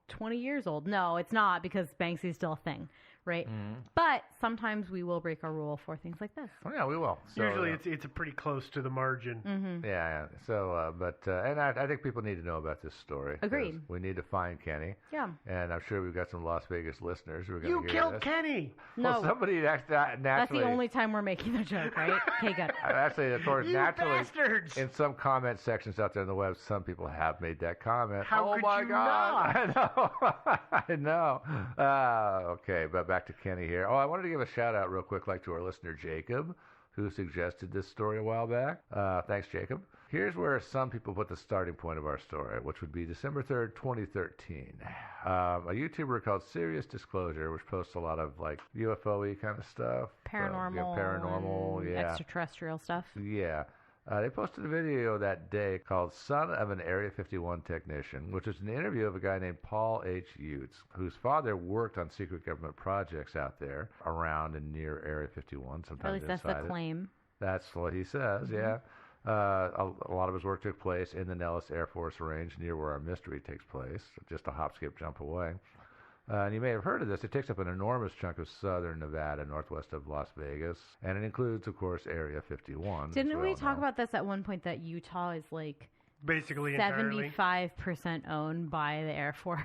20 years old. No, it's not, because Banksy's still a thing, right? But sometimes we will break our rule for things like this. Oh, yeah, we will. So, Usually it's a pretty close to the margin. Yeah. So, and I think people need to know about this story. Agreed. We need to find Kenny. Yeah. And I'm sure we've got some Las Vegas listeners who are going You to hear killed this. Kenny! Well, No. somebody naturally. That's the only time we're making the joke, right? Okay, good. Actually, of course, You naturally, bastards! in some comment sections out there on the web, some people have made that comment. How oh could my you God! I know. Okay, but back to Kenny here. Oh, I wanted to give a shout out real quick, to our listener Jacob, who suggested this story a while back. Thanks, Jacob. Here's where some people put the starting point of our story, which would be December 3rd, 2013. A YouTuber called Serious Disclosure, which posts a lot of UFO-y kind of stuff. Paranormal, extraterrestrial stuff. Yeah. They posted a video that day called Son of an Area 51 Technician, which is an interview of a guy named Paul H. Utes, whose father worked on secret government projects out there around and near Area 51. Sometimes At least that's the claim. That's what he says, yeah. A lot of his work took place in the Nellis Air Force Range near where our mystery takes place, just a hop, skip, jump away. And you may have heard of this. It takes up an enormous chunk of southern Nevada, northwest of Las Vegas, and it includes, of course, Area 51. Didn't we talk about this at one point, that Utah is basically entirely 75% owned by the Air Force?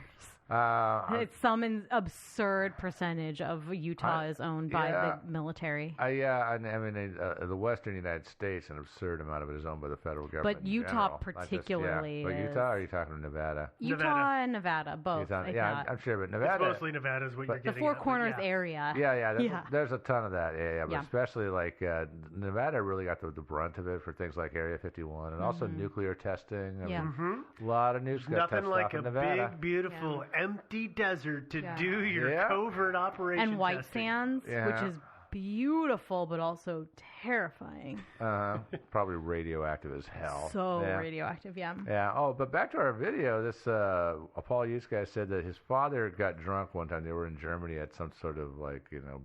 It's some absurd percentage of Utah is owned by the military. The western United States, an absurd amount of it is owned by the federal government. But Utah particularly But is. Utah, or are you talking Nevada? Utah and Nevada, both. I'm sure, but Nevada. It's mostly Nevada is what you're getting the Four at, Corners area. There's a ton of that. But especially Nevada really got the brunt of it for things like Area 51 and also nuclear testing. A lot of nukes got Nothing tested like off in a Nevada. big, beautiful, empty desert to do your covert operation and white testing. sands, which is beautiful but also terrifying. Probably radioactive as hell. So radioactive, yeah. Oh, but back to our video. This Paul Utes guy said that his father got drunk one time. They were in Germany at some sort of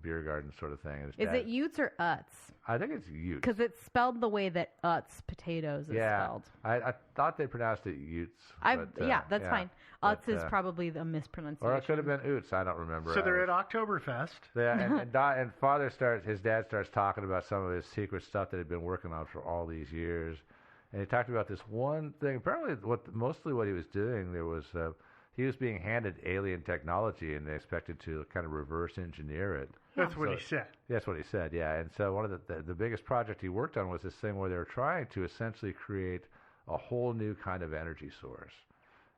beer garden sort of thing. Is it Utes or Utz? I think it's Utes. Because it's spelled the way that Utz potatoes is spelled. I thought they pronounced it Utes. That's fine. Utz is probably the mispronunciation. Or it could have been Utes. I don't remember. So they're at Oktoberfest. Yeah, and his dad starts talking about some of his secret stuff that he'd been working on for all these years. And he talked about this one thing. Apparently, mostly what he was doing, he was being handed alien technology, and they expected to kind of reverse engineer it. That's what he said. That's what he said, yeah. And so one of the biggest project he worked on was this thing where they were trying to essentially create a whole new kind of energy source.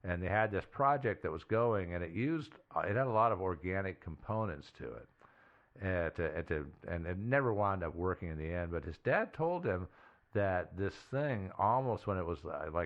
And they had this project that was going, and it had a lot of organic components to it. And it never wound up working in the end. But his dad told him that this thing almost, when it was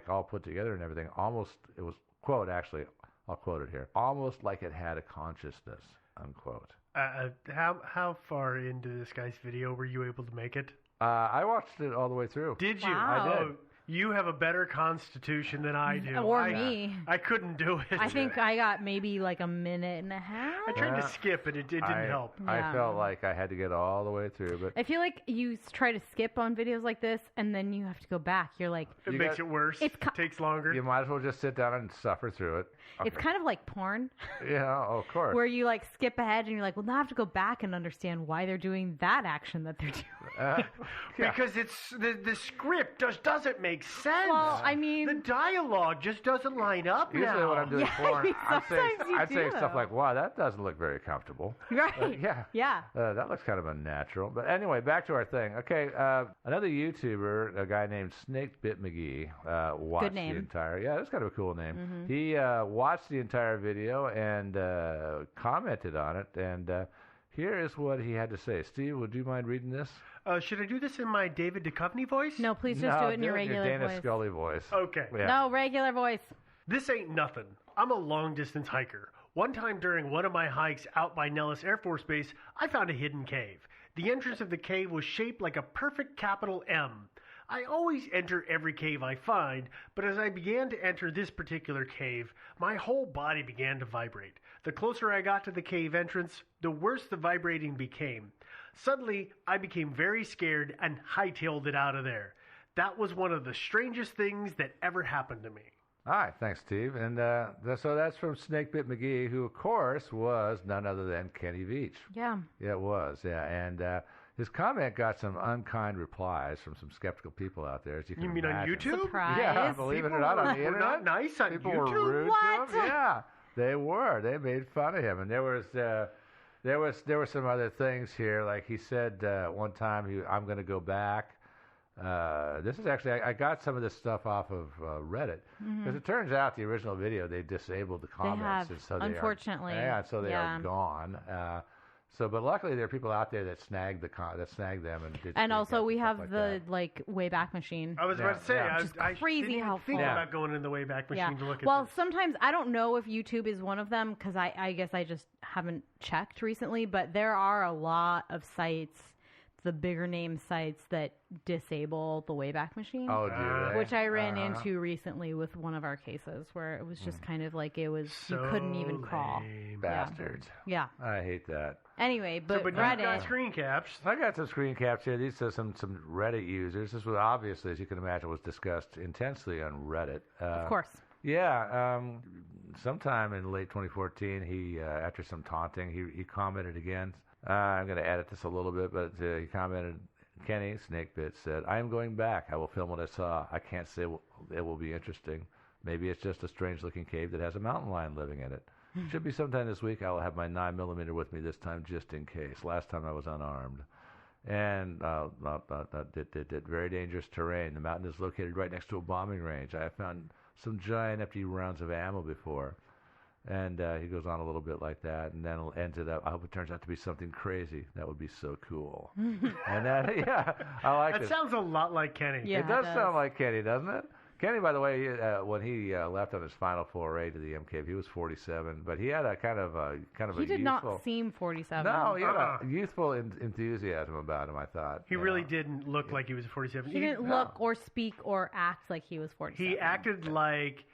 all put together and everything, it was, quote, actually, I'll quote it here, almost like it had a consciousness, unquote. How far into this guy's video were you able to make it? I watched it all the way through. Did you? Wow. I did. You have a better constitution than I do. Or me. I couldn't do it. I think I got maybe a minute and a half. I tried to skip it. It didn't help. I felt like I had to get all the way through. But I feel like you try to skip on videos like this, and then you have to go back. You're like... It makes it worse. It takes longer. You might as well just sit down and suffer through it. Okay. It's kind of like porn. Yeah, of course. Where you skip ahead, and you're like, well, now I have to go back and understand why they're doing that action that they're doing. Because it's the script just doesn't make sense. Well, I mean... The dialogue just doesn't line up usually now. when I'm doing porn, I'd say do. stuff like, wow, that doesn't look very comfortable. Right. Yeah. That looks kind of unnatural. But anyway, back to our thing. Okay, another YouTuber, a guy named Snake Bit McGee, watched the entire... Yeah, that's kind of a cool name. Mm-hmm. He watched the entire video and commented on it, and here is what he had to say. Steve, would you mind reading this? Should I do this in my David Duchovny voice? No, please just do it in your regular Dana voice. Scully voice. Okay. Yeah. No, regular voice. This ain't nothing. I'm a long-distance hiker. One time during one of my hikes out by Nellis Air Force Base, I found a hidden cave. The entrance of the cave was shaped like a perfect capital M. I always enter every cave I find, but as I began to enter this particular cave, my whole body began to vibrate. The closer I got to the cave entrance, the worse the vibrating became. Suddenly, I became very scared and hightailed it out of there. That was one of the strangest things that ever happened to me. All right, thanks, Steve. And so that's from Snakebit McGee, who, of course, was none other than Kenny Veach. Yeah. Yeah, it was, yeah. And his comment got some unkind replies from some skeptical people out there, as you can You mean imagine. on YouTube? Surprise. Yeah, believe it or not, on the internet. Not nice on people YouTube. were rude What? to him. Yeah, they were. They made fun of him. And there were some other things here. Like he said one time, I'm going to go back. This is actually, I got some of this stuff off of Reddit, because it turns out the original video, they disabled the comments. They have, and so unfortunately. they are gone. But luckily there are people out there that snag them and did. And also we have like the Wayback Machine. I was about to say, Yeah. I crazy didn't even how think far. about going in the Wayback Machine to look at Well, this. sometimes I don't know if YouTube is one of them because I guess I just haven't checked recently, but there are a lot of sites, the bigger name sites, that disable the Wayback Machine. Oh, do they? Which I ran into recently with one of our cases where it was just kind of like you couldn't even crawl. Bastards. Yeah. I hate that. Anyway, but but Reddit. you've got screen caps. I got some screen caps here. These are some Reddit users. This was obviously, as you can imagine, was discussed intensely on Reddit. Of course. Yeah. Sometime in late 2014, he after some taunting, he commented again. I'm going to edit this a little bit, but he commented, Kenny Snakebit said, I am going back. I will film what I saw. I can't say it will be interesting. Maybe it's just a strange-looking cave that has a mountain lion living in it. Should be sometime this week. I will have my 9mm with me this time just in case. Last time I was unarmed. And very dangerous terrain. The mountain is located right next to a bombing range. I have found some giant empty rounds of ammo before. And he goes on a little bit like that, and then ends it up. I hope it turns out to be something crazy. That would be so cool. And I like it. That sounds a lot like Kenny. Yeah, it does sound like Kenny, doesn't it? Kenny, by the way, when he left on his final foray to the M Cave, he was 47, but he had a kind of a He did youthful, not seem 47. No, he had a youthful enthusiasm about him, I thought. He really didn't look like he was 47. He didn't look or speak or act like he was 47. He acted like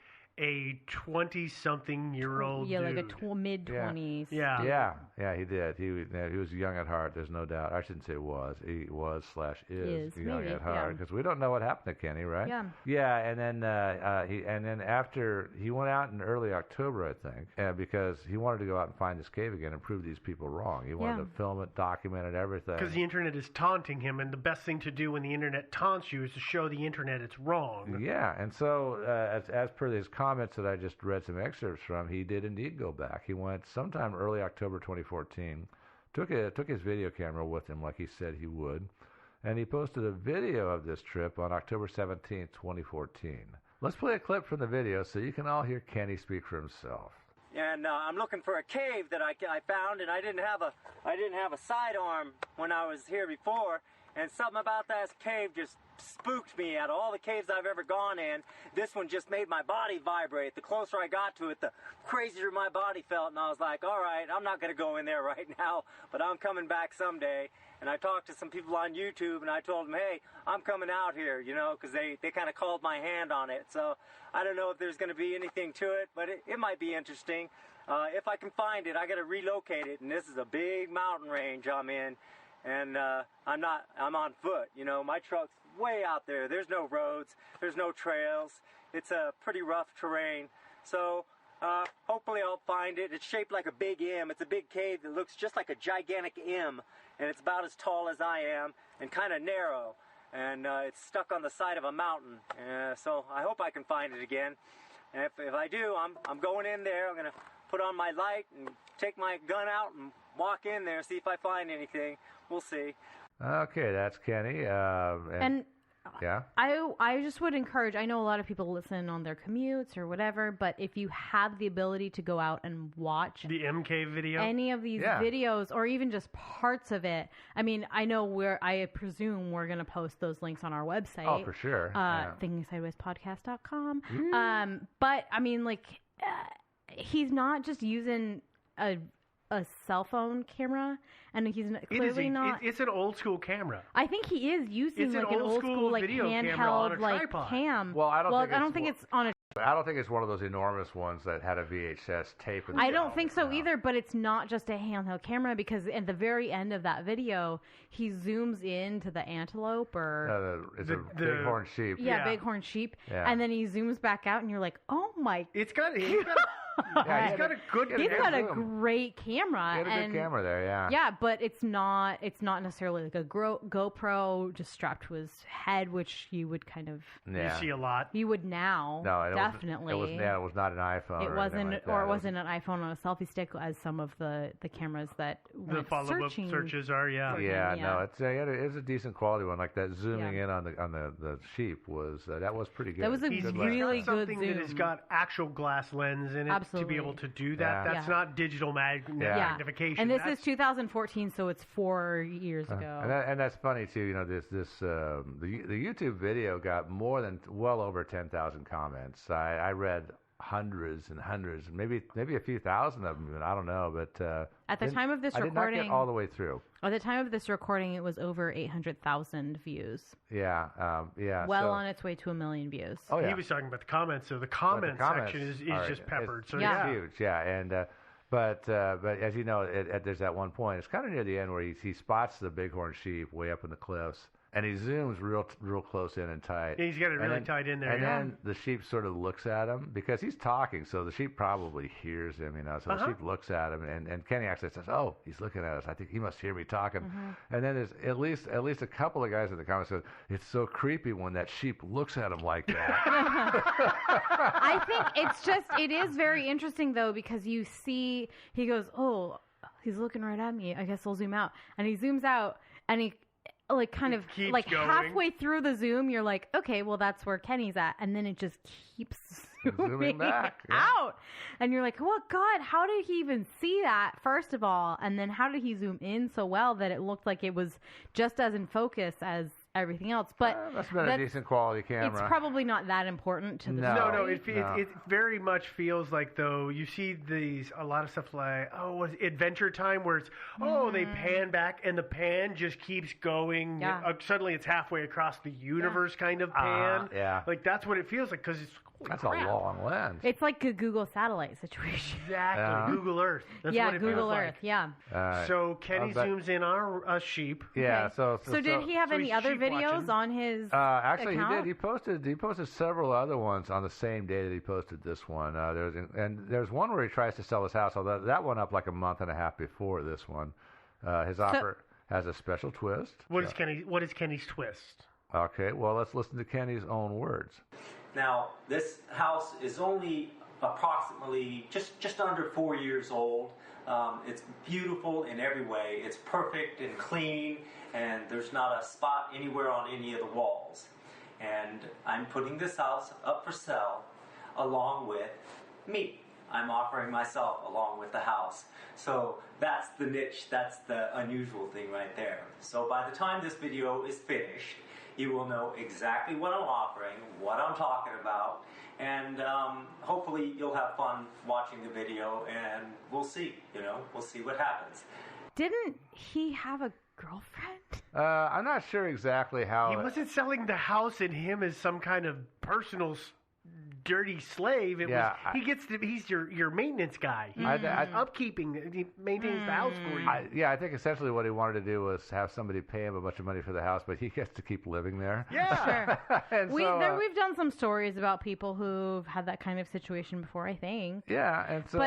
a 20-something-year-old Yeah, like dude. a mid-20s. Yeah, he did. He was young at heart. There's no doubt. I shouldn't say was. He was/is young maybe, at heart, because we don't know what happened to Kenny, right? Yeah. Yeah, and then after he went out in early October, I think, because he wanted to go out and find this cave again and prove these people wrong. He wanted to film it, document it, everything. because the internet is taunting him, and the best thing to do when the internet taunts you is to show the internet it's wrong. Yeah, and so as per his comments that I just read some excerpts from, he did indeed go back. He went sometime early October 2014, took his video camera with him like he said he would, and he posted a video of this trip on October 17th, 2014. Let's play a clip from the video so you can all hear Kenny speak for himself. And I'm looking for a cave that I found, and I didn't have a sidearm when I was here before. And something about that cave just spooked me. Out of all the caves I've ever gone in, this one just made my body vibrate. The closer I got to it, the crazier my body felt. And I was like, all right, I'm not going to go in there right now, but I'm coming back someday. And I talked to some people on YouTube, and I told them, hey, I'm coming out here, because they kind of called my hand on it. So I don't know if there's going to be anything to it, but it might be interesting. If I can find it, I got to relocate it. And this is a big mountain range I'm in. And I'm on foot, my truck's way out there. There's no roads, there's no trails. It's a pretty rough terrain. So hopefully I'll find it. It's shaped like a big M. It's a big cave that looks just like a gigantic M. And it's about as tall as I am and kind of narrow. And it's stuck on the side of a mountain. So I hope I can find it again. And if I do, I'm going in there. I'm going to put on my light and take my gun out and walk in there, see if I find anything. We'll see. Okay, that's Kenny. And yeah, I just would encourage, I know a lot of people listen on their commutes or whatever, but if you have the ability to go out and watch the MK video, any of these videos, or even just parts of it, I mean, I know I presume we're going to post those links on our website. Oh, for sure. ThinkingSidewayspodcast.com. But I mean, he's not just using a cell phone camera, and he's clearly not. It's an old school camera. I think he is using it's an old school video handheld camera on a like tripod. cam. Well, I don't think it's on a I don't think it's one of those enormous ones that had a VHS tape. I don't think so either, but it's not just a handheld camera because at the very end of that video, he zooms into the antelope or... it's a bighorn sheep. Yeah, bighorn sheep. Yeah. And then he zooms back out and you're like, oh my... He's got a good He's got a great camera. He had a good camera there, yeah. Yeah, but it's not necessarily like a GoPro just strapped to his head, which you would kind of you see a lot. You would now. No, definitely. It was not an iPhone. It wasn't, or it wasn't an iPhone on a selfie stick, as some of the cameras that the follow-up searches are. Yeah, no, it's a decent quality one. Like that zooming in on the sheep was that was pretty good. That was a really good something zoom. that has got actual glass lens in it. Absolutely. To be able to do that. That's not digital magnification. And this is 2014, so it's 4 years ago. And that's funny too. You know, the YouTube video got well over 10,000 comments. I read hundreds and hundreds, and maybe a few thousand of them. I don't know, but at the time of this recording, I did not get all the way through. At the time of this recording, it was over 800,000 views. Yeah. Well on its way to 1 million views. Oh, yeah. He was talking about the comments, so the comment section is just peppered. It's huge, yeah. And but as you know, there's that one point. It's kind of near the end where he spots the bighorn sheep way up in the cliffs. And he zooms real close in and tight. Yeah, he's got it really tight in there. And then the sheep sort of looks at him because he's talking, so the sheep probably hears him, you know. So the sheep looks at him, and Kenny actually says, "Oh, he's looking at us. I think he must hear me talking." And then there's at least a couple of guys in the comments said, "It's so creepy when that sheep looks at him like that." I think it is very interesting though because you see he goes, "Oh, he's looking right at me. I guess I'll zoom out," and he zooms out and he. Like kind of like going. halfway through the zoom, you're like, okay, well that's where Kenny's at, and then it just keeps zooming back out, and you're like, well, God, how did he even see that? First of all, and then how did he zoom in so well that it looked like it was just as in focus as everything else? But that's been a decent quality camera. It's probably not that important to the story. It very much feels like though you see a lot of stuff like was Adventure Time where it's they pan back and the pan just keeps going. Suddenly it's halfway across the universe kind of pan. Like that's what it feels like because it's. That's a long lens. It's like a Google satellite situation. Exactly. Google Earth. That's what it Google feels Earth. Like. Yeah. So Kenny zooms in on a sheep. Yeah. Okay. So did he have any other videos on his actually, account? he did. He posted several other ones on the same day that he posted this one. There's one where he tries to sell his house. Although that one up like a month and a half before this one. His offer has a special twist. What is Kenny's twist? Okay. Well, let's listen to Kenny's own words. Now, this house is only approximately just under 4 years old. It's beautiful in every way. It's perfect and clean, and there's not a spot anywhere on any of the walls. And I'm putting this house up for sale along with me. I'm offering myself along with the house. So that's the niche, that's the unusual thing right there. So by the time this video is finished, you will know exactly what I'm offering, what I'm talking about, and hopefully you'll have fun watching the video, and we'll see, we'll see what happens. Didn't he have a girlfriend? I'm not sure exactly how... He wasn't selling the house and him as some kind of personal dirty slave. He's your maintenance guy. He's upkeeping. He maintains the house for you. I think essentially what he wanted to do was have somebody pay him a bunch of money for the house, but he gets to keep living there. Yeah, sure. We've done some stories about people who've had that kind of situation before, I think. Yeah, and so.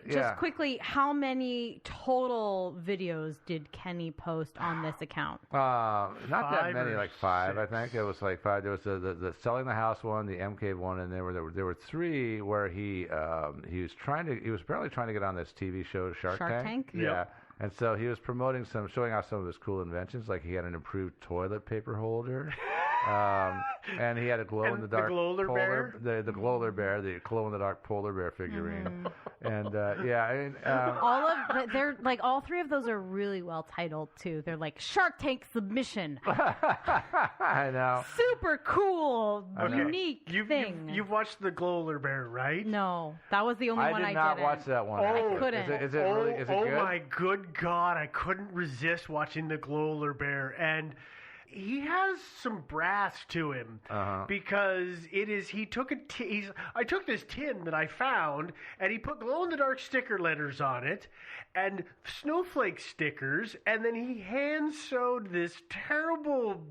Just quickly, how many total videos did Kenny post on this account? Not that many, like 5. I think it was like 5. There was the selling the house one, the MK one, and there were 3 where he was apparently trying to get on this TV show Shark Tank. Yeah. Yep. And so he was showing off some of his cool inventions, like he had an improved toilet paper holder. And he had a glow-in-the-dark polar bear? The glow-in-the-dark polar bear figurine. And all 3 of those are really well titled too. They're like Shark Tank submission. I know. Super cool, unique thing. You've watched the glow bear, right? No, that was the only one I didn't. I did not watch that one. I couldn't. Is it good? Oh my good God! I couldn't resist watching the glow bear and. he has some brass to him because I took this tin that I found and he put glow-in-the-dark sticker letters on it and snowflake stickers, and then he hand-sewed this terrible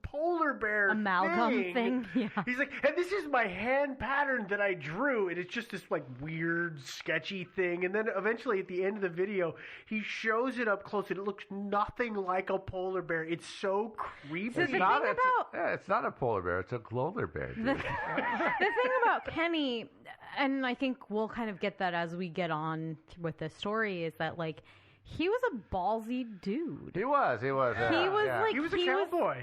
polar bear amalgam thing. Yeah. He's like, and this is my hand pattern that I drew, and it's just this like weird, sketchy thing. And then eventually at the end of the video, he shows it up close, and it looks nothing like a polar bear. It's so creepy. It's not a polar bear. It's a polar bear. Dude. The thing about Kenny, and I think we'll kind of get that as we get on with this story, is that like he was a ballsy dude. He was. He was a cowboy.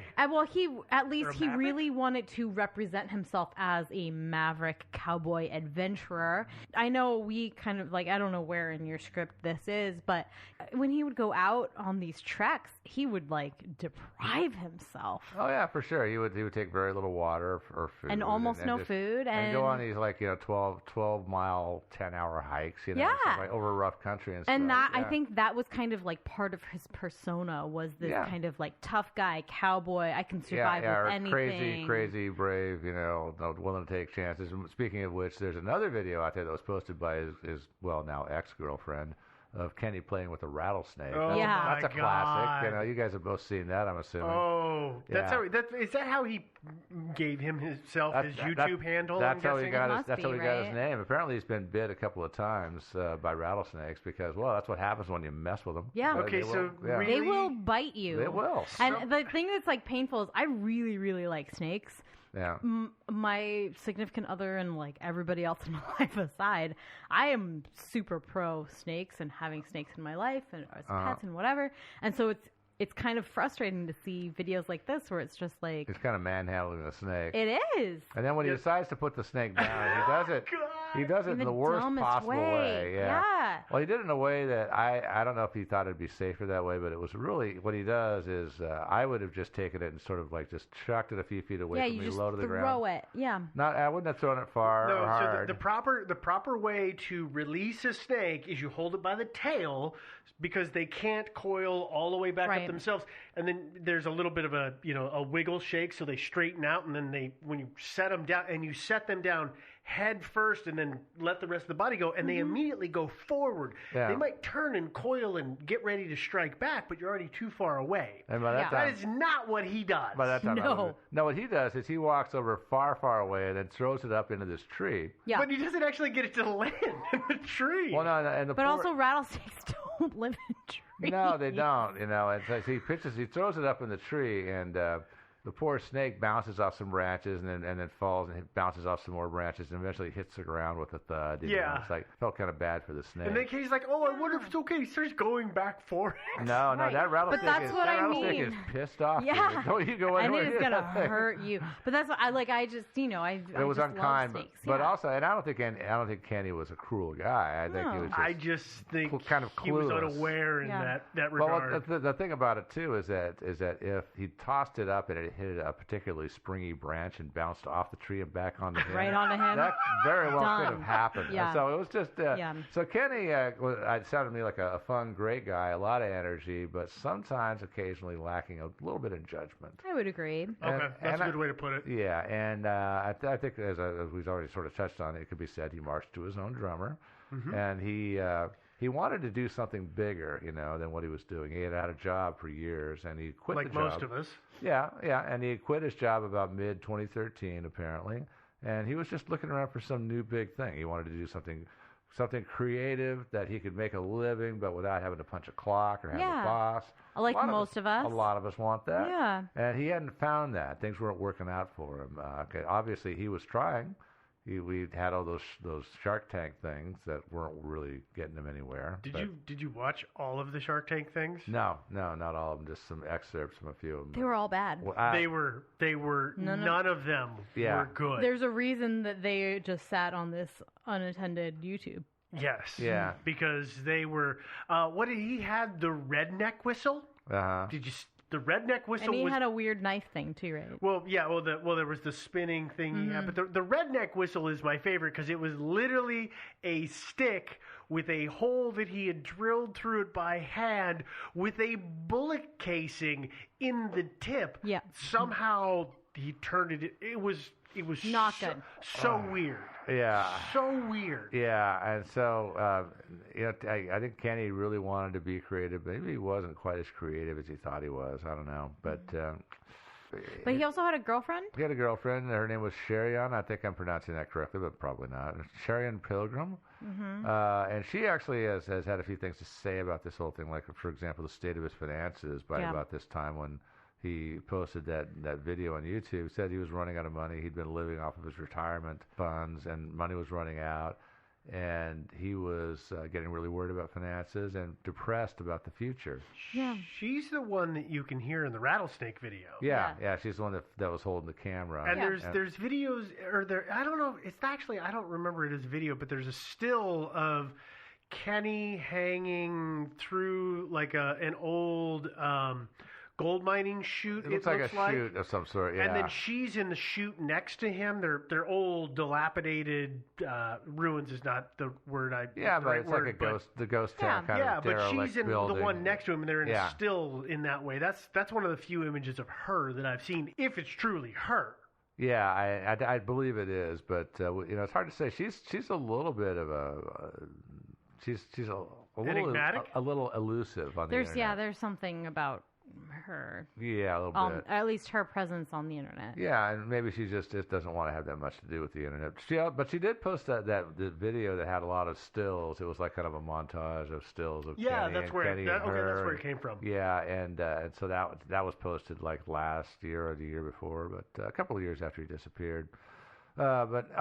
He really wanted to represent himself as a maverick cowboy adventurer. I know we kind of like, I don't know where in your script this is, but when he would go out on these treks, he would like deprive himself. Oh yeah, for sure. He would take very little water or food, and almost no food, and go on these like 12 mile 10-hour hikes, like over rough country and stuff. And I think that was kind of like part of his persona, was this kind of like tough guy cowboy. I can survive with anything. Crazy, brave, willing to take chances. And speaking of which, there's another video out there that was posted by his now ex-girlfriend of Kenny playing with a rattlesnake. Oh, that's a classic. You guys have both seen that, I'm assuming. Oh, is that how he gave himself his YouTube handle? That's how he got his name. Apparently, he's been bit a couple of times by rattlesnakes because, that's what happens when you mess with them. Yeah. Okay, they will bite you. They will. And the thing that's like painful is I really, really like snakes. Yeah. My significant other and like everybody else in my life aside, I am super pro snakes and having snakes in my life and as pets and whatever. And so it's kind of frustrating to see videos like this where it's just like... He's kind of manhandling a snake. It is. And then when he decides to put the snake down, he does it in the worst possible way. Yeah. Well, he did it in a way that I don't know if he thought it'd be safer that way, but it was really... What he does is I would have just taken it and sort of like just chucked it a few feet away from me, low to the ground. Throw it. Yeah. I wouldn't have thrown it far or hard. So the proper way to release a snake is you hold it by the tail because they can't coil all the way back up themselves, and then there's a little bit of a wiggle shake, so they straighten out, and then when you set them down, and you set them down head first and then let the rest of the body go, and they immediately go forward. Yeah. They might turn and coil and get ready to strike back, but you're already too far away. And by that time, that is not what he does. By that time, no, what he does is he walks over far, far away and then throws it up into this tree. Yeah. But he doesn't actually get it to land in the tree. Well, no, but also rattlesnakes don't live in trees. No, they don't. And so he throws it up in the tree, and the poor snake bounces off some branches and then falls and bounces off some more branches and eventually hits the ground with a thud. Yeah. It's like, felt kind of bad for the snake. And then he's like, I wonder if it's okay. He starts going back for it. No, that rattlesnake is pissed off. Yeah. Don't you go anywhere. And it is going to hurt you. But that's what it was unkind. But also, and I don't think Kenny was a cruel guy. I think he was just kind of clueless. He was unaware in that regard. Well, the thing about it, too, is that if he tossed it up and it hit a particularly springy branch and bounced off the tree and back onto him. Right onto him. That very well could have happened. Yeah. So it was just... So Kenny sounded to me like a fun, great guy, a lot of energy, but sometimes occasionally lacking a little bit of judgment. I would agree. Okay, that's a good way to put it. Yeah, and I think as we've already sort of touched on, it could be said he marched to his own drummer, and he wanted to do something bigger, than what he was doing. He had had a job for years, and he quit the job. Like most of us. Yeah, and he quit his job about mid-2013, apparently, and he was just looking around for some new big thing. He wanted to do something creative that he could make a living, but without having to punch a clock or have a boss. Like most of us. A lot of us want that. Yeah. And he hadn't found that. Things weren't working out for him. Obviously, he was trying. We had all those Shark Tank things that weren't really getting him anywhere. Did you watch all of the Shark Tank things? No, not all of them. Just some excerpts from a few of them. They were all bad. Well, they were none of them were good. There's a reason that they just sat on this unattended YouTube. Yes. Yeah. Because they were. He had the redneck whistle. Uh-huh. Did you? the redneck whistle. And he was, had a weird knife thing too, right? Well, yeah. Well, there was the spinning thing. Yeah, but the redneck whistle is my favorite because it was literally a stick with a hole that he had drilled through it by hand with a bullet casing in the tip. Yeah. Somehow he turned it. It was not good. So weird. Yeah. So weird. Yeah, and so I think Kenny really wanted to be creative. Maybe he wasn't quite as creative as he thought he was. I don't know, but he also had a girlfriend. He had a girlfriend. Her name was Sherian. I think I'm pronouncing that correctly, but probably not. Sherian Pilgrim. And she actually has had a few things to say about this whole thing. Like, for example, the state of his finances by about this time when he posted that video on YouTube. Said he was running out of money. He'd been living off of his retirement funds, and money was running out. And he was getting really worried about finances and depressed about the future. Yeah, she's the one that you can hear in the rattlesnake video. Yeah, she's the one that was holding the camera. And there's videos, or there, I don't know, it's actually, I don't remember it as a video, but there's a still of Kenny hanging through like an old gold mining chute. It looks like a chute of some sort, yeah. And then she's in the chute next to him. They're old, dilapidated ruins is not the word I. Yeah, but it's like the ghost town kind of derelict but she's in building. the one next to him, and they're in a still in that way. That's one of the few images of her that I've seen, if it's truly her. Yeah, I believe it is, but it's hard to say. She's a little bit of she's a little enigmatic, a little elusive on the internet. Yeah, there's something about her. Yeah, a little bit. At least her presence on the internet. Yeah, and maybe she just doesn't want to have that much to do with the internet. But she did post that video that had a lot of stills. It was like kind of a montage of stills of Kenny that's where Kenny and her. that's where it came from. Yeah, and so that was posted like last year or the year before, but a couple of years after he disappeared. But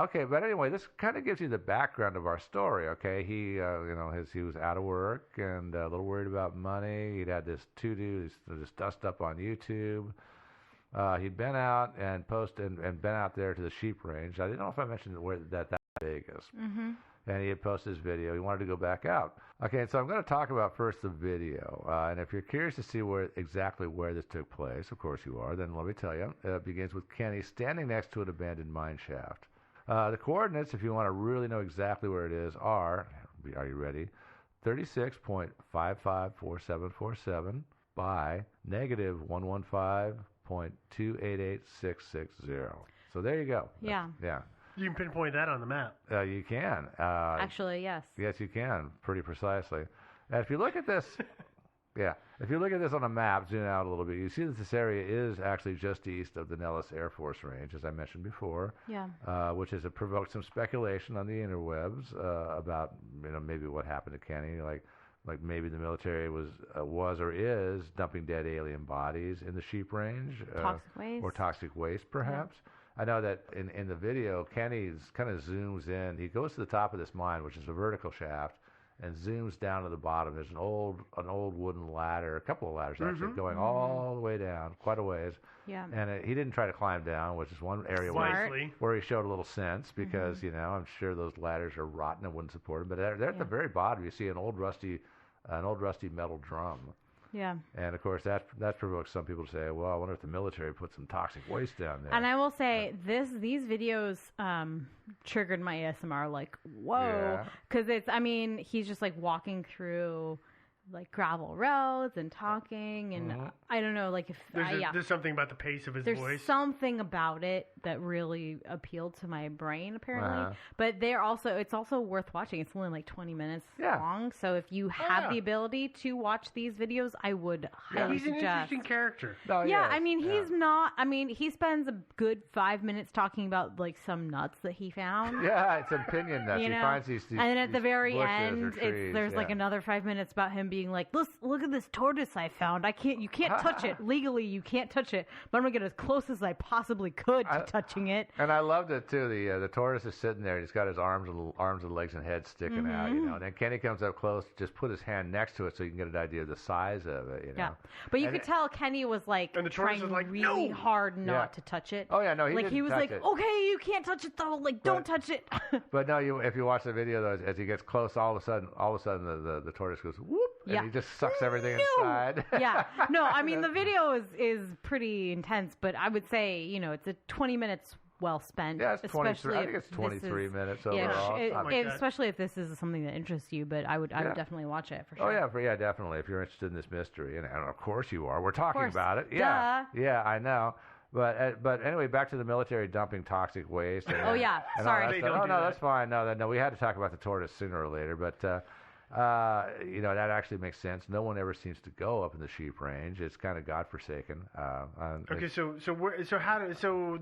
anyway, this kind of gives you the background of our story. Okay, he he was out of work and a little worried about money. He'd had this this dust up on YouTube. He'd been out and been out there to the sheep range. I didn't know if I mentioned where that's Vegas. And he had posted his video. He wanted to go back out. Okay, so I'm going to talk about first the video. And if you're curious to see exactly where this took place, of course you are, then let me tell you. It begins with Kenny standing next to an abandoned mine shaft. The coordinates, if you want to really know exactly where it is, are you ready? 36.554747 by negative 115.288660. So there you go. Yeah. Yeah. You can pinpoint that on the map. You can. Actually, yes. Yes, you can, pretty precisely. And if you look at this, if you look at this on a map, zoom out a little bit, you see that this area is actually just east of the Nellis Air Force Range, as I mentioned before. Yeah. Which has provoked some speculation on the interwebs about maybe what happened to Kenny, like maybe the military was or is dumping dead alien bodies in the sheep range, toxic waste, or toxic waste, perhaps. Yeah. I know that in the video, Kenny kind of zooms in. He goes to the top of this mine, which is a vertical shaft, and zooms down to the bottom. There's an old wooden ladder, a couple of ladders actually, going all the way down, quite a ways. Yeah. And he didn't try to climb down, which is one area where he showed a little sense because I'm sure those ladders are rotten and wouldn't support him. But they're at the very bottom. You see an old rusty metal drum. Yeah. And of course that provokes some people to say, well, I wonder if the military put some toxic waste down there. And I will say these videos triggered my ASMR, like, whoa, because he's just like walking through like gravel roads and talking, and I don't know, like if there's something about the pace of his voice. There's something about it that really appealed to my brain, apparently. But it's also worth watching. It's only like 20 minutes long, so if you have the ability to watch these videos, I would highly suggest. He's an interesting character. He's not. He spends a good 5 minutes talking about like some nuts that he found. Yeah, it's opinion nuts. He finds these and then at the very end, trees, there's like another 5 minutes about him being like, look at this tortoise I found. You can't touch it legally. You can't touch it, but I'm gonna get as close as I possibly could to touching it. And I loved it too. The tortoise is sitting there. He's got his arms and legs and head sticking out. And then Kenny comes up close, just put his hand next to it so you can get an idea of the size of it. Yeah, but you could tell Kenny was like trying really hard not to touch it. Oh yeah, no, he was like, okay, you can't touch it though. Like, don't touch it. But no, if you watch the video though, as he gets close, all of a sudden the tortoise goes whoop. and he just sucks everything inside. Yeah. No, I mean, the video is pretty intense, but I would say, it's a 20 minutes well spent. Yeah, it's 23. I think it's 23 minutes overall. Especially if this is something that interests you, but I would definitely watch it for sure. Oh, yeah, definitely. If you're interested in this mystery, and of course you are. We're talking about it. Yeah. Duh. Yeah, I know. But anyway, back to the military dumping toxic waste. And, sorry. That's fine. No, we had to talk about the tortoise sooner or later. But that actually makes sense. No one ever seems to go up in the sheep range. It's kind of godforsaken. Okay, so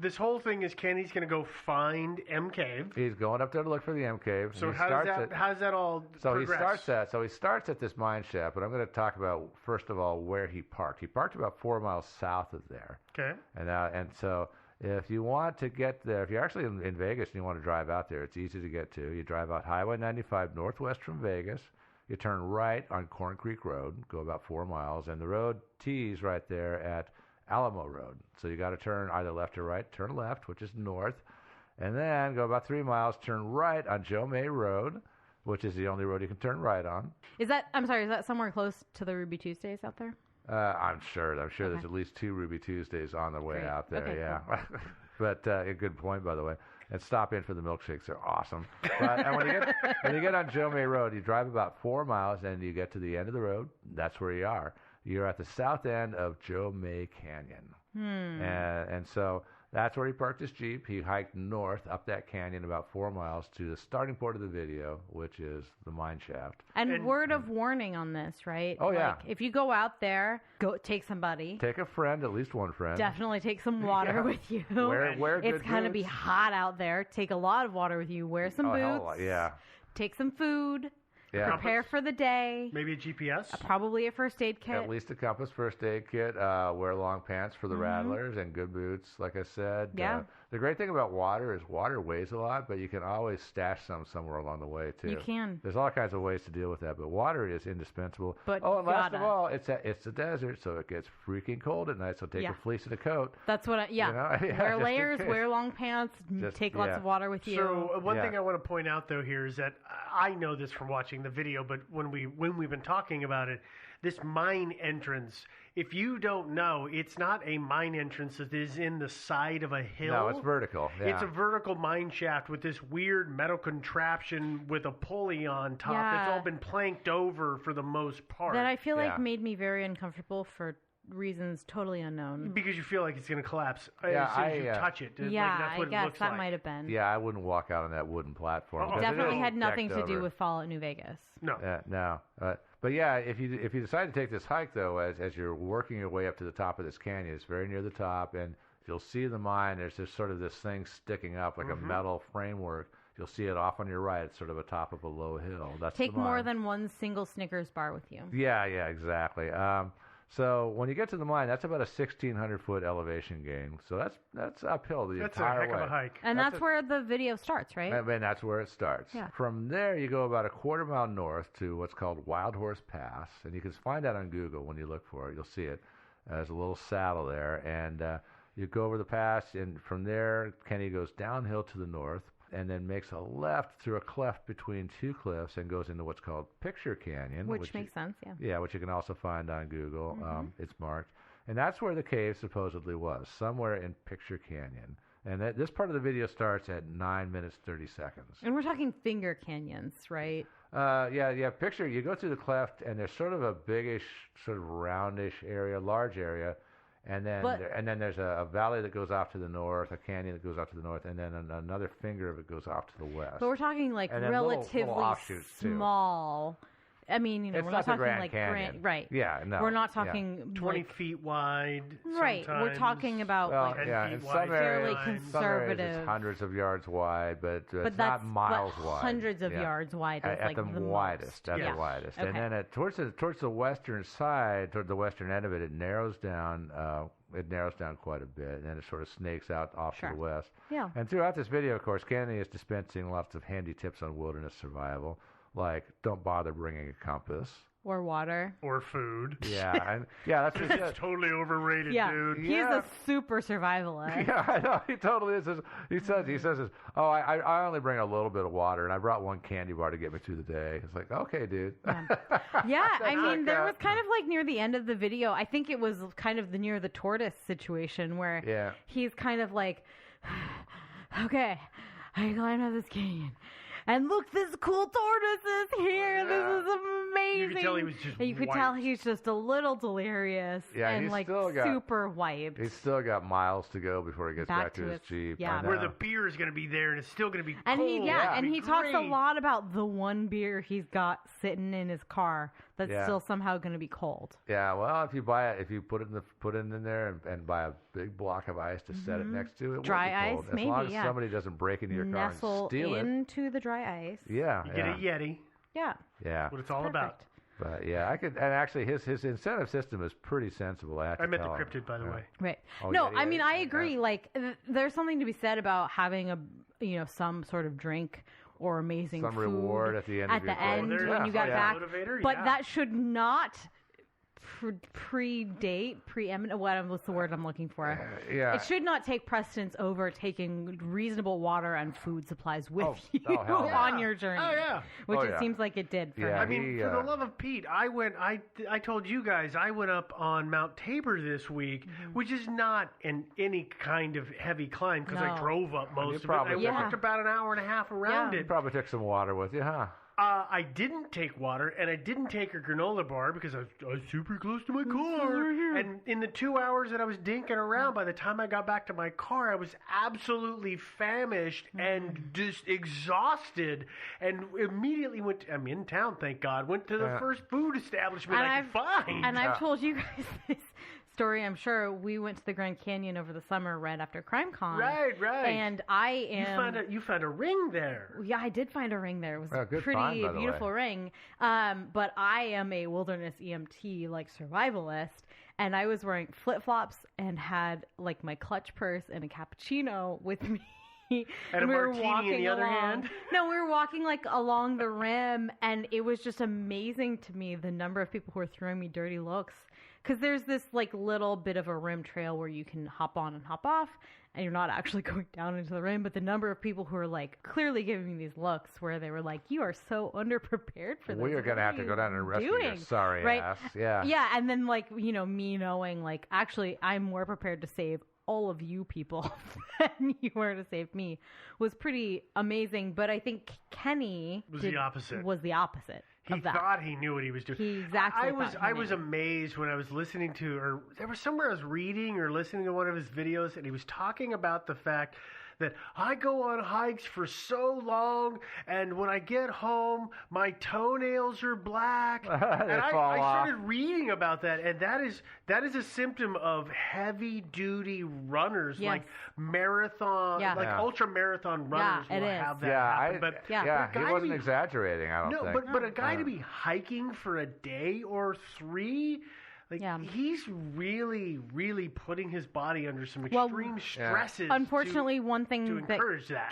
this whole thing is Kenny's going to go find M Cave. He's going up there to look for the M Cave. So how does that all progress? He starts at this mine shaft, but I'm going to talk about first of all where he parked. He parked about 4 miles south of there. Okay. And so if you want to get there, if you're actually in Vegas and you want to drive out there, it's easy to get to. You drive out Highway 95 northwest from Vegas. You turn right on Corn Creek Road, go about 4 miles, and the road tees right there at Alamo Road. So you got to turn either left or right. Turn left, which is north, and then go about 3 miles, turn right on Joe May Road, which is the only road you can turn right on. Is that somewhere close to the Ruby Tuesdays out there? I'm sure there's at least 2 Ruby Tuesdays on the way out there. Okay, yeah, cool. But a good point, by the way. And stop in for the milkshakes; they're awesome. And when you get on Joe May Road, you drive about 4 miles, and you get to the end of the road. That's where you are. You're at the south end of Joe May Canyon, and so that's where he parked his Jeep. He hiked north up that canyon about 4 miles to the starting point of the video, which is the mine shaft. And word of warning on this, right? Oh, yeah. If you go out there, go take somebody. Take a friend, at least one friend. Definitely take some water with you. Wear good It's going to be hot out there. Take a lot of water with you. Wear some boots. Yeah. Take some food. Yeah. Prepare for the day. Maybe a GPS. Probably a first aid kit. At least a compass, first aid kit. Wear long pants for the rattlers and good boots, like I said. Yeah. The great thing about water is water weighs a lot, but you can always stash some somewhere along the way, too. You can. There's all kinds of ways to deal with that, but water is indispensable. But and last of all, it's a desert, so it gets freaking cold at night, so take a fleece and a coat. That's what wear layers, wear long pants, take lots of water with you. So one thing I want to point out, though, here is that I know this from watching the video, but when we've been talking about it, this mine entrance, if you don't know, it's not a mine entrance that is in the side of a hill. No, it's vertical. Yeah. It's a vertical mine shaft with this weird metal contraption with a pulley on top that's all been planked over for the most part. That I feel like made me very uncomfortable for reasons totally unknown. Because you feel like it's going to collapse as soon as you touch it. That's what it looks like. Might have been. Yeah, I wouldn't walk out on that wooden platform. It definitely had nothing to do with Fallout New Vegas. No. No. But yeah, if you decide to take this hike, though, as you're working your way up to the top of this canyon, it's very near the top, and you'll see the mine. There's just sort of this thing sticking up like a metal framework. You'll see it off on your right. It's sort of atop of a low hill. That's Take more than one single Snickers bar with you. Yeah, exactly. So when you get to the mine, that's about a 1,600-foot elevation gain. So that's uphill the entire way. That's a heck of a hike. And that's where the video starts, right? And that's where it starts. Yeah. From there, you go about a quarter mile north to what's called Wild Horse Pass. And you can find that on Google when you look for it. You'll see it. There's a little saddle there. And you go over the pass, and from there, Kenny goes downhill to the north and then makes a left through a cleft between two cliffs and goes into what's called Picture Canyon. Which makes sense, yeah. Yeah, which you can also find on Google. It's marked. And that's where the cave supposedly was, somewhere in Picture Canyon. And this part of the video starts at 9 minutes, 30 seconds. And we're talking finger canyons, right? Picture, you go through the cleft, and there's sort of a biggish, sort of roundish area, large area. And then there's a valley that goes off to the north, a canyon that goes off to the north, and then another finger of it goes off to the west. But we're talking like relatively little small. I mean, it's we're not talking Grand like Canyon. right. Yeah, no. We're not talking 20 feet wide. Right. We're talking about 10 feet wide. Fairly Some conservative. areas it's hundreds of yards wide, but it's that's not miles wide. Hundreds of yards wide is at like the widest. Most. At the widest. Okay. And then towards the western side, toward the western end of it, it narrows down. It narrows down quite a bit, and then it sort of snakes out off to the west. Yeah. And throughout this video, of course, Kenny is dispensing lots of handy tips on wilderness survival, like don't bother bringing a compass. Or water. Or food. Yeah, that's just it's totally overrated, dude. He's a super survivalist. Yeah, I know. He totally is. He says, "Oh, I only bring a little bit of water, and I brought one candy bar to get me through the day." It's like, okay, dude. Yeah, I mean, there was kind of like near the end of the video, I think it was kind of near the tortoise situation where he's kind of like, okay, I climbed up this canyon. And look, this cool tortoise is here. This is amazing. You could tell he was just You could tell he's just a little delirious and like super wiped. He's still got miles to go before he gets back to his Jeep. Yeah. Where the beer is going to be there and it's still going to be and cold. He talks a lot about the one beer he's got sitting in his car that's still somehow going to be cold. Yeah, well, if you buy it, if you put it in there and buy a big block of ice to set it next to it, dry will be cold. ice, maybe. As long as somebody doesn't break into your car and steal it. Into the dry ice. Yeah, you get a Yeti. Yeah, what it's all about. But yeah, I could, and actually his incentive system is pretty sensible. I meant the cryptid, by the way. Right. Oh, no, I mean I agree. Like, there's something to be said about having some sort of drink or amazing some food reward at the end of your day. When you got back. But that should not preeminent. What's the word I'm looking for? It should not take precedence over taking reasonable water and food supplies with you on your journey. Oh yeah, which it seems like it did for him. I mean, for the love of Pete, I told you guys I went up on Mount Tabor this week, which is not any kind of heavy climb because I drove up most of it. I walked about an hour and a half around it. You probably took some water with you, huh? I didn't take water, and I didn't take a granola bar because I was super close to my car. And in the 2 hours that I was dinking around, by the time I got back to my car, I was absolutely famished and just exhausted. And immediately I'm in town, thank God, went to the first food establishment I could find. And I've told you guys this story, I'm sure. We went to the Grand Canyon over the summer right after CrimeCon. Right. And I am... You found a ring there. Yeah, I did find a ring there. It was a pretty find, beautiful ring. But I am a wilderness EMT, like survivalist, and I was wearing flip-flops and had like my clutch purse and a cappuccino with me. And we were walking in the other hand? No, we were walking like along the rim, and it was just amazing to me the number of people who were throwing me dirty looks. Because there's this like little bit of a rim trail where you can hop on and hop off, and you're not actually going down into the rim. But the number of people who are like clearly giving me these looks where they were like, "You are so underprepared for this. We are going to have to go down and rescue your sorry ass." Yeah. Yeah, and then like me knowing like actually I'm more prepared to save all of you people than you were to save me was pretty amazing. But I think Kenny was the opposite. He thought he knew what he was doing. He exactly. I was amazed when I was listening to, or there was somewhere I was reading or listening to one of his videos, and he was talking about the fact that I go on hikes for so long, and when I get home, my toenails are black. And I started reading about that, and that is a symptom of heavy duty runners, like marathon, like ultra marathon runners will have that happen. He wasn't exaggerating. I don't think. But a guy to be hiking for a day or three. He's really, really putting his body under some extreme stresses. Unfortunately, one thing that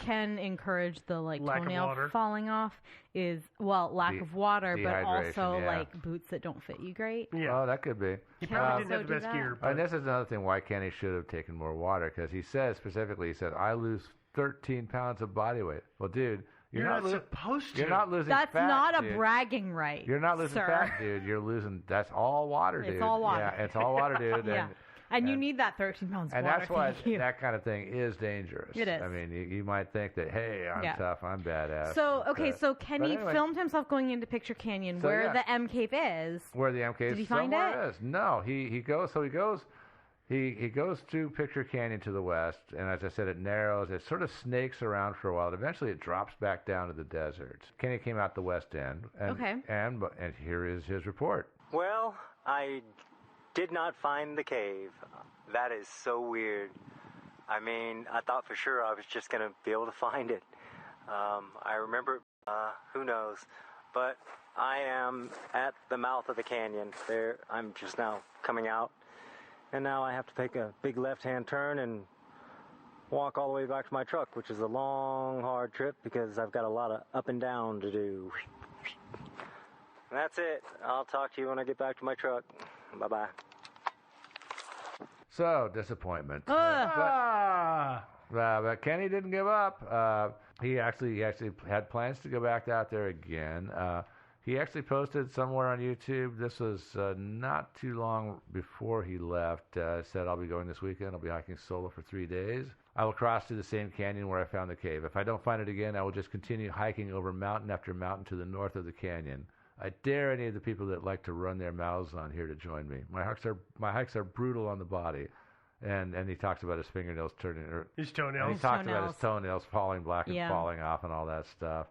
can encourage the toenail falling off is lack of water, but also like boots that don't fit you great. Yeah, that could be. He probably didn't have the best gear. And this is another thing why Kenny should have taken more water, because he says specifically, I lose 13 pounds of body weight. Well, dude. You're not supposed to. You're not losing fat. That's not a bragging right. You're not losing fat, dude. You're losing. That's all water, dude. It's all water. Yeah, it's all water, dude. And you need that 13 pounds of water. And that's why that kind of thing is dangerous. It is. I mean, you might think that, hey, I'm tough, I'm badass. So Kenny filmed himself going into Picture Canyon, where the M Cave is. Where the M Cave is. Did he find it? Is. No, he goes. So he goes. He goes to Picture Canyon to the west, and as I said, it narrows. It sort of snakes around for a while. Eventually, it drops back down to the desert. Kenny came out the west end, and here is his report. Well, I did not find the cave. That is so weird. I mean, I thought for sure I was just going to be able to find it. I remember, who knows, but I am at the mouth of the canyon. I'm just now coming out. And now I have to take a big left-hand turn and walk all the way back to my truck, which is a long, hard trip because I've got a lot of up and down to do. That's it. I'll talk to you when I get back to my truck. Bye-bye. So, disappointment. Ah. But Kenny didn't give up. He actually had plans to go back out there again. He actually posted somewhere on YouTube. This was not too long before he left. Said, I'll be going this weekend. I'll be hiking solo for 3 days. I will cross to the same canyon where I found the cave. If I don't find it again, I will just continue hiking over mountain after mountain to the north of the canyon. I dare any of the people that like to run their mouths on here to join me. My hikes are brutal on the body. And he talks about his fingernails turning... His toenails. And he talks about his toenails falling black and falling off and all that stuff.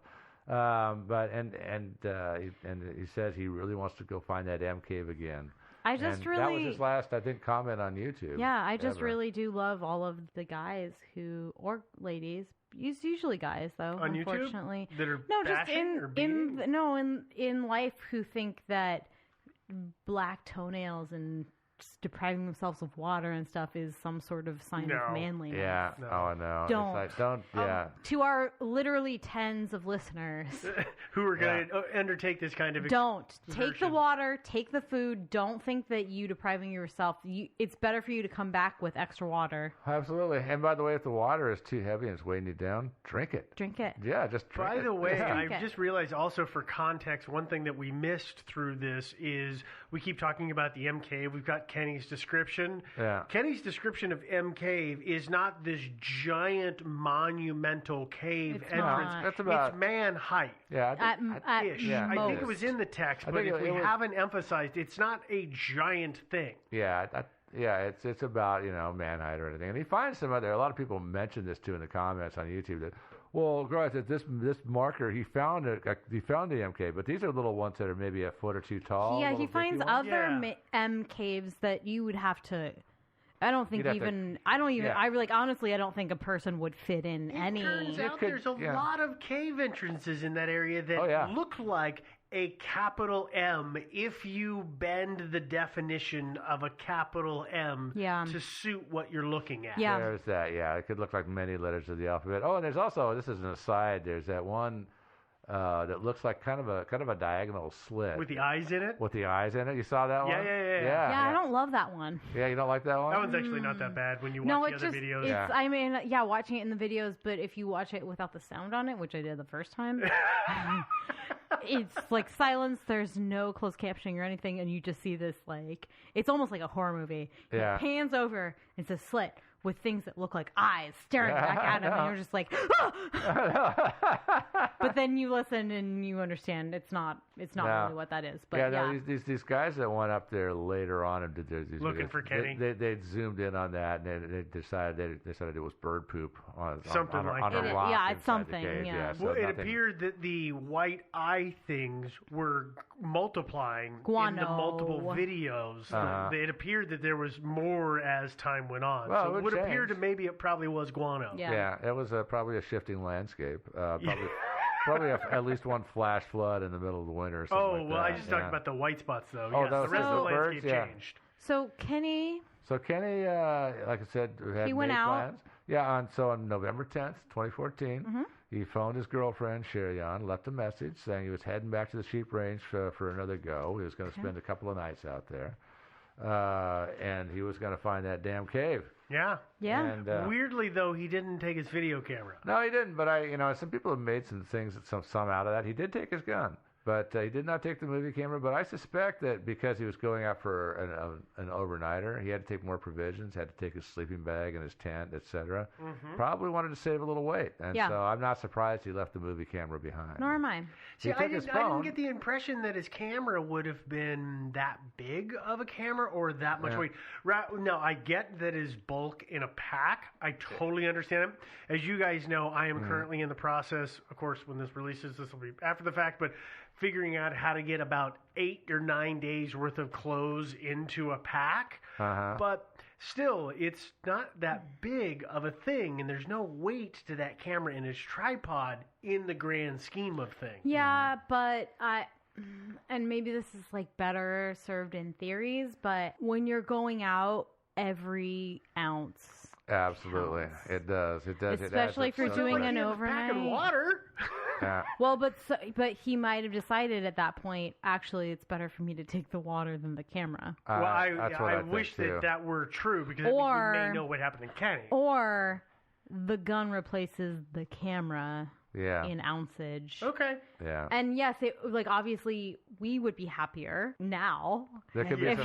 But he says he really wants to go find that M cave again. That was his last, I think, comment on YouTube. Yeah, I just really do love all of the guys or ladies. It's usually guys, though. On unfortunately, YouTube? That are in life who think that black toenails and depriving themselves of water and stuff is some sort of sign of manliness. Yeah. No. Oh, no. Don't. Yeah. To our literally tens of listeners who are going to undertake this kind of don't take the water, take the food. Don't think that you depriving yourself. It's better for you to come back with extra water. Absolutely. And by the way, if the water is too heavy and it's weighing you down, drink it. Drink it. Yeah, just drink it. By the way, I just realized also for context, one thing that we missed through this is we keep talking about the M Cave. We've got Kenny's description. Yeah. Kenny's description of M Cave is not this giant monumental cave entrance. It's man height. Yeah. At I think it was in the text, but if we haven't emphasized, it's not a giant thing. Yeah. It's about, man height or anything. And he finds a lot of people mention this too in the comments on YouTube that, well, guys, at this marker, he found the MK, but these are little ones that are maybe a foot or two tall. Yeah, he finds other M caves that you would have to. I don't think honestly, I don't think a person would fit in any. Turns out there's a lot of cave entrances in that area that look like a capital M if you bend the definition of a capital M to suit what you're looking at. Yeah. There's that, it could look like many letters of the alphabet. Oh, and there's also, this is an aside, there's that one that looks like kind of a diagonal slit. With the eyes in it? With the eyes in it. You saw that one? Yeah, I don't love that one. Yeah, you don't like that one? That one's actually not that bad when you watch the other videos. I mean, watching it in the videos, but if you watch it without the sound on it, which I did the first time, it's like silence. There's no closed captioning or anything, and you just see this it's almost like a horror movie. Yeah. It pans over, and it's a slit with things that look like eyes staring back at him, and you're just like, ah! But then you listen and you understand it's not really what that is. But these guys that went up there later on and did these looking videos, for Kenny, they zoomed in on that and they decided it was bird poop on something like on that. a rock. It's something. So it appeared that the white eye things were multiplying in the multiple videos. It appered that there was more as time went on. Well, so it would appear to maybe it probably was guano. Yeah, it was probably a shifting landscape. Probably at least one flash flood in the middle of the winter or something like that. I just talked about the white spots, though. Oh, the rest of the landscape changed. So Kenny, like I said, had went out. plans. Yeah, on November 10th, 2014, he phoned his girlfriend, Sherry-Ann, left a message saying he was heading back to the sheep range for another go. He was going to spend a couple of nights out there. And he was going to find that damn cave. Yeah. And, weirdly, though, he didn't take his video camera. No, he didn't. But some people have made some things, some out of that. He did take his gun, but he did not take the movie camera. But I suspect that because he was going out for an overnighter, he had to take more provisions, had to take his sleeping bag and his tent, etc. Probably wanted to save a little weight, and so I'm not surprised he left the movie camera behind. Nor am I. See, I didn't get the impression that his camera would have been that big of a camera or that much weight. No, I get that his bulk in a pack. I totally understand it. As you guys know, I am currently in the process, of course, when this releases, this will be after the fact, but figuring out how to get about 8 or 9 days worth of clothes into a pack. But still, it's not that big of a thing, and there's no weight to that camera and his tripod in the grand scheme of things. Yeah, but and maybe this is better served in theories, but when you're going out, every ounce Absolutely, counts. It does. Especially if you're doing an overnight. Pack of water. Well, but he might have decided at that point, actually, it's better for me to take the water than the camera. Well, I wish that were true, because it means we may know what happened to Kenny. Or the gun replaces the camera in ounceage. Okay. Yeah. And yes, obviously, we would be happier now. There could be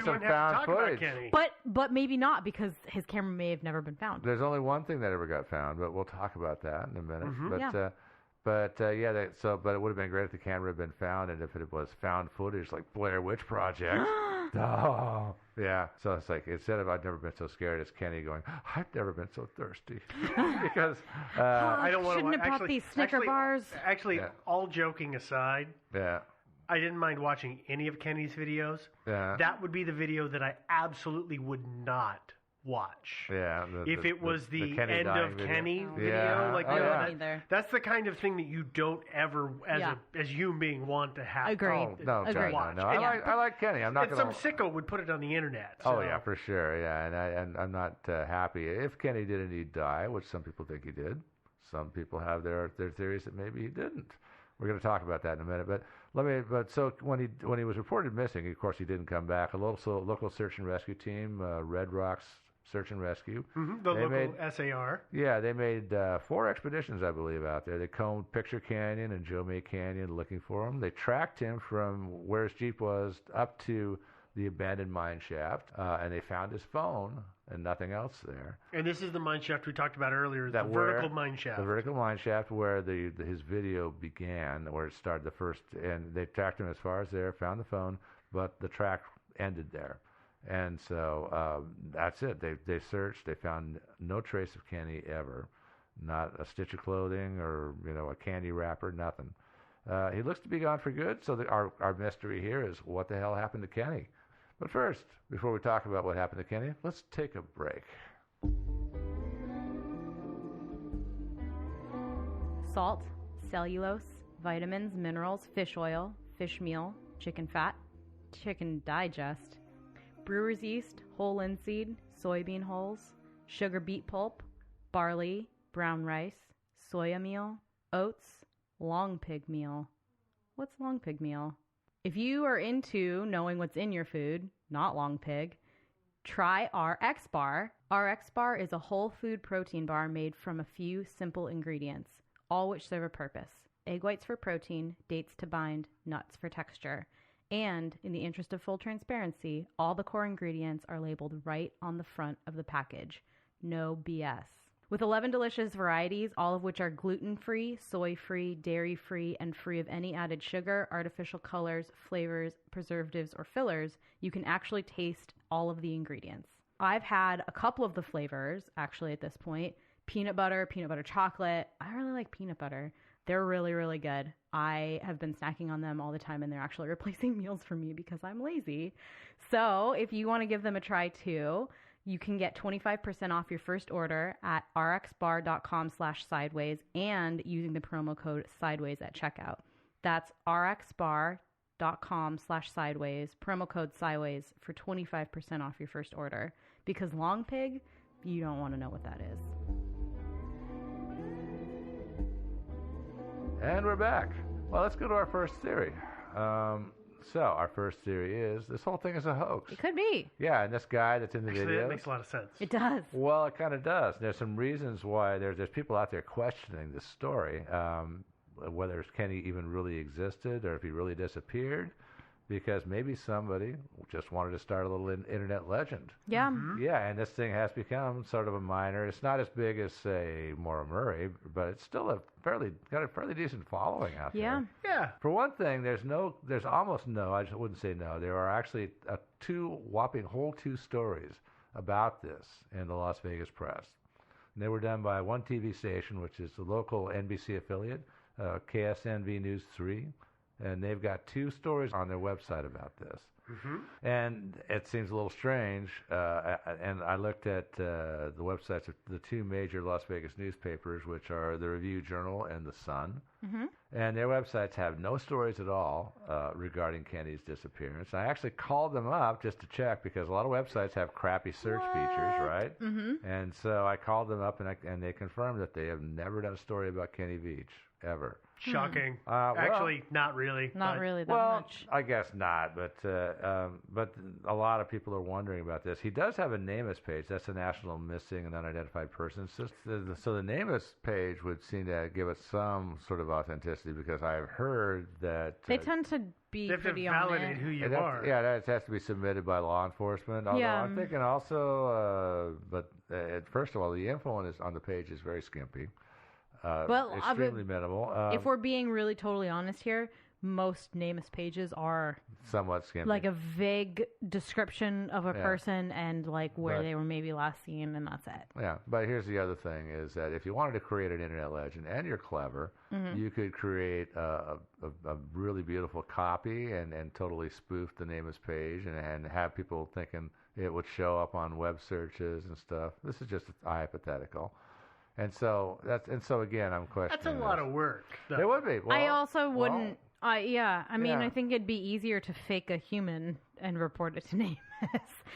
some found footage. But maybe not, because his camera may have never been found. There's only one thing that ever got found, but we'll talk about that in a minute. Mm-hmm. But it would have been great if the camera had been found, and if it was found footage like Blair Witch Project. Oh, yeah. So it's like, instead of I've never been so scared, it's Kenny going, I've never been so thirsty. Because I don't want to. Shouldn't have bought these Snicker bars. Actually, all joking aside, I didn't mind watching any of Kenny's videos. Yeah. That would be the video that I absolutely would not watch. Yeah. If it was the Kenny end of video. Kenny Yeah. video, that's the kind of thing that you don't ever, as human being, want to have. Agreed. No, watch. no. I like Kenny. I'm not going to. Some sicko would put it on the internet. So. Oh yeah, for sure. Yeah, and I'm not happy if Kenny did indeed die, which some people think he did. Some people have their theories that maybe he didn't. We're going to talk about that in a minute, but so when he was reported missing, of course he didn't come back. A local search and rescue team, Red Rocks Search and Rescue, the local SAR. Yeah, they made 4 expeditions, I believe, out there. They combed Picture Canyon and Joe May Canyon looking for him. They tracked him from where his Jeep was up to the abandoned mine shaft, and they found his phone and nothing else there. And this is the mine shaft we talked about earlier, the vertical mine shaft. The vertical mine shaft where his video began, where it started the first, and they tracked him as far as there, found the phone, but the track ended there. And so that's it. They searched. They found no trace of Kenny ever. Not a stitch of clothing or a candy wrapper, nothing. He looks to be gone for good, so our mystery here is what the hell happened to Kenny? But first, before we talk about what happened to Kenny, let's take a break. Salt, cellulose, vitamins, minerals, fish oil, fish meal, chicken fat, chicken digest, brewer's yeast, whole linseed, soybean hulls, sugar beet pulp, barley, brown rice, soya meal, oats, long pig meal. What's long pig meal? If you are into knowing what's in your food, not long pig, try RX Bar. RX Bar is a whole food protein bar made from a few simple ingredients, all which serve a purpose. Egg whites for protein, dates to bind, nuts for texture. And, in the interest of full transparency, all the core ingredients are labeled right on the front of the package. No BS. With 11 delicious varieties, all of which are gluten-free, soy-free, dairy-free, and free of any added sugar, artificial colors, flavors, preservatives, or fillers, you can actually taste all of the ingredients. I've had a couple of the flavors, actually, at this point. Peanut butter chocolate. I really like peanut butter. They're really, really good. I have been snacking on them all the time, and they're actually replacing meals for me because I'm lazy. So if you want to give them a try too, you can get 25% off your first order at rxbar.com/sideways and using the promo code sideways at checkout. That's rxbar.com/sideways, promo code sideways for 25% off your first order. Because long pig, you don't want to know what that is. And we're back. Well, let's go to our first theory. So our first theory is this whole thing is a hoax. It could be. Yeah, and this guy that's in the video. That makes a lot of sense. It does. Well, it kind of does. There's some reasons why there's people out there questioning this story, whether Kenny even really existed or if he really disappeared, because maybe somebody just wanted to start a little internet legend. Yeah. Mm-hmm. Yeah, and this thing has become sort of a minor. It's not as big as, say, Maura Murray, but it's still got a fairly decent following out there. Yeah. For one thing, there's almost no, I wouldn't say no, there are actually two stories about this in the Las Vegas press. And they were done by one TV station, which is the local NBC affiliate, KSNV News 3. And they've got 2 stories on their website about this. Mm-hmm. And it seems a little strange. And I looked at the websites of the 2 major Las Vegas newspapers, which are the Review-Journal and The Sun. Mm-hmm. And their websites have no stories at all regarding Kenny's disappearance. I actually called them up just to check because a lot of websites have crappy search features, right? Mm-hmm. And so I called them up and they confirmed that they have never done a story about Kenny Veach. ever. Shocking. Well, Actually, not really. Not really that much. I guess not, but a lot of people are wondering about this. He does have a NamUs page. That's the National Missing and Unidentified Persons. So the NamUs page would seem to give it some sort of authenticity because I've heard that they tend to be pretty on validate it. who you are. Yeah, that has to be submitted by law enforcement. Although I'm thinking also, first of all, the info on the page is very skimpy. Extremely minimal. If we're being really totally honest here, most NamUs pages are somewhat skimpy. Like a vague description of a person and like where they were maybe last seen, and that's it. Yeah, but here's the other thing is that if you wanted to create an internet legend and you're clever, you could create a really beautiful copy and totally spoof the NamUs page and have people thinking it would show up on web searches and stuff. This is just hypothetical. And so again, I'm questioning. That's a lot of work. Though. It would be. Well, I also wouldn't. I think it'd be easier to fake a human and report it to NamUs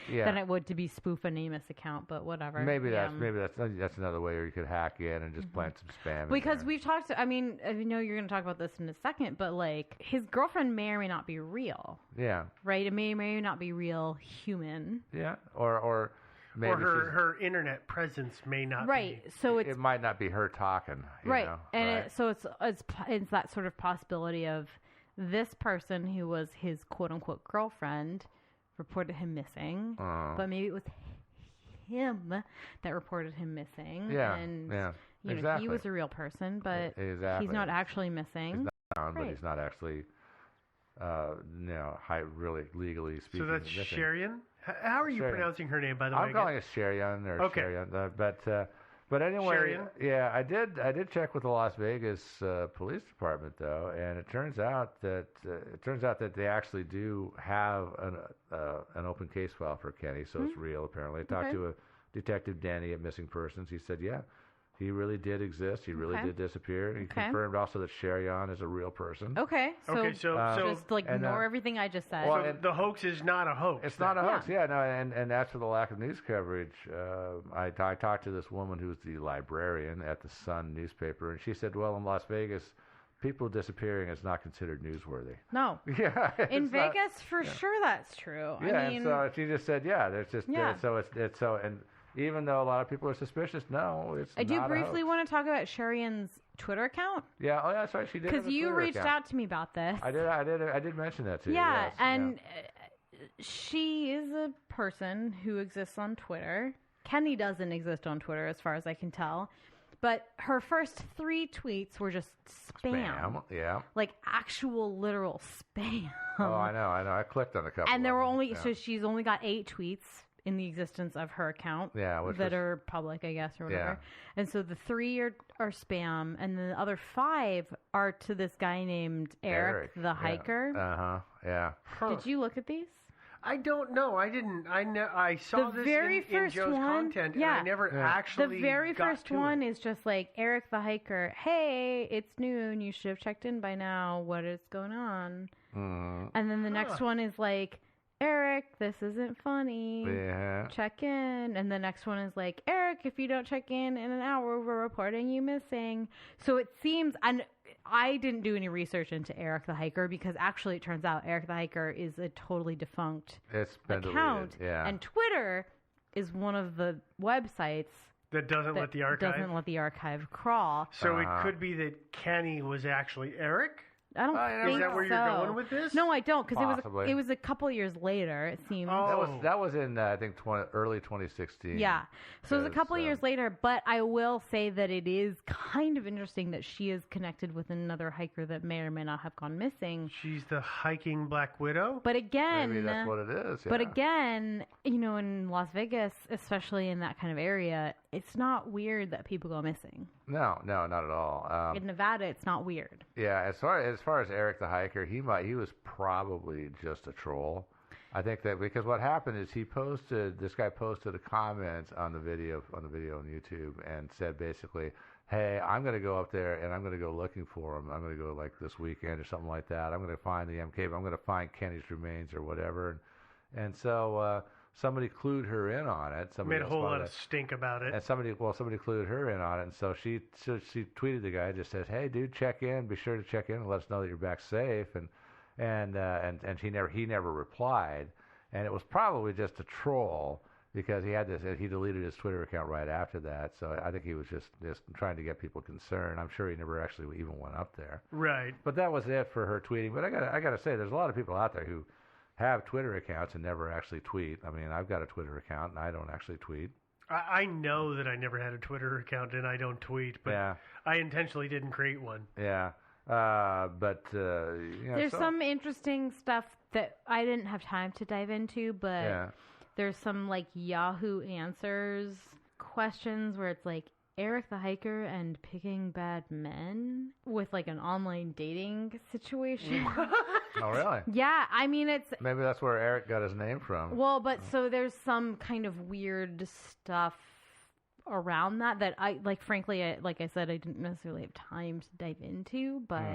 than it would to be spoof a NamUs account. But whatever. Maybe that's another way where you could hack in and just plant some spam. Because we've talked. I know you're going to talk about this in a second, but like his girlfriend may or may not be real. Yeah. Right. It may or may not be real human. Yeah. Or maybe her internet presence may not be. Right, so it might not be her talking. Right, so it's that sort of possibility of this person who was his quote unquote girlfriend reported him missing, but maybe it was him that reported him missing. Yeah, and exactly. He was a real person, but he's not actually missing. He's not found, but he's not actually, really legally speaking. So that's missing. Sherian. How are you pronouncing her name, by the way? I'm calling it Sherian or Sherian, but anyway, Sherian? I did check with the Las Vegas Police Department though, and it turns out that they actually do have an open case file for Kenny, so it's real apparently. I talked to a Detective Danny at Missing Persons. He said, yeah. He really did exist. He really did disappear. He confirmed also that Sherian is a real person. Okay, so just like ignore everything I just said. Well, so the hoax is not a hoax. It's not a hoax. Yeah, no, and as for the lack of news coverage, I talked to this woman who's the librarian at the Sun newspaper, and she said, well, in Las Vegas, people disappearing is not considered newsworthy. No. Yeah. In Vegas, for sure, that's true. Yeah, I mean, and so she just said, there's just and. Even though a lot of people are suspicious, no, it's not. I do briefly want to talk about Sherian's Twitter account. Yeah, that's right. She did. Because you reached out to me about this. I did mention that to you. Yeah, yes, and she is a person who exists on Twitter. Kenny doesn't exist on Twitter, as far as I can tell. But her first 3 tweets were just spam. Yeah. Like actual literal spam. Oh, I know. I clicked on a couple. And there were only so she's only got 8 tweets in the existence of her account that are public, I guess, or whatever. Yeah. And so the 3 are spam, and the other 5 are to this guy named Eric the hiker. Yeah. Huh. Did you look at these? I don't know. I didn't. I saw the this very in Joe's content, and I never actually. The very first one it. is just like Eric the hiker. Hey, it's noon. You should have checked in by now. What is going on? And then the next one is like, Eric, this isn't funny. Yeah. Check in. And the next one is like, Eric, if you don't check in an hour, we're reporting you missing. So it seems, and I didn't do any research into Eric the hiker because actually it turns out Eric the hiker is a totally defunct account. Yeah. And Twitter is one of the websites that doesn't let the archive crawl. So it could be that Kenny was actually Eric? I don't think Is that where you're going with this? No, I don't, because it was a couple years later, it seems. That was in, I think, early 2016. Yeah. So it was a couple years later, but I will say that it is kind of interesting that she is connected with another hiker that may or may not have gone missing. She's the hiking Black Widow? But again... Maybe that's what it is, yeah. But again, in Las Vegas, especially in that kind of area, it's not weird that people go missing. No, not at all. In Nevada, it's not weird. Yeah, as far as Eric the hiker, he was probably just a troll. I think that because what happened is this guy posted a comment on the video on YouTube and said basically, hey, I'm going to go up there and I'm going to go looking for him. I'm going to go like this weekend or something like that. I'm going to find the MK. I'm going to find Kenny's remains or whatever. And so somebody clued her in on it. Somebody Made a whole lot of stink about it. And somebody clued her in on it, and so she tweeted the guy, just said, "Hey, dude, check in. Be sure to check in and let us know that you're back safe." And he never replied, and it was probably just a troll because he deleted his Twitter account right after that. So I think he was just trying to get people concerned. I'm sure he never actually even went up there. Right. But that was it for her tweeting. But I gotta say, there's a lot of people out there who have Twitter accounts and never actually tweet. I mean, I've got a Twitter account and I don't actually tweet. I know that I never had a Twitter account and I don't tweet, but Yeah. I intentionally didn't create one. Yeah. There's some interesting stuff that I didn't have time to dive into, but there's some like Yahoo Answers questions where it's like Eric the Hiker and picking bad men with like an online dating situation. Oh, really? Yeah, I mean maybe that's where Eric got his name from. Well, but so there's some kind of weird stuff around that I like. Frankly, like I said, I didn't necessarily have time to dive into, but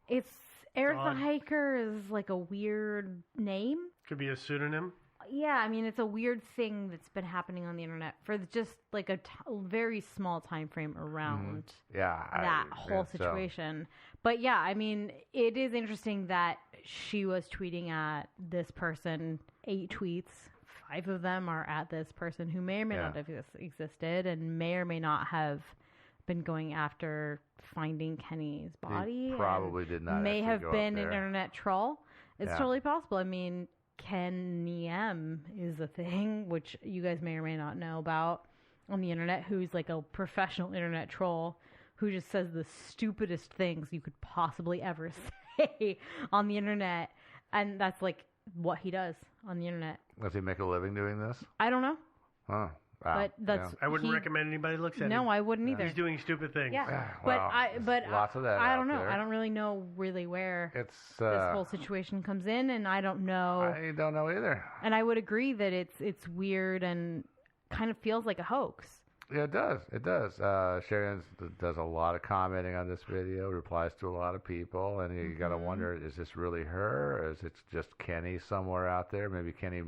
it's Eric the Hiker is like a weird name. Could be a pseudonym. Yeah, I mean, it's a weird thing that's been happening on the internet for just like a very small time frame around that whole situation. But yeah, I mean, it is interesting that she was tweeting at this person, 8 tweets. 5 of them are at this person who may or may not have existed and may or may not have been going after finding Kenny's body. He probably did not. May have go been up there. an internet troll. It's totally possible. I mean, Kenny M is a thing, which you guys may or may not know about on the internet, who's like a professional internet troll who just says the stupidest things you could possibly ever say on the internet. And that's like what he does on the internet. Does he make a living doing this? I don't know. Huh. But that's I wouldn't recommend anybody looks at him. No, I wouldn't either. He's doing stupid things. Yeah. Well, but lots of that I out don't know. there. I don't really know really where It's this whole situation comes in, and I don't know. I don't know either. And I would agree that it's weird and kind of feels like a hoax. Yeah, it does. It does. Sharon does a lot of commenting on this video, replies to a lot of people, and you got to wonder, is this really her, or is it just Kenny somewhere out there? Maybe Kenny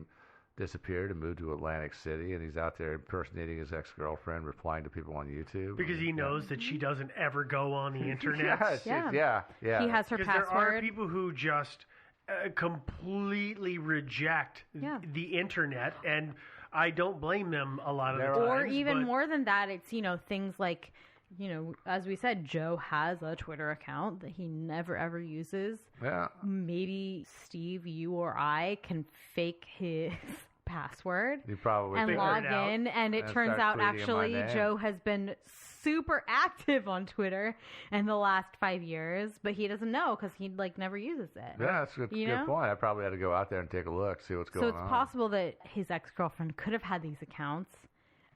disappeared and moved to Atlantic City, and he's out there impersonating his ex-girlfriend, replying to people on YouTube. Because he knows that she doesn't ever go on the internet. Yeah. He has her password. There are people who just completely reject the internet, and I don't blame them a lot of the times. Or even more than that, it's, things like, as we said, Joe has a Twitter account that he never ever uses. Yeah. Maybe Steve, you or I can fake his password and log in, and it turns out actually Joe has been super active on Twitter in the last 5 years, but he doesn't know because he never uses it. Yeah, that's a good point. I probably had to go out there and take a look, see what's going on. So it's possible that his ex-girlfriend could have had these accounts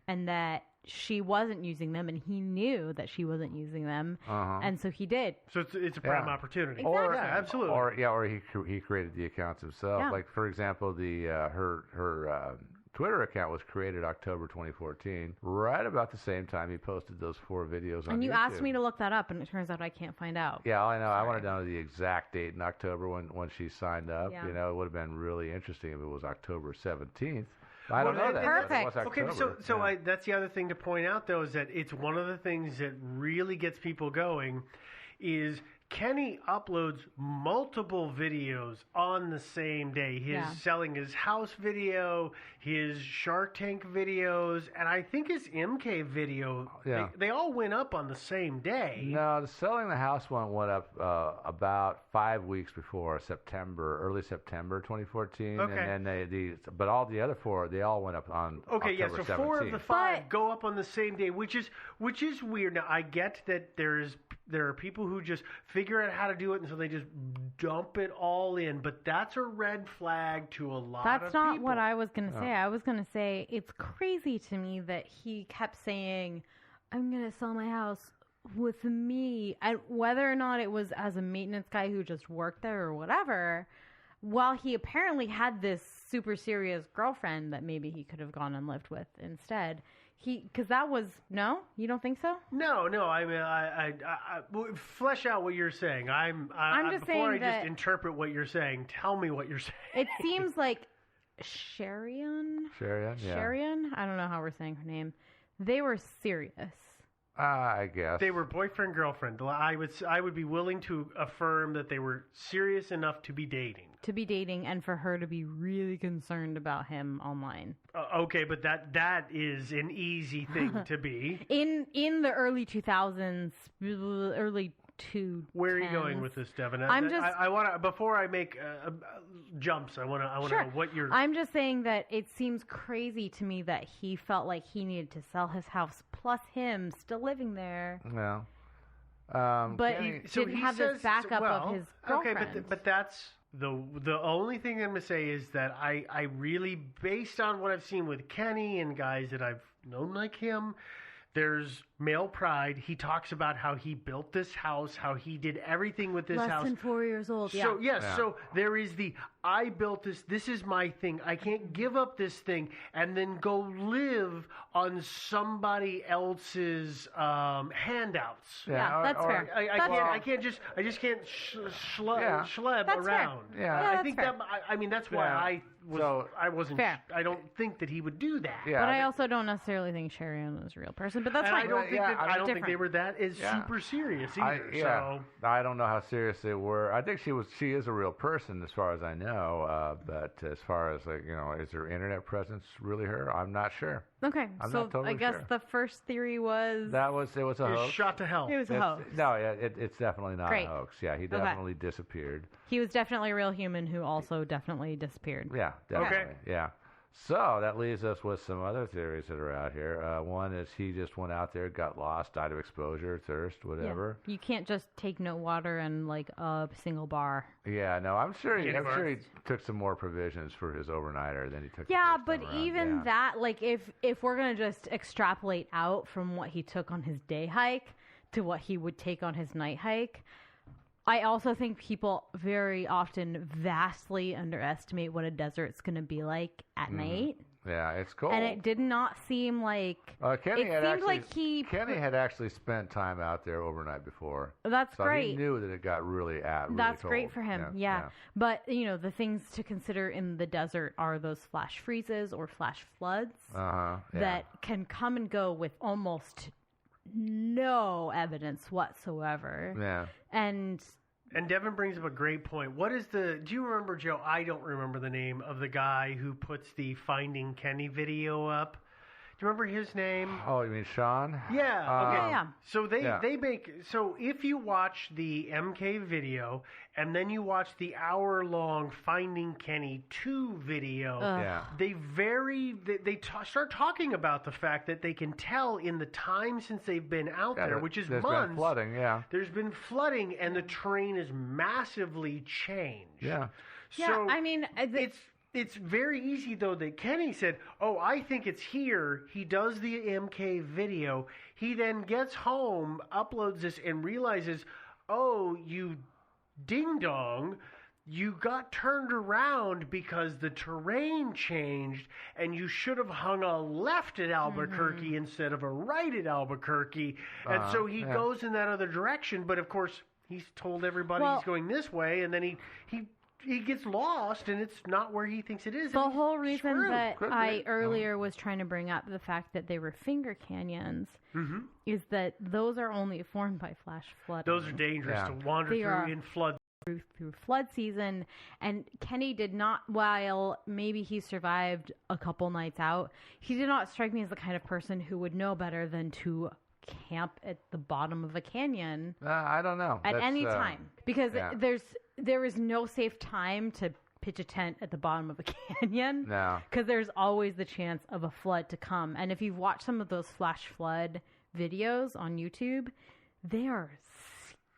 and that she wasn't using them, and he knew that she wasn't using them, and so he did. So it's a prime opportunity. Exactly. Absolutely. Or he created the accounts himself. Yeah. Like, for example, the her Twitter account was created October 2014, right about the same time he posted those 4 videos on And you YouTube. asked me to look that up, and it turns out I can't find out. Yeah, I know. I wanted to know the exact date in October when she signed up. Yeah. It would have been really interesting if it was October 17th. I don't know that. Perfect. Okay, so that's the other thing to point out, though, is that it's one of the things that really gets people going is Kenny uploads multiple videos on the same day. His selling his house video, his Shark Tank videos, and I think his MK video. Yeah. They all went up on the same day. No, the selling the house one went up about 5 weeks before early September 2014. Okay. And then but all the other 4, they all went up on October 17th. So 4 of the 5 go up on the same day, which is weird. Now I get that there are people who just figure out how to do it, and so they just dump it all in. But that's a red flag to a lot of people. That's not what I was going to say. I was going to say it's crazy to me that he kept saying, I'm going to sell my house with me. And whether or not it was as a maintenance guy who just worked there or whatever, while he apparently had this super serious girlfriend that maybe he could have gone and lived with instead. Because that was, no? You don't think so? No. I mean, I flesh out what you're saying. I'm just before saying I just interpret what you're saying, tell me what you're saying. It seems like Sharian? Sharian, yeah. Sharian? I don't know how we're saying her name. They were serious. I guess. They were boyfriend, girlfriend. I would be willing to affirm that they were serious enough to be dating. To be dating and for her to be really concerned about him online. Okay, but that is an easy thing to be. In the early 2000s, early 2010s. Where are you going with this, Devin? I'm just. I want to, before I make jumps, I want to Sure. know what you're. I'm just saying that it seems crazy to me that he felt like he needed to sell his house plus him still living there. Well, but he didn't have this backup of his girlfriend. Okay, but that's the only thing I'm going to say is that I really, based on what I've seen with Kenny and guys that I've known like him, there's male pride. He talks about how he built this house, how he did everything with this house. Less than 4 years old. So so there is I built this. This is my thing. I can't give up this thing and then go live on somebody else's handouts. Yeah, that's fair. I just can't schleb That's around. fair. Yeah, I think fair. that's why I wasn't. Fair. I don't think that he would do that. Yeah, but I also don't necessarily think Sharian was a real person. But that's fine. I don't think they were that super serious either. I don't know how serious they were. I think she is a real person as far as I know. But as far as is her internet presence really her? I'm not sure. Okay, I'm so not totally I guess sure. the first theory was it was a hoax. Shot to hell. It was a hoax. No, it's definitely not Great. a hoax. Yeah, he definitely disappeared. He was definitely a real human who also definitely disappeared. Yeah, definitely. Yeah. So that leaves us with some other theories that are out here. One is he just went out there, got lost, died of exposure, thirst, whatever. Yeah. You can't just take no water and like a single bar. Yeah, no, I'm sure he took some more provisions for his overnighter than he took. Yeah, but even that, like, if we're gonna just extrapolate out from what he took on his day hike to what he would take on his night hike. I also think people very often vastly underestimate what a desert's going to be like at night. Yeah, it's cold. And it did not seem like... Kenny had actually spent time out there overnight before. That's great. So he knew that it got really That's cold. great for him, yeah. But, the things to consider in the desert are those flash freezes or flash floods that can come and go with almost no evidence whatsoever. Yeah. And Devin brings up a great point. Do you remember, Joe? I don't remember the name of the guy who puts the Finding Kenny video up. Do you remember his name? Oh, you mean Sean? Yeah. Okay. Yeah. So they make, so if you watch the MK video and then you watch the hour-long Finding Kenny 2 video, they start talking about the fact that they can tell in the time since they've been out there, which is months. There's been flooding, There's been flooding, and the terrain is massively changed. Yeah. So I mean, it's very easy, though, that Kenny said, I think it's here. He does the MK video. He then gets home, uploads this, and realizes, you ding-dong, you got turned around because the terrain changed, and you should have hung a left at Albuquerque instead of a right at Albuquerque. And so he goes in that other direction, but, of course, he's told everybody he's going this way, and then he gets lost, and it's not where he thinks it is. The whole reason that I earlier was trying to bring up the fact that they were finger canyons is that those are only formed by flash flooding. Those are dangerous to wander through in flood. Through flood season, and Kenny did not, while maybe he survived a couple nights out, he did not strike me as the kind of person who would know better than to camp at the bottom of a canyon. I don't know. At any time. Because there is no safe time to pitch a tent at the bottom of a canyon. No. Because there's always the chance of a flood to come. And if you've watched some of those flash flood videos on YouTube, they are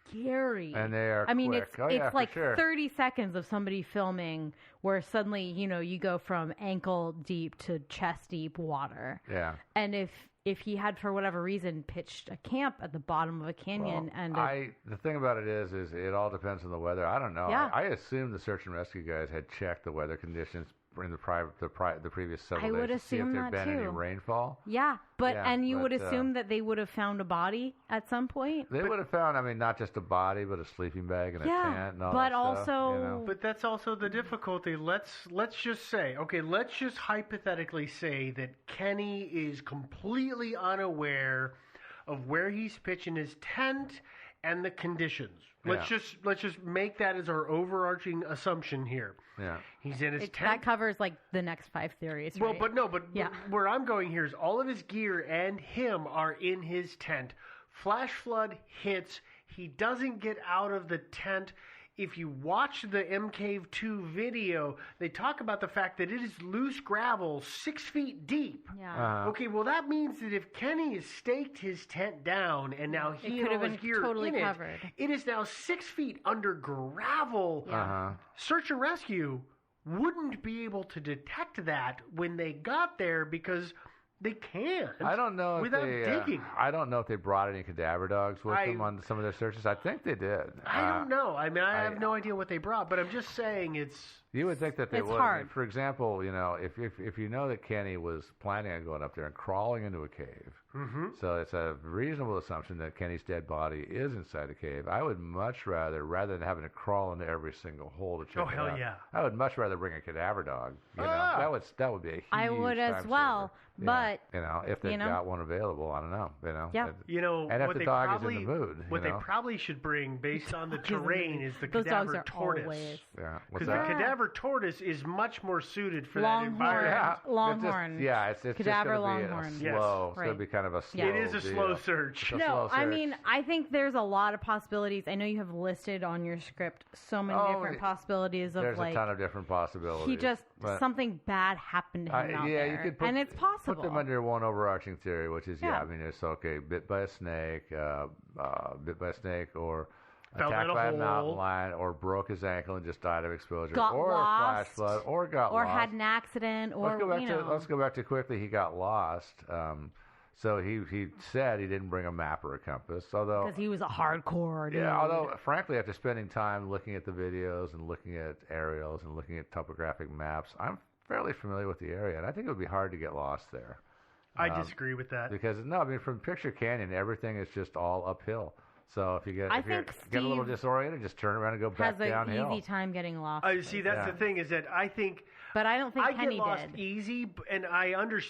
scary. And they are it's like 30 seconds of somebody filming where suddenly, you go from ankle deep to chest deep water. Yeah. And if he had, for whatever reason, pitched a camp at the bottom of a canyon, the thing about it is it all depends on the weather. I don't know. Yeah. I assume the search and rescue guys had checked the weather conditions in the previous several I days would to see if assume there'd that been any too. rainfall. Yeah, but Yeah, you would but, assume that they would have found a body at some point. They would have found, I mean, not just a body, but a sleeping bag and a Yeah, tent and all but that stuff, also- you know? But that's also the difficulty. Let's just say, okay, let's just hypothetically say that Kenny is completely unaware of where he's pitching his tent and the conditions. Let's just make that as our overarching assumption here. Yeah. He's in his tent. That covers like the next 5 theories. Well, right? but where I'm going here is all of his gear and him are in his tent. Flash flood hits. He doesn't get out of the tent. If you watch the MCave2 video, they talk about the fact that it is loose gravel 6 feet deep. Yeah. Okay, well that means that if Kenny has staked his tent down and now he could and have all his been gear totally in covered. it is now 6 feet under gravel. Search and rescue wouldn't be able to detect that when they got there because they can't. I don't know if without they. digging. I don't know if they brought any cadaver dogs with them on some of their searches. I think they did. I don't know. I mean, I have no idea what they brought, but I'm just saying it's. You would think that they It's would. hard. I mean, for example, you know, if you know that Kenny was planning on going up there and crawling into a cave, so it's a reasonable assumption that Kenny's dead body is inside a cave. I would much rather than having to crawl into every single hole to check Oh, it hell out, yeah. I would much rather bring a cadaver dog. You know, that would be a huge I would as time well, saver. but you know, if they've got one available, I don't know. You know, Yeah. You know, and if what the they dog probably, is in the mood, what you know? they probably should bring, based on the terrain, is the Those dogs cadaver are tortoise. always- Yeah, Because what's the that? cadaver tortoise is much more suited for Longhorn. that environment. Longhorn. It's Cadaver just going to be longhorn. slow. Yes. It's going to be kind of a slow. It is a slow deal. search. It's a No, slow I search. mean, I think there's a lot of possibilities. I know you have listed on your script so many different possibilities of there's like a ton of different possibilities. he just but- something bad happened to him out yeah, there, you could put, and it's possible. Put them under one overarching theory, which is Yeah. I mean, it's okay, bit by a snake, or Fell attacked in a by a hole. mountain lion, or broke his ankle and just died of exposure, Got or a flash lost, flood, or got or lost. had an accident, or let's go back you to know. let's go back to quickly. He got lost. So he said he didn't bring a map or a compass, although because he was a hardcore dude. yeah, although frankly, after spending time looking at the videos and looking at aerials and looking at topographic maps, I'm fairly familiar with the area, and I think it would be hard to get lost there. I disagree with that. Because no, I mean from Picture Canyon, everything is just all uphill. So if you get I if you think get a little Steve disoriented, just turn around and go back has an downhill. easy time getting lost. See, that's the thing is that I think. But I don't think I Kenny get lost did. easy, and I understand.